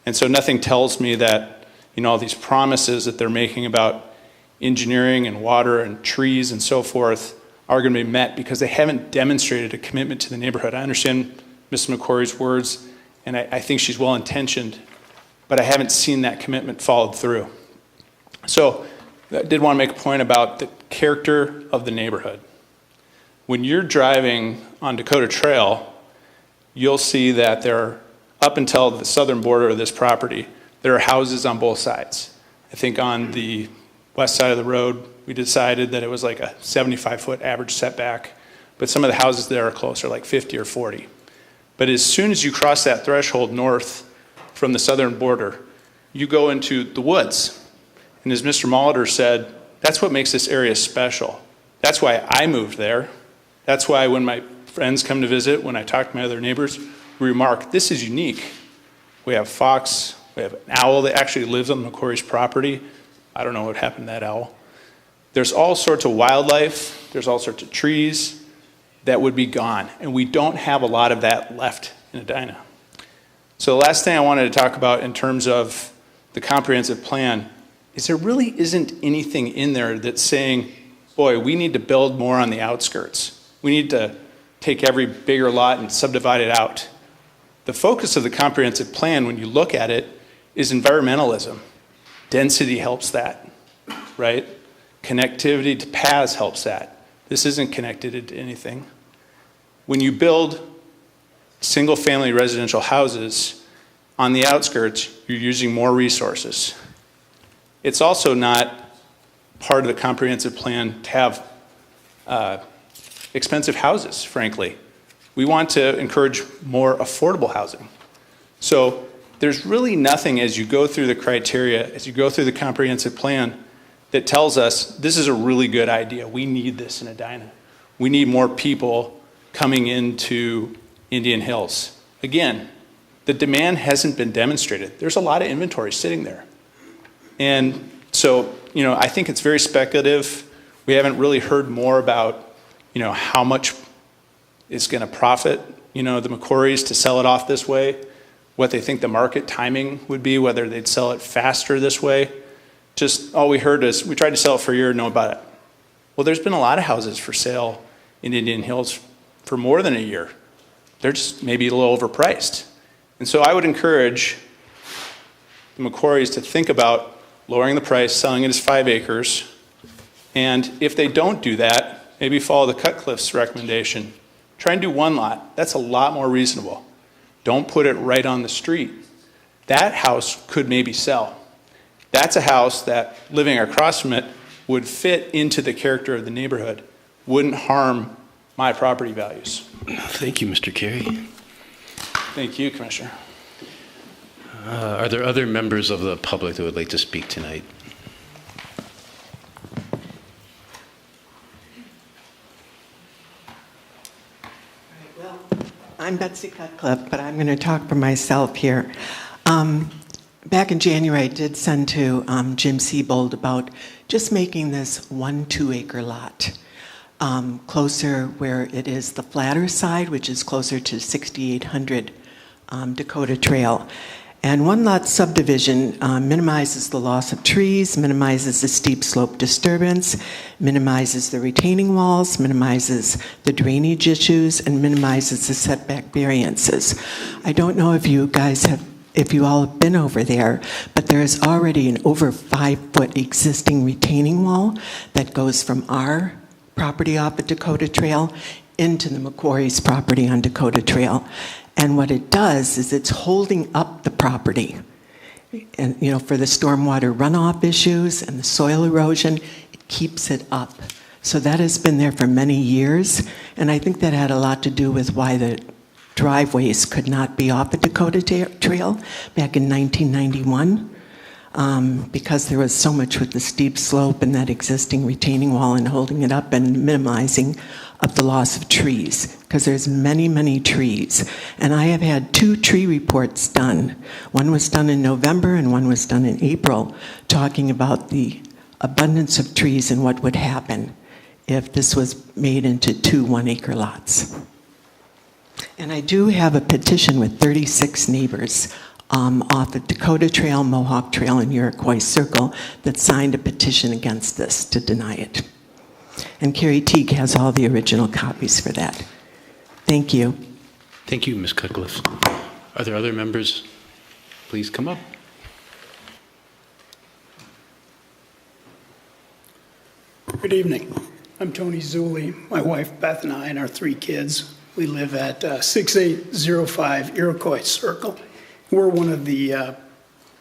And so nothing tells me that, you know, all these promises that they're making about engineering and water and trees and so forth are going to be met because they haven't demonstrated a commitment to the neighborhood. I understand Ms. McCory's words, and I think she's well-intentioned, but I haven't seen that commitment followed through. So I did want to make a point about the character of the neighborhood. When you're driving on Dakota Trail, you'll see that there are, up until the southern border of this property, there are houses on both sides. I think on the west side of the road, we decided that it was like a 75-foot average setback, but some of the houses there are closer, like 50 or 40. But as soon as you cross that threshold north from the southern border, you go into the woods. And as Mr. Molitor said, that's what makes this area special. That's why I moved there. That's why when my friends come to visit, when I talk to my other neighbors, we remark, this is unique. We have fox, we have an owl that actually lives on McCory's property. I don't know what happened to that owl. There's all sorts of wildlife, there's all sorts of trees that would be gone. And we don't have a lot of that left in Edina. So the last thing I wanted to talk about in terms of the comprehensive plan is there really isn't anything in there that's saying, boy, we need to build more on the outskirts. We need to take every bigger lot and subdivide it out. The focus of the comprehensive plan, when you look at it, is environmentalism. Density helps that. right? Connectivity to paths helps that. This isn't connected to anything. When you build single-family residential houses on the outskirts, you're using more resources. It's also not part of the comprehensive plan to have expensive houses, frankly. We want to encourage more affordable housing. So there's really nothing as you go through the criteria, as you go through the comprehensive plan, that tells us this is a really good idea. We need this in Edina. We need more people coming into Indian Hills. Again, the demand hasn't been demonstrated. There's a lot of inventory sitting there. And so, I think it's very speculative. We haven't really heard more about, how much is going to profit, the Macquaries to sell it off this way, what they think the market timing would be, whether they'd sell it faster this way. Just all we heard is, we tried to sell it for a year, know about it. Well, there's been a lot of houses for sale in Indian Hills for more than a year. They're just maybe a little overpriced. And so I would encourage the Macquaries to think about lowering the price, selling it as 5 acres. And if they don't do that, maybe follow the Cutcliffe's recommendation. Try and do 1 lot. That's a lot more reasonable. Don't put it right on the street. That house could maybe sell. That's a house that, living across from it, would fit into the character of the neighborhood, wouldn't harm my property values. Thank you, Mr. Cary. Thank you, Commissioner. Are there other members of the public that would like to speak tonight? I'm Betsy Cutcliffe, but I'm going to talk for myself here. Back in January, I did send to Jim Siebold about just making this 1 2-acre lot closer where it is the flatter side, which is closer to 6800 Dakota Trail. And 1 lot subdivision minimizes the loss of trees, minimizes the steep slope disturbance, minimizes the retaining walls, minimizes the drainage issues, and minimizes the setback variances. I don't know if you guys if you all have been over there, but there is already an over 5-foot existing retaining wall that goes from our property off of Dakota Trail into the Macquarie's property on Dakota Trail. And what it does is it's holding up the property. And, for the stormwater runoff issues and the soil erosion, it keeps it up. So that has been there for many years. And I think that had a lot to do with why the driveways could not be off the Dakota Trail back in 1991. Because there was so much with the steep slope and that existing retaining wall and holding it up and minimizing of the loss of trees, because there's many, many trees. And I have had 2 tree reports done. One was done in November and one was done in April, talking about the abundance of trees and what would happen if this was made into 2 1-acre lots. And I do have a petition with 36 neighbors off the Dakota Trail, Mohawk Trail, and Iroquois Circle that signed a petition against this to deny it. And Cary Teague has all the original copies for that. Thank you. Thank you, Ms. Cutcliffe. Are there other members? Please come up. Good evening. I'm Tony Zulli. My wife Beth and I and our 3 kids, we live at 6805 Iroquois Circle. We're one of the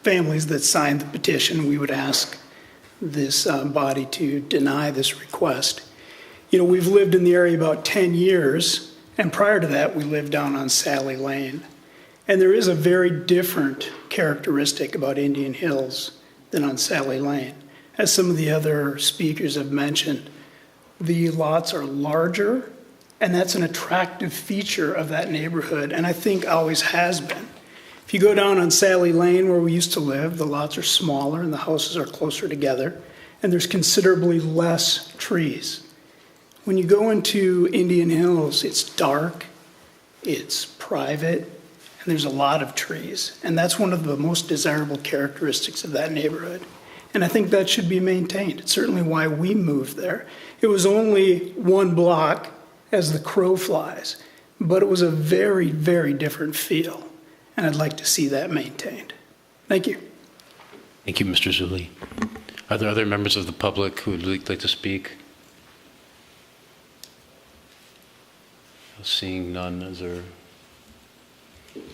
families that signed the petition. We would ask this body to deny this request. We've lived in the area about 10 years, and prior to that, we lived down on Sally Lane. And there is a very different characteristic about Indian Hills than on Sally Lane. As some of the other speakers have mentioned, the lots are larger, and that's an attractive feature of that neighborhood, and I think always has been. If you go down on Sally Lane where we used to live, the lots are smaller and the houses are closer together, and there's considerably less trees. When you go into Indian Hills, it's dark, it's private, and there's a lot of trees. And that's one of the most desirable characteristics of that neighborhood. And I think that should be maintained. It's certainly why we moved there. It was only 1 block as the crow flies, but it was a very, very different feel. And I'd like to see that maintained. Thank you. Thank you, Mr. Zulli. Are there other members of the public who would like to speak? Seeing none, is there?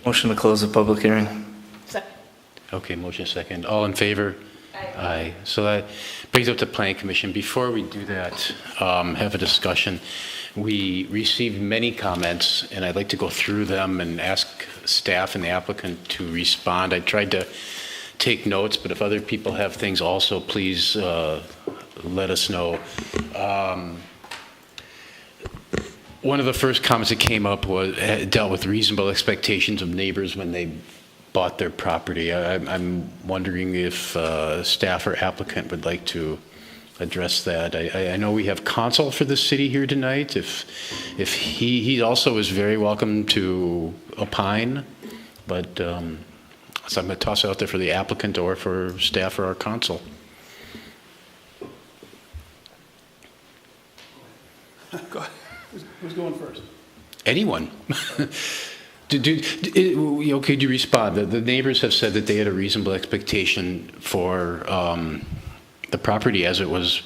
Motion to close the public hearing. Okay, motion second. All in favor? Aye. So that brings up the Planning Commission. Before we do that, have a discussion. We received many comments, and I'd like to go through them and ask staff and the applicant to respond. I tried to take notes, but if other people have things also, please let us know. One of the first comments that came up dealt with reasonable expectations of neighbors when they bought their property. I'm wondering if staff or applicant would like to address that. I know we have counsel for the city here tonight. If he also is very welcome to opine, but so I'm going to toss it out there for the applicant or for staff or our counsel. Go ahead. Who's going first? Anyone. Okay, do you respond? The neighbors have said that they had a reasonable expectation for the property as it was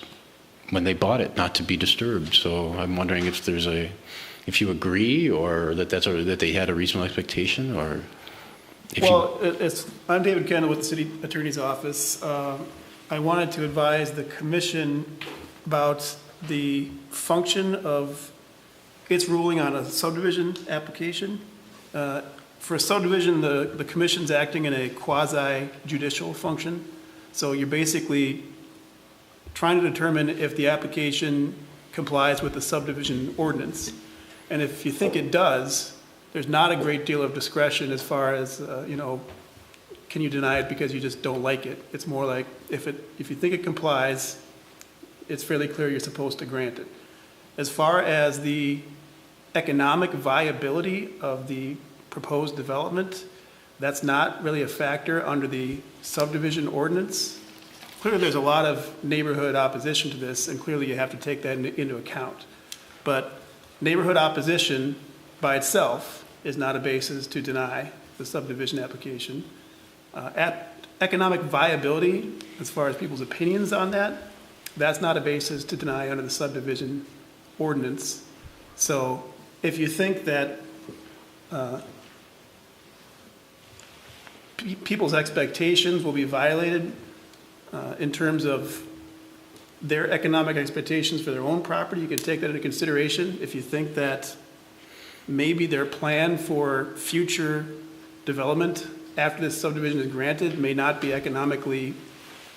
when they bought it, not to be disturbed. So I'm wondering if if you agree, or that they had a reasonable expectation, or if I'm David Kendall with the City Attorney's Office. I wanted to advise the Commission about the function of its ruling on a subdivision application. For a subdivision, the Commission's acting in a quasi-judicial function. So you're basically trying to determine if the application complies with the subdivision ordinance. And if you think it does, there's not a great deal of discretion as far as, can you deny it because you just don't like it? It's more like if you think it complies, it's fairly clear you're supposed to grant it. As far as the economic viability of the proposed development, that's not really a factor under the subdivision ordinance. Clearly, there's a lot of neighborhood opposition to this, and clearly you have to take that into account. But neighborhood opposition by itself is not a basis to deny the subdivision application. Economic viability, as far as people's opinions on that, that's not a basis to deny under the subdivision ordinance. So if you think that people's expectations will be violated in terms of their economic expectations for their own property, you can take that into consideration. If you think that maybe their plan for future development after this subdivision is granted may not be economically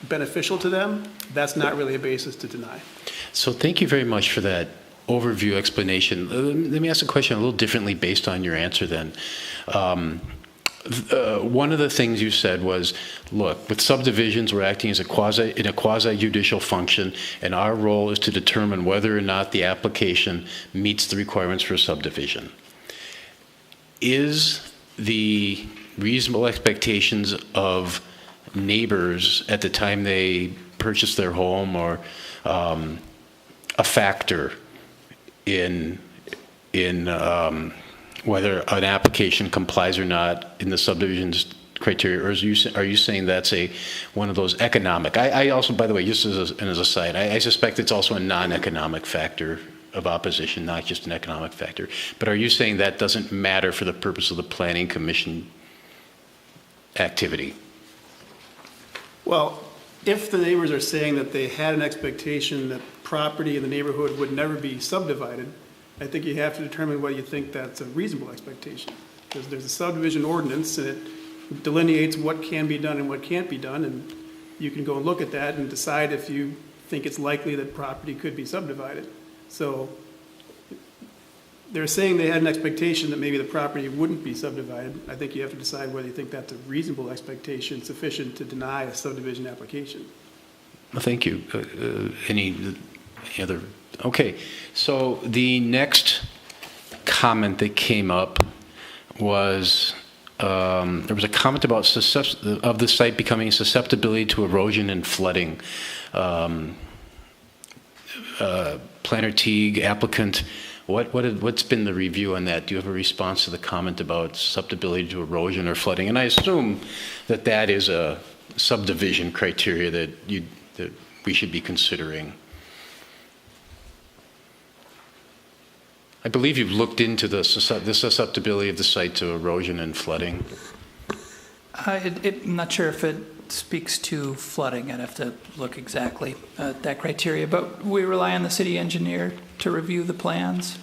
beneficial to them, that's not really a basis to deny. So thank you very much for that overview explanation. Let me ask a question a little differently based on your answer then. One of the things you said was, look, with subdivisions, we're acting as in a quasi-judicial function, and our role is to determine whether or not the application meets the requirements for a subdivision. Is the reasonable expectations of neighbors at the time they purchase their home or a factor in whether an application complies or not in the subdivision's criteria, or are you saying that's one of those economic? I also, by the way, just as an aside, I suspect it's also a non-economic factor of opposition, not just an economic factor. But are you saying that doesn't matter for the purpose of the Planning Commission activity? Well, if the neighbors are saying that they had an expectation that property in the neighborhood would never be subdivided, I think you have to determine whether you think that's a reasonable expectation. Because there's a subdivision ordinance and it delineates what can be done and what can't be done, and you can go and look at that and decide if you think it's likely that property could be subdivided. So they're saying they had an expectation that maybe the property wouldn't be subdivided. I think you have to decide whether you think that's a reasonable expectation sufficient to deny a subdivision application. Well, thank you. Any other? Okay, so the next comment that came up was there was a comment about of the site becoming susceptibility to erosion and flooding. Planner Teague, applicant, what's been the review on that? Do you have a response to the comment about susceptibility to erosion or flooding? And I assume that that is a subdivision criteria that that we should be considering? I believe you've looked into the susceptibility of the site to erosion and flooding. I'm not sure if it speaks to flooding. I'd have to look exactly at that criteria, but we rely on the city engineer to review the plans.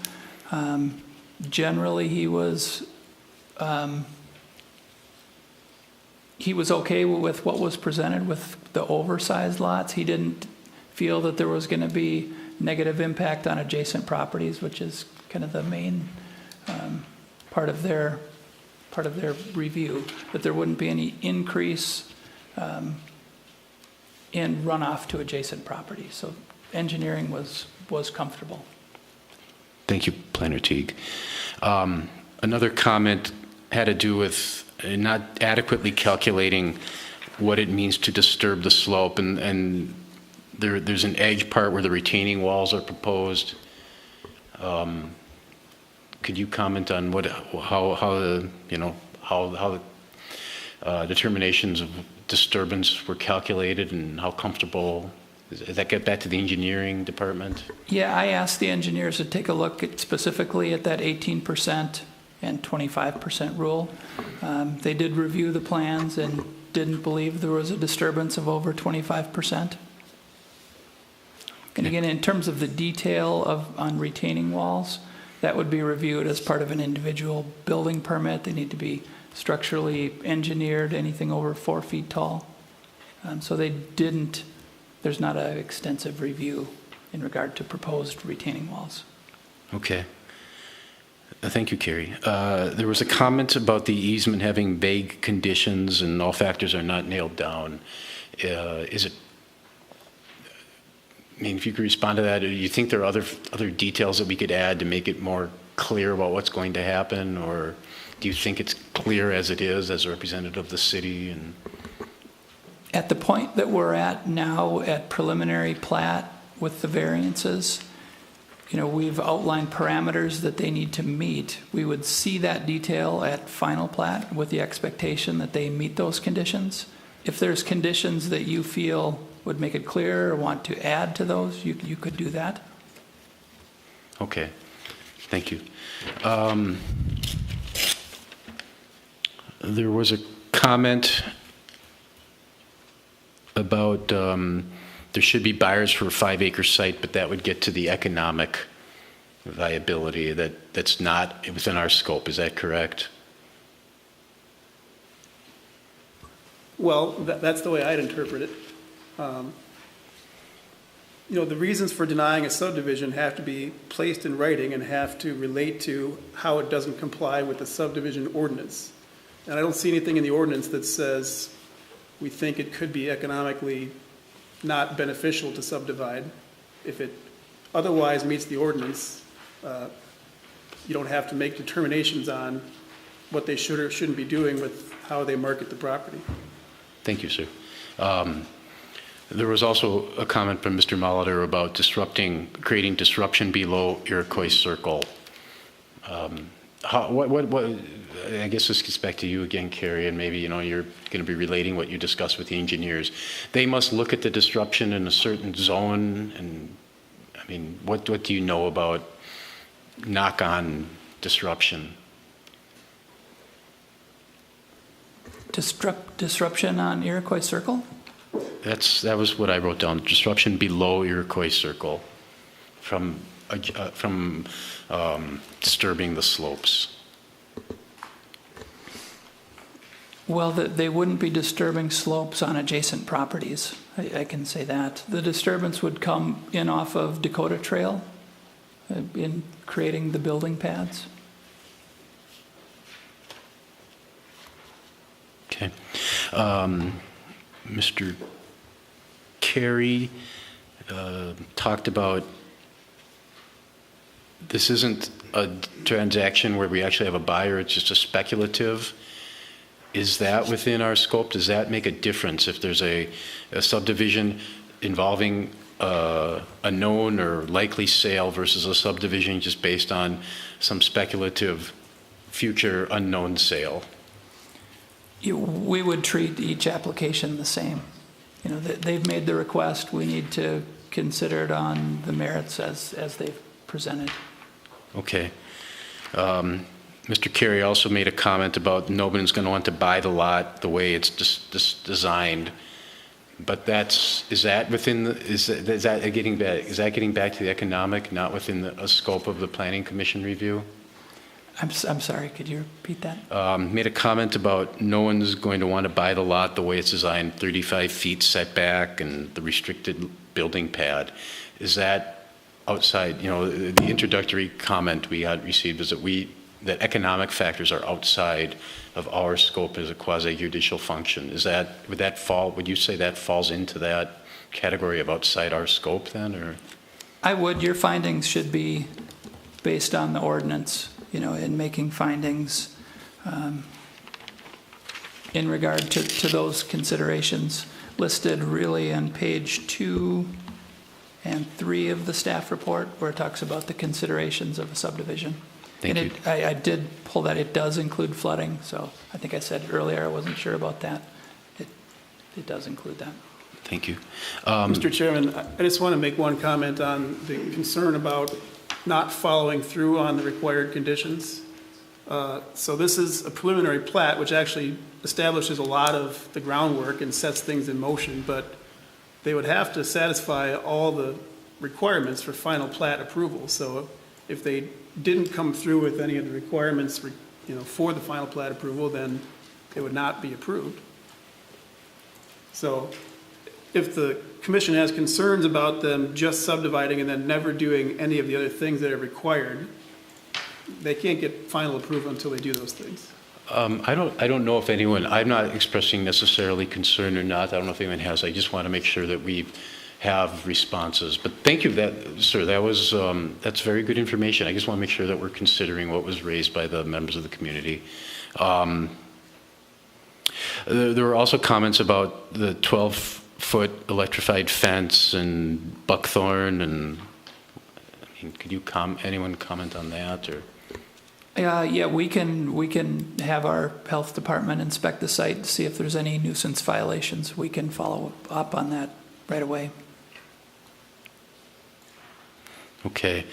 Generally, he was okay with what was presented with the oversized lots. He didn't feel that there was going to be negative impact on adjacent properties, which is kind of the main part of their review, that there wouldn't be any increase in runoff to adjacent properties. So engineering was comfortable. Thank you, Planner Teague. Another comment had to do with not adequately calculating what it means to disturb the slope, and there's an edge part where the retaining walls are proposed. Could you comment on how the determinations of disturbance were calculated and how comfortable? Does that get back to the engineering department? Yeah, I asked the engineers to take a look specifically at that 18% and 25% rule. They did review the plans and didn't believe there was a disturbance of over 25%. And again, in terms of the detail on retaining walls, that would be reviewed as part of an individual building permit. They need to be structurally engineered, anything over 4 feet tall. So there's not an extensive review in regard to proposed retaining walls. Okay. Thank you, Cary. There was a comment about the easement having vague conditions and all factors are not nailed down. If you could respond to that, do you think there are other details that we could add to make it more clear about what's going to happen, or do you think it's clear as it is as a representative of the city? And at the point that we're at now at preliminary plat with the variances, we've outlined parameters that they need to meet. We would see that detail at final plat with the expectation that they meet those conditions. If there's conditions that you feel would make it clear or want to add to those, you could do that. Okay, thank you. There was a comment about there should be buyers for a 5-acre site, but that would get to the economic viability that's not within our scope. Is that correct? Well, that's the way I'd interpret it. The reasons for denying a subdivision have to be placed in writing and have to relate to how it doesn't comply with the subdivision ordinance. And I don't see anything in the ordinance that says we think it could be economically not beneficial to subdivide. If it otherwise meets the ordinance, you don't have to make determinations on what they should or shouldn't be doing with how they market the property. Thank you, sir. There was also a comment from Mr. Molitor about creating disruption below Iroquois Circle. I guess this gets back to you again, Cary, and maybe you're going to be relating what you discussed with the engineers. They must look at the disruption in a certain zone, and what do you know about knock-on disruption? Disruption on Iroquois Circle? That was what I wrote down. Disruption below Iroquois Circle from disturbing the slopes. Well, they wouldn't be disturbing slopes on adjacent properties. I can say that. The disturbance would come in off of Dakota Trail in creating the building pads. Okay. Mr. Cary talked about this isn't a transaction where we actually have a buyer, it's just a speculative. Is that within our scope? Does that make a difference if there's a subdivision involving a known or likely sale versus a subdivision just based on some speculative future unknown sale? We would treat each application the same. they've made the request. We need to consider it on the merits as they've presented. Okay. Mr. Cary also made a comment about nobody's going to want to buy the lot the way it's just designed. But is that getting back to the economic, not within the scope of the Planning Commission review? I'm sorry, could you repeat that? Made a comment about no one's going to want to buy the lot the way it's designed, 35 feet setback and the restricted building pad. Is that outside, the introductory comment we had received is that economic factors are outside of our scope as a quasi-judicial function. Would you say that falls into that category of outside our scope then, or? I would. Your findings should be based on the ordinance, in making findings in regard to those considerations listed really on page 2 and 3 of the staff report, where it talks about the considerations of a subdivision. Thank you. I did pull that. It does include flooding, so I think I said earlier I wasn't sure about that. It does include that. Thank you. Mr. Chairman, I just want to make one comment on the concern about not following through on the required conditions. So this is a preliminary plat, which actually establishes a lot of the groundwork and sets things in motion, but they would have to satisfy all the requirements for final plat approval. So if they didn't come through with any of the requirements, for the final plat approval, then it would not be approved. So if the commission has concerns about them just subdividing and then never doing any of the other things that are required, they can't get final approval until they do those things. I don't know if anyone, I'm not expressing necessarily concern or not. I don't know if anyone has. I just want to make sure that we have responses. But thank you, sir. That's very good information. I just want to make sure that we're considering what was raised by the members of the community. There were also comments about the 12-foot electrified fence and buckthorn, and could anyone comment on that, or? Yeah, we can have our health department inspect the site to see if there's any nuisance violations. We can follow up on that right away. Okay.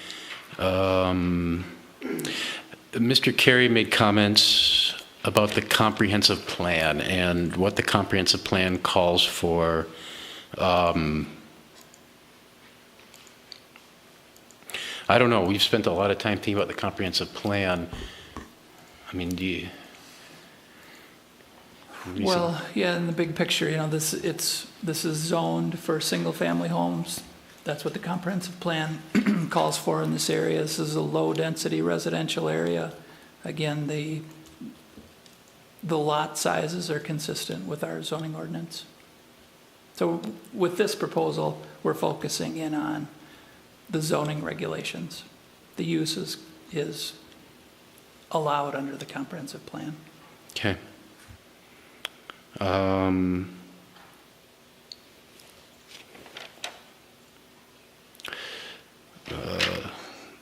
Mr. Cary made comments about the comprehensive plan and what the comprehensive plan calls for. I don't know. We've spent a lot of time thinking about the comprehensive plan. I mean, Well, yeah, in the big picture, this is zoned for single-family homes. That's what the comprehensive plan calls for in this area. This is a low-density residential area. Again, the lot sizes are consistent with our zoning ordinance. So with this proposal, we're focusing in on the zoning regulations. The use is allowed under the comprehensive plan. Okay.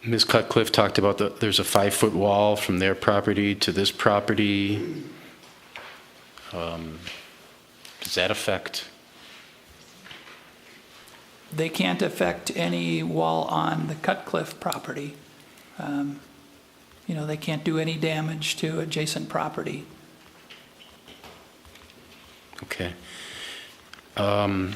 Ms. Cutcliffe talked about there's a 5-foot wall from their property to this property. Does that affect? They can't affect any wall on the Cutcliffe property. They can't do any damage to adjacent property. Okay. And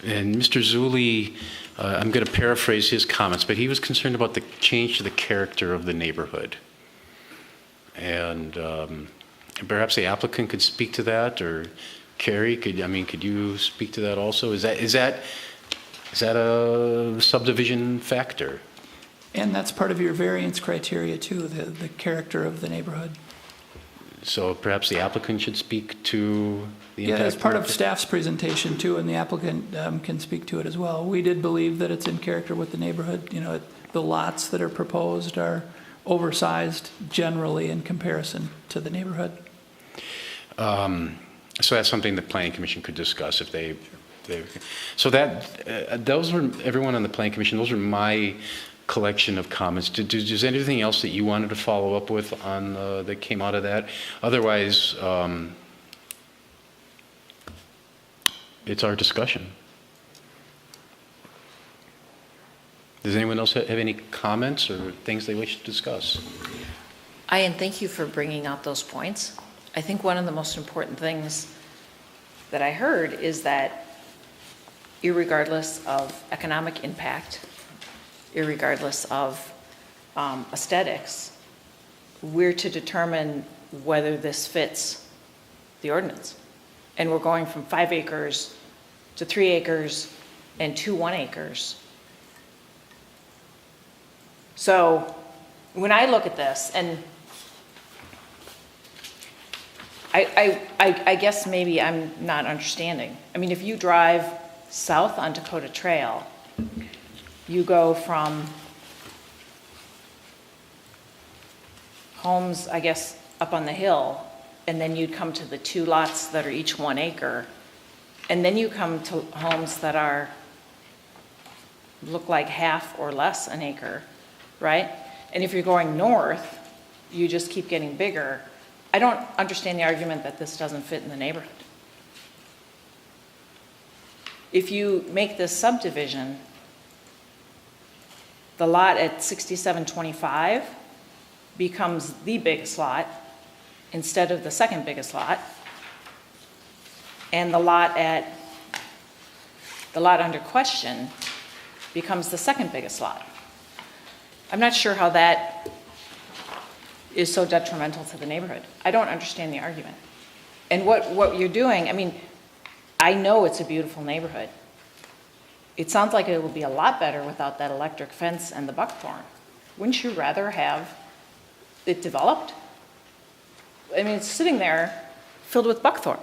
Mr. Zulli, I'm going to paraphrase his comments, but he was concerned about the change to the character of the neighborhood. And perhaps the applicant could speak to that, or Cary, could you speak to that also? Is that a subdivision factor? And that's part of your variance criteria too, the character of the neighborhood. So perhaps the applicant should speak to the impact? Yeah, as part of staff's presentation too, and the applicant can speak to it as well. We did believe that it's in character with the neighborhood. The lots that are proposed are oversized generally in comparison to the neighborhood. So that's something the Planning Commission could discuss if they so that those were everyone on the Planning Commission. Those are my collection of comments. Is anything else that you wanted to follow up with on that came out of that? Otherwise, it's our discussion. Does anyone else have any comments or things they wish to discuss? And thank you for bringing out those points. I think one of the most important things that I heard is that irregardless of economic impact, irregardless of aesthetics, we're to determine whether this fits the ordinance. And we're going from 5 acres to 3 acres and 2 1 acres. So when I look at this, and I guess maybe I'm not understanding. I mean, if you drive south on Dakota Trail, you go from homes, I guess, up on the hill, and then you'd come to the 2 lots that are each 1 acre, and then you come to homes that are, look like half or less an acre, right? And if you're going north, you just keep getting bigger. I don't understand the argument that this doesn't fit in the neighborhood. If you make this subdivision, the lot at 6725 becomes the biggest lot instead of the second biggest lot, and the lot under question becomes the second biggest lot. I'm not sure how that is so detrimental to the neighborhood. I don't understand the argument. And what you're doing, I mean, I know it's a beautiful neighborhood. It sounds like it would be a lot better without that electric fence and the buckthorn. Wouldn't you rather have it developed? I mean, it's sitting there filled with buckthorn.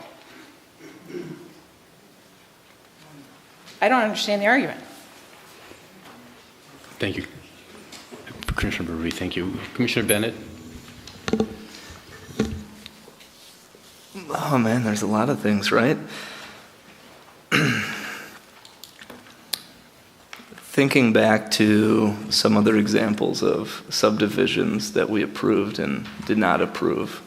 I don't understand the argument. Thank you, Commissioner Brewery. Thank you. Commissioner Bennett? Oh man, there's a lot of things, right? Thinking back to some other examples of subdivisions that we approved and did not approve,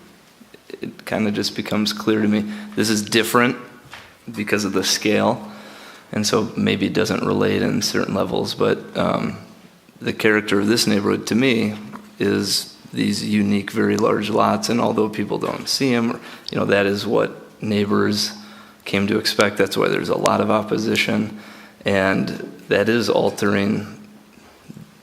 it kind of just becomes clear to me this is different because of the scale, and so maybe it doesn't relate in certain levels, but the character of this neighborhood to me is these unique, very large lots, and although people don't see them, you know, that is what neighbors came to expect. That's why there's a lot of opposition, and that is altering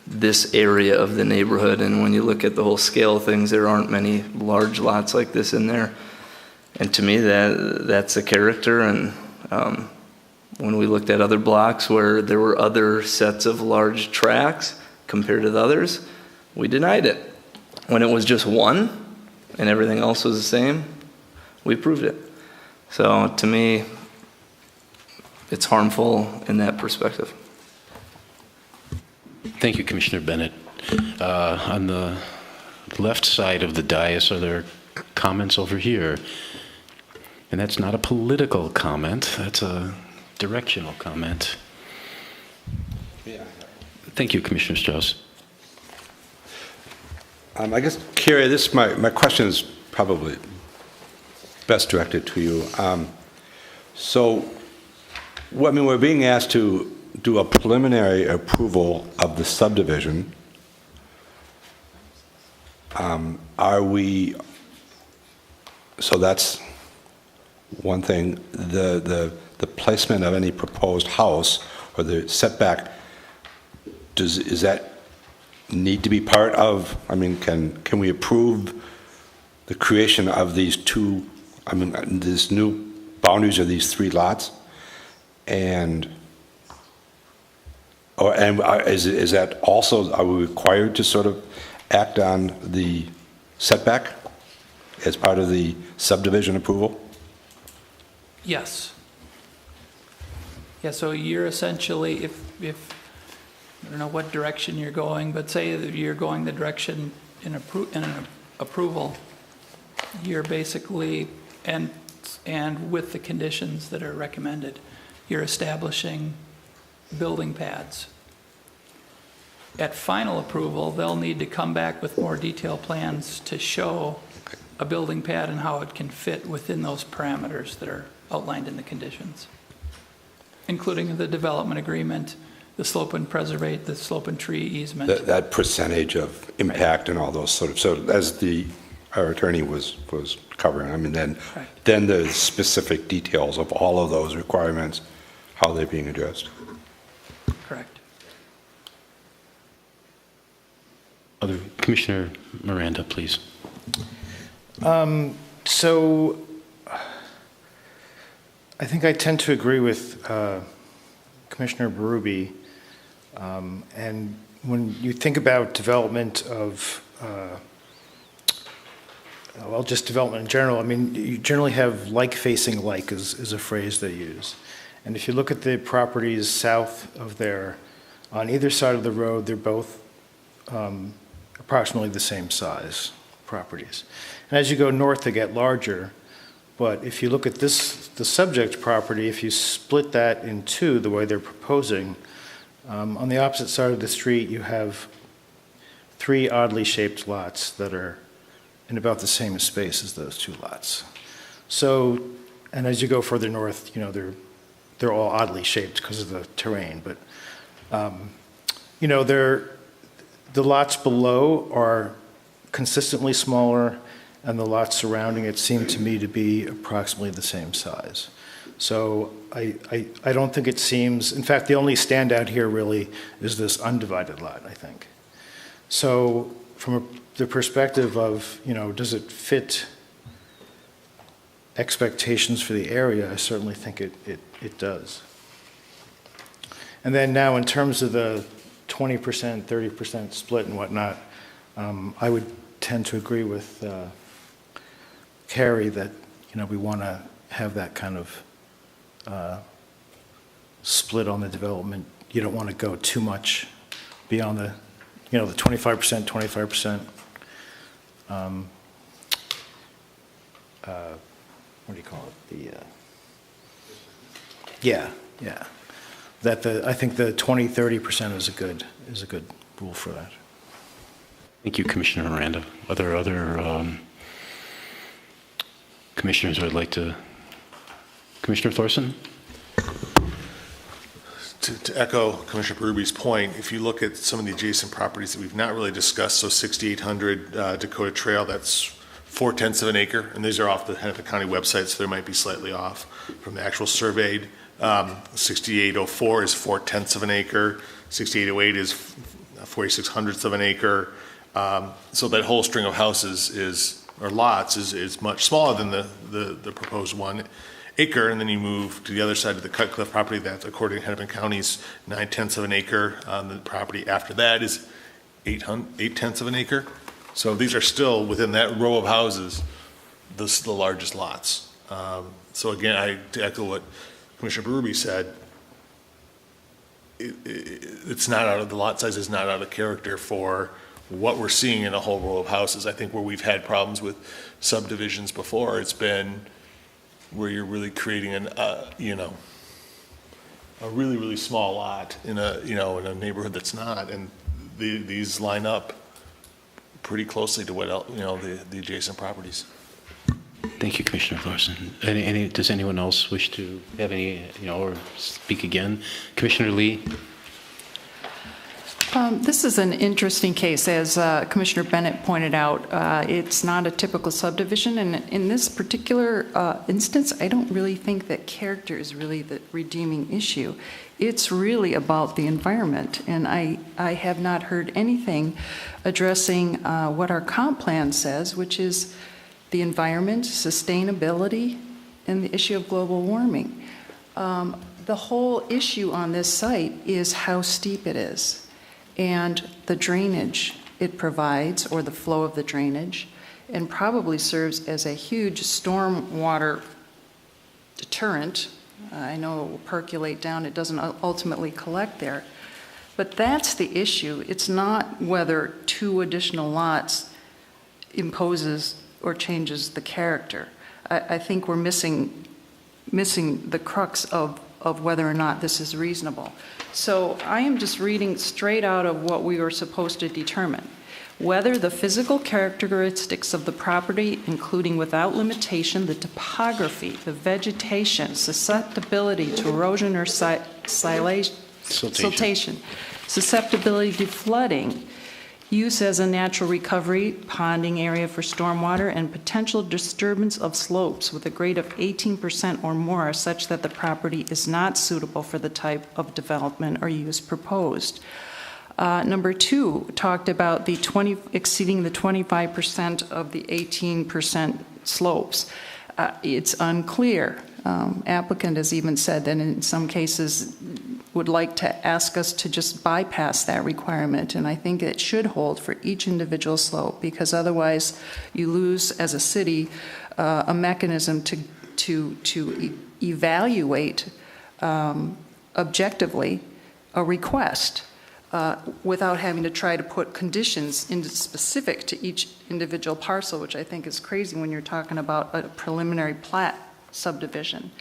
this area of the neighborhood. And when you look at the whole scale of things, there aren't many large lots like this in there. And to me, that's a character. And when we looked at other blocks where there were other sets of large tracts compared to the others, we denied it. When it was just one and everything else was the same, we approved it. So to me, it's harmful in that perspective. Thank you, Commissioner Bennett. On the left side of the dais, are there comments over here? And that's not a political comment, that's a directional comment. Yeah. Thank you, Commissioner Strauss. I guess, Cary, my question is probably best directed to you. We're being asked to do a preliminary approval of the subdivision. So that's one thing. The placement of any proposed house or the setback, is that need to be part of, can we approve the creation of these these new boundaries of these 3 lots? Is that also, are we required to sort of act on the setback as part of the subdivision approval? Yes. Yeah, so you're essentially, if I don't know what direction you're going, but say that you're going the direction in an approval, you're basically, and with the conditions that are recommended, you're establishing building pads. At final approval, they'll need to come back with more detailed plans to show a building pad and how it can fit within those parameters that are outlined in the conditions. including the development agreement, the slope and preservate, the slope and tree easement. That percentage of impact and all those sort of, so as our attorney was covering, I mean, then the specific details of all of those requirements, how they're being addressed. Correct. Other Commissioner Miranda, please. So I think I tend to agree with Commissioner Berube. And when you think about development of, well, just development in general, I mean, you generally have like facing like is a phrase they use. And if you look at the properties south of there, on either side of the road, they're both approximately the same size properties. And as you go north, they get larger. But if you look at the subject property, if you split that in two the way they're proposing, on the opposite side of the street, you have 3 oddly shaped lots that are in about the same space as those 2 lots. So, and as you go further north, you know, they're all oddly shaped because of the terrain. But, you know, the lots below are consistently smaller, and the lots surrounding it seem to me to be approximately the same size. So I don't think it seems, in fact, the only standout here really is this undivided lot, I think. So from the perspective of, you know, does it fit expectations for the area, I certainly think it does. And then now in terms of the 20%, 30% split and whatnot, I would tend to agree with Cary that, you know, we want to have that kind of split on the development. You don't want to go too much beyond the, you know, the 25%, 25%. What do you call it? Yeah. I think the 20, 30% is a good rule for that. Thank you, Commissioner Miranda. Other commissioners would like to. Commissioner Thorson? To echo Commissioner Berube's point, if you look at some of the adjacent properties that we've not really discussed, so 6800 Dakota Trail, that's 4/10 of an acre, and these are off the Hennepin County website, so they might be slightly off from the actual surveyed. 6804 is 4/10 of an acre. 6808 is 46/100 of an acre. So that whole string of houses or lots is much smaller than the proposed 1 acre, and then you move to the other side of the Cutcliffe property. That's, according to Hennepin County's, 9/10 of an acre. The property after that is 8/10 of an acre. So these are still within that row of houses, the largest lots. So again, to echo what Commissioner Berube said, it's not out of, the lot size is not out of character for what we're seeing in a whole row of houses. I think where we've had problems with subdivisions before, it's been where you're really creating a really, really small lot in a neighborhood that's not, and these line up pretty closely to what the adjacent properties. Thank you, Commissioner Thorson. Does anyone else wish to have any, or speak again? Commissioner Lee? This is an interesting case. As Commissioner Bennett pointed out, it's not a typical subdivision, and in this particular instance, I don't really think that character is really the redeeming issue. It's really about the environment, and I have not heard anything addressing what our comp plan says, which is the environment, sustainability, and the issue of global warming. The whole issue on this site is how steep it is, and the drainage it provides, or the flow of the drainage, and probably serves as a huge stormwater deterrent. I know it will percolate down, it doesn't ultimately collect there. But that's the issue. It's not whether 2 additional lots imposes or changes the character. I think we're missing the crux of whether or not this is reasonable. So I am just reading straight out of what we were supposed to determine. whether the physical characteristics of the property, including without limitation the topography, the vegetation, susceptibility to erosion or siltation, susceptibility to flooding, use as a natural recovery, ponding area for stormwater, and potential disturbance of slopes with a grade of 18% or more are such that the property is not suitable for the type of development or use proposed. Number 2 talked about the exceeding the 25% of the 18% slopes. It's unclear. Applicant has even said that in some cases would like to ask us to just bypass that requirement, and I think it should hold for each individual slope, because otherwise you lose as a city a mechanism to evaluate objectively a request without having to try to put conditions into specific to each individual parcel, which I think is crazy when you're talking about a preliminary plat subdivision.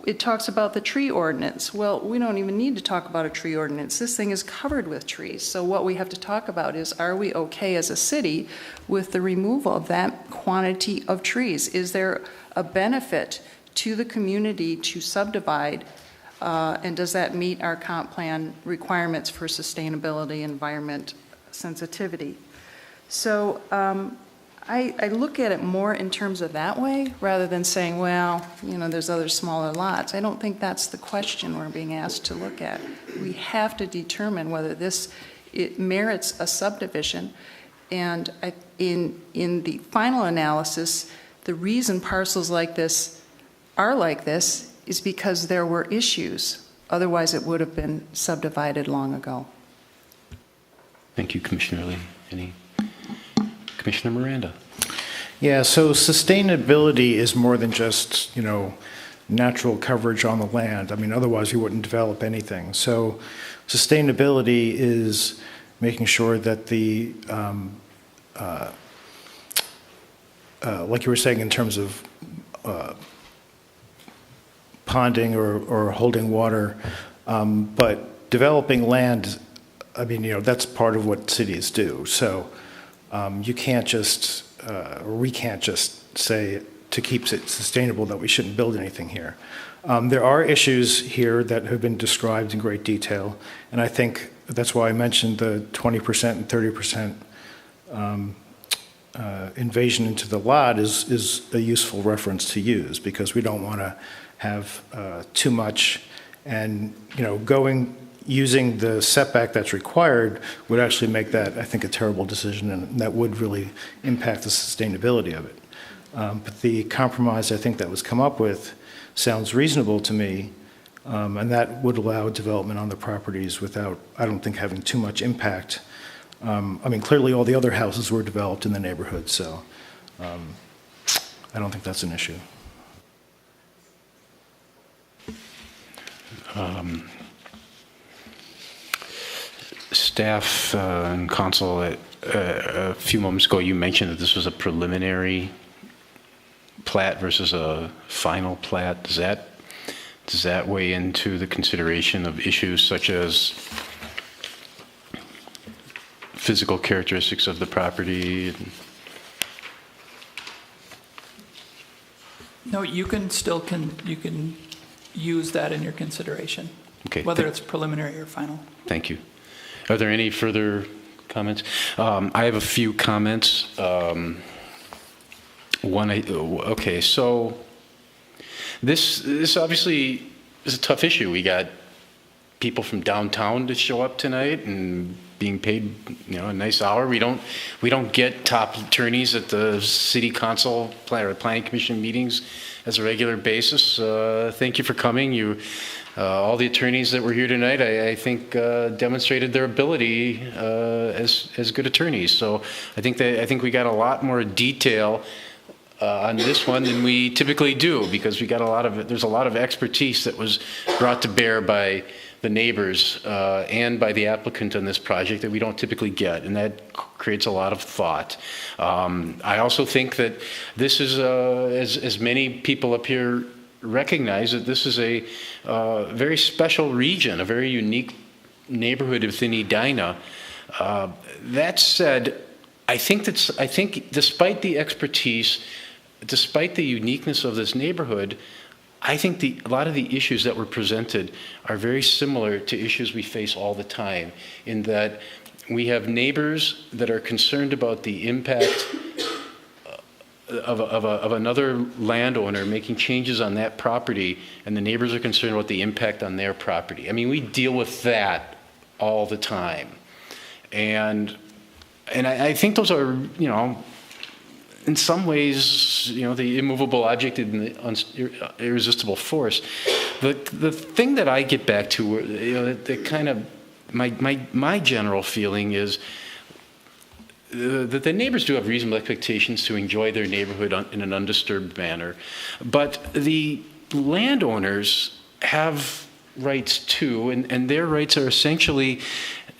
It talks about the tree ordinance. Well, we don't even need to talk about a tree ordinance. This thing is covered with trees. So what we have to talk about is, are we okay as a city with the removal of that quantity of trees? Is there a benefit to the community to subdivide, and does that meet our comp plan requirements for sustainability, environment, sensitivity? So I look at it more in terms of that way, rather than saying, well, you know, there's other smaller lots. I don't think that's the question we're being asked to look at. We have to determine whether it merits a subdivision. And in the final analysis, the reason parcels like this are like this is because there were issues. Otherwise, it would have been subdivided long ago. Thank you, Commissioner Lee. Any? Commissioner Miranda. Yeah, so sustainability is more than just, you know, natural coverage on the land. I mean, otherwise you wouldn't develop anything. So sustainability is making sure that the, like you were saying in terms of ponding or holding water, but developing land, I mean, you know, that's part of what cities do. So you can't just, or we can't just say to keep it sustainable that we shouldn't build anything here. There are issues here that have been described in great detail, and I think that's why I mentioned the 20% and 30% invasion into the lot is a useful reference to use, because we don't want to have too much, and, you know, using the setback that's required would actually make that, I think, a terrible decision, and that would really impact the sustainability of it. But the compromise I think that was come up with sounds reasonable to me, and that would allow development on the properties without, I don't think, having too much impact. I mean, clearly all the other houses were developed in the neighborhood, so I don't think that's an issue. Staff and council, a few moments ago, you mentioned that this was a preliminary plat versus a final plat. Does that weigh into the consideration of issues such as physical characteristics of the property? No, you can use that in your consideration, okay, whether it's preliminary or final. Thank you. Are there any further comments? I have a few comments. Okay, so this obviously is a tough issue. We got people from downtown to show up tonight and being paid, you know, a nice hour. We don't get top attorneys at the city council or planning commission meetings as a regular basis. Thank you for coming. All the attorneys that were here tonight, I think, demonstrated their ability as good attorneys. So I think we got a lot more detail on this one than we typically do, because there's a lot of expertise that was brought to bear by the neighbors and by the applicant on this project that we don't typically get, and that creates a lot of thought. I also think that this is, as many people up here recognize, that this is a very special region, a very unique neighborhood within Edina, That said, I think despite the expertise, despite the uniqueness of this neighborhood, I think a lot of the issues that were presented are very similar to issues we face all the time, in that we have neighbors that are concerned about the impact of another landowner making changes on that property, and the neighbors are concerned about the impact on their property. I mean, we deal with that all the time. And I think those are, in some ways, the immovable object and the irresistible force. The thing that I get back to, that kind of my general feeling is that the neighbors do have reasonable expectations to enjoy their neighborhood in an undisturbed manner, but the landowners have rights too, and their rights are essentially,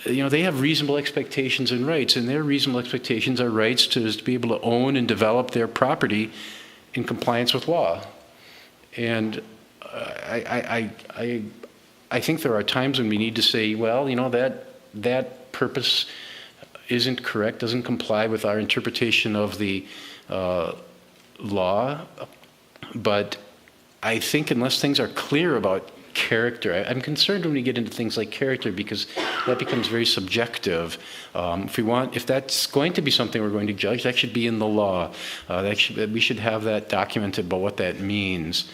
they have reasonable expectations and rights, and their reasonable expectations are rights to be able to own and develop their property in compliance with law. And I think there are times when we need to say, well, that purpose isn't correct, doesn't comply with our interpretation of the law. But I think unless things are clear about character, I'm concerned when we get into things like character, because that becomes very subjective. If that's going to be something we're going to judge, that should be in the law. We should have that documented about what that means.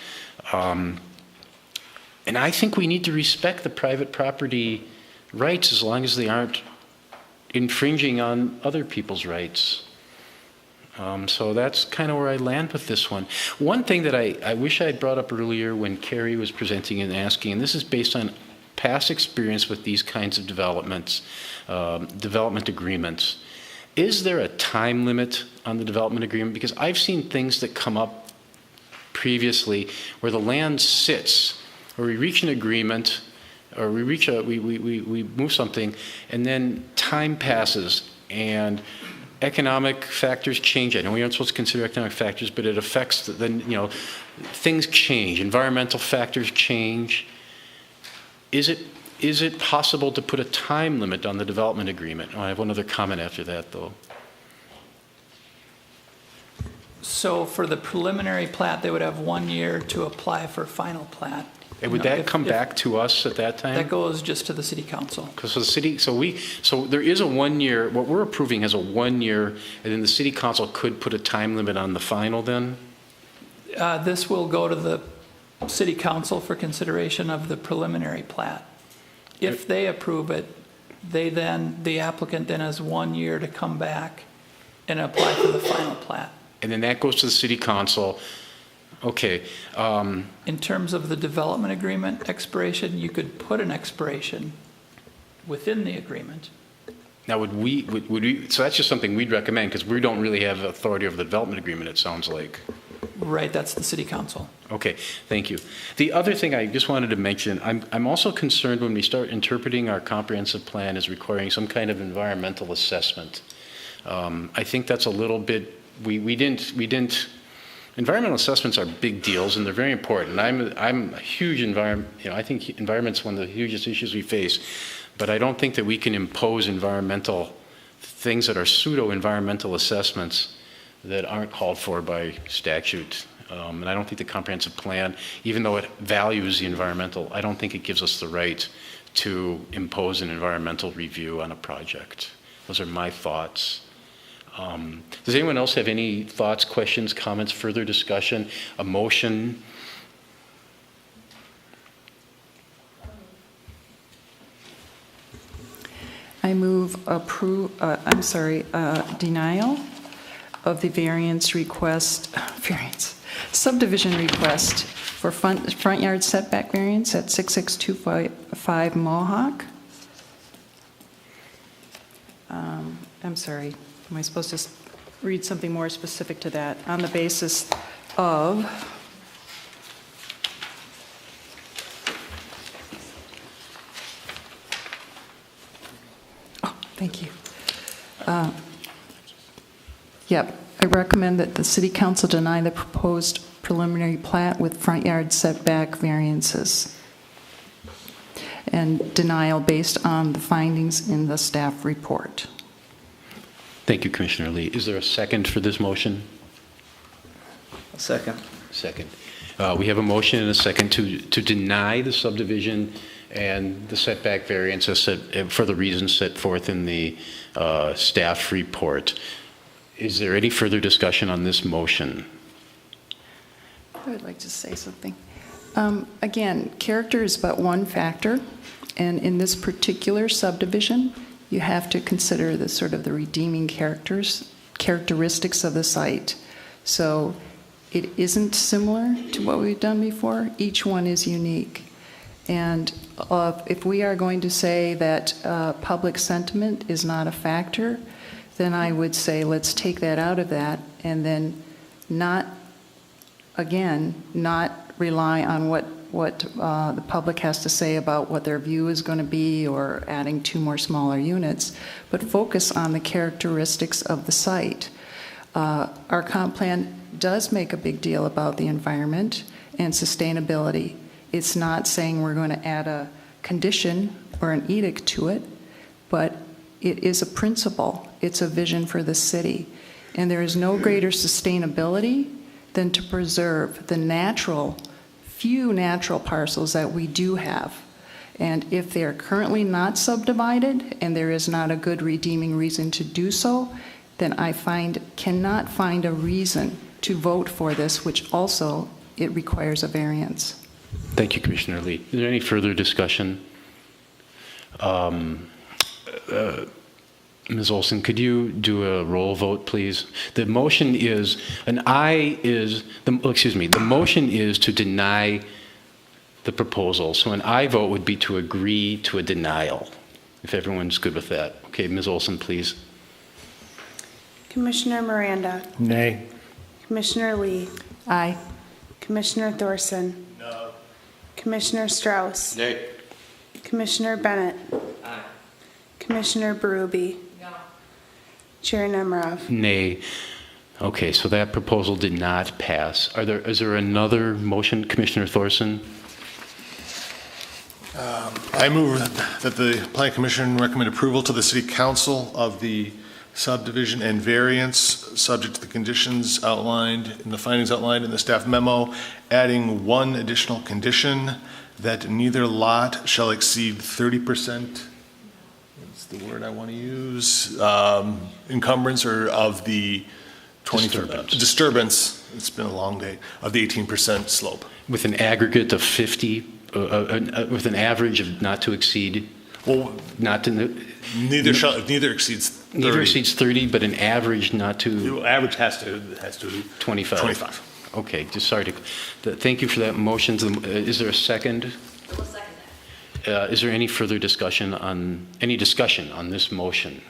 And I think we need to respect the private property rights as long as they aren't infringing on other people's rights. So that's kind of where I land with this one. One thing that I wish I had brought up earlier when Cary was presenting and asking, and this is based on past experience with these kinds of development agreements. Is there a time limit on the development agreement? Because I've seen things that come up previously where the land sits, or we reach an agreement, or we move something, and then time passes and economic factors change. I know we aren't supposed to consider economic factors, but it affects things change, environmental factors change. Is it possible to put a time limit on the development agreement? I have one other comment after that, though. So for the preliminary plat, they would have 1 year to apply for final plat. And would that come back to us at that time? That goes just to the city council. So there is a 1 year, what we're approving has a 1 year, and then the city council could put a time limit on the final then? This will go to the city council for consideration of the preliminary plat. If they approve it, the applicant then has 1 year to come back and apply for the final plat. And then that goes to the city council. Okay. In terms of the development agreement expiration, you could put an expiration within the agreement. Now, would we, so that's just something we'd recommend, because we don't really have authority over the development agreement, it sounds like. Right, that's the city council. Okay, thank you. The other thing I just wanted to mention, I'm also concerned when we start interpreting our comprehensive plan as requiring some kind of environmental assessment. I think that's a little bit, we didn't. Environmental assessments are big deals, and they're very important. I'm a huge I think environment's one of the hugest issues we face, but I don't think that we can impose environmental things that are pseudo-environmental assessments that aren't called for by statute. And I don't think the comprehensive plan, even though it values the environmental, I don't think it gives us the right to impose an environmental review on a project. Those are my thoughts. Does anyone else have any thoughts, questions, comments, further discussion, a motion? I move denial of the subdivision request for front yard setback variance at 6625 Mohawk. I'm sorry. Am I supposed to read something more specific to that? On the basis of thank you. Yep. I recommend that the City Council deny the proposed preliminary plat with front yard setback variances. and denial based on the findings in the staff report. Thank you, Commissioner Lee. Is there a second for this motion? Second. Second. We have a motion and a second to deny the subdivision and the setback variance as for the reasons set forth in the staff report. Is there any further discussion on this motion? I would like to say something. Again, character is but one factor, and in this particular subdivision, you have to consider the sort of the redeeming characteristics of the site. So it isn't similar to what we've done before. Each one is unique. And if we are going to say that public sentiment is not a factor, then I would say let's take that out of that and then not rely on what the public has to say about what their view is going to be or adding 2 more smaller units, but focus on the characteristics of the site. Our comp plan does make a big deal about the environment and sustainability. It's not saying we're going to add a condition or an edict to it, but it is a principle. It's a vision for the city. And there is no greater sustainability than to preserve the few natural parcels that we do have. And if they are currently not subdivided and there is not a good redeeming reason to do so, then I cannot find a reason to vote for this, which also it requires a variance. Thank you, Commissioner Lee. Is there any further discussion? Ms. Olson, could you do a roll vote, please? The motion is, the motion is to deny the proposal. So an aye vote would be to agree to a denial, if everyone's good with that. Okay, Ms. Olson, please. Commissioner Miranda. Nay. Commissioner Lee. Aye. Commissioner Thorson. No. Commissioner Strauss. Nay. Commissioner Bennett. Aye. Commissioner Berube. No. Chair Nemerov. Nay. Okay, so that proposal did not pass. Is there another motion, Commissioner Thorson? I move that the Planning Commission recommend approval to the City Council of the subdivision and variance, subject to the conditions outlined in the findings outlined in the staff memo, adding one additional condition that neither lot shall exceed 30%. What's the word I want to use? Encumbrance or of the disturbance. It's been a long day, of the 18% slope. With an aggregate of 50, with an average of not to exceed. Well, neither exceeds 30. Neither exceeds 30, but an average not to. The average has to 25. 25. Okay, just sorry to. Thank you for that motion. Is there a second? I will second that. Is there any further discussion on this motion?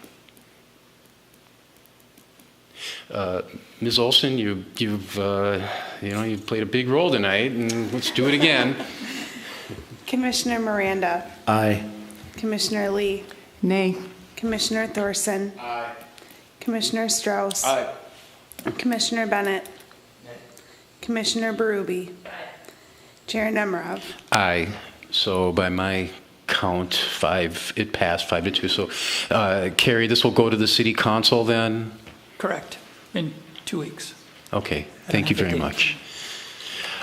Ms. Olson, you've played a big role tonight, and let's do it again. Commissioner Miranda. Aye. Commissioner Lee. Nay. Commissioner Thorson. Aye. Commissioner Strauss. Aye. Commissioner Bennett. Commissioner Berube. Chair Nemerov. Aye. So by my count, it passed 5-2. So, Cary, this will go to the City Council then? Correct, in 2 weeks. Okay, thank you very much.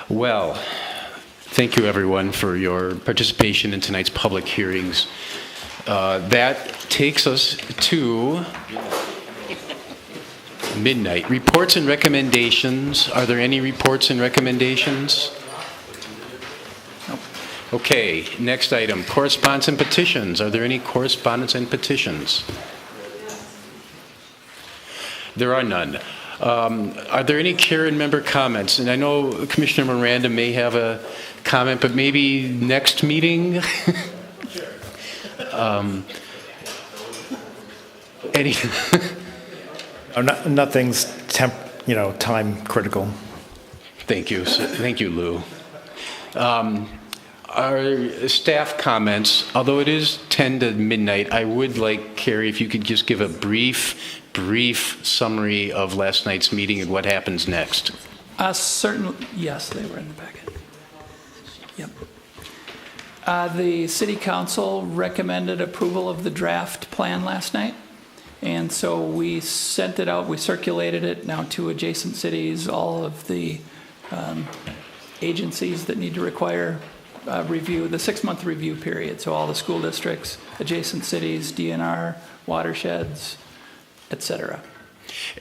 Well, thank you everyone for your participation in tonight's public hearings. That takes us to midnight. Reports and recommendations. Are there any reports and recommendations? Okay, next item, correspondence and petitions. Are there any correspondence and petitions? There are none. Are there any Karen member comments? And I know Commissioner Miranda may have a comment, but maybe next meeting? Any? Nothing's time critical. Thank you. Thank you, Lou. Our staff comments, although it is 10 to midnight, I would like, Cary, if you could just give a brief summary of last night's meeting and what happens next. Certainly, yes, they were in the packet. Yep. The city council recommended approval of the draft plan last night. And so we sent it out, we circulated it now to adjacent cities, all of the agencies that need to require review, the 6-month review period. So all the school districts, adjacent cities, DNR, watersheds, et cetera.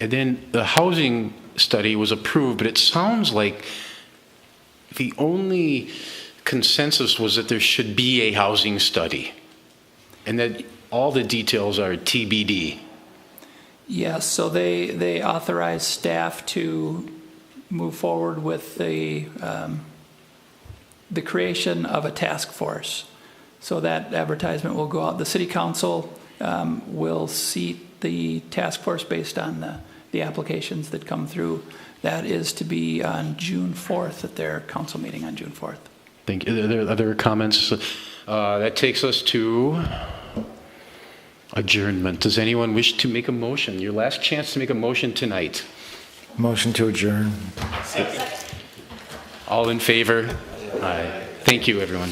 And then the housing study was approved, but it sounds like the only consensus was that there should be a housing study and that all the details are TBD. Yes, so they authorized staff to move forward with the creation of a task force. So that advertisement will go out. The city council will seat the task force based on the applications that come through. That is to be on June 4th at their council meeting on June 4th. Thank you. Are there other comments? That takes us to adjournment. Does anyone wish to make a motion? Your last chance to make a motion tonight. Motion to adjourn. All in favor? Aye. Thank you, everyone.